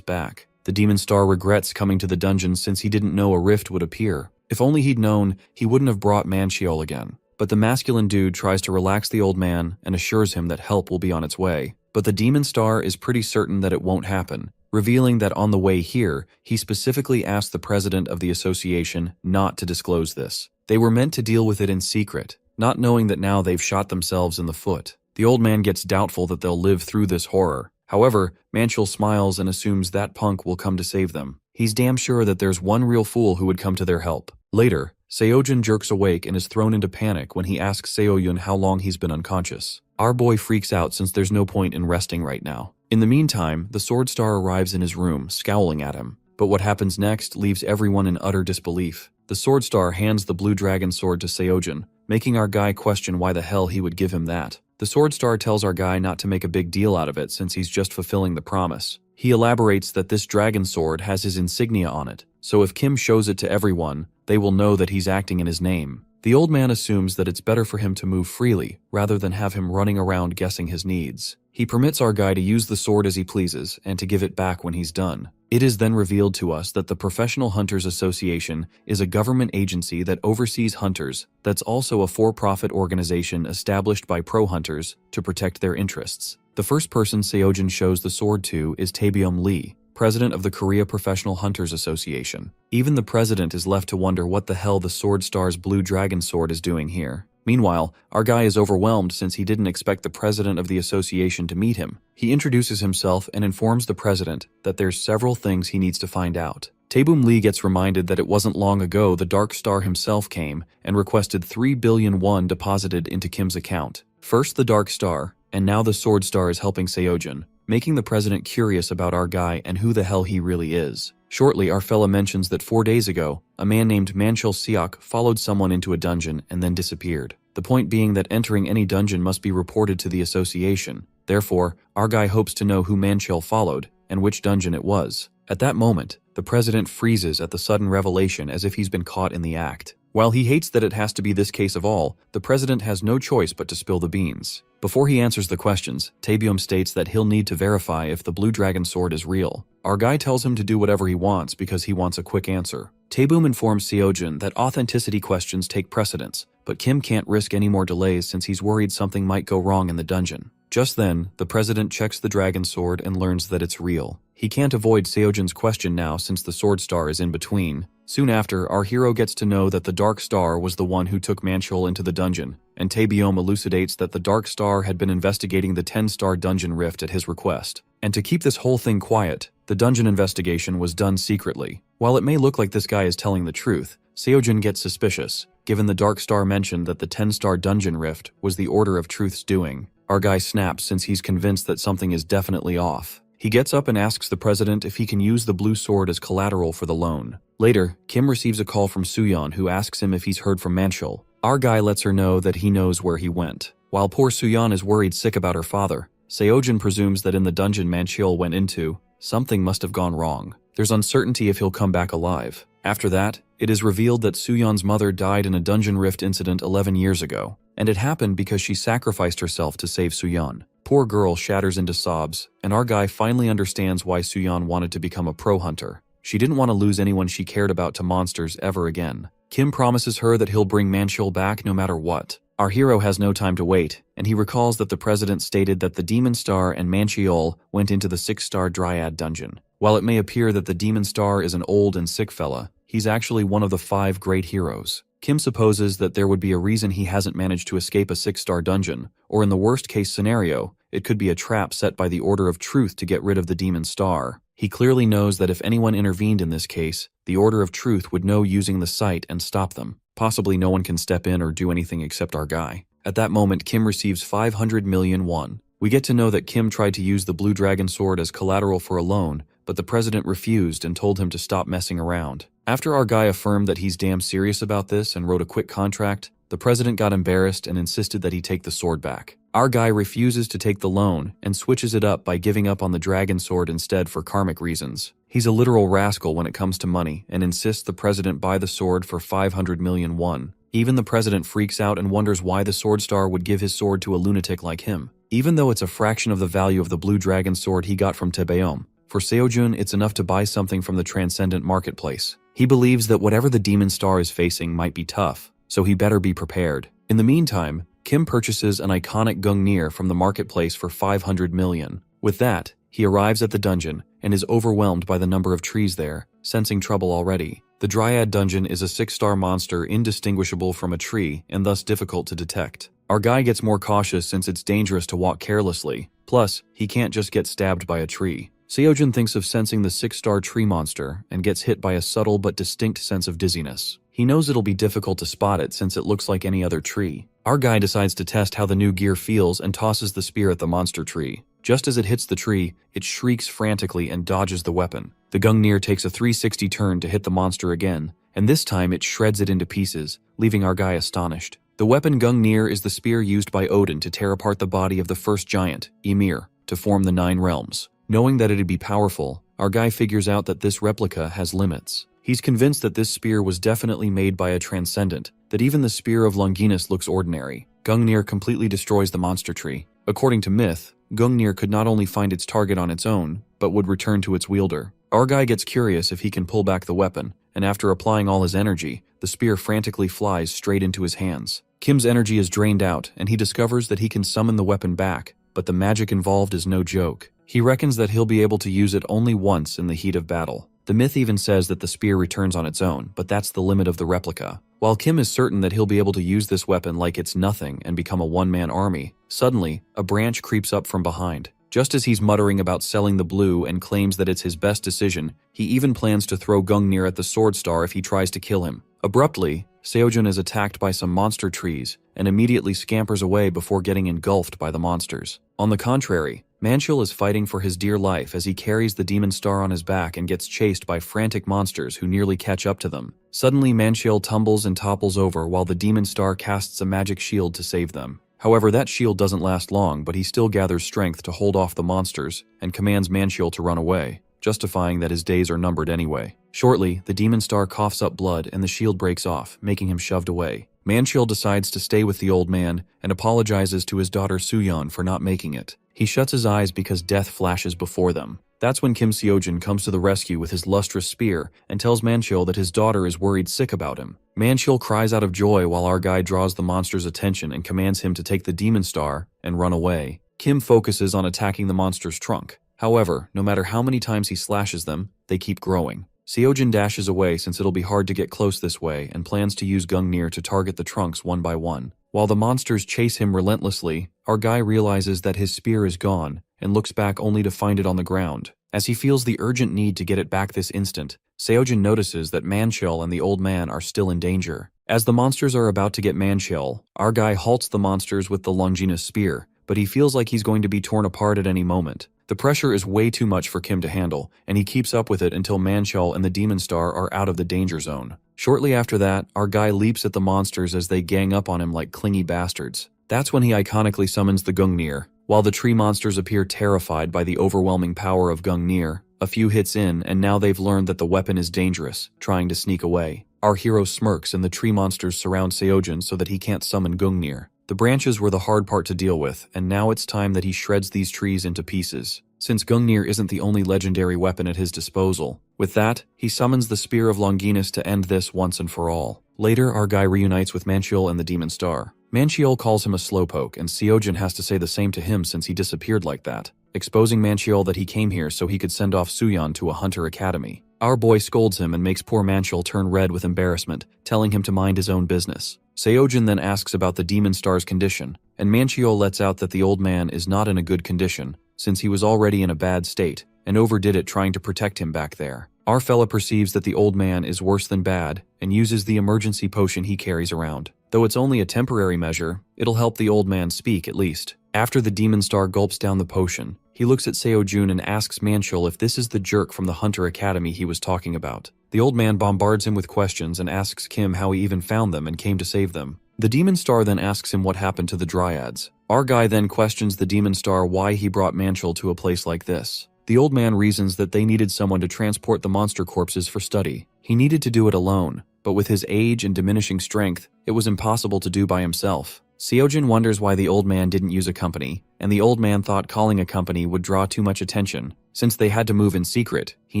back. The Demon Star regrets coming to the dungeon since he didn't know a rift would appear. If only he'd known, he wouldn't have brought Manchel again. But the masculine dude tries to relax the old man and assures him that help will be on its way. But the Demon Star is pretty certain that it won't happen, revealing that on the way here, he specifically asked the president of the association not to disclose this. They were meant to deal with it in secret, not knowing that now they've shot themselves in the foot. The old man gets doubtful that they'll live through this horror. However, Manchel smiles and assumes that punk will come to save them. He's damn sure that there's one real fool who would come to their help. Later, Seojin jerks awake and is thrown into panic when he asks Seo-yun how long he's been unconscious. Our boy freaks out since there's no point in resting right now. In the meantime, the Sword Star arrives in his room, scowling at him. But what happens next leaves everyone in utter disbelief. The Sword Star hands the blue dragon sword to Seojin, making our guy question why the hell he would give him that. The Sword Star tells our guy not to make a big deal out of it since he's just fulfilling the promise. He elaborates that this dragon sword has his insignia on it, so if Kim shows it to everyone, they will know that he's acting in his name. The old man assumes that it's better for him to move freely, rather than have him running around guessing his needs. He permits our guy to use the sword as he pleases, and to give it back when he's done. It is then revealed to us that the Professional Hunters Association is a government agency that oversees hunters that's also a for-profit organization established by pro-hunters to protect their interests. The first person Seojin shows the sword to is Taebyum Lee, president of the Korea Professional Hunters Association. Even the president is left to wonder what the hell the Sword Star's blue dragon sword is doing here. Meanwhile, our guy is overwhelmed since he didn't expect the president of the association to meet him. He introduces himself and informs the president that there's several things he needs to find out. Taebyum Lee gets reminded that it wasn't long ago the Dark Star himself came and requested 3 billion won deposited into Kim's account. First the Dark Star, and now the Sword Star is helping Seojin, making the president curious about our guy and who the hell he really is. Shortly, our fella mentions that 4 days ago, a man named Manchel Seok followed someone into a dungeon and then disappeared. The point being that entering any dungeon must be reported to the association. Therefore, our guy hopes to know who Manchel followed and which dungeon it was. At that moment, the president freezes at the sudden revelation as if he's been caught in the act. While he hates that it has to be this case of all, the president has no choice but to spill the beans. Before he answers the questions, Taebyum states that he'll need to verify if the blue dragon sword is real. Our guy tells him to do whatever he wants because he wants a quick answer. Taebyum informs Seojin that authenticity questions take precedence, but Kim can't risk any more delays since he's worried something might go wrong in the dungeon. Just then, the president checks the dragon sword and learns that it's real. He can't avoid Seojin's question now since the Sword Star is in between. Soon after, our hero gets to know that the Dark Star was the one who took Manchel into the dungeon, and Taebyum elucidates that the Dark Star had been investigating the 10-star dungeon rift at his request. And to keep this whole thing quiet, the dungeon investigation was done secretly. While it may look like this guy is telling the truth, Seojin gets suspicious, given the Dark Star mentioned that the 10-star dungeon rift was the Order of Truth's doing. Our guy snaps since he's convinced that something is definitely off. He gets up and asks the president if he can use the blue sword as collateral for the loan. Later, Kim receives a call from Suyeon who asks him if he's heard from Manchel. Our guy lets her know that he knows where he went. While poor Suyeon is worried sick about her father, Seojin presumes that in the dungeon Manchel went into, something must have gone wrong. There's uncertainty if he'll come back alive. After that, it is revealed that Suyeon's mother died in a dungeon rift incident 11 years ago, and it happened because she sacrificed herself to save Suyeon. Poor girl shatters into sobs, and our guy finally understands why Suyeon wanted to become a pro hunter. She didn't want to lose anyone she cared about to monsters ever again. Kim promises her that he'll bring Manchil back no matter what. Our hero has no time to wait, and he recalls that the president stated that the Demon Star and Manchil went into the 6-star Dryad dungeon. While it may appear that the Demon Star is an old and sick fella, he's actually one of the 5 great heroes. Kim supposes that there would be a reason he hasn't managed to escape a 6-star dungeon, or in the worst-case scenario, it could be a trap set by the Order of Truth to get rid of the Demon Star. He clearly knows that if anyone intervened in this case, the Order of Truth would know using the site and stop them. Possibly no one can step in or do anything except our guy. At that moment, Kim receives 500 million won. We get to know that Kim tried to use the Blue Dragon Sword as collateral for a loan, but the president refused and told him to stop messing around. After our guy affirmed that he's damn serious about this and wrote a quick contract, the president got embarrassed and insisted that he take the sword back. Our guy refuses to take the loan and switches it up by giving up on the dragon sword instead for karmic reasons. He's a literal rascal when it comes to money and insists the president buy the sword for 500 million won. Even the president freaks out and wonders why the sword star would give his sword to a lunatic like him, even though it's a fraction of the value of the blue dragon sword he got from Taebeom. For Seojun, it's enough to buy something from the Transcendent marketplace. He believes that whatever the Demon Star is facing might be tough, so he better be prepared. In the meantime, Kim purchases an iconic Gungnir from the marketplace for 500 million. With that, he arrives at the dungeon and is overwhelmed by the number of trees there, sensing trouble already. The Dryad dungeon is a 6-star monster indistinguishable from a tree and thus difficult to detect. Our guy gets more cautious since it's dangerous to walk carelessly. Plus, he can't just get stabbed by a tree. Seojun thinks of sensing the 6-star tree monster and gets hit by a subtle but distinct sense of dizziness. He knows it'll be difficult to spot it since it looks like any other tree. Our guy decides to test how the new gear feels and tosses the spear at the monster tree. Just as it hits the tree, it shrieks frantically and dodges the weapon. The Gungnir takes a 360 turn to hit the monster again, and this time it shreds it into pieces, leaving our guy astonished. The weapon Gungnir is the spear used by Odin to tear apart the body of the first giant, Ymir, to form the 9 realms. Knowing that it'd be powerful, our guy figures out that this replica has limits. He's convinced that this spear was definitely made by a Transcendent, that even the spear of Longinus looks ordinary. Gungnir completely destroys the monster tree. According to myth, Gungnir could not only find its target on its own, but would return to its wielder. Our guy gets curious if he can pull back the weapon, and after applying all his energy, the spear frantically flies straight into his hands. Kim's energy is drained out, and he discovers that he can summon the weapon back, but the magic involved is no joke. He reckons that he'll be able to use it only once in the heat of battle. The myth even says that the spear returns on its own, but that's the limit of the replica. While Kim is certain that he'll be able to use this weapon like it's nothing and become a one-man army, suddenly, a branch creeps up from behind. Just as he's muttering about selling the blue and claims that it's his best decision, he even plans to throw Gungnir at the sword star if he tries to kill him. Abruptly, Seojun is attacked by some monster trees and immediately scampers away before getting engulfed by the monsters. On the contrary, Manchil is fighting for his dear life as he carries the demon star on his back and gets chased by frantic monsters who nearly catch up to them. Suddenly, Manchil tumbles and topples over while the demon star casts a magic shield to save them. However, that shield doesn't last long, but he still gathers strength to hold off the monsters and commands Manchil to run away, justifying that his days are numbered anyway. Shortly, the demon star coughs up blood and the shield breaks off, making him shoved away. Manchil decides to stay with the old man and apologizes to his daughter Suyeon for not making it. He shuts his eyes because death flashes before them. That's when Kim Seojun comes to the rescue with his lustrous spear and tells Manchil that his daughter is worried sick about him. Manchil cries out of joy while our guy draws the monster's attention and commands him to take the demon star and run away. Kim focuses on attacking the monster's trunk. However, no matter how many times he slashes them, they keep growing. Seojun dashes away since it'll be hard to get close this way and plans to use Gungnir to target the trunks one by one. While the monsters chase him relentlessly, our guy realizes that his spear is gone and looks back only to find it on the ground. As he feels the urgent need to get it back this instant, Seojun notices that Manchil and the old man are still in danger. As the monsters are about to get Manchil, our guy halts the monsters with the Longinus spear, but he feels like he's going to be torn apart at any moment. The pressure is way too much for Kim to handle, and he keeps up with it until Manchil and the Demon Star are out of the danger zone. Shortly after that, our guy leaps at the monsters as they gang up on him like clingy bastards. That's when he iconically summons the Gungnir. While the tree monsters appear terrified by the overwhelming power of Gungnir, a few hits in and now they've learned that the weapon is dangerous, trying to sneak away. Our hero smirks and the tree monsters surround Seojun so that he can't summon Gungnir. The branches were the hard part to deal with, and now it's time that he shreds these trees into pieces. Since Gungnir isn't the only legendary weapon at his disposal. With that, he summons the Spear of Longinus to end this once and for all. Later, our guy reunites with Manchiol and the Demon Star. Manchiol calls him a slowpoke, and Seojin has to say the same to him since he disappeared like that, exposing Manchiol that he came here so he could send off Suyeon to a hunter academy. Our boy scolds him and makes poor Manchiol turn red with embarrassment, telling him to mind his own business. Seojin then asks about the Demon Star's condition, and Manchiol lets out that the old man is not in a good condition, since he was already in a bad state, and overdid it trying to protect him back there. Our fella perceives that the old man is worse than bad, and uses the emergency potion he carries around. Though it's only a temporary measure, it'll help the old man speak at least. After the Demon Star gulps down the potion, he looks at Seojun and asks Manchiol if this is the jerk from the Hunter Academy he was talking about. The old man bombards him with questions and asks Kim how he even found them and came to save them. The Demon Star then asks him what happened to the Dryads. Our guy then questions the Demon Star why he brought Manchiol to a place like this. The old man reasons that they needed someone to transport the monster corpses for study. He needed to do it alone, but with his age and diminishing strength, it was impossible to do by himself. Seojin wonders why the old man didn't use a company, and the old man thought calling a company would draw too much attention. Since they had to move in secret, he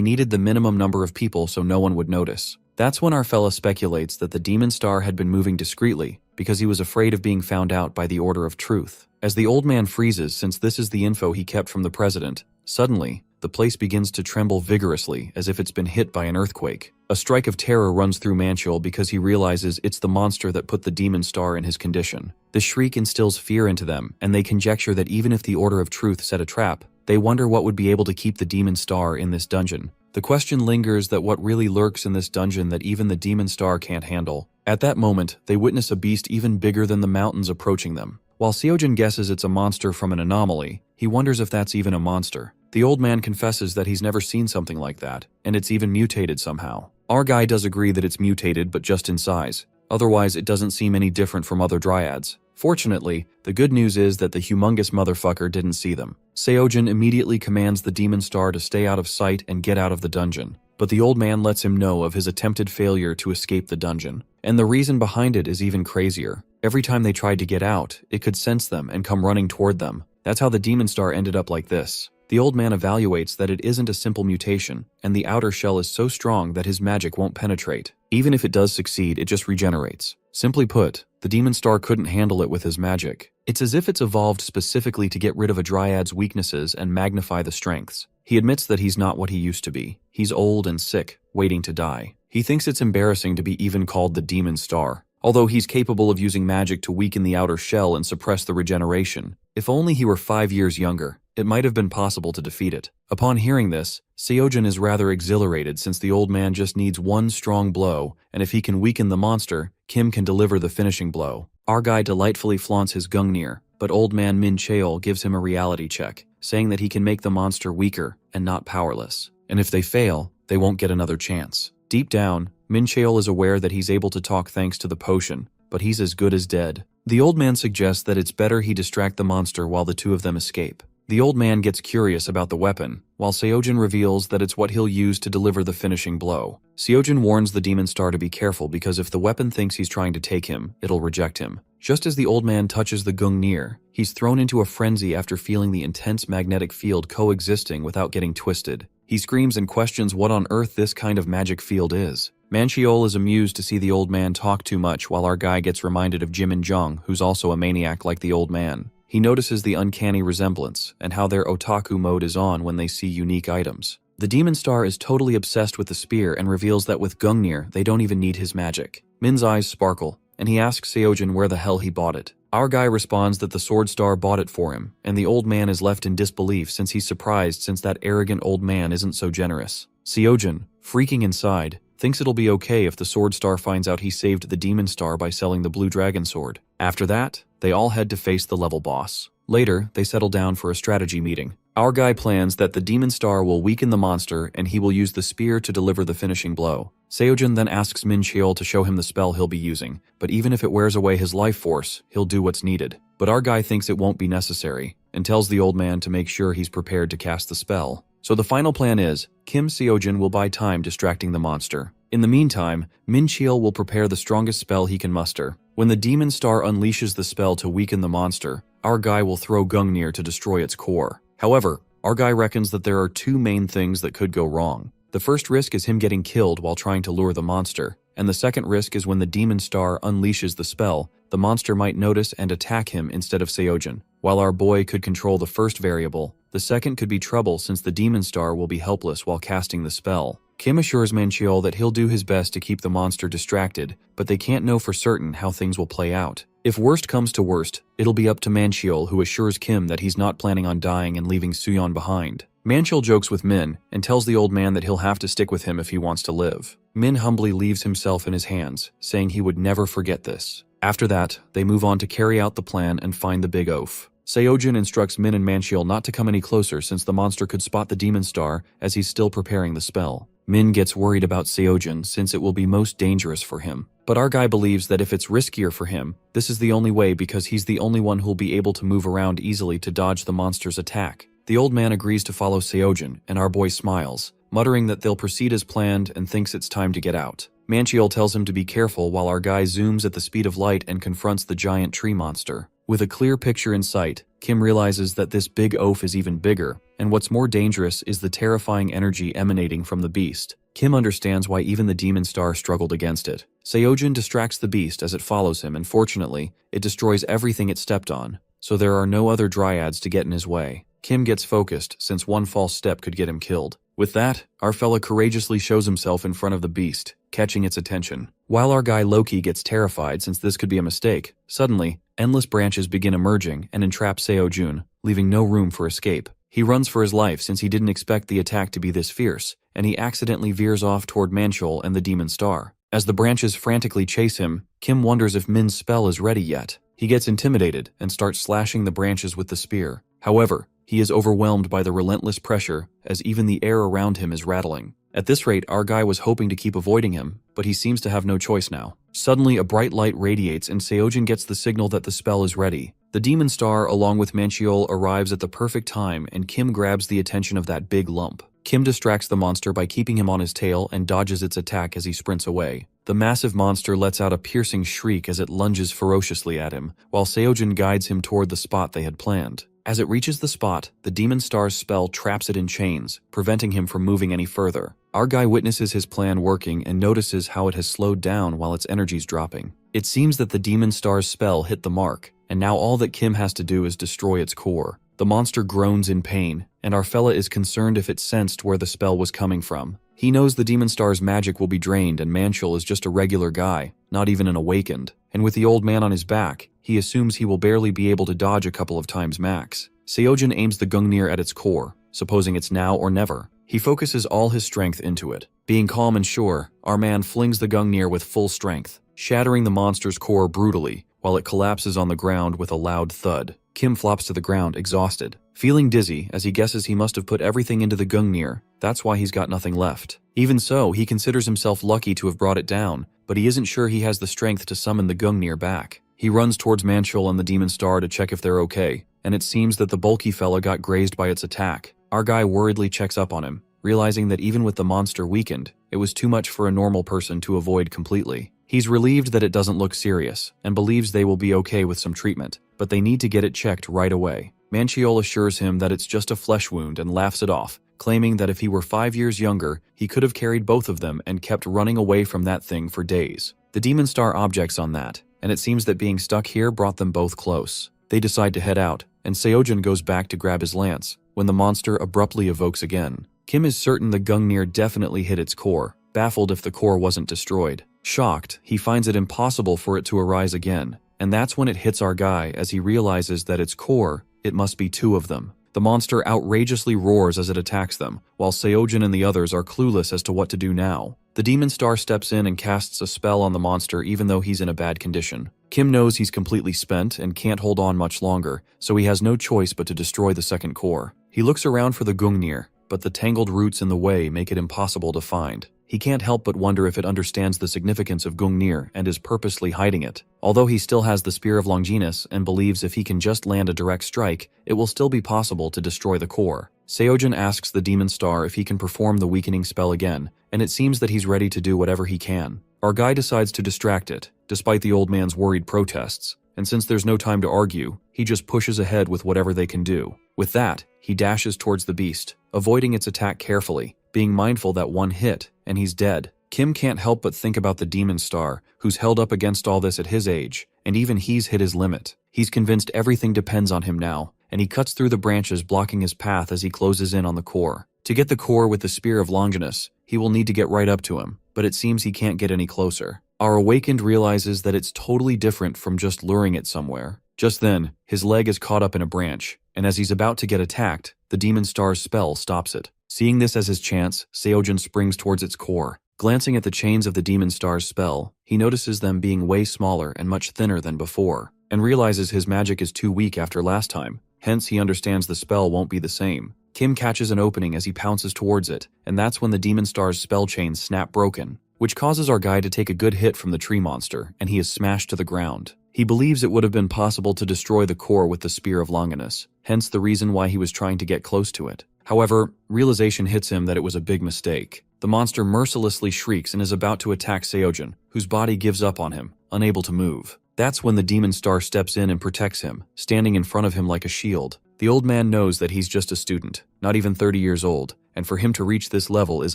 needed the minimum number of people so no one would notice. That's when our fella speculates that the Demon Star had been moving discreetly, because he was afraid of being found out by the Order of Truth. As the old man freezes, since this is the info he kept from the president, suddenly, the place begins to tremble vigorously as if it's been hit by an earthquake. A strike of terror runs through Manchiol because he realizes it's the monster that put the Demon Star in his condition. The shriek instills fear into them, and they conjecture that even if the Order of Truth set a trap, they wonder what would be able to keep the Demon Star in this dungeon. The question lingers that what really lurks in this dungeon that even the Demon Star can't handle. At that moment, they witness a beast even bigger than the mountains approaching them. While Seojin guesses it's a monster from an anomaly, he wonders if that's even a monster. The old man confesses that he's never seen something like that, and it's even mutated somehow. Our guy does agree that it's mutated, but just in size. Otherwise, it doesn't seem any different from other Dryads. Fortunately, the good news is that the humongous motherfucker didn't see them. Seojin immediately commands the Demon Star to stay out of sight and get out of the dungeon. But the old man lets him know of his attempted failure to escape the dungeon. And the reason behind it is even crazier. Every time they tried to get out, it could sense them and come running toward them. That's how the Demon Star ended up like this. The old man evaluates that it isn't a simple mutation, and the outer shell is so strong that his magic won't penetrate. Even if it does succeed, it just regenerates. Simply put, the Demon Star couldn't handle it with his magic. It's as if it's evolved specifically to get rid of a Dryad's weaknesses and magnify the strengths. He admits that he's not what he used to be. He's old and sick, waiting to die. He thinks it's embarrassing to be even called the Demon Star, although he's capable of using magic to weaken the outer shell and suppress the regeneration. If only he were 5 years younger, it might have been possible to defeat it. Upon hearing this, Seojin is rather exhilarated since the old man just needs one strong blow, and if he can weaken the monster, Kim can deliver the finishing blow. Our guy delightfully flaunts his Gungnir, but old man Min Cheol gives him a reality check, saying that he can make the monster weaker and not powerless. And if they fail, they won't get another chance. Deep down, Min Cheol is aware that he's able to talk thanks to the potion, but he's as good as dead. The old man suggests that it's better he distract the monster while the two of them escape. The old man gets curious about the weapon, while Seojin reveals that it's what he'll use to deliver the finishing blow. Seojin warns the Demon Star to be careful because if the weapon thinks he's trying to take him, it'll reject him. Just as the old man touches the Gungnir, he's thrown into a frenzy after feeling the intense magnetic field coexisting without getting twisted. He screams and questions what on earth this kind of magic field is. Manchiol is amused to see the old man talk too much while our guy gets reminded of Jimin Jung, who's also a maniac like the old man. He notices the uncanny resemblance and how their otaku mode is on when they see unique items. The Demon Star is totally obsessed with the spear and reveals that with Gungnir, they don't even need his magic. Min's eyes sparkle, and he asks Seojin where the hell he bought it. Our guy responds that the Sword Star bought it for him, and the old man is left in disbelief since he's surprised since that arrogant old man isn't so generous. Seojin, freaking inside, thinks it'll be okay if the Sword Star finds out he saved the Demon Star by selling the Blue Dragon Sword. After that, they all head to face the level boss. Later, they settle down for a strategy meeting. Our guy plans that the Demon Star will weaken the monster and he will use the spear to deliver the finishing blow. Seojin then asks Min Cheol to show him the spell he'll be using, but even if it wears away his life force, he'll do what's needed. But our guy thinks it won't be necessary, and tells the old man to make sure he's prepared to cast the spell. So the final plan is, Kim Seojin will buy time distracting the monster, In the meantime, Minchiel will prepare the strongest spell he can muster. When the Demon Star unleashes the spell to weaken the monster, our guy will throw Gungnir to destroy its core. However, our guy reckons that there are two main things that could go wrong. The first risk is him getting killed while trying to lure the monster, and the second risk is when the Demon Star unleashes the spell, the monster might notice and attack him instead of Seojin. While our boy could control the first variable, the second could be trouble since the Demon Star will be helpless while casting the spell. Kim assures Manchiol that he'll do his best to keep the monster distracted, but they can't know for certain how things will play out. If worst comes to worst, it'll be up to Manchiol, who assures Kim that he's not planning on dying and leaving Suyeon behind. Manchiol jokes with Min and tells the old man that he'll have to stick with him if he wants to live. Min humbly leaves himself in his hands, saying he would never forget this. After that, they move on to carry out the plan and find the big oaf. Seojin instructs Min and Manchiol not to come any closer since the monster could spot the Demon Star as he's still preparing the spell. Min gets worried about Seojin since it will be most dangerous for him. But our guy believes that if it's riskier for him, this is the only way because he's the only one who'll be able to move around easily to dodge the monster's attack. The old man agrees to follow Seojin, and our boy smiles, muttering that they'll proceed as planned and thinks it's time to get out. Manchiol tells him to be careful while our guy zooms at the speed of light and confronts the giant tree monster. With a clear picture in sight, Kim realizes that this big oaf is even bigger, and what's more dangerous is the terrifying energy emanating from the beast. Kim understands why even the Demon Star struggled against it. Seojin distracts the beast as it follows him, and fortunately, it destroys everything it stepped on, so there are no other dryads to get in his way. Kim gets focused since one false step could get him killed. With that, our fella courageously shows himself in front of the beast, catching its attention. While our guy Loki gets terrified since this could be a mistake, suddenly, endless branches begin emerging and entrap Seojun, leaving no room for escape. He runs for his life since he didn't expect the attack to be this fierce, and he accidentally veers off toward Manchiol and the Demon Star. As the branches frantically chase him, Kim wonders if Min's spell is ready yet. He gets intimidated and starts slashing the branches with the spear. However, he is overwhelmed by the relentless pressure as even the air around him is rattling. At this rate, our guy was hoping to keep avoiding him, but he seems to have no choice now. Suddenly, a bright light radiates and Seojin gets the signal that the spell is ready. The Demon Star, along with Manchiol, arrives at the perfect time and Kim grabs the attention of that big lump. Kim distracts the monster by keeping him on his tail and dodges its attack as he sprints away. The massive monster lets out a piercing shriek as it lunges ferociously at him, while Seojin guides him toward the spot they had planned. As it reaches the spot, the Demon Star's spell traps it in chains, preventing him from moving any further. Our guy witnesses his plan working and notices how it has slowed down while its energy's dropping. It seems that the Demon Star's spell hit the mark, and now all that Kim has to do is destroy its core. The monster groans in pain, and our fella is concerned if it sensed where the spell was coming from. He knows the Demon Star's magic will be drained and Manchiol is just a regular guy, not even an awakened. And with the old man on his back, he assumes he will barely be able to dodge a couple of times max. Seojin aims the Gungnir at its core, supposing it's now or never. He focuses all his strength into it. Being calm and sure, our man flings the Gungnir with full strength, shattering the monster's core brutally, while it collapses on the ground with a loud thud. Kim flops to the ground, exhausted. Feeling dizzy, as he guesses he must have put everything into the Gungnir, that's why he's got nothing left. Even so, he considers himself lucky to have brought it down, but he isn't sure he has the strength to summon the Gungnir back. He runs towards Manchiol and the Demon Star to check if they're okay, and it seems that the bulky fella got grazed by its attack. Our guy worriedly checks up on him, realizing that even with the monster weakened, it was too much for a normal person to avoid completely. He's relieved that it doesn't look serious, and believes they will be okay with some treatment, but they need to get it checked right away. Manchiol assures him that it's just a flesh wound and laughs it off, claiming that if he were 5 years younger, he could have carried both of them and kept running away from that thing for days. The Demon Star objects on that, and it seems that being stuck here brought them both close. They decide to head out, and Seojin goes back to grab his lance, when the monster abruptly evokes again. Kim is certain the Gungnir definitely hit its core, baffled if the core wasn't destroyed. Shocked, he finds it impossible for it to arise again, and that's when it hits our guy as he realizes that its core, it must be two of them. The monster outrageously roars as it attacks them, while Seojin and the others are clueless as to what to do now. The Demon Star steps in and casts a spell on the monster even though he's in a bad condition. Kim knows he's completely spent and can't hold on much longer, so he has no choice but to destroy the second core. He looks around for the Gungnir, but the tangled roots in the way make it impossible to find. He can't help but wonder if it understands the significance of Gungnir and is purposely hiding it. Although he still has the Spear of Longinus and believes if he can just land a direct strike, it will still be possible to destroy the core. Seojin asks the demon star if he can perform the weakening spell again, and it seems that he's ready to do whatever he can. Our guy decides to distract it, despite the old man's worried protests, and since there's no time to argue, he just pushes ahead with whatever they can do. With that, he dashes towards the beast, avoiding its attack carefully, being mindful that one hit, and he's dead. Kim can't help but think about the demon star, who's held up against all this at his age, and even he's hit his limit. He's convinced everything depends on him now, and he cuts through the branches blocking his path as he closes in on the core. To get the core with the Spear of Longinus, he will need to get right up to him, but it seems he can't get any closer. Our awakened realizes that it's totally different from just luring it somewhere. Just then, his leg is caught up in a branch, and as he's about to get attacked, the demon star's spell stops it. Seeing this as his chance, Seojin springs towards its core. Glancing at the chains of the demon star's spell, he notices them being way smaller and much thinner than before, and realizes his magic is too weak after last time. Hence, he understands the spell won't be the same. Kim catches an opening as he pounces towards it, and that's when the demon star's spell chains snap broken, which causes our guy to take a good hit from the tree monster, and he is smashed to the ground. He believes it would have been possible to destroy the core with the Spear of Longinus, hence the reason why he was trying to get close to it. However, realization hits him that it was a big mistake. The monster mercilessly shrieks and is about to attack Seojin, whose body gives up on him, unable to move. That's when the demon star steps in and protects him, standing in front of him like a shield. The old man knows that he's just a student, not even 30 years old, and for him to reach this level is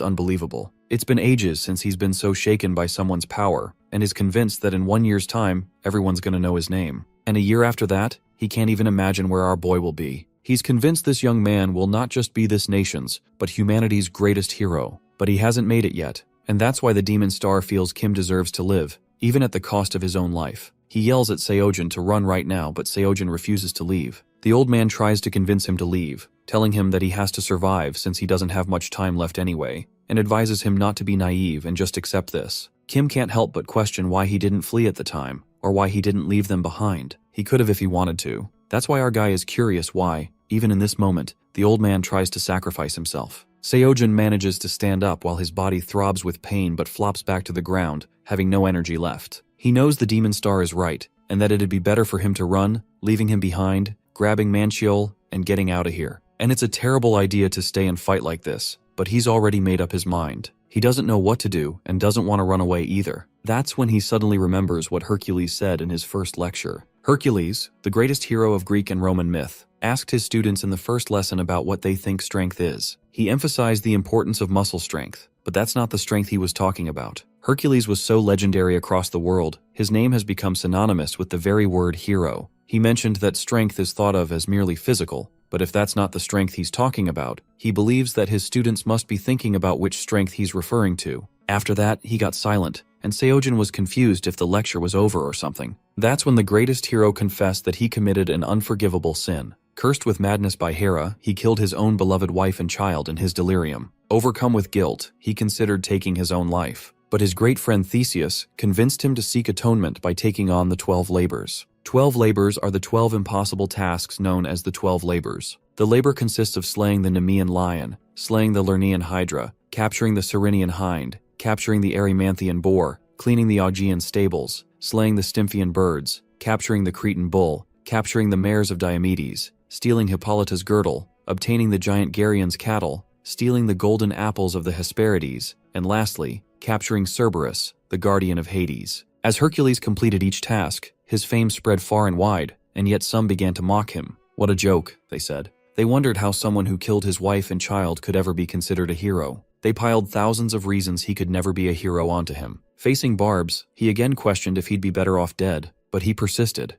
unbelievable. It's been ages since he's been so shaken by someone's power, and is convinced that in 1 year's time, everyone's gonna know his name. And a year after that, he can't even imagine where our boy will be. He's convinced this young man will not just be this nation's, but humanity's greatest hero. But he hasn't made it yet, and that's why the demon star feels Kim deserves to live, even at the cost of his own life. He yells at Seojin to run right now, but Seojin refuses to leave. The old man tries to convince him to leave, telling him that he has to survive since he doesn't have much time left anyway, and advises him not to be naive and just accept this. Kim can't help but question why he didn't flee at the time, or why he didn't leave them behind. He could have if he wanted to. That's why our guy is curious why, even in this moment, the old man tries to sacrifice himself. Seojin manages to stand up while his body throbs with pain but flops back to the ground, having no energy left. He knows the demon star is right, and that it'd be better for him to run, leaving him behind, grabbing Manchiol, and getting out of here. And it's a terrible idea to stay and fight like this, but he's already made up his mind. He doesn't know what to do and doesn't want to run away either. That's when he suddenly remembers what Hercules said in his first lecture. Hercules, the greatest hero of Greek and Roman myth, asked his students in the first lesson about what they think strength is. He emphasized the importance of muscle strength, but that's not the strength he was talking about. Hercules was so legendary across the world, his name has become synonymous with the very word hero. He mentioned that strength is thought of as merely physical, but if that's not the strength he's talking about, he believes that his students must be thinking about which strength he's referring to. After that, he got silent, and Seojin was confused if the lecture was over or something. That's when the greatest hero confessed that he committed an unforgivable sin. Cursed with madness by Hera, he killed his own beloved wife and child in his delirium. Overcome with guilt, he considered taking his own life. But his great friend Theseus convinced him to seek atonement by taking on the 12 labors. 12 labors are the 12 impossible tasks known as the 12 labors. The labor consists of slaying the Nemean lion, slaying the Lernaean hydra, capturing the Cyrenian hind, capturing the Erymanthian boar, cleaning the Augean stables, slaying the Stymphian birds, capturing the Cretan bull, capturing the mares of Diomedes, stealing Hippolyta's girdle, obtaining the giant Gerion's cattle, stealing the golden apples of the Hesperides, and lastly, capturing Cerberus, the guardian of Hades. As Hercules completed each task, his fame spread far and wide, and yet some began to mock him. What a joke, they said. They wondered how someone who killed his wife and child could ever be considered a hero. They piled thousands of reasons he could never be a hero onto him. Facing barbs, he again questioned if he'd be better off dead, but he persisted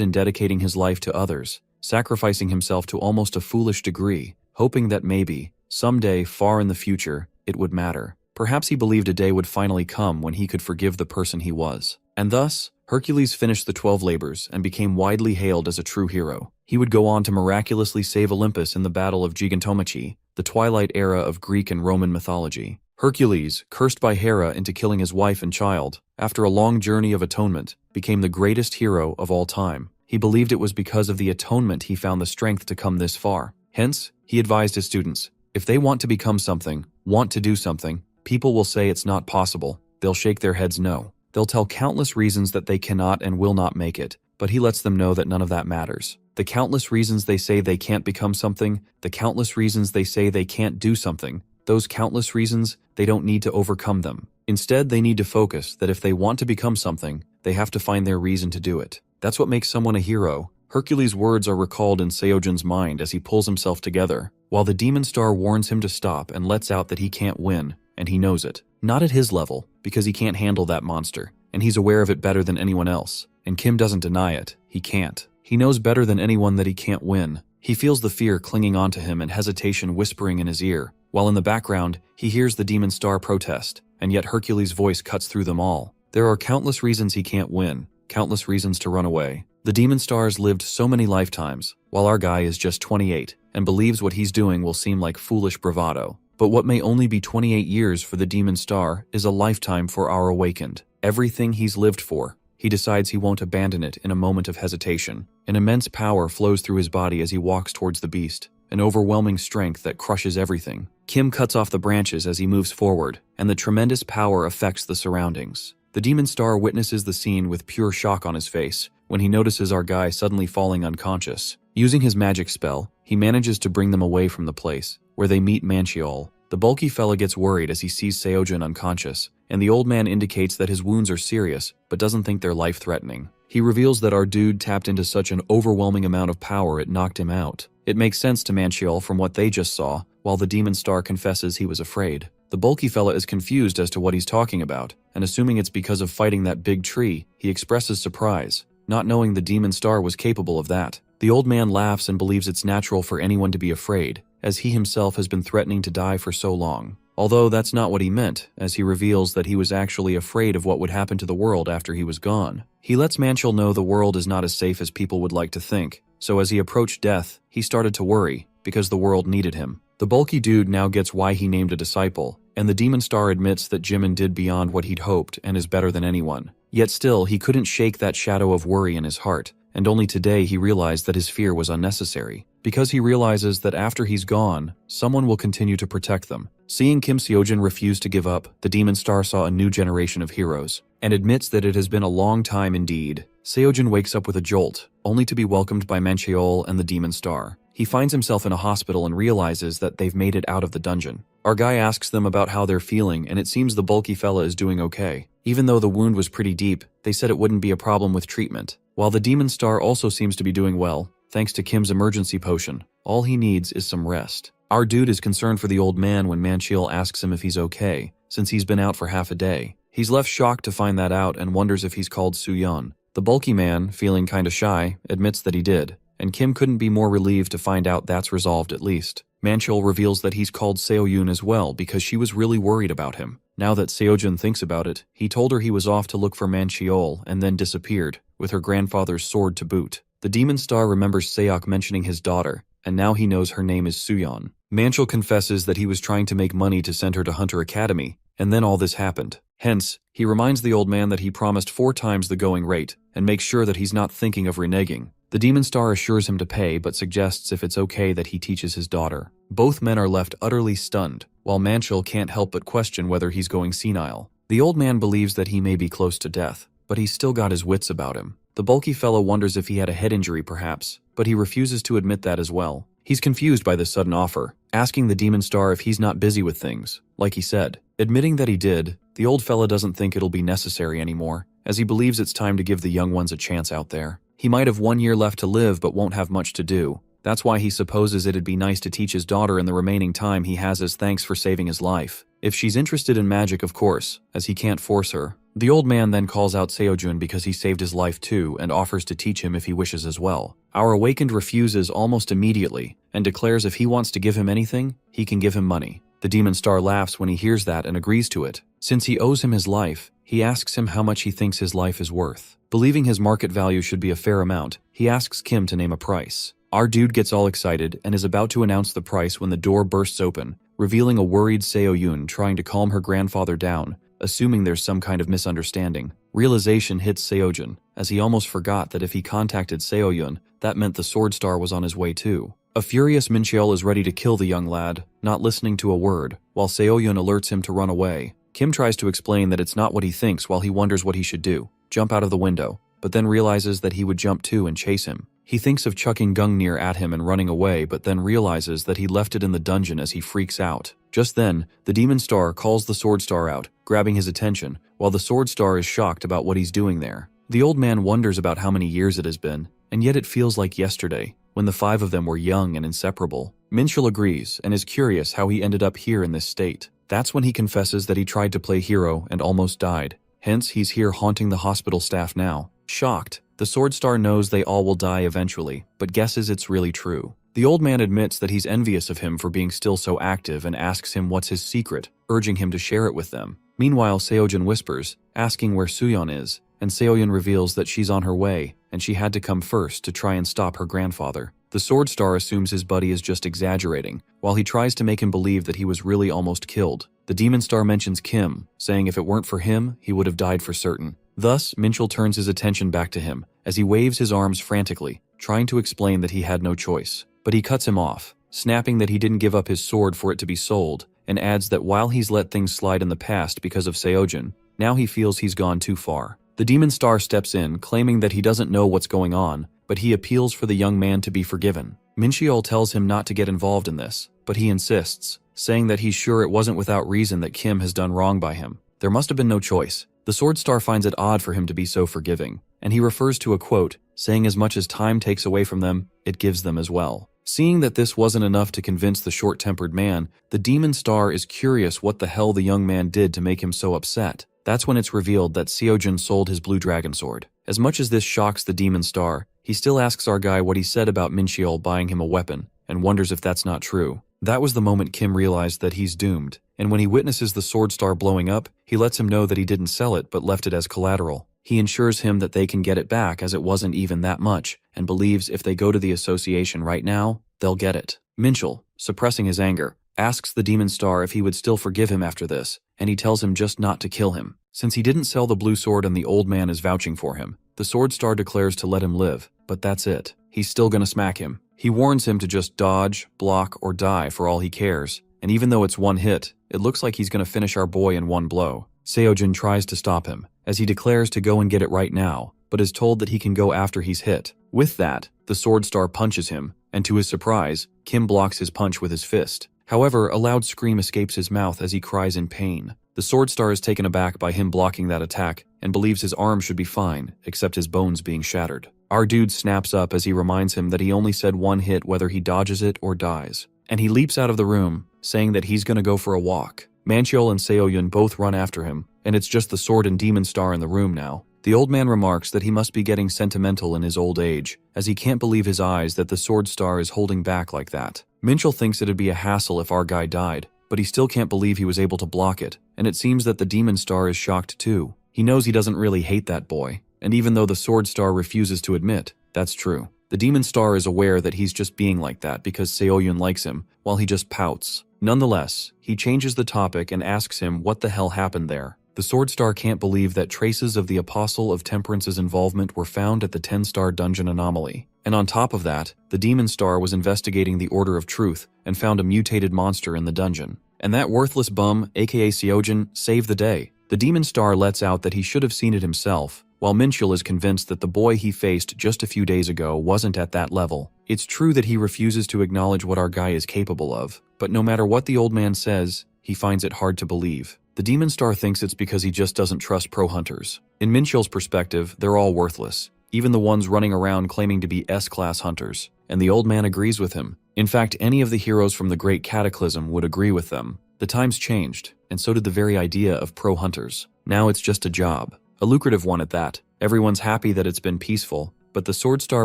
in dedicating his life to others, sacrificing himself to almost a foolish degree, hoping that maybe, someday far in the future, it would matter. Perhaps he believed a day would finally come when he could forgive the person he was. And thus, Hercules finished the 12 labors and became widely hailed as a true hero. He would go on to miraculously save Olympus in the Battle of Gigantomachy, the twilight era of Greek and Roman mythology. Hercules, cursed by Hera into killing his wife and child, after a long journey of atonement, became the greatest hero of all time. He believed it was because of the atonement he found the strength to come this far. Hence, he advised his students, if they want to become something, want to do something, people will say it's not possible. They'll shake their heads no. They'll tell countless reasons that they cannot and will not make it, but he lets them know that none of that matters. The countless reasons they say they can't become something, the countless reasons they say they can't do something, those countless reasons, they don't need to overcome them. Instead, they need to focus that if they want to become something, they have to find their reason to do it. That's what makes someone a hero. Hercules' words are recalled in Seojin's mind as he pulls himself together, while the demon star warns him to stop and lets out that he can't win, and he knows it. Not at his level, because he can't handle that monster, and he's aware of it better than anyone else. And Kim doesn't deny it. He can't. He knows better than anyone that he can't win. He feels the fear clinging onto him and hesitation whispering in his ear, while in the background, he hears the demon star protest, and yet Hercules' voice cuts through them all. There are countless reasons he can't win, countless reasons to run away. The demon star's lived so many lifetimes, while our guy is just 28, and believes what he's doing will seem like foolish bravado. But what may only be 28 years for the demon star is a lifetime for our awakened. Everything he's lived for, he decides he won't abandon it in a moment of hesitation. An immense power flows through his body as he walks towards the beast, an overwhelming strength that crushes everything. Kim cuts off the branches as he moves forward, and the tremendous power affects the surroundings. The demon star witnesses the scene with pure shock on his face when he notices our guy suddenly falling unconscious. Using his magic spell, he manages to bring them away from the place, where they meet Manhwa. The bulky fella gets worried as he sees Seojin unconscious, and the old man indicates that his wounds are serious, but doesn't think they're life-threatening. He reveals that our dude tapped into such an overwhelming amount of power it knocked him out. It makes sense to Manhwa from what they just saw, while the demon star confesses he was afraid. The bulky fella is confused as to what he's talking about, and assuming it's because of fighting that big tree, he expresses surprise, not knowing the demon star was capable of that. The old man laughs and believes it's natural for anyone to be afraid, as he himself has been threatening to die for so long. Although that's not what he meant, as he reveals that he was actually afraid of what would happen to the world after he was gone. He lets Manhwa know the world is not as safe as people would like to think, so as he approached death, he started to worry, because the world needed him. The bulky dude now gets why he named a disciple, and the demon star admits that Jimin did beyond what he'd hoped and is better than anyone. Yet still, he couldn't shake that shadow of worry in his heart, and only today he realized that his fear was unnecessary, because he realizes that after he's gone, someone will continue to protect them. Seeing Kim Seojin refuse to give up, the demon star saw a new generation of heroes, and admits that it has been a long time indeed. Seojin wakes up with a jolt, only to be welcomed by Manhwa and the demon star. He finds himself in a hospital and realizes that they've made it out of the dungeon. Our guy asks them about how they're feeling, and it seems the bulky fella is doing okay. Even though the wound was pretty deep, they said it wouldn't be a problem with treatment. While the demon star also seems to be doing well, thanks to Kim's emergency potion. All he needs is some rest. Our dude is concerned for the old man when Manhwa asks him if he's okay, since he's been out for half a day. He's left shocked to find that out and wonders if he's called Suyeon. The bulky man, feeling kinda shy, admits that he did, and Kim couldn't be more relieved to find out that's resolved at least. Manhwa reveals that he's called Seoyun as well because she was really worried about him. Now that Seojin thinks about it, he told her he was off to look for Manhwa and then disappeared, with her grandfather's sword to boot. The demon star remembers Seok mentioning his daughter, and now he knows her name is Suyeon. Manhwa confesses that he was trying to make money to send her to Hunter Academy, and then all this happened. Hence, he reminds the old man that he promised 4 times the going rate, and makes sure that he's not thinking of reneging. The demon star assures him to pay, but suggests if it's okay that he teaches his daughter. Both men are left utterly stunned, while Manhwa can't help but question whether he's going senile. The old man believes that he may be close to death, but he's still got his wits about him. The bulky fellow wonders if he had a head injury perhaps, but he refuses to admit that as well. He's confused by this sudden offer, asking the demon star if he's not busy with things, like he said. Admitting that he did, the old fella doesn't think it'll be necessary anymore, as he believes it's time to give the young ones a chance out there. He might have 1 year left to live but won't have much to do. That's why he supposes it'd be nice to teach his daughter in the remaining time he has as thanks for saving his life. If she's interested in magic, of course, as he can't force her. The old man then calls out Seojun because he saved his life too and offers to teach him if he wishes as well. Our awakened refuses almost immediately and declares if he wants to give him anything, he can give him money. The demon star laughs when he hears that and agrees to it. Since he owes him his life, he asks him how much he thinks his life is worth. Believing his market value should be a fair amount, he asks Kim to name a price. Our dude gets all excited and is about to announce the price when the door bursts open, revealing a worried Seoyun trying to calm her grandfather down, assuming there's some kind of misunderstanding. Realization hits Seojin, as he almost forgot that if he contacted Seoyun, that meant the sword star was on his way too. A furious Manhwa is ready to kill the young lad, not listening to a word, while Seoyun alerts him to run away. Kim tries to explain that it's not what he thinks while he wonders what he should do. Jump out of the window. but then realizes that he would jump too and chase him. He thinks of chucking Gungnir at him and running away, but then realizes that he left it in the dungeon as he freaks out. Just then, the Demon Star calls the Sword Star out, grabbing his attention, while the Sword Star is shocked about what he's doing there. The old man wonders about how many years it has been, and yet it feels like yesterday, when the five of them were young and inseparable. Minchel agrees and is curious how he ended up here in this state. That's when he confesses that he tried to play hero and almost died. Hence, he's here haunting the hospital staff now. Shocked, the Sword Star knows they all will die eventually, but guesses it's really true. The old man admits that he's envious of him for being still so active and asks him what's his secret, urging him to share it with them. Meanwhile, Seojin whispers, asking where Suyeon is, and Seoyun reveals that she's on her way, and she had to come first to try and stop her grandfather. The Sword Star assumes his buddy is just exaggerating, while he tries to make him believe that he was really almost killed. The Demon Star mentions Kim, saying if it weren't for him, he would have died for certain. Thus, Minchel turns his attention back to him, as he waves his arms frantically, trying to explain that he had no choice. But he cuts him off, snapping that he didn't give up his sword for it to be sold, and adds that while he's let things slide in the past because of Seojin, now he feels he's gone too far. The Demon Star steps in, claiming that he doesn't know what's going on, but he appeals for the young man to be forgiven. Mincheol tells him not to get involved in this, but he insists, saying that he's sure it wasn't without reason that Kim has done wrong by him. There must have been no choice. The Sword Star finds it odd for him to be so forgiving, and he refers to a quote, saying as much as time takes away from them, it gives them as well. Seeing that this wasn't enough to convince the short-tempered man, the Demon Star is curious what the hell the young man did to make him so upset. That's when it's revealed that Seojin sold his blue dragon sword. As much as this shocks the Demon Star, he still asks our guy what he said about Mincheol buying him a weapon, and wonders if that's not true. That was the moment Kim realized that he's doomed, and when he witnesses the Sword Star blowing up, he lets him know that he didn't sell it but left it as collateral. He ensures him that they can get it back as it wasn't even that much, and believes if they go to the association right now, they'll get it. Minchel, suppressing his anger, asks the Demon Star if he would still forgive him after this, and he tells him just not to kill him. Since he didn't sell the blue sword and the old man is vouching for him, the Sword Star declares to let him live, but that's it. He's still gonna smack him. He warns him to just dodge, block, or die for all he cares, and even though it's one hit, it looks like he's gonna finish our boy in one blow. Seojin tries to stop him, as he declares to go and get it right now, but is told that he can go after he's hit. With that, the Sword Star punches him, and to his surprise, Kim blocks his punch with his fist. However, a loud scream escapes his mouth as he cries in pain. The Sword Star is taken aback by him blocking that attack, and believes his arm should be fine, except his bones being shattered. Our dude snaps up as he reminds him that he only said one hit whether he dodges it or dies. And he leaps out of the room, saying that he's gonna go for a walk. Mancheol and Seoyun both run after him, and it's just the Sword and Demon Star in the room now. The old man remarks that he must be getting sentimental in his old age, as he can't believe his eyes that the Sword Star is holding back like that. Minchel thinks it'd be a hassle if our guy died, but he still can't believe he was able to block it, and it seems that the Demon Star is shocked too. He knows he doesn't really hate that boy, and even though the Sword Star refuses to admit, that's true. The Demon Star is aware that he's just being like that because Seoyun likes him, while he just pouts. Nonetheless, he changes the topic and asks him what the hell happened there. The Sword Star can't believe that traces of the Apostle of Temperance's involvement were found at the 10-star dungeon anomaly. And on top of that, the Demon Star was investigating the Order of Truth and found a mutated monster in the dungeon. And that worthless bum, aka Seojin, saved the day. The Demon Star lets out that he should have seen it himself, while Minchel is convinced that the boy he faced just a few days ago wasn't at that level. It's true that he refuses to acknowledge what our guy is capable of, but no matter what the old man says, he finds it hard to believe. The Demon Star thinks it's because he just doesn't trust pro-hunters. In Minchel's perspective, they're all worthless, even the ones running around claiming to be S-class hunters, and the old man agrees with him. In fact, any of the heroes from the Great Cataclysm would agree with them. The times changed, and so did the very idea of pro-hunters. Now it's just a job. A lucrative one at that. Everyone's happy that it's been peaceful, but the Sword Star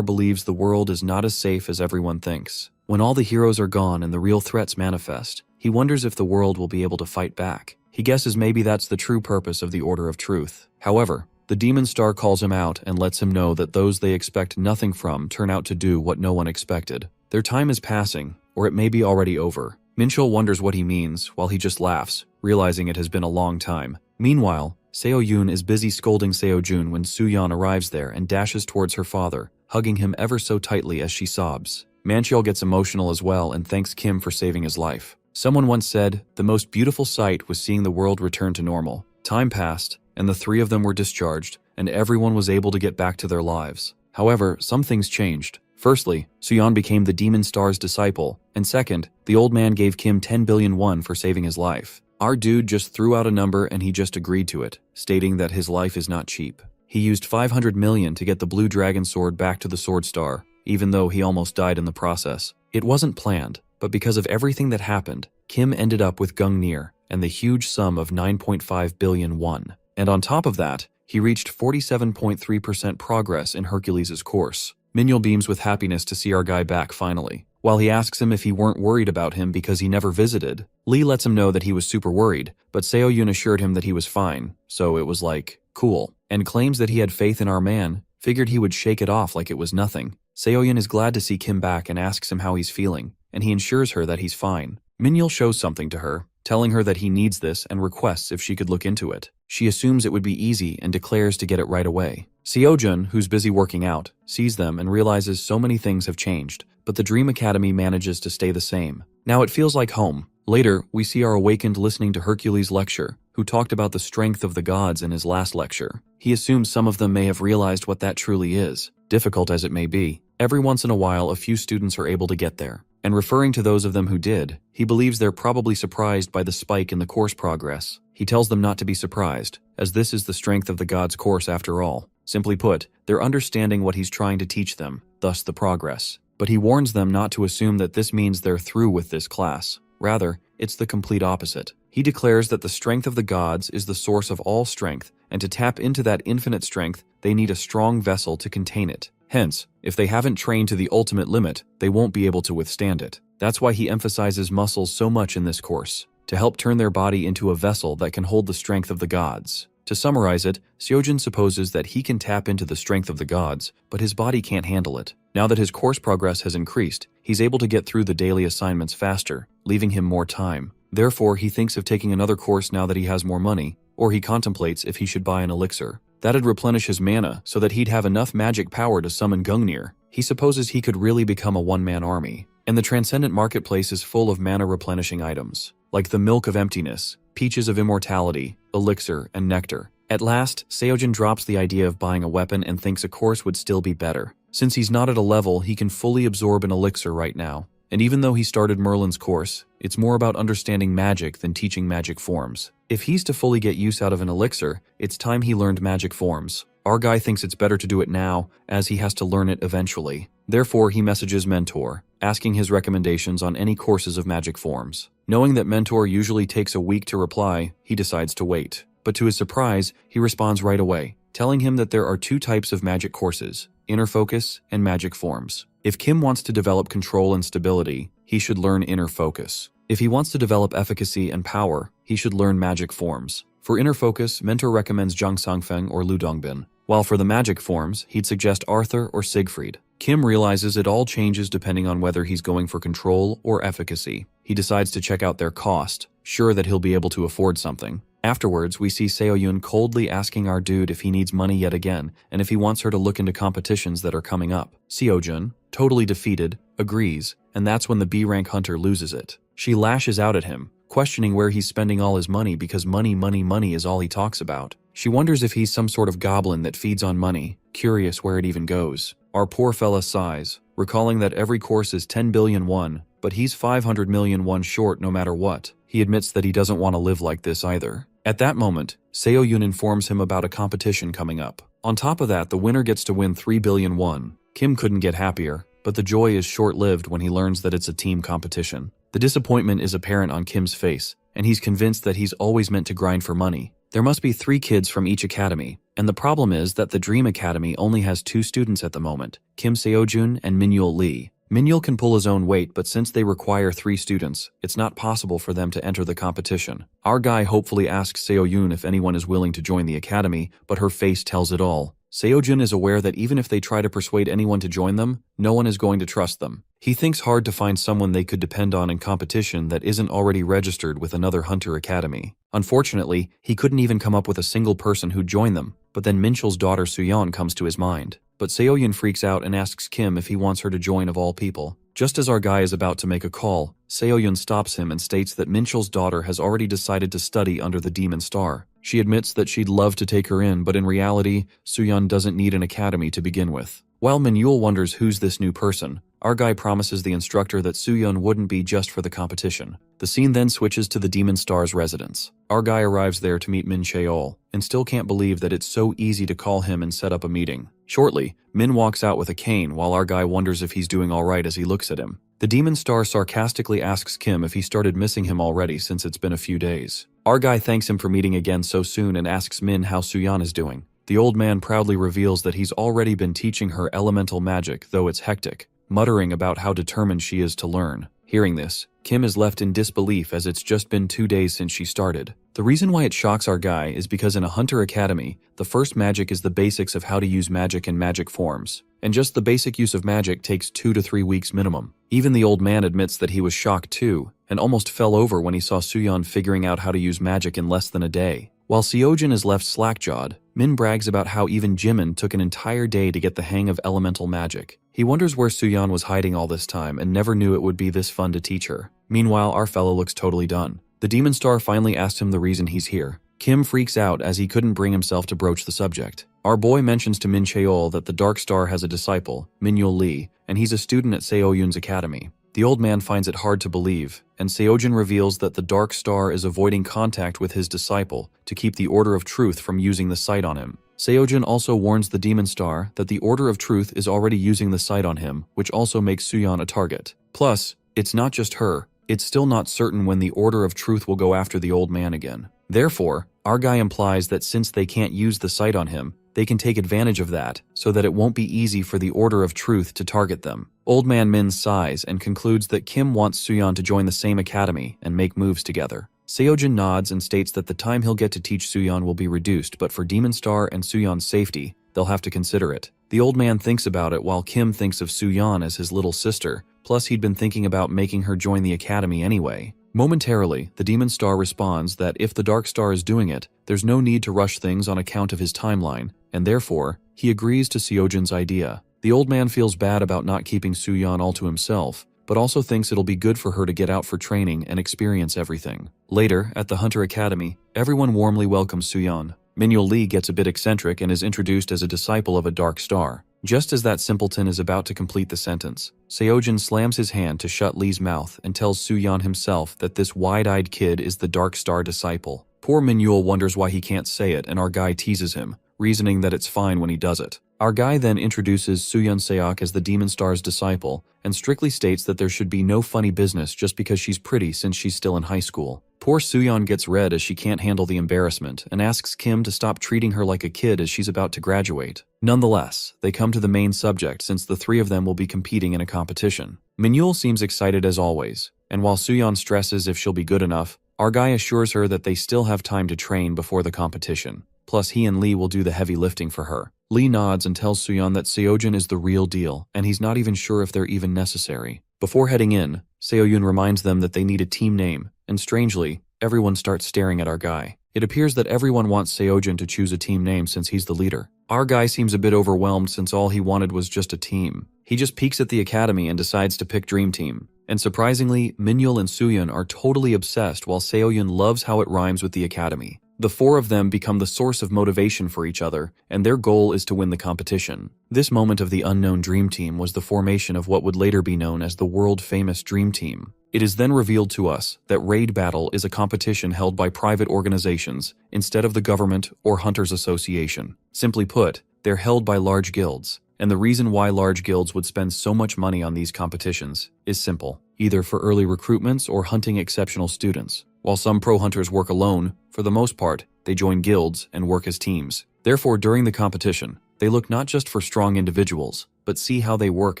believes the world is not as safe as everyone thinks. When all the heroes are gone and the real threats manifest, he wonders if the world will be able to fight back. He guesses maybe that's the true purpose of the Order of Truth. However, the Demon Star calls him out and lets him know that those they expect nothing from turn out to do what no one expected. Their time is passing, or it may be already over. Minchel wonders what he means, while he just laughs, realizing it has been a long time. Meanwhile, Seoyun is busy scolding Seojun when Suyeon arrives there and dashes towards her father, hugging him ever so tightly as she sobs. Mancheol gets emotional as well and thanks Kim for saving his life. Someone once said, the most beautiful sight was seeing the world return to normal. Time passed, and the three of them were discharged, and everyone was able to get back to their lives. However, some things changed. Firstly, Suyeon became the Demon Star's disciple, and second, the old man gave Kim 10 billion won for saving his life. Our dude just threw out a number and he just agreed to it, stating that his life is not cheap. He used 500 million to get the blue dragon sword back to the Sword Star, even though he almost died in the process. It wasn't planned, but because of everything that happened, Kim ended up with Gungnir and the huge sum of 9.5 billion won. And on top of that, he reached 47.3% progress in Hercules' course. Minhyul beams with happiness to see our guy back finally. While he asks him if he weren't worried about him because he never visited, Lee lets him know that he was super worried, but Seo-yoon assured him that he was fine, so it was like, cool, and claims that he had faith in our man, figured he would shake it off like it was nothing. Seo-yoon is glad to see Kim back and asks him how he's feeling, and he ensures her that he's fine. Minhyul shows something to her, telling her that he needs this and requests if she could look into it. She assumes it would be easy and declares to get it right away. Seo-jun, who's busy working out, sees them and realizes so many things have changed, but the Dream Academy manages to stay the same. Now it feels like home. Later, we see our awakened listening to Hercules' lecture, who talked about the strength of the gods in his last lecture. He assumes some of them may have realized what that truly is, difficult as it may be. Every once in a while, a few students are able to get there. And referring to those of them who did, he believes they're probably surprised by the spike in the course progress. He tells them not to be surprised, as this is the strength of the gods' course after all. Simply put, they're understanding what he's trying to teach them, thus the progress. But he warns them not to assume that this means they're through with this class. Rather, it's the complete opposite. He declares that the strength of the gods is the source of all strength, and to tap into that infinite strength, they need a strong vessel to contain it. Hence, if they haven't trained to the ultimate limit, they won't be able to withstand it. That's why he emphasizes muscles so much in this course, to help turn their body into a vessel that can hold the strength of the gods. To summarize it, Seo-jun supposes that he can tap into the strength of the gods, but his body can't handle it. Now that his course progress has increased, he's able to get through the daily assignments faster, leaving him more time. Therefore, he thinks of taking another course now that he has more money, or he contemplates if he should buy an elixir. That'd replenish his mana so that he'd have enough magic power to summon Gungnir. He supposes he could really become a one-man army. And the Transcendent marketplace is full of mana replenishing items, like the Milk of Emptiness, Peaches of Immortality, Elixir, and Nectar. At last, Seo-jun drops the idea of buying a weapon and thinks a course would still be better. Since he's not at a level, he can fully absorb an elixir right now. And even though he started Merlin's course, it's more about understanding magic than teaching magic forms. If he's to fully get use out of an elixir, it's time he learned magic forms. Our guy thinks it's better to do it now, as he has to learn it eventually. Therefore, he messages Mentor, asking his recommendations on any courses of magic forms. Knowing that Mentor usually takes a week to reply, he decides to wait. But to his surprise, he responds right away, telling him that there are two types of magic courses, Inner Focus and Magic Forms. If Kim wants to develop control and stability, he should learn Inner Focus. If he wants to develop efficacy and power, he should learn Magic Forms. For Inner Focus, Mentor recommends Zhang Sangfeng or Lu Dongbin, while for the Magic Forms, he'd suggest Arthur or Siegfried. Kim realizes it all changes depending on whether he's going for control or efficacy. He decides to check out their cost, sure that he'll be able to afford something. Afterwards, we see Seo-yoon coldly asking our dude if he needs money yet again, and if he wants her to look into competitions that are coming up. Seo-jun, totally defeated, agrees, and that's when the B-rank hunter loses it. She lashes out at him, questioning where he's spending all his money because money is all he talks about. She wonders if he's some sort of goblin that feeds on money, curious where it even goes. Our poor fella sighs, recalling that every course is 10 billion won, but he's 500 million won short no matter what. He admits that he doesn't want to live like this either. At that moment, Seo-yoon informs him about a competition coming up. On top of that, the winner gets to win 3 billion won. Kim couldn't get happier, but the joy is short-lived when he learns that it's a team competition. The disappointment is apparent on Kim's face, and he's convinced that he's always meant to grind for money. There must be 3 kids from each academy, and the problem is that the Dream Academy only has 2 students at the moment, Kim Seo-jun and Minhyul Lee. Minhyul can pull his own weight, but since they require 3 students, it's not possible for them to enter the competition. Our guy hopefully asks Seo-yoon if anyone is willing to join the academy, but her face tells it all. Seo-jun is aware that even if they try to persuade anyone to join them, no one is going to trust them. He thinks hard to find someone they could depend on in competition that isn't already registered with another hunter academy. Unfortunately, he couldn't even come up with a single person who'd join them, but then Minchul's daughter Suyeon comes to his mind. But Seo-yoon freaks out and asks Kim if he wants her to join of all people. Just as our guy is about to make a call, Seo-yoon stops him and states that Minchul's daughter has already decided to study under the Demon Star. She admits that she'd love to take her in, but in reality, Sooyeon doesn't need an academy to begin with. While Min-yul wonders who's this new person, our guy promises the instructor that Sooyeon wouldn't be just for the competition. The scene then switches to the Demon Star's residence. Our guy arrives there to meet Min Cheol, and still can't believe that it's so easy to call him and set up a meeting. Shortly, Min walks out with a cane while our guy wonders if he's doing alright as he looks at him. The Demon Star sarcastically asks Kim if he started missing him already since it's been a few days. Our guy thanks him for meeting again so soon and asks Min how Sooyeon is doing. The old man proudly reveals that he's already been teaching her elemental magic, though it's hectic, muttering about how determined she is to learn. Hearing this, Kim is left in disbelief as it's just been 2 days since she started. The reason why it shocks our guy is because in a Hunter Academy, the first magic is the basics of how to use magic and magic forms. And just the basic use of magic takes 2 to 3 weeks minimum. Even the old man admits that he was shocked too, and almost fell over when he saw Sooyeon figuring out how to use magic in less than a day. While Seojin is left slack-jawed, Min brags about how even Jimin took an entire day to get the hang of elemental magic. He wonders where Sooyeon was hiding all this time and never knew it would be this fun to teach her. Meanwhile, our fellow looks totally done. The Demon Star finally asked him the reason he's here. Kim freaks out as he couldn't bring himself to broach the subject. Our boy mentions to Min Cheol that the Dark Star has a disciple, Min-yul Lee, and he's a student at Seoyun's academy. The old man finds it hard to believe, and Seojin reveals that the Dark Star is avoiding contact with his disciple to keep the Order of Truth from using the sight on him. Seojin also warns the Demon Star that the Order of Truth is already using the sight on him, which also makes Sooyeon a target. Plus, it's not just her. It's still not certain when the Order of Truth will go after the old man again. Therefore, our guy implies that since they can't use the sight on him, they can take advantage of that so that it won't be easy for the Order of Truth to target them. Old man Min sighs and concludes that Kim wants Sooyeon to join the same academy and make moves together. Seojin nods and states that the time he'll get to teach Sooyeon will be reduced, but for Demon Star and Sooyeon's safety, they'll have to consider it. The old man thinks about it while Kim thinks of Sooyeon as his little sister, plus he'd been thinking about making her join the academy anyway. Momentarily, the Demon Star responds that if the Dark Star is doing it, there's no need to rush things on account of his timeline, and therefore, he agrees to Seojin's idea. The old man feels bad about not keeping Sooyeon all to himself, but also thinks it'll be good for her to get out for training and experience everything. Later, at the Hunter Academy, everyone warmly welcomes Sooyeon. Min-yul Lee gets a bit eccentric and is introduced as a disciple of a Dark Star. Just as that simpleton is about to complete the sentence, Seojin slams his hand to shut Lee's mouth and tells Sooyeon himself that this wide-eyed kid is the Dark Star disciple. Poor Min-yul wonders why he can't say it, and our guy teases him, reasoning that it's fine when he does it. Our guy then introduces Sooyeon Seok as the Demon Star's disciple and strictly states that there should be no funny business just because she's pretty since she's still in high school. Poor Sooyeon gets red as she can't handle the embarrassment and asks Kim to stop treating her like a kid as she's about to graduate. Nonetheless, they come to the main subject since the three of them will be competing in a competition. Min-yul seems excited as always, and while Sooyeon stresses if she'll be good enough, our guy assures her that they still have time to train before the competition. Plus, he and Lee will do the heavy lifting for her. Lee nods and tells Sooyeon that Seojin is the real deal, and he's not even sure if they're even necessary. Before heading in, Seoyun reminds them that they need a team name, and strangely, everyone starts staring at our guy. It appears that everyone wants Seojin to choose a team name since he's the leader. Our guy seems a bit overwhelmed since all he wanted was just a team. He just peeks at the academy and decides to pick Dream Team. And surprisingly, Min-yul and Sooyeon are totally obsessed while Seoyun loves how it rhymes with the academy. The four of them become the source of motivation for each other, and their goal is to win the competition. This moment of the unknown Dream Team was the formation of what would later be known as the world-famous Dream Team. It is then revealed to us that Raid Battle is a competition held by private organizations instead of the government or Hunters Association. Simply put, they're held by large guilds. And the reason why large guilds would spend so much money on these competitions is simple, either for early recruitments or hunting exceptional students. While some pro hunters work alone, for the most part, they join guilds and work as teams. Therefore, during the competition, they look not just for strong individuals, but see how they work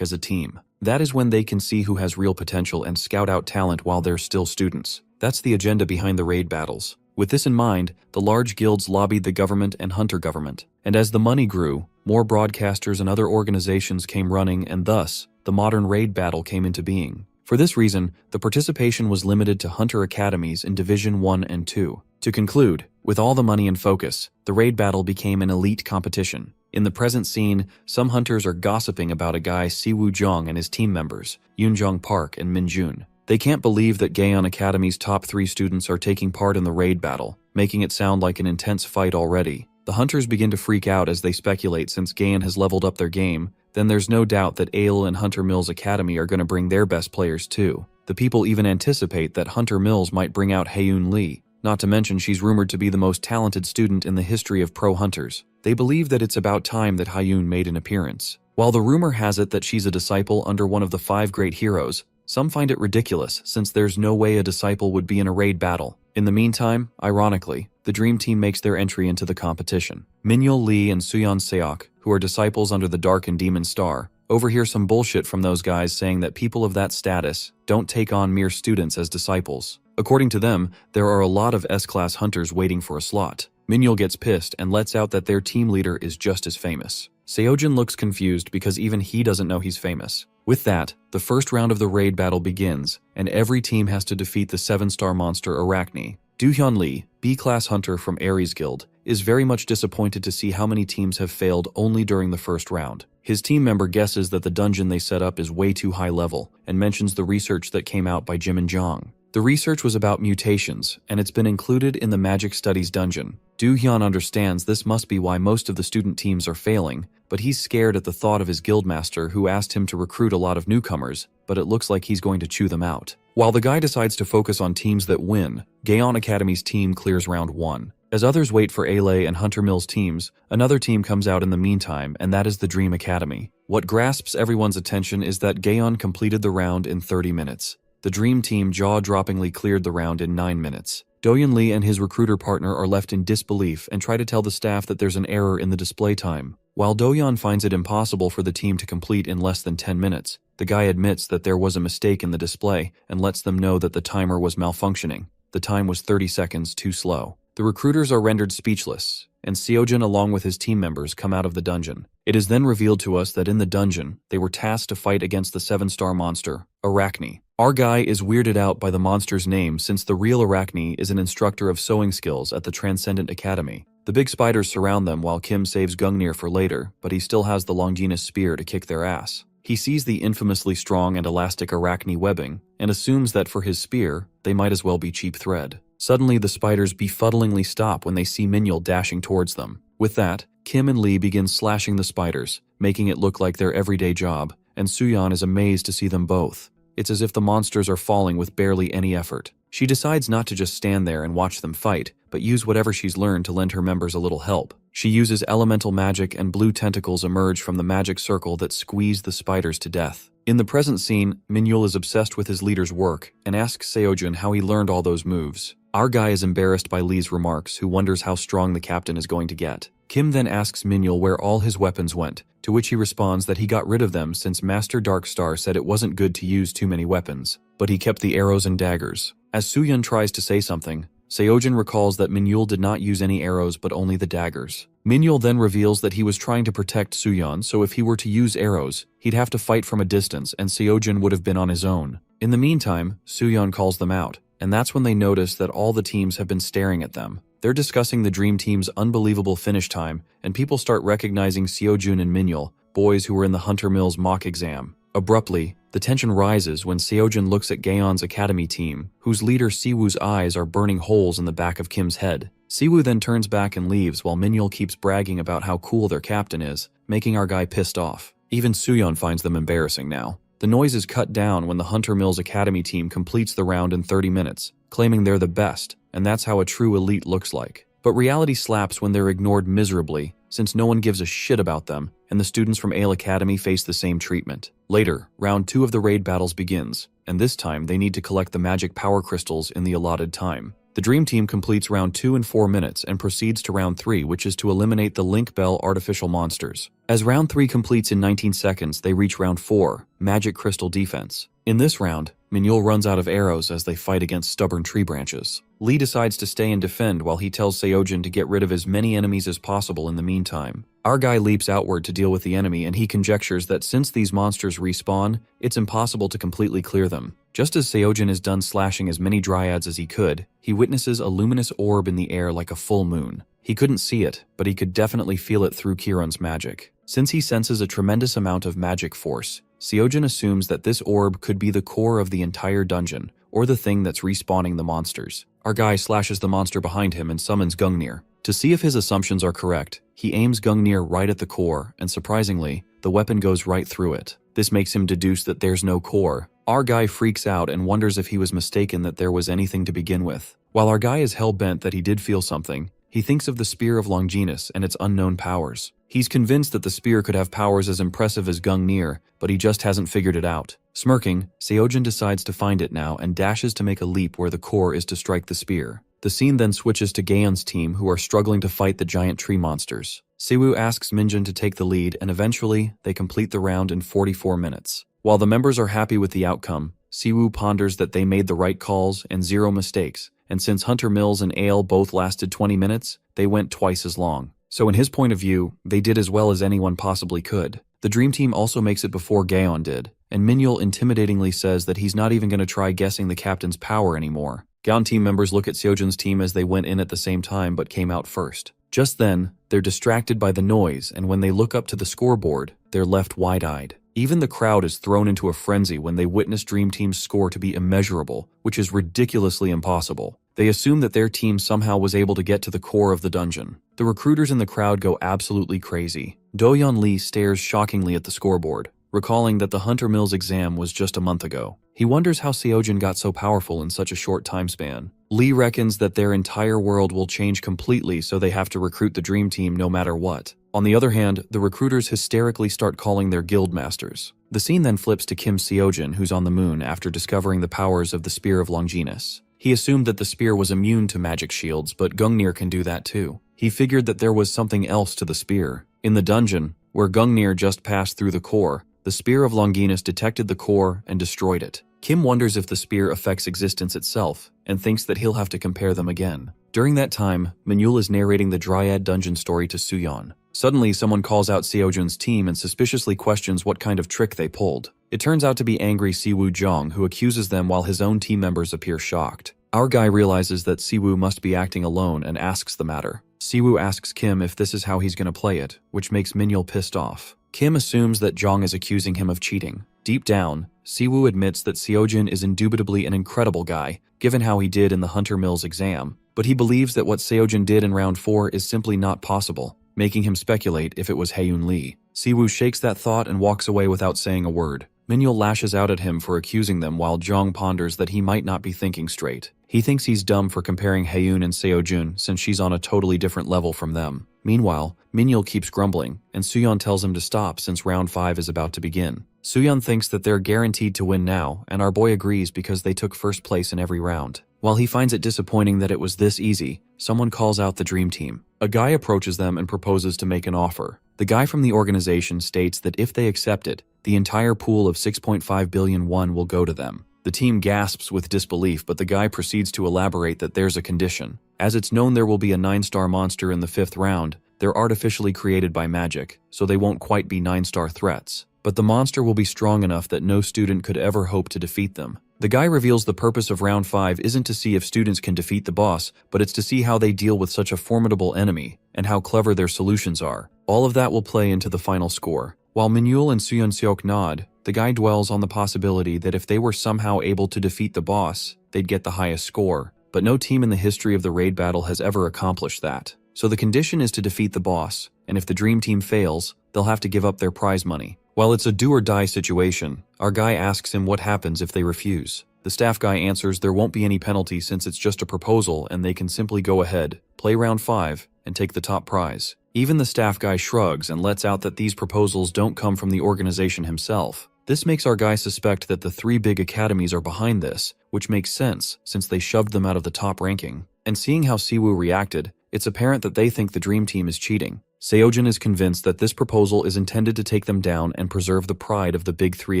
as a team. That is when they can see who has real potential and scout out talent while they're still students. That's the agenda behind the raid battles. With this in mind, the large guilds lobbied the government and hunter government. And as the money grew, more broadcasters and other organizations came running, and thus, the modern raid battle came into being. For this reason, the participation was limited to hunter academies in Division 1 and 2. To conclude, with all the money and focus, the raid battle became an elite competition. In the present scene, some hunters are gossiping about a guy Siwoo Jong and his team members, Yoonjong Park and Min Jun. They can't believe that Gaeon Academy's top 3 students are taking part in the raid battle, making it sound like an intense fight already. The hunters begin to freak out as they speculate since Gaon has leveled up their game, then there's no doubt that Ale and Hunter Mills Academy are going to bring their best players too. The people even anticipate that Hunter Mills might bring out Haeun Lee, not to mention she's rumored to be the most talented student in the history of pro hunters. They believe that it's about time that Haeun made an appearance. While the rumor has it that she's a disciple under one of the 5 great heroes, some find it ridiculous since there's no way a disciple would be in a raid battle. In the meantime, ironically, the Dream Team makes their entry into the competition. Minhyul Lee and Suyeon Seok, who are disciples under the Dark and Demon Star, overhear some bullshit from those guys saying that people of that status don't take on mere students as disciples. According to them, there are a lot of S-class hunters waiting for a slot. Minhyul gets pissed and lets out that their team leader is just as famous. Seojin looks confused because even he doesn't know he's famous. With that, the first round of the raid battle begins, and every team has to defeat the 7-star monster Arachne. Doohyun Lee, B-class hunter from Ares Guild, is very much disappointed to see how many teams have failed only during the first round. His team member guesses that the dungeon they set up is way too high level, and mentions the research that came out by Jimin Jong. The research was about mutations, and it's been included in the Magic Studies dungeon. Doohyun understands this must be why most of the student teams are failing, but he's scared at the thought of his guildmaster who asked him to recruit a lot of newcomers, but it looks like he's going to chew them out. While the guy decides to focus on teams that win, Gaon Academy's team clears round 1. As others wait for Ale and Hunter Mills' teams, another team comes out in the meantime, and that is the Dream Academy. What grasps everyone's attention is that Gaon completed the round in 30 minutes. The Dream Team jaw-droppingly cleared the round in 9 minutes. Dohyun Lee and his recruiter partner are left in disbelief and try to tell the staff that there's an error in the display time. While Dohyun finds it impossible for the team to complete in less than 10 minutes, the guy admits that there was a mistake in the display and lets them know that the timer was malfunctioning. The time was 30 seconds too slow. The recruiters are rendered speechless, and Seojin along with his team members come out of the dungeon. It is then revealed to us that in the dungeon, they were tasked to fight against the 7-star monster, Arachne. Our guy is weirded out by the monster's name since the real Arachne is an instructor of sewing skills at the Transcendent Academy. The big spiders surround them while Kim saves Gungnir for later, but he still has the Longinus spear to kick their ass. He sees the infamously strong and elastic Arachne webbing, and assumes that for his spear, they might as well be cheap thread. Suddenly, the spiders befuddlingly stop when they see Minhyul dashing towards them. With that, Kim and Lee begin slashing the spiders, making it look like their everyday job, and Suyeon is amazed to see them both. It's as if the monsters are falling with barely any effort. She decides not to just stand there and watch them fight, but use whatever she's learned to lend her members a little help. She uses elemental magic and blue tentacles emerge from the magic circle that squeeze the spiders to death. In the present scene, Minhyul is obsessed with his leader's work and asks Seojin how he learned all those moves. Our guy is embarrassed by Lee's remarks, who wonders how strong the captain is going to get. Kim then asks Minhyul where all his weapons went, to which he responds that he got rid of them since Master Darkstar said it wasn't good to use too many weapons, but he kept the arrows and daggers. As Suyeon tries to say something, Seojin recalls that Minhyul did not use any arrows but only the daggers. Minhyul then reveals that he was trying to protect Suyeon, so if he were to use arrows, he'd have to fight from a distance and Seojin would have been on his own. In the meantime, Suyeon calls them out, and that's when they notice that all the teams have been staring at them. They're discussing the Dream Team's unbelievable finish time, and people start recognizing Seojun and Minhyul, boys who were in the Hunter Mills mock exam. Abruptly, the tension rises when Seojin looks at Gaon's academy team, whose leader Siwoo's eyes are burning holes in the back of Kim's head. Siwoo then turns back and leaves while Minhyul keeps bragging about how cool their captain is, making our guy pissed off. Even Suyeon finds them embarrassing now. The noise is cut down when the Hunter Mills Academy team completes the round in 30 minutes, claiming they're the best, and that's how a true elite looks like. But reality slaps when they're ignored miserably, since no one gives a shit about them, and the students from Ale Academy face the same treatment. Later, round 2 of the raid battles begins, and this time they need to collect the magic power crystals in the allotted time. The Dream Team completes round 2 in 4 minutes and proceeds to round 3, which is to eliminate the Link Bell artificial monsters. As round 3 completes in 19 seconds, they reach round 4, Magic Crystal Defense. In this round, Minhyul runs out of arrows as they fight against stubborn tree branches. Lee decides to stay and defend while he tells Seojin to get rid of as many enemies as possible in the meantime. Our guy leaps outward to deal with the enemy, and he conjectures that since these monsters respawn, it's impossible to completely clear them. Just as Seojin is done slashing as many dryads as he could, he witnesses a luminous orb in the air like a full moon. He couldn't see it, but he could definitely feel it through Kiran's magic. Since he senses a tremendous amount of magic force, Seojin assumes that this orb could be the core of the entire dungeon, or the thing that's respawning the monsters. Our guy slashes the monster behind him and summons Gungnir. To see if his assumptions are correct, he aims Gungnir right at the core, and surprisingly, the weapon goes right through it. This makes him deduce that there's no core. Our guy freaks out and wonders if he was mistaken that there was anything to begin with. While our guy is hell-bent that he did feel something, he thinks of the Spear of Longinus and its unknown powers. He's convinced that the spear could have powers as impressive as Gungnir, but he just hasn't figured it out. Smirking, Seojin decides to find it now and dashes to make a leap where the core is to strike the spear. The scene then switches to Gaeon's team, who are struggling to fight the giant tree monsters. Siwoo asks Minjin to take the lead, and eventually, they complete the round in 44 minutes. While the members are happy with the outcome, Siwoo ponders that they made the right calls and 0 mistakes, and since Hunter Mills and Ale both lasted 20 minutes, they went twice as long. So in his point of view, they did as well as anyone possibly could. The Dream Team also makes it before Gaeon did, and Minyul intimidatingly says that he's not even going to try guessing the captain's power anymore. Gaon team members look at Seojin's team as they went in at the same time but came out first. Just then, they're distracted by the noise, and when they look up to the scoreboard, they're left wide-eyed. Even the crowd is thrown into a frenzy when they witness Dream Team's score to be immeasurable, which is ridiculously impossible. They assume that their team somehow was able to get to the core of the dungeon. The recruiters in the crowd go absolutely crazy. Do-yeon Lee stares shockingly at the scoreboard, recalling that the Hunter Mills exam was just a month ago. He wonders how Seojin got so powerful in such a short time span. Lee reckons that their entire world will change completely, so they have to recruit the Dream Team no matter what. On the other hand, the recruiters hysterically start calling their guild masters. The scene then flips to Kim Seojin, who's on the moon after discovering the powers of the Spear of Longinus. He assumed that the spear was immune to magic shields, but Gungnir can do that too. He figured that there was something else to the spear. In the dungeon, where Gungnir just passed through the core, the Spear of Longinus detected the core and destroyed it. Kim wonders if the spear affects existence itself, and thinks that he'll have to compare them again. During that time, Minyul is narrating the Dryad dungeon story to Suyeon. Suddenly, someone calls out Seojin's team and suspiciously questions what kind of trick they pulled. It turns out to be angry Siwoo Jong, who accuses them while his own team members appear shocked. Our guy realizes that Siwoo must be acting alone and asks the matter. Siwoo asks Kim if this is how he's gonna play it, which makes Minyul pissed off. Kim assumes that Jong is accusing him of cheating. Deep down, Siwoo admits that Seojin is indubitably an incredible guy, given how he did in the Hunter Mills exam, but he believes that what Seojin did in round 4 is simply not possible, making him speculate if it was Haeun Lee. Siwoo shakes that thought and walks away without saying a word. Minyul lashes out at him for accusing them while Jong ponders that he might not be thinking straight. He thinks he's dumb for comparing Haeun and Seojun since she's on a totally different level from them. Meanwhile, Minyul keeps grumbling, and Suyeon tells him to stop since round 5 is about to begin. Suyeon thinks that they're guaranteed to win now, and our boy agrees because they took first place in every round. While he finds it disappointing that it was this easy, someone calls out the Dream Team. A guy approaches them and proposes to make an offer. The guy from the organization states that if they accept it, the entire pool of 6.5 billion won will go to them. The team gasps with disbelief, but the guy proceeds to elaborate that there's a condition. As it's known there will be a 9-star monster in the 5th round, they're artificially created by magic, so they won't quite be 9-star threats. But the monster will be strong enough that no student could ever hope to defeat them. The guy reveals the purpose of round 5 isn't to see if students can defeat the boss, but it's to see how they deal with such a formidable enemy, and how clever their solutions are. All of that will play into the final score. While Minyul and Suyeon Seok nod, the guy dwells on the possibility that if they were somehow able to defeat the boss, they'd get the highest score. But no team in the history of the raid battle has ever accomplished that. So the condition is to defeat the boss, and if the Dream Team fails, they'll have to give up their prize money. While it's a do-or-die situation, our guy asks him what happens if they refuse. The staff guy answers there won't be any penalty since it's just a proposal and they can simply go ahead, play round 5, and take the top prize. Even the staff guy shrugs and lets out that these proposals don't come from the organization himself. This makes our guy suspect that the 3 big academies are behind this, which makes sense since they shoved them out of the top ranking. And seeing how Siwoo reacted, it's apparent that they think the Dream Team is cheating. Seojin is convinced that this proposal is intended to take them down and preserve the pride of the big 3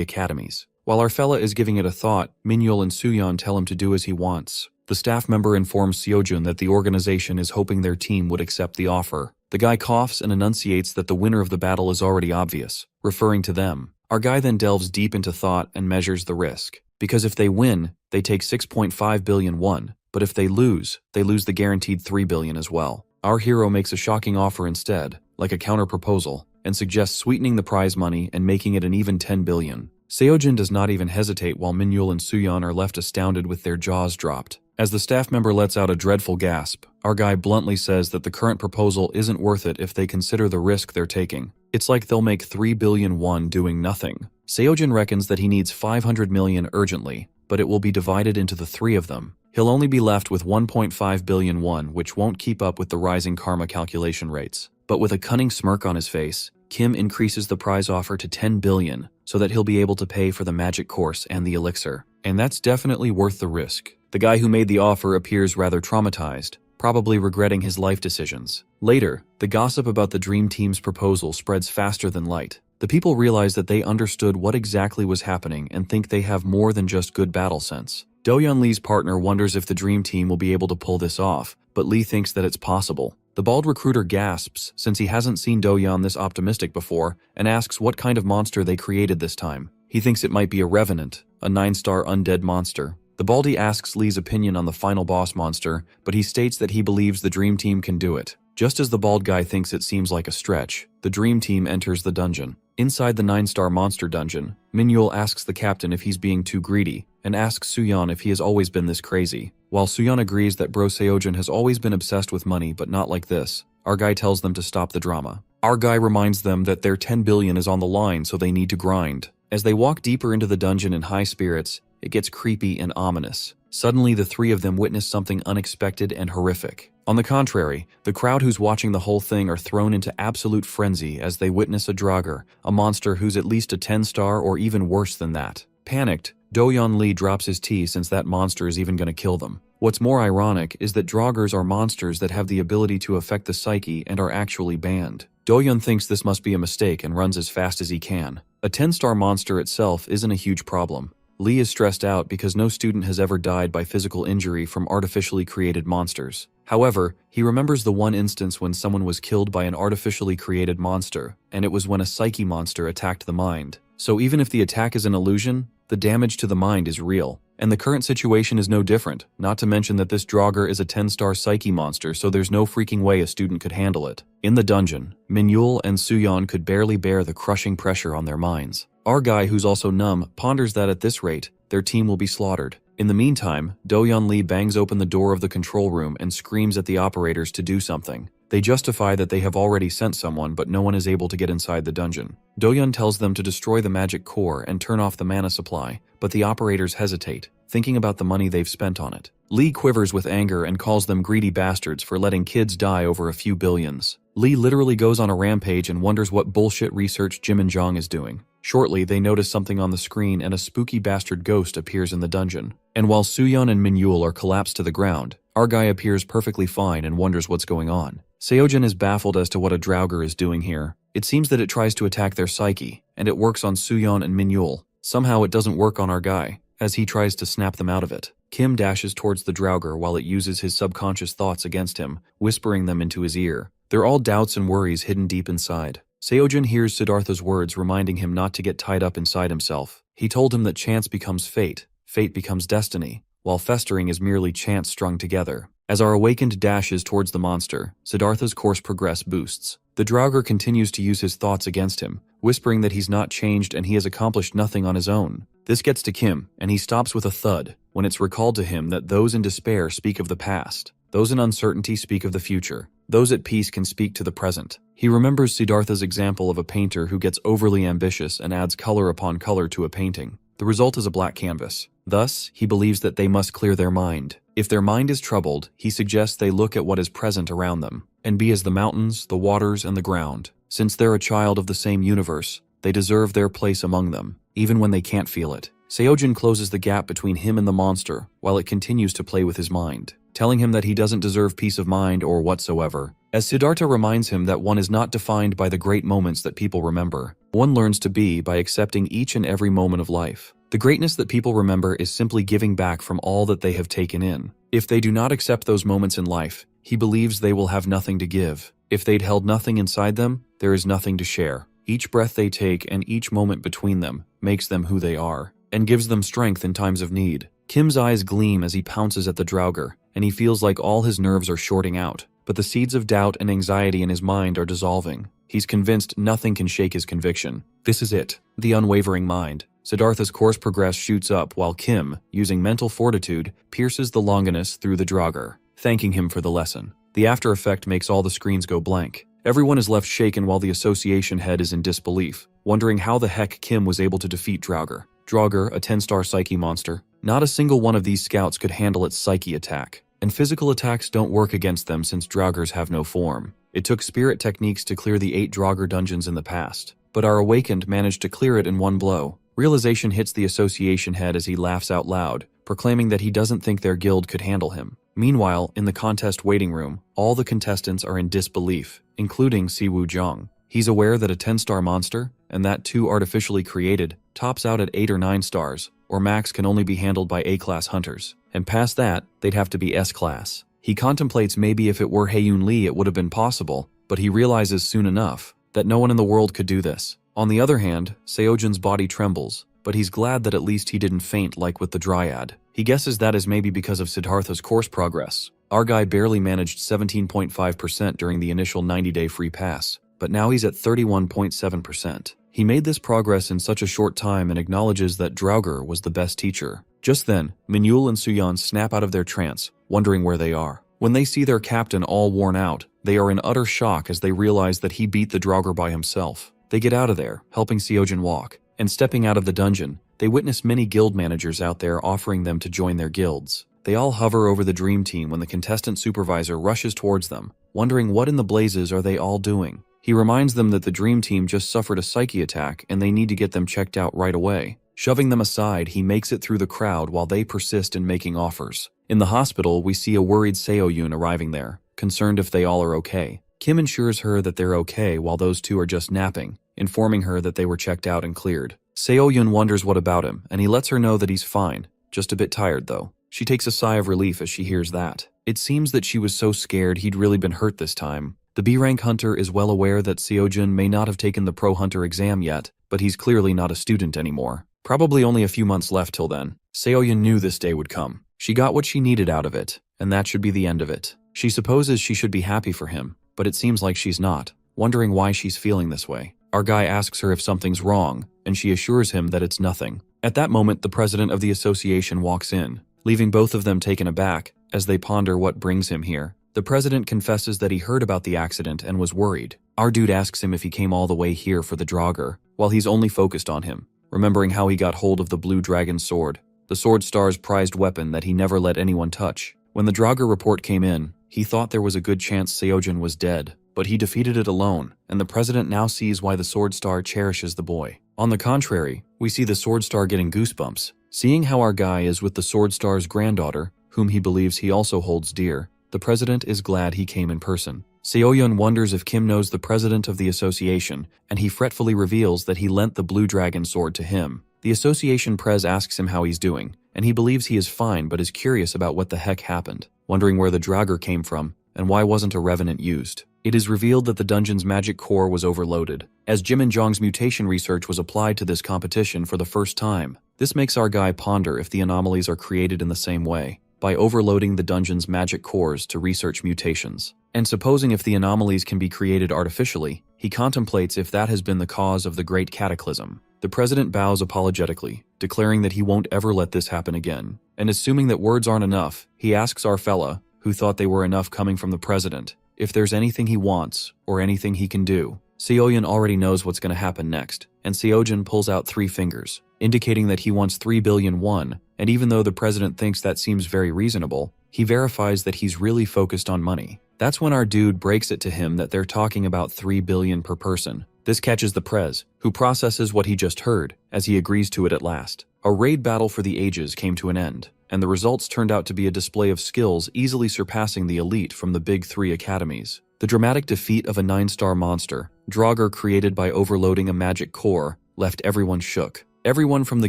academies. While our fella is giving it a thought, Minyul and Suyeon tell him to do as he wants. The staff member informs Seojun that the organization is hoping their team would accept the offer. The guy coughs and enunciates that the winner of the battle is already obvious, referring to them. Our guy then delves deep into thought and measures the risk. Because if they win, they take 6.5 billion won, but if they lose the guaranteed 3 billion as well. Our hero makes a shocking offer instead, like a counter-proposal, and suggests sweetening the prize money and making it an even 10 billion. Seojin does not even hesitate while Minyul and Suyeon are left astounded with their jaws dropped. As the staff member lets out a dreadful gasp, our guy bluntly says that the current proposal isn't worth it if they consider the risk they're taking. It's like they'll make 3 billion won doing nothing. Seojin reckons that he needs 500 million urgently, but it will be divided into the three of them. He'll only be left with 1.5 billion won, which won't keep up with the rising karma calculation rates. But with a cunning smirk on his face, Kim increases the prize offer to 10 billion so that he'll be able to pay for the magic course and the elixir. And that's definitely worth the risk. The guy who made the offer appears rather traumatized, probably regretting his life decisions. Later, the gossip about the Dream Team's proposal spreads faster than light. The people realize that they understood what exactly was happening and think they have more than just good battle sense. Do-yeon Lee's partner wonders if the Dream Team will be able to pull this off, but Lee thinks that it's possible. The bald recruiter gasps since he hasn't seen Do-yeon this optimistic before and asks what kind of monster they created this time. He thinks it might be a revenant, a 9-star undead monster. The baldy asks Lee's opinion on the final boss monster, but he states that he believes the Dream Team can do it. Just as the bald guy thinks it seems like a stretch, the Dream Team enters the dungeon. Inside the 9-star monster dungeon, Min-yul asks the captain if he's being too greedy, and asks Soo-yeon if he has always been this crazy. While Soo-yeon agrees that Bro Seojin has always been obsessed with money but not like this, our guy tells them to stop the drama. Our guy reminds them that their 10 billion is on the line, so they need to grind. As they walk deeper into the dungeon in high spirits, it gets creepy and ominous. Suddenly, the three of them witness something unexpected and horrific. On the contrary, the crowd who's watching the whole thing are thrown into absolute frenzy as they witness a Draugr, a monster who's at least a 10-star or even worse than that. Panicked, Do-yeon Lee drops his tea since that monster is even going to kill them. What's more ironic is that Draugrs are monsters that have the ability to affect the psyche and are actually banned. Do-yeon thinks this must be a mistake and runs as fast as he can. A 10-star monster itself isn't a huge problem. Lee is stressed out because no student has ever died by physical injury from artificially created monsters. However, he remembers the one instance when someone was killed by an artificially created monster, and it was when a psyche monster attacked the mind. So even if the attack is an illusion, the damage to the mind is real. And the current situation is no different, not to mention that this Draugr is a 10-star psyche monster, so there's no freaking way a student could handle it. In the dungeon, Min-yul and Soo-yeon could barely bear the crushing pressure on their minds. Our guy, who's also numb, ponders that at this rate, their team will be slaughtered. In the meantime, Do-yeon Lee bangs open the door of the control room and screams at the operators to do something. They justify that they have already sent someone, but no one is able to get inside the dungeon. Do-yeon tells them to destroy the magic core and turn off the mana supply, but the operators hesitate, thinking about the money they've spent on it. Lee quivers with anger and calls them greedy bastards for letting kids die over a few billions. Lee literally goes on a rampage and wonders what bullshit research Jiminjong is doing. Shortly, they notice something on the screen and a spooky bastard ghost appears in the dungeon. And while Soo-yeon and Min-yul are collapsed to the ground, our guy appears perfectly fine and wonders what's going on. Seojin is baffled as to what a Draugr is doing here. It seems that it tries to attack their psyche, and it works on Soo-yeon and Min-yul. Somehow it doesn't work on our guy, as he tries to snap them out of it. Kim dashes towards the Draugr while it uses his subconscious thoughts against him, whispering them into his ear. They're all doubts and worries hidden deep inside. Seojin hears Siddhartha's words reminding him not to get tied up inside himself. He told him that chance becomes fate, fate becomes destiny, while festering is merely chance strung together. As our awakened dashes towards the monster, Siddhartha's course progress boosts. The Draugr continues to use his thoughts against him, whispering that he's not changed and he has accomplished nothing on his own. This gets to Kim, and he stops with a thud when it's recalled to him that those in despair speak of the past. Those in uncertainty speak of the future. Those at peace can speak to the present. He remembers Siddhartha's example of a painter who gets overly ambitious and adds color upon color to a painting. The result is a black canvas. Thus, he believes that they must clear their mind. If their mind is troubled, he suggests they look at what is present around them, and be as the mountains, the waters, and the ground. Since they're a child of the same universe, they deserve their place among them, even when they can't feel it. Seojin closes the gap between him and the monster, while it continues to play with his mind, telling him that he doesn't deserve peace of mind or whatsoever. As Siddhartha reminds him that one is not defined by the great moments that people remember, one learns to be by accepting each and every moment of life. The greatness that people remember is simply giving back from all that they have taken in. If they do not accept those moments in life, he believes they will have nothing to give. If they'd held nothing inside them, there is nothing to share. Each breath they take and each moment between them makes them who they are, and gives them strength in times of need. Kim's eyes gleam as he pounces at the Draugr, and he feels like all his nerves are shorting out. But the seeds of doubt and anxiety in his mind are dissolving. He's convinced nothing can shake his conviction. This is it, the unwavering mind. Siddhartha's course progress shoots up while Kim, using mental fortitude, pierces the Longinus through the Draugr, thanking him for the lesson. The after effect makes all the screens go blank. Everyone is left shaken while the association head is in disbelief, wondering how the heck Kim was able to defeat Draugr. Draugr, a 10-star psyche monster. Not a single one of these scouts could handle its psyche attack. And physical attacks don't work against them since Draugrs have no form. It took spirit techniques to clear the 8 Draugr dungeons in the past, but our Awakened managed to clear it in one blow. Realization hits the association head as he laughs out loud, proclaiming that he doesn't think their guild could handle him. Meanwhile, in the contest waiting room, all the contestants are in disbelief, including Siwoo Jong. He's aware that a 10-star monster, and that too artificially created, tops out at 8 or 9 stars, or max can only be handled by A-class hunters. And past that, they'd have to be S-class. He contemplates maybe if it were Hae-Yoon Lee it would have been possible, but he realizes soon enough that no one in the world could do this. On the other hand, Seojin's body trembles, but he's glad that at least he didn't faint like with the Dryad. He guesses that is maybe because of Siddhartha's course progress. Our guy barely managed 17.5% during the initial 90-day free pass, but now he's at 31.7%. He made this progress in such a short time and acknowledges that Draugr was the best teacher. Just then, Minhyul and Suyeon snap out of their trance, wondering where they are. When they see their captain all worn out, they are in utter shock as they realize that he beat the Draugr by himself. They get out of there, helping Seojin walk, and stepping out of the dungeon, they witness many guild managers out there offering them to join their guilds. They all hover over the dream team when the contestant supervisor rushes towards them, wondering what in the blazes are they all doing. He reminds them that the dream team just suffered a psyche attack and they need to get them checked out right away. Shoving them aside, he makes it through the crowd while they persist in making offers. In the hospital, we see a worried Seo-yoon arriving there, concerned if they all are okay. Kim ensures her that they're okay while those two are just napping, informing her that they were checked out and cleared. Seo-yoon wonders what about him, and he lets her know that he's fine, just a bit tired though. She takes a sigh of relief as she hears that. It seems that she was so scared he'd really been hurt this time. The B-rank hunter is well aware that Seojin may not have taken the pro hunter exam yet, but he's clearly not a student anymore. Probably only a few months left till then. Seoyun knew this day would come. She got what she needed out of it, and that should be the end of it. She supposes she should be happy for him, but it seems like she's not, wondering why she's feeling this way. Our guy asks her if something's wrong, and she assures him that it's nothing. At that moment, the president of the association walks in, leaving both of them taken aback as they ponder what brings him here. The president confesses that he heard about the accident and was worried. Our dude asks him if he came all the way here for the Draugr, while he's only focused on him, remembering how he got hold of the Blue Dragon's sword, the Sword Star's prized weapon that he never let anyone touch. When the Draugr report came in, he thought there was a good chance Seojin was dead, but he defeated it alone, and the president now sees why the Sword Star cherishes the boy. On the contrary, we see the Sword Star getting goosebumps, seeing how our guy is with the Sword Star's granddaughter, whom he believes he also holds dear. The president is glad he came in person. Seoyun wonders if Kim knows the president of the association, and he fretfully reveals that he lent the Blue Dragon sword to him. The association prez asks him how he's doing, and he believes he is fine but is curious about what the heck happened, wondering where the Draugr came from, and why wasn't a revenant used. It is revealed that the dungeon's magic core was overloaded, as Jim and Jong's mutation research was applied to this competition for the first time. This makes our guy ponder if the anomalies are created in the same way, by overloading the dungeon's magic cores to research mutations. And supposing if the anomalies can be created artificially, he contemplates if that has been the cause of the Great Cataclysm. The president bows apologetically, declaring that he won't ever let this happen again. And assuming that words aren't enough, he asks our fella, who thought they were enough coming from the president, if there's anything he wants, or anything he can do. Seoyun already knows what's going to happen next, and Seojin pulls out 3 fingers, indicating that he wants 3 billion won, and even though the president thinks that seems very reasonable, he verifies that he's really focused on money. That's when our dude breaks it to him that they're talking about 3 billion per person. This catches the prez, who processes what he just heard, as he agrees to it at last. A raid battle for the ages came to an end, and the results turned out to be a display of skills easily surpassing the elite from the big 3 academies. The dramatic defeat of a 9-star monster, Draugr created by overloading a magic core, left everyone shook. Everyone from the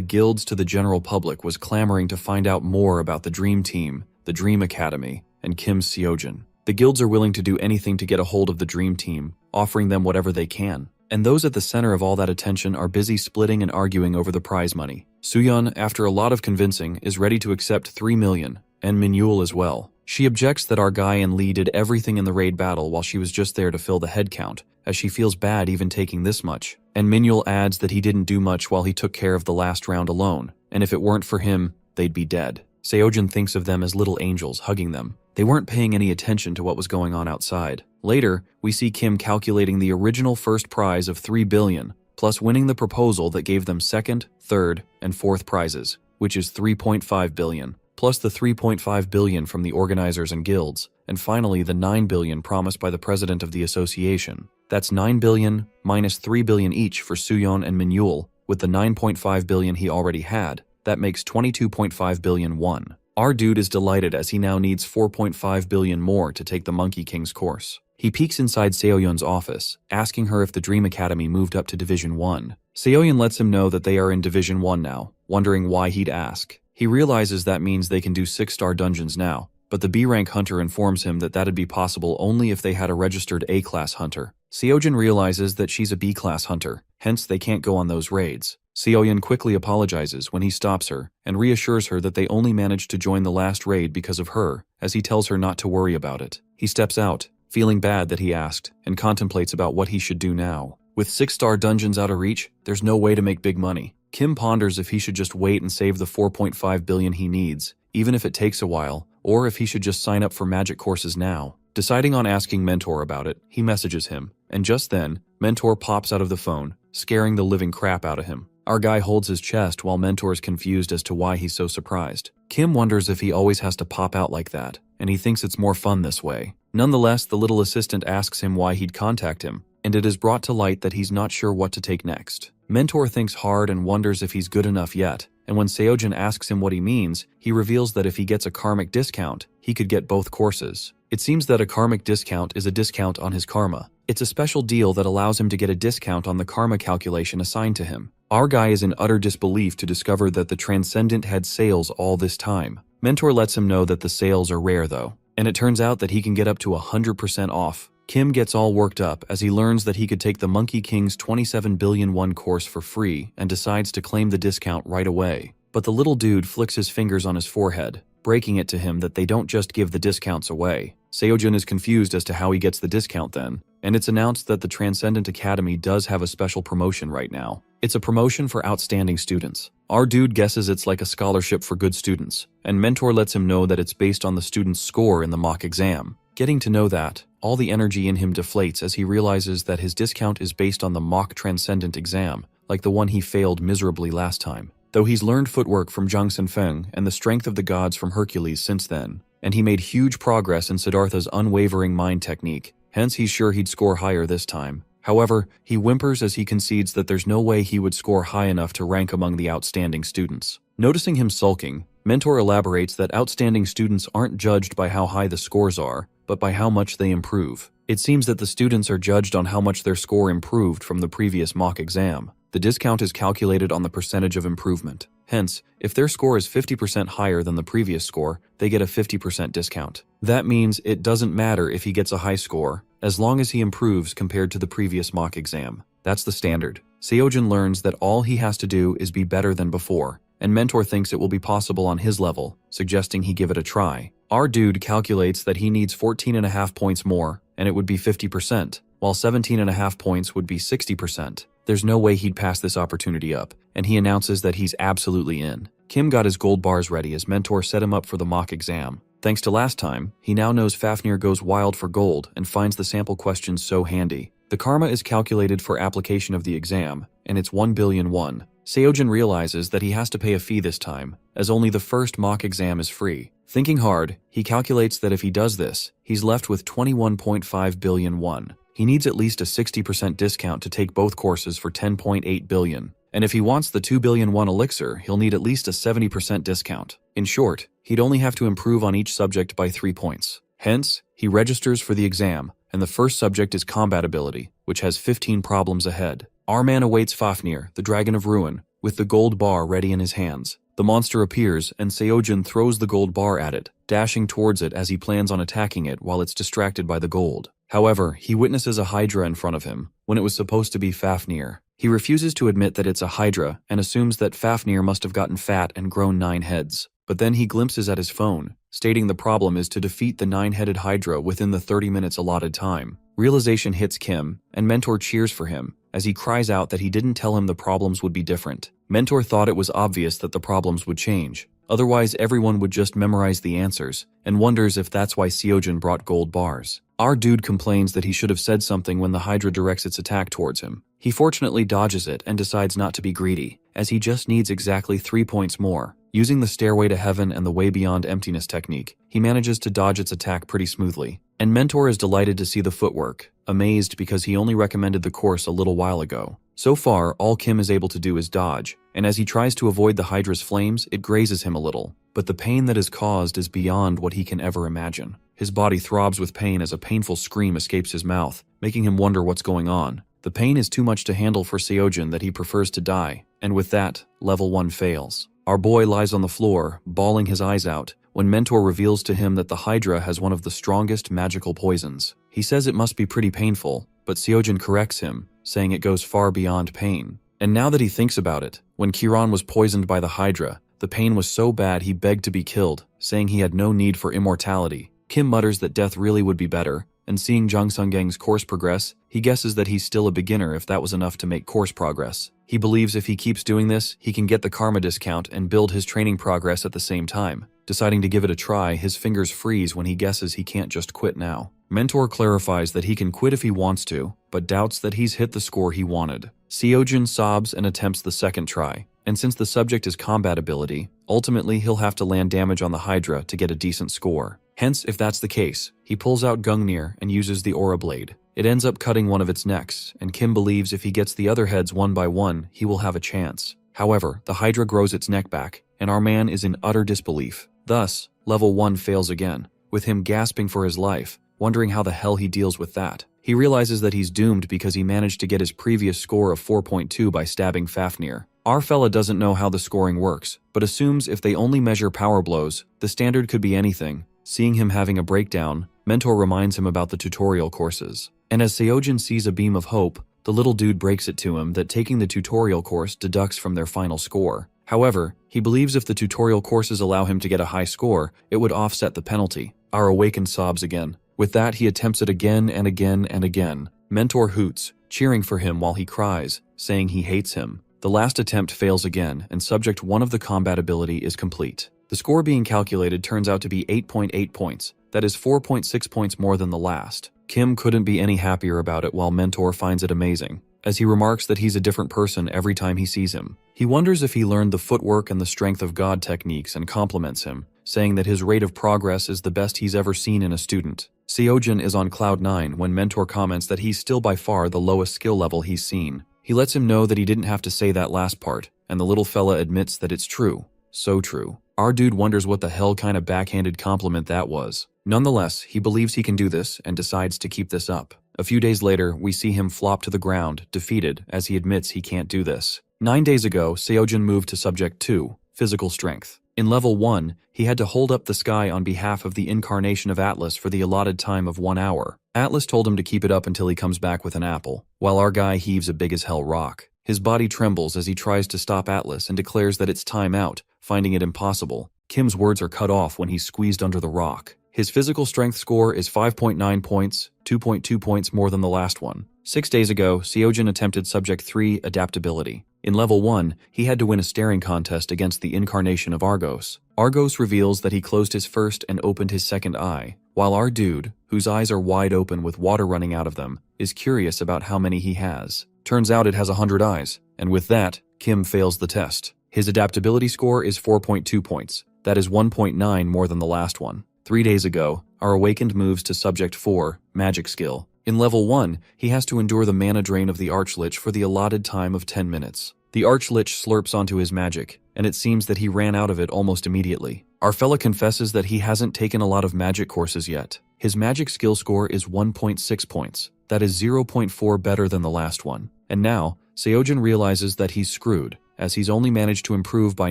guilds to the general public was clamoring to find out more about the Dream Team, the Dream Academy, and Kim Seojin. The guilds are willing to do anything to get a hold of the Dream Team, offering them whatever they can. And those at the center of all that attention are busy splitting and arguing over the prize money. Suyeon, after a lot of convincing, is ready to accept 3 million, and Minhyul as well. She objects that our guy and Lee did everything in the raid battle while she was just there to fill the head count, as she feels bad even taking this much. And Minhyul adds that he didn't do much while he took care of the last round alone, and if it weren't for him, they'd be dead. Seojin thinks of them as little angels hugging them. They weren't paying any attention to what was going on outside. Later, we see Kim calculating the original first prize of 3 billion, plus winning the proposal that gave them second, third, and fourth prizes, which is 3.5 billion, plus the 3.5 billion from the organizers and guilds, and finally the 9 billion promised by the president of the association. That's 9 billion minus 3 billion each for Suyeon and Minhyul, with the 9.5 billion he already had. That makes 22.5 billion won. Our dude is delighted as he now needs 4.5 billion more to take the Monkey King's course. He peeks inside Seoyeon's office, asking her if the Dream Academy moved up to Division 1. Seoyeon lets him know that they are in Division 1 now, wondering why he'd ask. He realizes that means they can do 6-star dungeons now, but the B-rank hunter informs him that that'd be possible only if they had a registered A-class hunter. Seojin realizes that she's a B-class hunter, hence they can't go on those raids. Seoyeon quickly apologizes when he stops her and reassures her that they only managed to join the last raid because of her, as he tells her not to worry about it. He steps out, feeling bad that he asked, and contemplates about what he should do now. With 6-star dungeons out of reach, there's no way to make big money. Kim ponders if he should just wait and save the 4.5 billion he needs, even if it takes a while, or if he should just sign up for magic courses now. Deciding on asking Mentor about it, he messages him, and just then, Mentor pops out of the phone, scaring the living crap out of him. Our guy holds his chest while Mentor is confused as to why he's so surprised. Kim wonders if he always has to pop out like that, and he thinks it's more fun this way. Nonetheless, the little assistant asks him why he'd contact him, and it is brought to light that he's not sure what to take next. Mentor thinks hard and wonders if he's good enough yet, and when Seojin asks him what he means, he reveals that if he gets a karmic discount, he could get both courses. It seems that a karmic discount is a discount on his karma. It's a special deal that allows him to get a discount on the karma calculation assigned to him. Our guy is in utter disbelief to discover that the Transcendent had sales all this time. Mentor lets him know that the sales are rare though, and it turns out that he can get up to 100% off. Kim gets all worked up as he learns that he could take the Monkey King's 27 billion won course for free and decides to claim the discount right away. But the little dude flicks his fingers on his forehead, breaking it to him that they don't just give the discounts away. Seojin is confused as to how he gets the discount then, and it's announced that the Transcendent Academy does have a special promotion right now. It's a promotion for outstanding students. Our dude guesses it's like a scholarship for good students, and Mentor lets him know that it's based on the student's score in the mock exam. Getting to know that, all the energy in him deflates as he realizes that his discount is based on the mock Transcendent exam, like the one he failed miserably last time. Though he's learned footwork from Zhang Senfeng and the strength of the gods from Hercules since then, and he made huge progress in Siddhartha's unwavering mind technique, hence he's sure he'd score higher this time. However, he whimpers as he concedes that there's no way he would score high enough to rank among the outstanding students. Noticing him sulking, Mentor elaborates that outstanding students aren't judged by how high the scores are, but by how much they improve. It seems that the students are judged on how much their score improved from the previous mock exam. The discount is calculated on the percentage of improvement. Hence, if their score is 50% higher than the previous score, they get a 50% discount. That means it doesn't matter if he gets a high score, as long as he improves compared to the previous mock exam. That's the standard. Seojin learns that all he has to do is be better than before, and Mentor thinks it will be possible on his level, suggesting he give it a try. Our dude calculates that he needs 14.5 points more, and it would be 50%, while 17.5 points would be 60%. There's no way he'd pass this opportunity up, and he announces that he's absolutely in. Kim got his gold bars ready as Mentor set him up for the mock exam. Thanks to last time, he now knows Fafnir goes wild for gold and finds the sample questions so handy. The karma is calculated for application of the exam, and it's 1 billion won. Seojin realizes that he has to pay a fee this time, as only the first mock exam is free. Thinking hard, he calculates that if he does this, he's left with 21.5 billion won. He needs at least a 60% discount to take both courses for 10.8 billion. And if he wants the 2 billion won elixir, he'll need at least a 70% discount. In short, he'd only have to improve on each subject by 3 points. Hence, he registers for the exam, and the first subject is combat ability, which has 15 problems ahead. Our man awaits Fafnir, the Dragon of Ruin, with the gold bar ready in his hands. The monster appears, and Seojin throws the gold bar at it, dashing towards it as he plans on attacking it while it's distracted by the gold. However, he witnesses a hydra in front of him, when it was supposed to be Fafnir. He refuses to admit that it's a hydra, and assumes that Fafnir must have gotten fat and grown 9 heads. But then he glimpses at his phone, stating the problem is to defeat the 9-headed Hydra within the 30 minutes allotted time. Realization hits Kim, and Mentor cheers for him, as he cries out that he didn't tell him the problems would be different. Mentor thought it was obvious that the problems would change. Otherwise, everyone would just memorize the answers, and wonders if that's why Seojin brought gold bars. Our dude complains that he should have said something when the Hydra directs its attack towards him. He fortunately dodges it and decides not to be greedy, as he just needs exactly 3 points more. Using the Stairway to Heaven and the Way Beyond Emptiness technique, he manages to dodge its attack pretty smoothly. And Mentor is delighted to see the footwork, amazed because he only recommended the course a little while ago. So far, all Kim is able to do is dodge, and as he tries to avoid the Hydra's flames, it grazes him a little. But the pain that is caused is beyond what he can ever imagine. His body throbs with pain as a painful scream escapes his mouth, making him wonder what's going on. The pain is too much to handle for Seojin that he prefers to die, and with that, level 1 fails. Our boy lies on the floor, bawling his eyes out, when Mentor reveals to him that the Hydra has one of the strongest magical poisons. He says it must be pretty painful, but Seojin corrects him, saying it goes far beyond pain. And now that he thinks about it, when Kiran was poisoned by the Hydra, the pain was so bad he begged to be killed, saying he had no need for immortality. Kim mutters that death really would be better, and seeing Jung Sung-gang's course progress, he guesses that he's still a beginner if that was enough to make course progress. He believes if he keeps doing this, he can get the karma discount and build his training progress at the same time. Deciding to give it a try, his fingers freeze when he guesses he can't just quit now. Mentor clarifies that he can quit if he wants to, but doubts that he's hit the score he wanted. Seojin sobs and attempts the second try, and since the subject is combat ability, ultimately he'll have to land damage on the Hydra to get a decent score. Hence, if that's the case, he pulls out Gungnir and uses the Aura Blade. It ends up cutting one of its necks, and Kim believes if he gets the other heads one by one, he will have a chance. However, the Hydra grows its neck back, and our man is in utter disbelief. Thus, level 1 fails again, with him gasping for his life, wondering how the hell he deals with that. He realizes that he's doomed because he managed to get his previous score of 4.2 by stabbing Fafnir. Our fella doesn't know how the scoring works, but assumes if they only measure power blows, the standard could be anything. Seeing him having a breakdown, Mentor reminds him about the tutorial courses. And as Seojin sees a beam of hope, the little dude breaks it to him that taking the tutorial course deducts from their final score. However, he believes if the tutorial courses allow him to get a high score, it would offset the penalty. Our awakened sobs again. With that, he attempts it again and again and again. Mentor hoots, cheering for him while he cries, saying he hates him. The last attempt fails again, and subject 1 of the combat ability is complete. The score being calculated turns out to be 8.8 points. That is 4.6 points more than the last. Kim couldn't be any happier about it while Mentor finds it amazing, as he remarks that he's a different person every time he sees him. He wonders if he learned the footwork and the strength of God techniques and compliments him, saying that his rate of progress is the best he's ever seen in a student. Seojin is on cloud 9 when Mentor comments that he's still by far the lowest skill level he's seen. He lets him know that he didn't have to say that last part, and the little fella admits that it's true. So true. Our dude wonders what the hell kind of backhanded compliment that was. Nonetheless, he believes he can do this and decides to keep this up. A few days later, we see him flop to the ground, defeated, as he admits he can't do this. 9 days ago, Seojin moved to Subject 2, Physical Strength. In Level 1, he had to hold up the sky on behalf of the incarnation of Atlas for the allotted time of 1 hour. Atlas told him to keep it up until he comes back with an apple, while our guy heaves a big-as-hell rock. His body trembles as he tries to stop Atlas and declares that it's time out, finding it impossible. Kim's words are cut off when he's squeezed under the rock. His physical strength score is 5.9 points, 2.2 points more than the last one. 6 days ago, Seojin attempted Subject 3, Adaptability. In Level 1, he had to win a staring contest against the incarnation of Argos. Argos reveals that he closed his first and opened his second eye, while our dude, whose eyes are wide open with water running out of them, is curious about how many he has. Turns out it has 100 eyes, and with that, Kim fails the test. His adaptability score is 4.2 points. That is 1.9 more than the last one. 3 days ago, our awakened moves to Subject 4, Magic Skill. In Level 1, he has to endure the mana drain of the Archlich for the allotted time of 10 minutes. The Archlich slurps onto his magic, and it seems that he ran out of it almost immediately. Our fella confesses that he hasn't taken a lot of magic courses yet. His magic skill score is 1.6 points. That is 0.4 better than the last one. And now, Seojin realizes that he's screwed, as he's only managed to improve by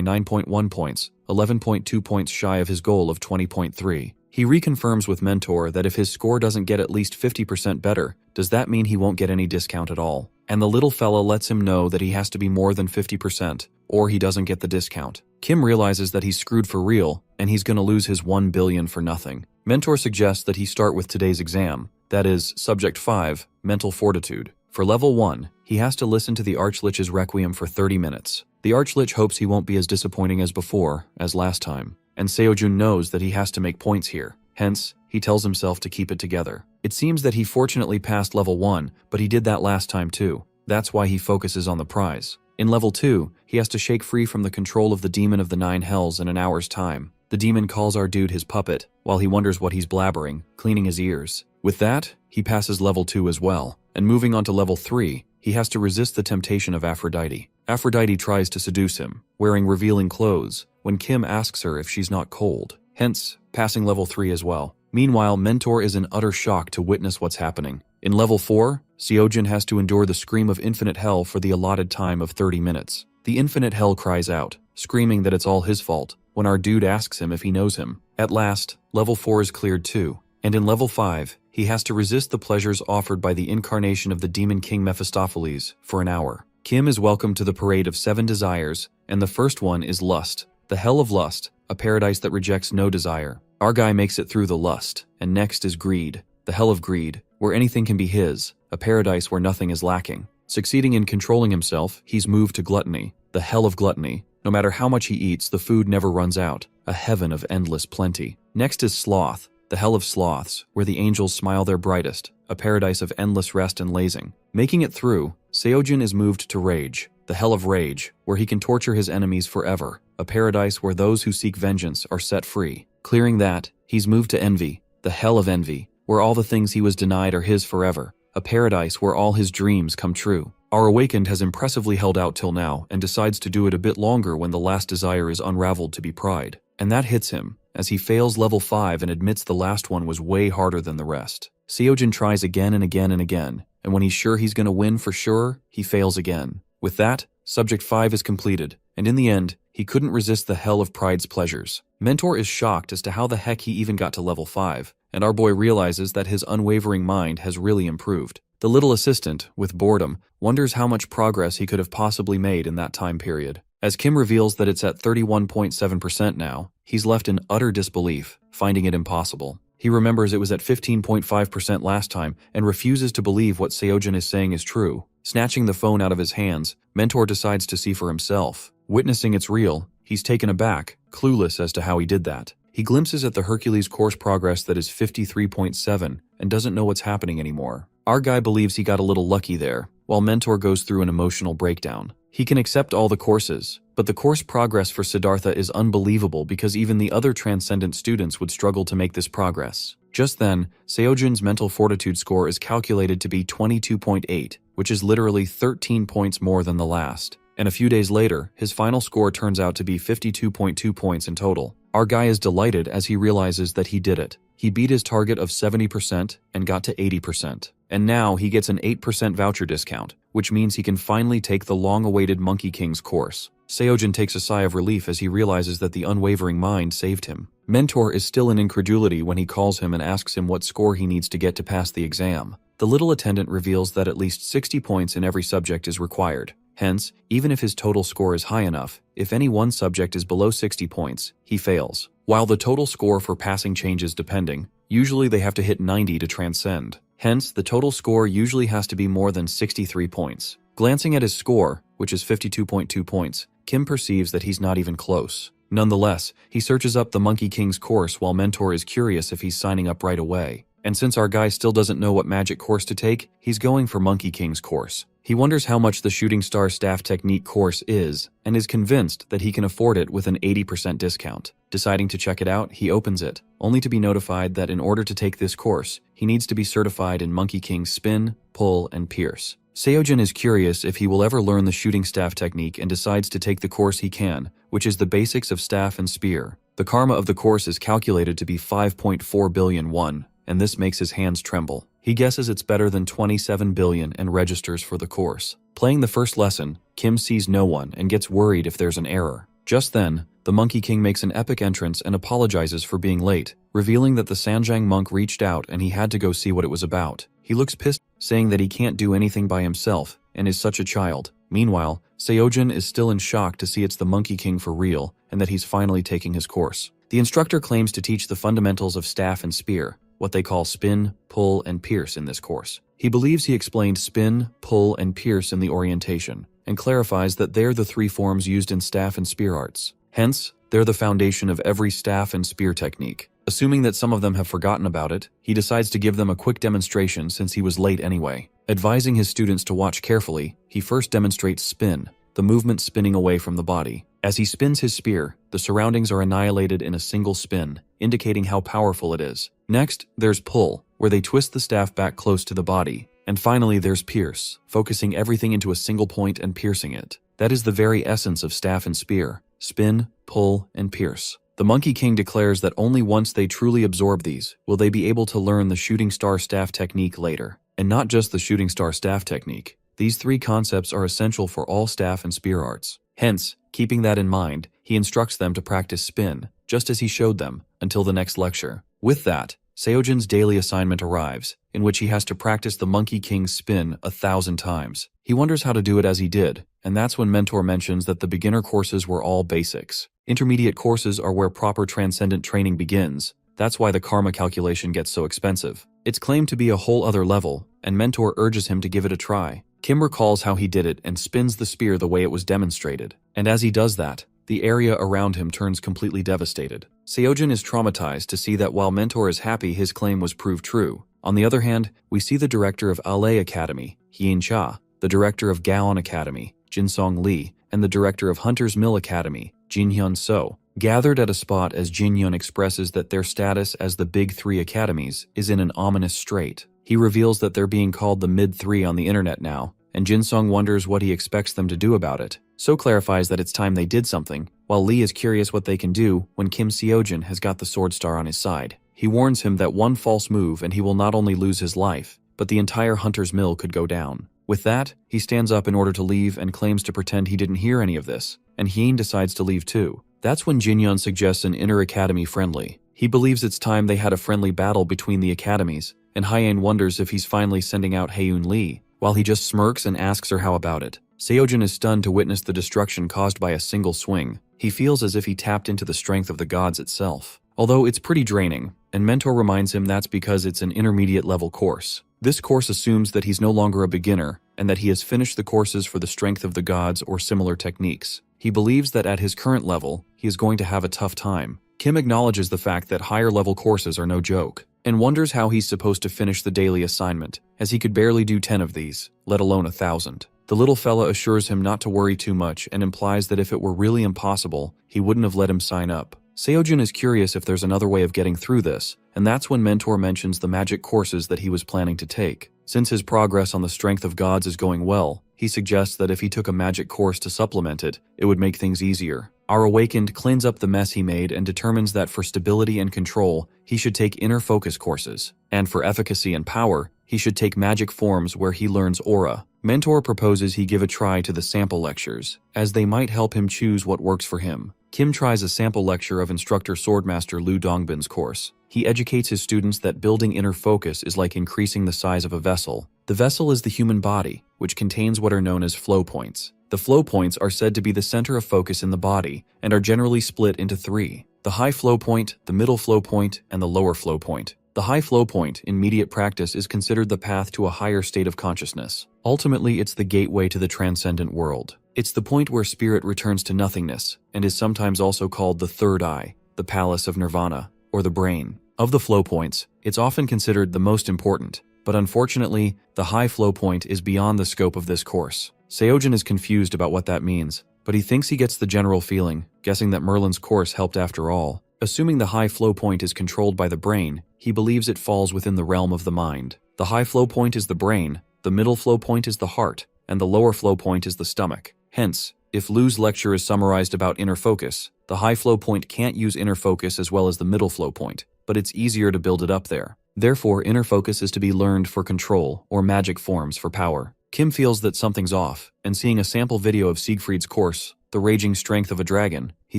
9.1 points, 11.2 points shy of his goal of 20.3. He reconfirms with Mentor that if his score doesn't get at least 50% better, Does that mean he won't get any discount at all? And the little fella lets him know that he has to be more than 50%, or he doesn't get the discount. Kim realizes that he's screwed for real, and he's gonna lose his 1 billion for nothing. Mentor suggests that he start with today's exam, that is, Subject 5, Mental Fortitude. For Level 1, he has to listen to the Archlich's Requiem for 30 minutes. The Archlich hopes he won't be as disappointing as before, as last time, and Seojun knows that he has to make points here. Hence, he tells himself to keep it together. It seems that he fortunately passed Level 1, but he did that last time too. That's why he focuses on the prize. In Level 2, he has to shake free from the control of the demon of the 9 hells in an hour's time. The demon calls our dude his puppet, while he wonders what he's blabbering, cleaning his ears. With that, he passes Level 2 as well. And moving on to Level 3, he has to resist the temptation of Aphrodite. Aphrodite tries to seduce him, wearing revealing clothes, when Kim asks her if she's not cold. Hence, passing Level 3 as well. Meanwhile, Mentor is in utter shock to witness what's happening. In Level 4, Seojun has to endure the scream of infinite hell for the allotted time of 30 minutes. The infinite hell cries out, screaming that it's all his fault, when our dude asks him if he knows him. At last, Level 4 is cleared too. And in Level 5, he has to resist the pleasures offered by the incarnation of the Demon King Mephistopheles for an hour. Kim is welcomed to the parade of 7 desires, and the first one is lust, the hell of lust, a paradise that rejects no desire. Our guy makes it through the lust, and next is greed, the hell of greed, where anything can be his, a paradise where nothing is lacking. Succeeding in controlling himself, he's moved to gluttony, the hell of gluttony. No matter how much he eats, the food never runs out, a heaven of endless plenty. Next is sloth, the hell of sloths, where the angels smile their brightest, a paradise of endless rest and lazing. Making it through, Seojun is moved to rage, the hell of rage, where he can torture his enemies forever, a paradise where those who seek vengeance are set free. Clearing that, he's moved to envy, the hell of envy, where all the things he was denied are his forever, a paradise where all his dreams come true. Our awakened has impressively held out till now and decides to do it a bit longer when the last desire is unraveled to be pride. And that hits him, as he fails Level 5 and admits the last one was way harder than the rest. Seojun tries again and again and again, and when he's sure he's gonna win for sure, he fails again. With that, Subject 5 is completed, and in the end, he couldn't resist the hell of pride's pleasures. Mentor is shocked as to how the heck he even got to Level 5, and our boy realizes that his unwavering mind has really improved. The little assistant, with boredom, wonders how much progress he could have possibly made in that time period. As Kim reveals that it's at 31.7% now, he's left in utter disbelief, finding it impossible. He remembers it was at 15.5% last time and refuses to believe what Seojun is saying is true. Snatching the phone out of his hands, Mentor decides to see for himself. Witnessing it's real, he's taken aback, clueless as to how he did that. He glimpses at the Hercules course progress that is 53.7 and doesn't know what's happening anymore. Our guy believes he got a little lucky there, while Mentor goes through an emotional breakdown. He can accept all the courses, but the course progress for Siddhartha is unbelievable because even the other Transcendent students would struggle to make this progress. Just then, Seojun's mental fortitude score is calculated to be 22.8, which is literally 13 points more than the last. And a few days later, his final score turns out to be 52.2 points in total. Our guy is delighted as he realizes that he did it. He beat his target of 70% and got to 80%. And now he gets an 8% voucher discount, which means he can finally take the long-awaited Monkey King's course. Seojun takes a sigh of relief as he realizes that the unwavering mind saved him. Mentor is still in incredulity when he calls him and asks him what score he needs to get to pass the exam. The little attendant reveals that at least 60 points in every subject is required. Hence, even if his total score is high enough, if any one subject is below 60 points, he fails. While the total score for passing changes depending, usually they have to hit 90 to transcend. Hence, the total score usually has to be more than 63 points. Glancing at his score, which is 52.2 points, Kim perceives that he's not even close. Nonetheless, he searches up the Monkey King's course while Mentor is curious if he's signing up right away. And since our guy still doesn't know what magic course to take, he's going for Monkey King's course. He wonders how much the Shooting Star Staff Technique course is, and is convinced that he can afford it with an 80% discount. Deciding to check it out, he opens it, only to be notified that in order to take this course, he needs to be certified in Monkey King's spin, pull, and pierce. Seojun is curious if he will ever learn the shooting staff technique and decides to take the course he can, which is the basics of staff and spear. The karma of the course is calculated to be 5.4 billion won, and this makes his hands tremble. He guesses it's better than 27 billion and registers for the course. Playing the first lesson, Kim sees no one and gets worried if there's an error. Just then, the Monkey King makes an epic entrance and apologizes for being late, revealing that the Sanjiang monk reached out and he had to go see what it was about. He looks pissed. saying that he can't do anything by himself and is such a child. Meanwhile, Seojin is still in shock to see it's the Monkey King for real and that he's finally taking his course. The instructor claims to teach the fundamentals of staff and spear, what they call spin, pull, and pierce in this course. He believes he explained spin, pull, and pierce in the orientation, and clarifies that they're the 3 forms used in staff and spear arts. Hence, they're the foundation of every staff and spear technique. Assuming that some of them have forgotten about it, he decides to give them a quick demonstration since he was late anyway. Advising his students to watch carefully, he first demonstrates spin, the movement spinning away from the body. As he spins his spear, the surroundings are annihilated in a single spin, indicating how powerful it is. Next, there's pull, where they twist the staff back close to the body. And finally, there's pierce, focusing everything into a single point and piercing it. That is the very essence of staff and spear: spin, pull, and pierce. The Monkey King declares that only once they truly absorb these will they be able to learn the shooting star staff technique later. And not just the shooting star staff technique. These 3 concepts are essential for all staff and spear arts. Hence, keeping that in mind, he instructs them to practice spin, just as he showed them, until the next lecture. With that, Seojin's daily assignment arrives, in which he has to practice the Monkey King's spin 1,000 times. He wonders how to do it as he did, and that's when Mentor mentions that the beginner courses were all basics. Intermediate courses are where proper Transcendent training begins. That's why the karma calculation gets so expensive. It's claimed to be a whole other level, and Mentor urges him to give it a try. Kim recalls how he did it and spins the spear the way it was demonstrated. And as he does that, the area around him turns completely devastated. Seojin is traumatized to see that while Mentor is happy his claim was proved true. On the other hand, we see the director of Ale Academy, Hyun Cha, the director of Gaon Academy, Jin Song Lee, and the director of Hunter's Mill Academy, Jin Hyun So, gathered at a spot as Jin Hyun expresses that their status as the Big 3 academies is in an ominous strait. He reveals that they're being called the Mid 3 on the internet now, and Jin Song wonders what he expects them to do about it. So clarifies that it's time they did something, while Lee is curious what they can do when Kim Seojin has got the Sword Star on his side. He warns him that one false move and he will not only lose his life, but the entire Hunter's Mill could go down. With that, he stands up in order to leave and claims to pretend he didn't hear any of this, and Hyun decides to leave too. That's when Jin Hyun suggests an inter-academy friendly. He believes it's time they had a friendly battle between the academies, and Hyun wonders if he's finally sending out Haeun Lee, while he just smirks and asks her how about it. Seojin is stunned to witness the destruction caused by a single swing. He feels as if he tapped into the strength of the gods itself. Although it's pretty draining, and Mentor reminds him that's because it's an intermediate level course. This course assumes that he's no longer a beginner, and that he has finished the courses for the strength of the gods or similar techniques. He believes that at his current level, he is going to have a tough time. Kim acknowledges the fact that higher level courses are no joke, and wonders how he's supposed to finish the daily assignment, as he could barely do 10 of these, let alone 1,000. The little fella assures him not to worry too much and implies that if it were really impossible, he wouldn't have let him sign up. Seojin is curious if there's another way of getting through this, and that's when Mentor mentions the magic courses that he was planning to take. Since his progress on the strength of gods is going well, he suggests that if he took a magic course to supplement it, it would make things easier. Our Awakened cleans up the mess he made and determines that for stability and control, he should take inner focus courses, and for efficacy and power, he should take magic forms where he learns aura. Mentor proposes he give a try to the sample lectures, as they might help him choose what works for him. Kim tries a sample lecture of instructor Swordmaster Lu Dongbin's course. He educates his students that building inner focus is like increasing the size of a vessel. The vessel is the human body, which contains what are known as flow points. The flow points are said to be the center of focus in the body, and are generally split into 3. The high flow point, the middle flow point, and the lower flow point. The high flow point in immediate practice is considered the path to a higher state of consciousness. Ultimately, it's the gateway to the transcendent world. It's the point where spirit returns to nothingness, and is sometimes also called the third eye, the palace of nirvana, or the brain. Of the flow points, it's often considered the most important, but unfortunately, the high flow point is beyond the scope of this course. Seojin is confused about what that means, but he thinks he gets the general feeling, guessing that Merlin's course helped after all. Assuming the high flow point is controlled by the brain, he believes it falls within the realm of the mind. The high flow point is the brain, the middle flow point is the heart, and the lower flow point is the stomach. Hence, if Lu's lecture is summarized about inner focus, the high flow point can't use inner focus as well as the middle flow point, but it's easier to build it up there. Therefore, inner focus is to be learned for control, or magic forms for power. Kim feels that something's off, and seeing a sample video of Siegfried's course, The Raging Strength of a Dragon, he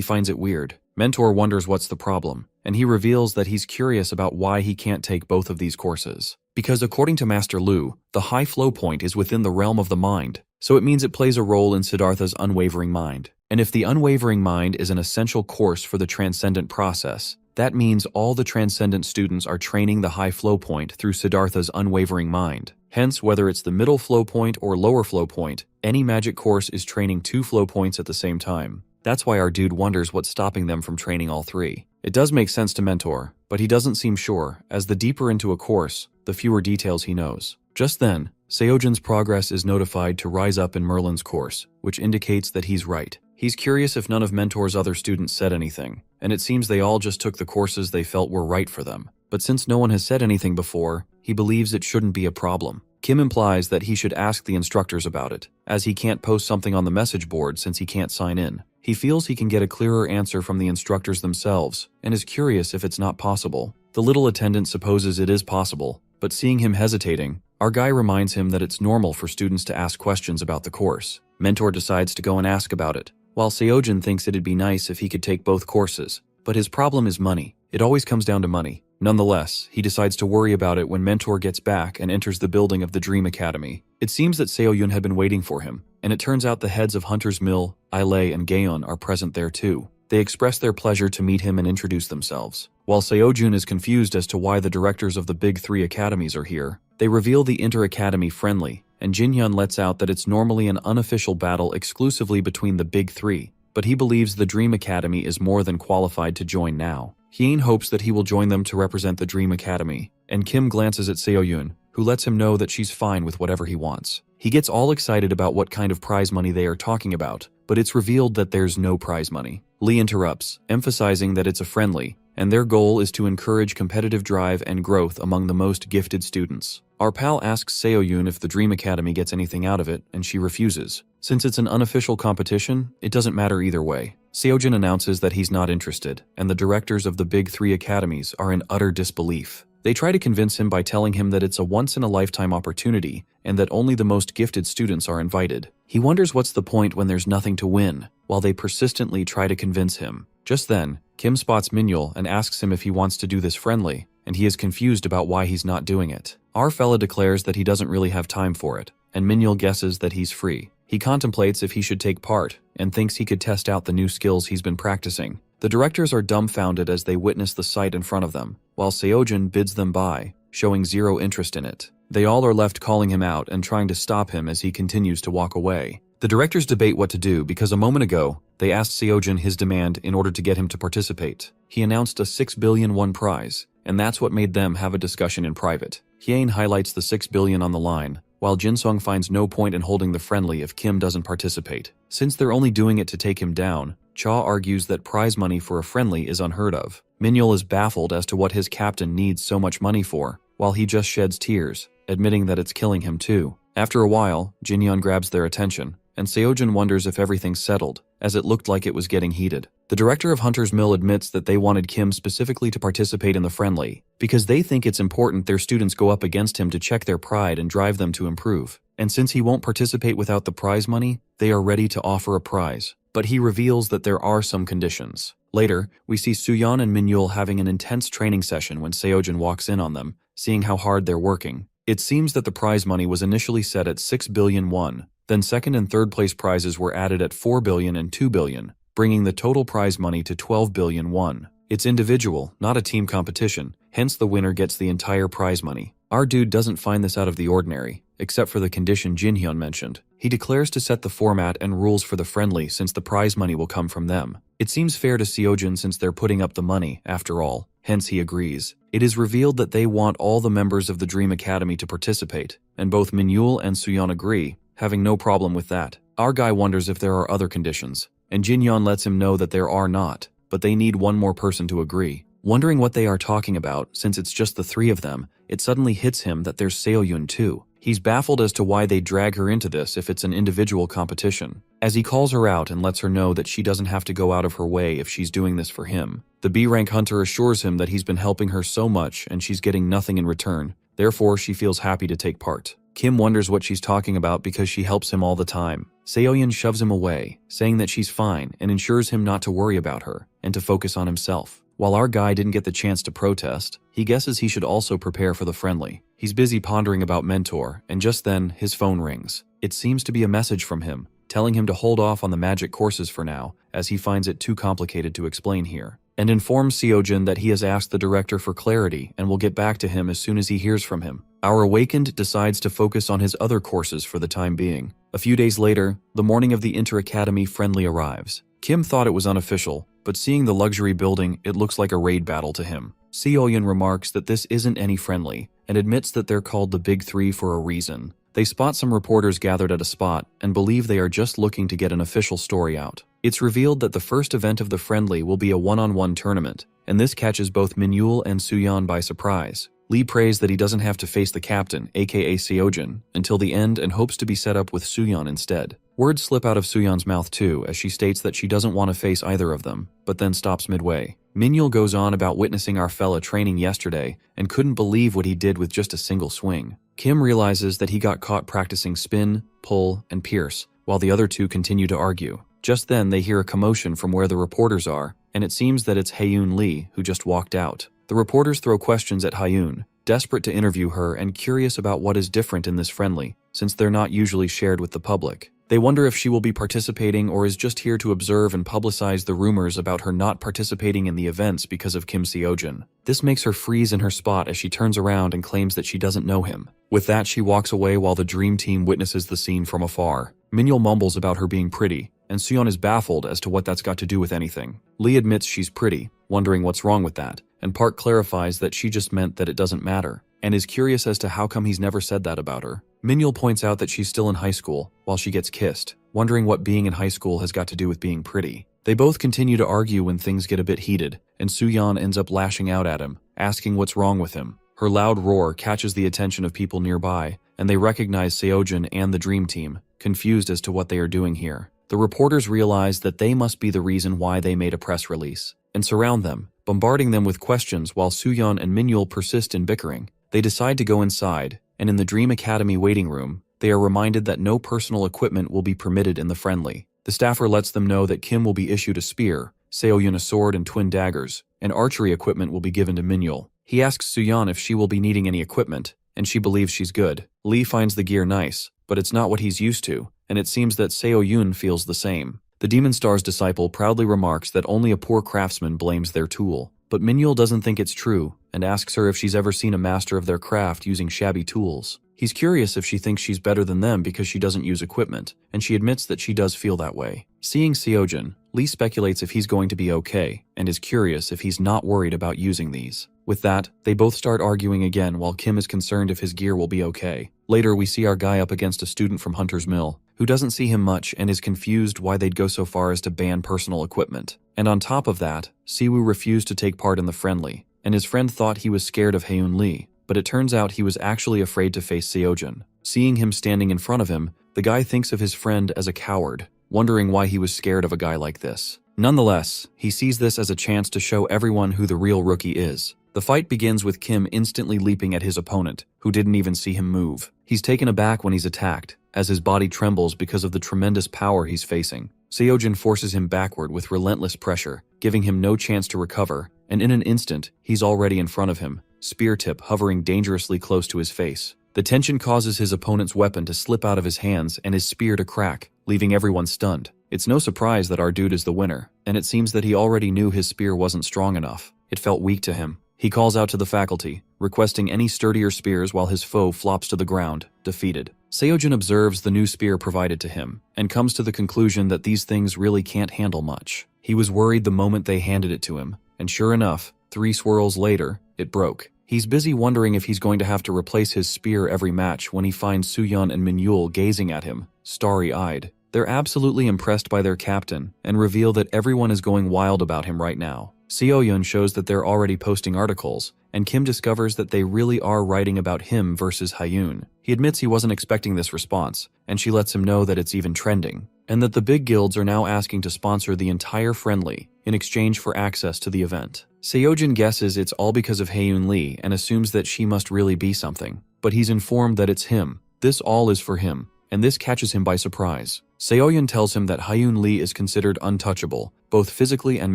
finds it weird. Mentor wonders what's the problem, and he reveals that he's curious about why he can't take both of these courses. Because according to Master Lu, the high flow point is within the realm of the mind, so it means it plays a role in Siddhartha's unwavering mind. And if the unwavering mind is an essential course for the Transcendent process, that means all the Transcendent students are training the high flow point through Siddhartha's unwavering mind. Hence, whether it's the middle flow point or lower flow point, any magic course is training 2 flow points at the same time. That's why our dude wonders what's stopping them from training all 3. It does make sense to mentor, but he doesn't seem sure, as the deeper into a course, the fewer details he knows. Just then, Seojin's progress is notified to rise up in Merlin's course, which indicates that he's right. He's curious if none of Mentor's other students said anything, and it seems they all just took the courses they felt were right for them. But since no one has said anything before, he believes it shouldn't be a problem. Kim implies that he should ask the instructors about it, as he can't post something on the message board since he can't sign in. He feels he can get a clearer answer from the instructors themselves, and is curious if it's not possible. The little attendant supposes it is possible, but seeing him hesitating, our guy reminds him that it's normal for students to ask questions about the course. Mentor decides to go and ask about it, while Seojin thinks it'd be nice if he could take both courses. But his problem is money. It always comes down to money. Nonetheless, he decides to worry about it when Mentor gets back and enters the building of the Dream Academy. It seems that Seoyun had been waiting for him, and it turns out the heads of Hunter's Mill, Ailei, and Gaeon are present there too. They express their pleasure to meet him and introduce themselves. While Seojun is confused as to why the directors of the big 3 academies are here, they reveal the inter-academy friendly, and Jinhyun lets out that it's normally an unofficial battle exclusively between the big 3, but he believes the Dream Academy is more than qualified to join now. Hien hopes that he will join them to represent the Dream Academy, and Kim glances at Seoyun, who lets him know that she's fine with whatever he wants. He gets all excited about what kind of prize money they are talking about, but it's revealed that there's no prize money. Lee interrupts, emphasizing that it's a friendly, and their goal is to encourage competitive drive and growth among the most gifted students. Our pal asks Seoyun if the Dream Academy gets anything out of it, and she refuses. Since it's an unofficial competition, it doesn't matter either way. Seojin announces that he's not interested, and the directors of the big 3 academies are in utter disbelief. They try to convince him by telling him that it's a once-in-a-lifetime opportunity, and that only the most gifted students are invited. He wonders what's the point when there's nothing to win, while they persistently try to convince him. Just then, Kim spots Minyul and asks him if he wants to do this friendly, and he is confused about why he's not doing it. Our fella declares that he doesn't really have time for it, and Minyul guesses that he's free. He contemplates if he should take part, and thinks he could test out the new skills he's been practicing. The directors are dumbfounded as they witness the sight in front of them, while Seojin bids them by, showing zero interest in it. They all are left calling him out and trying to stop him as he continues to walk away. The directors debate what to do because a moment ago, they asked Seojin his demand in order to get him to participate. He announced a 6 billion won prize, and that's what made them have a discussion in private. Hien highlights the 6 billion on the line, while Jinsung finds no point in holding the friendly if Kim doesn't participate. Since they're only doing it to take him down, Cha argues that prize money for a friendly is unheard of. Minyul is baffled as to what his captain needs so much money for, while he just sheds tears, admitting that it's killing him too. After a while, Jinhyun grabs their attention, and Seojin wonders if everything's settled, as it looked like it was getting heated. The director of Hunter's Mill admits that they wanted Kim specifically to participate in the friendly, because they think it's important their students go up against him to check their pride and drive them to improve. And since he won't participate without the prize money, they are ready to offer a prize. But he reveals that there are some conditions. Later, we see Suyeon and Minyul having an intense training session when Seojin walks in on them, seeing how hard they're working. It seems that the prize money was initially set at 6 billion won, then second and third place prizes were added at 4 billion and 2 billion, bringing the total prize money to 12 billion won. It's individual, not a team competition, hence the winner gets the entire prize money. Our dude doesn't find this out of the ordinary, except for the condition Jinhyun mentioned. He declares to set the format and rules for the friendly since the prize money will come from them. It seems fair to Seojin since they're putting up the money, after all, hence he agrees. It is revealed that they want all the members of the Dream Academy to participate, and both Minyul and Suyeon agree, having no problem with that. Our guy wonders if there are other conditions, and Jinhyun lets him know that there are not, but they need one more person to agree. Wondering what they are talking about, since it's just the 3 of them, it suddenly hits him that there's Seoyun too. He's baffled as to why they drag her into this if it's an individual competition. As he calls her out and lets her know that she doesn't have to go out of her way if she's doing this for him, the B-rank hunter assures him that he's been helping her so much and she's getting nothing in return, therefore she feels happy to take part. Kim wonders what she's talking about because she helps him all the time. Seoyun shoves him away, saying that she's fine and ensures him not to worry about her and to focus on himself. While our guy didn't get the chance to protest, he guesses he should also prepare for the friendly. He's busy pondering about Mentor, and just then, his phone rings. It seems to be a message from him, telling him to hold off on the magic courses for now, as he finds it too complicated to explain here, and informs Seojin that he has asked the director for clarity and will get back to him as soon as he hears from him. Our Awakened decides to focus on his other courses for the time being. A few days later, the morning of the Inter-Academy friendly arrives. Kim thought it was unofficial, but seeing the luxury building, it looks like a raid battle to him. Seoyun remarks that this isn't any friendly, and admits that they're called the Big Three for a reason. They spot some reporters gathered at a spot and believe they are just looking to get an official story out. It's revealed that the first event of the friendly will be a one-on-one tournament, and this catches both Minhyul and Suyeon by surprise. Lee prays that he doesn't have to face the captain, aka Seojin, until the end and hopes to be set up with Suyeon instead. Words slip out of Suyeon's mouth too, as she states that she doesn't want to face either of them, but then stops midway. Minhyul goes on about witnessing our fella training yesterday and couldn't believe what he did with just a single swing. Kim realizes that he got caught practicing spin, pull, and pierce, while the other two continue to argue. Just then, they hear a commotion from where the reporters are, and it seems that it's Haeun Lee who just walked out. The reporters throw questions at Haeun, desperate to interview her and curious about what is different in this friendly, since they're not usually shared with the public. They wonder if she will be participating or is just here to observe and publicize the rumors about her not participating in the events because of Kim Seojin. This makes her freeze in her spot as she turns around and claims that she doesn't know him. With that, she walks away while the dream team witnesses the scene from afar. Minhyul mumbles about her being pretty, and Suyeon is baffled as to what that's got to do with anything. Lee admits she's pretty, wondering what's wrong with that, and Park clarifies that she just meant that it doesn't matter, and is curious as to how come he's never said that about her. Minhyul points out that she's still in high school, while she gets kissed, wondering what being in high school has got to do with being pretty. They both continue to argue when things get a bit heated, and Suyeon ends up lashing out at him, asking what's wrong with him. Her loud roar catches the attention of people nearby, and they recognize Seojin and the dream team, confused as to what they are doing here. The reporters realize that they must be the reason why they made a press release, and surround them, bombarding them with questions while Suyeon and Minhyul persist in bickering. They decide to go inside, and in the Dream Academy waiting room, they are reminded that no personal equipment will be permitted in the friendly. The staffer lets them know that Kim will be issued a spear, Seoyun a sword and twin daggers, and archery equipment will be given to Minhyul. He asks Suyeon if she will be needing any equipment, and she believes she's good. Lee finds the gear nice, but it's not what he's used to, and it seems that Seoyun feels the same. The Demon Star's disciple proudly remarks that only a poor craftsman blames their tool, but Minhyul doesn't think it's true, and asks her if she's ever seen a master of their craft using shabby tools. He's curious if she thinks she's better than them because she doesn't use equipment, and she admits that she does feel that way. Seeing Seojin, Lee speculates if he's going to be okay, and is curious if he's not worried about using these. With that, they both start arguing again while Kim is concerned if his gear will be okay. Later, we see our guy up against a student from Hunter's Mill, who doesn't see him much and is confused why they'd go so far as to ban personal equipment. And on top of that, Siwoo refused to take part in the friendly, and his friend thought he was scared of Haeun Lee, but it turns out he was actually afraid to face Seojin. Seeing him standing in front of him, the guy thinks of his friend as a coward, wondering why he was scared of a guy like this. Nonetheless, he sees this as a chance to show everyone who the real rookie is. The fight begins with Kim instantly leaping at his opponent, who didn't even see him move. He's taken aback when he's attacked, as his body trembles because of the tremendous power he's facing. Seojin forces him backward with relentless pressure, giving him no chance to recover, and in an instant, he's already in front of him, spear tip hovering dangerously close to his face. The tension causes his opponent's weapon to slip out of his hands and his spear to crack, leaving everyone stunned. It's no surprise that our dude is the winner, and it seems that he already knew his spear wasn't strong enough. It felt weak to him. He calls out to the faculty, requesting any sturdier spears while his foe flops to the ground, defeated. Seojin observes the new spear provided to him, and comes to the conclusion that these things really can't handle much. He was worried the moment they handed it to him, and sure enough, 3 swirls later, it broke. He's busy wondering if he's going to have to replace his spear every match when he finds Suyeon and Minhyul gazing at him, starry-eyed. They're absolutely impressed by their captain, and reveal that everyone is going wild about him right now. Seoyun shows that they're already posting articles, and Kim discovers that they really are writing about him versus Haeun. He admits he wasn't expecting this response, and she lets him know that it's even trending, and that the big guilds are now asking to sponsor the entire friendly in exchange for access to the event. Seojin guesses it's all because of Haeun Lee and assumes that she must really be something, but he's informed that it's him. This all is for him, and this catches him by surprise. Seoyun tells him that Haeun Lee is considered untouchable, both physically and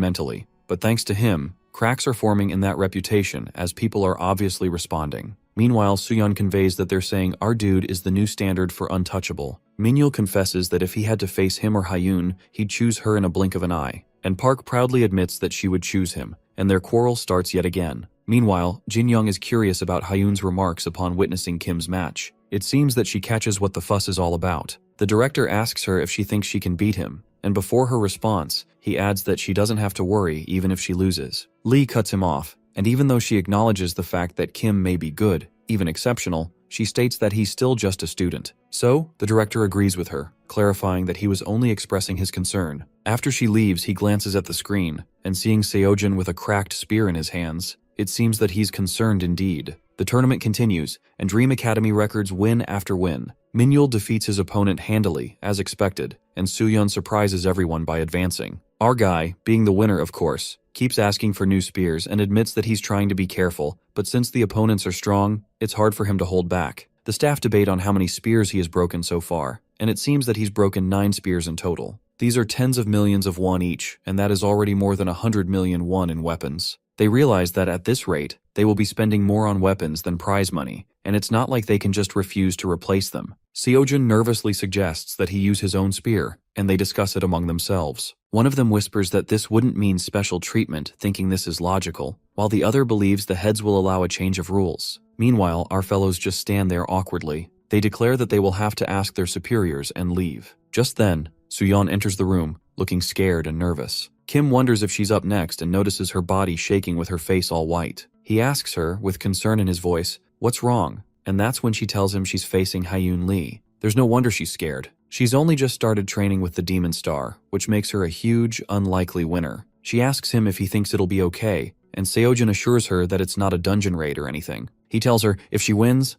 mentally, but thanks to him, cracks are forming in that reputation as people are obviously responding. Meanwhile, Suyeon conveys that they're saying our dude is the new standard for untouchable. Minhyul confesses that if he had to face him or Hyun, he'd choose her in a blink of an eye. And Park proudly admits that she would choose him, and their quarrel starts yet again. Meanwhile, Jin-young is curious about Hyun's remarks upon witnessing Kim's match. It seems that she catches what the fuss is all about. The director asks her if she thinks she can beat him, and before her response, he adds that she doesn't have to worry even if she loses. Lee cuts him off, and even though she acknowledges the fact that Kim may be good, even exceptional, she states that he's still just a student. So, the director agrees with her, clarifying that he was only expressing his concern. After she leaves, he glances at the screen, and seeing Seojin with a cracked spear in his hands, it seems that he's concerned indeed. The tournament continues, and Dream Academy records win after win. Minhyul defeats his opponent handily, as expected, and Suyeon surprises everyone by advancing. Our guy, being the winner of course, keeps asking for new spears and admits that he's trying to be careful, but since the opponents are strong, it's hard for him to hold back. The staff debate on how many spears he has broken so far, and it seems that he's broken 9 spears in total. These are tens of millions of won each, and that is already more than 100 million won in weapons. They realize that at this rate, they will be spending more on weapons than prize money, and it's not like they can just refuse to replace them. Seojin nervously suggests that he use his own spear, and they discuss it among themselves. One of them whispers that this wouldn't mean special treatment, thinking this is logical, while the other believes the heads will allow a change of rules. Meanwhile, our fellows just stand there awkwardly. They declare that they will have to ask their superiors and leave. Just then, Suyeon enters the room, looking scared and nervous. Kim wonders if she's up next and notices her body shaking with her face all white. He asks her, with concern in his voice, "What's wrong?" And that's when she tells him she's facing Hyun Lee. There's no wonder she's scared. She's only just started training with the Demon Star, which makes her a huge, unlikely winner. She asks him if he thinks it'll be okay, and Seojin assures her that it's not a dungeon raid or anything. He tells her if she wins,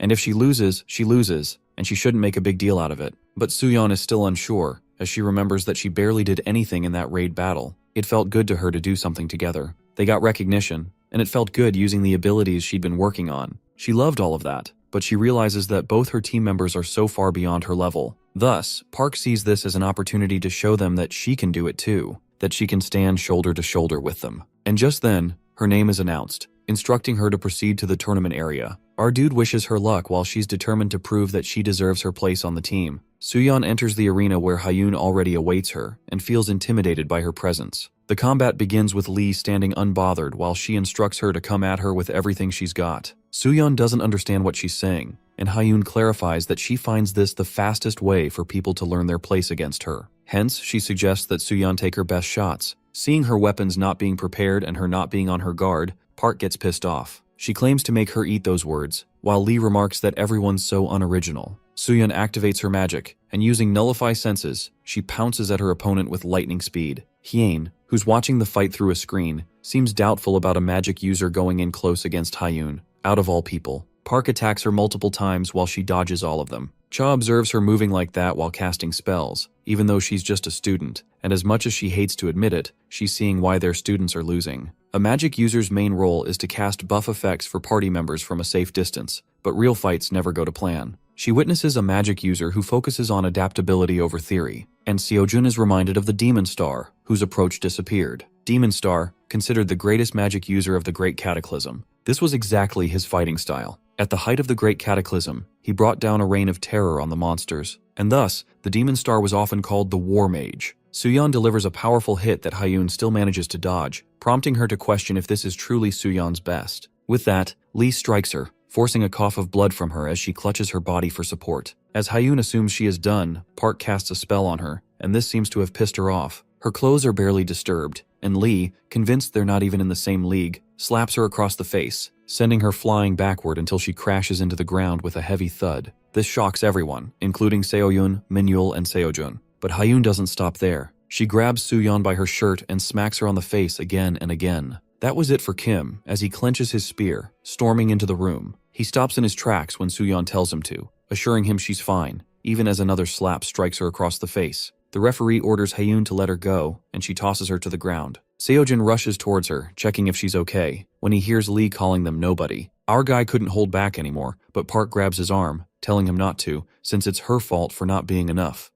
and if she loses, and she shouldn't make a big deal out of it. But Suyeon is still unsure, as she remembers that she barely did anything in that raid battle. It felt good to her to do something together. They got recognition, and it felt good using the abilities she'd been working on. She loved all of that, but she realizes that both her team members are so far beyond her level. Thus, Park sees this as an opportunity to show them that she can do it too, that she can stand shoulder to shoulder with them. And just then, her name is announced, instructing her to proceed to the tournament area. Our dude wishes her luck while she's determined to prove that she deserves her place on the team. Suyeon enters the arena where Hyun already awaits her and feels intimidated by her presence. The combat begins with Lee standing unbothered while she instructs her to come at her with everything she's got. Suyeon doesn't understand what she's saying, and Hyun clarifies that she finds this the fastest way for people to learn their place against her. Hence, she suggests that Suyeon take her best shots. Seeing her weapons not being prepared and her not being on her guard, Park gets pissed off. She claims to make her eat those words, while Lee remarks that everyone's so unoriginal. Suyeon activates her magic, and using Nullify Senses, she pounces at her opponent with lightning speed. Hyun, who's watching the fight through a screen, seems doubtful about a magic user going in close against Hyun. Out of all people, Park attacks her multiple times while she dodges all of them. Cha observes her moving like that while casting spells, even though she's just a student, and as much as she hates to admit it, she's seeing why their students are losing. A magic user's main role is to cast buff effects for party members from a safe distance, but real fights never go to plan. She witnesses a magic user who focuses on adaptability over theory, and Seojun is reminded of the Demon Star, whose approach disappeared. Demon Star, considered the greatest magic user of the Great Cataclysm. This was exactly his fighting style. At the height of the Great Cataclysm, he brought down a reign of terror on the monsters, and thus, the Demon Star was often called the War Mage. Suyeon delivers a powerful hit that Hyun still manages to dodge, prompting her to question if this is truly Suyeon's best. With that, Lee strikes her, forcing a cough of blood from her as she clutches her body for support. As Hyun assumes she is done, Park casts a spell on her, and this seems to have pissed her off. Her clothes are barely disturbed, and Lee, convinced they're not even in the same league, slaps her across the face, sending her flying backward until she crashes into the ground with a heavy thud. This shocks everyone, including Seoyun, Minhyul, and Seojun. But Hyun doesn't stop there. She grabs Suyeon by her shirt and smacks her on the face again and again. That was it for Kim, as he clenches his spear, storming into the room. He stops in his tracks when Suyeon tells him to, assuring him she's fine, even as another slap strikes her across the face. The referee orders Hyun to let her go, and she tosses her to the ground. Seojin rushes towards her, checking if she's okay, when he hears Lee calling them nobody. Our guy couldn't hold back anymore, but Park grabs his arm, telling him not to, since it's her fault for not being enough.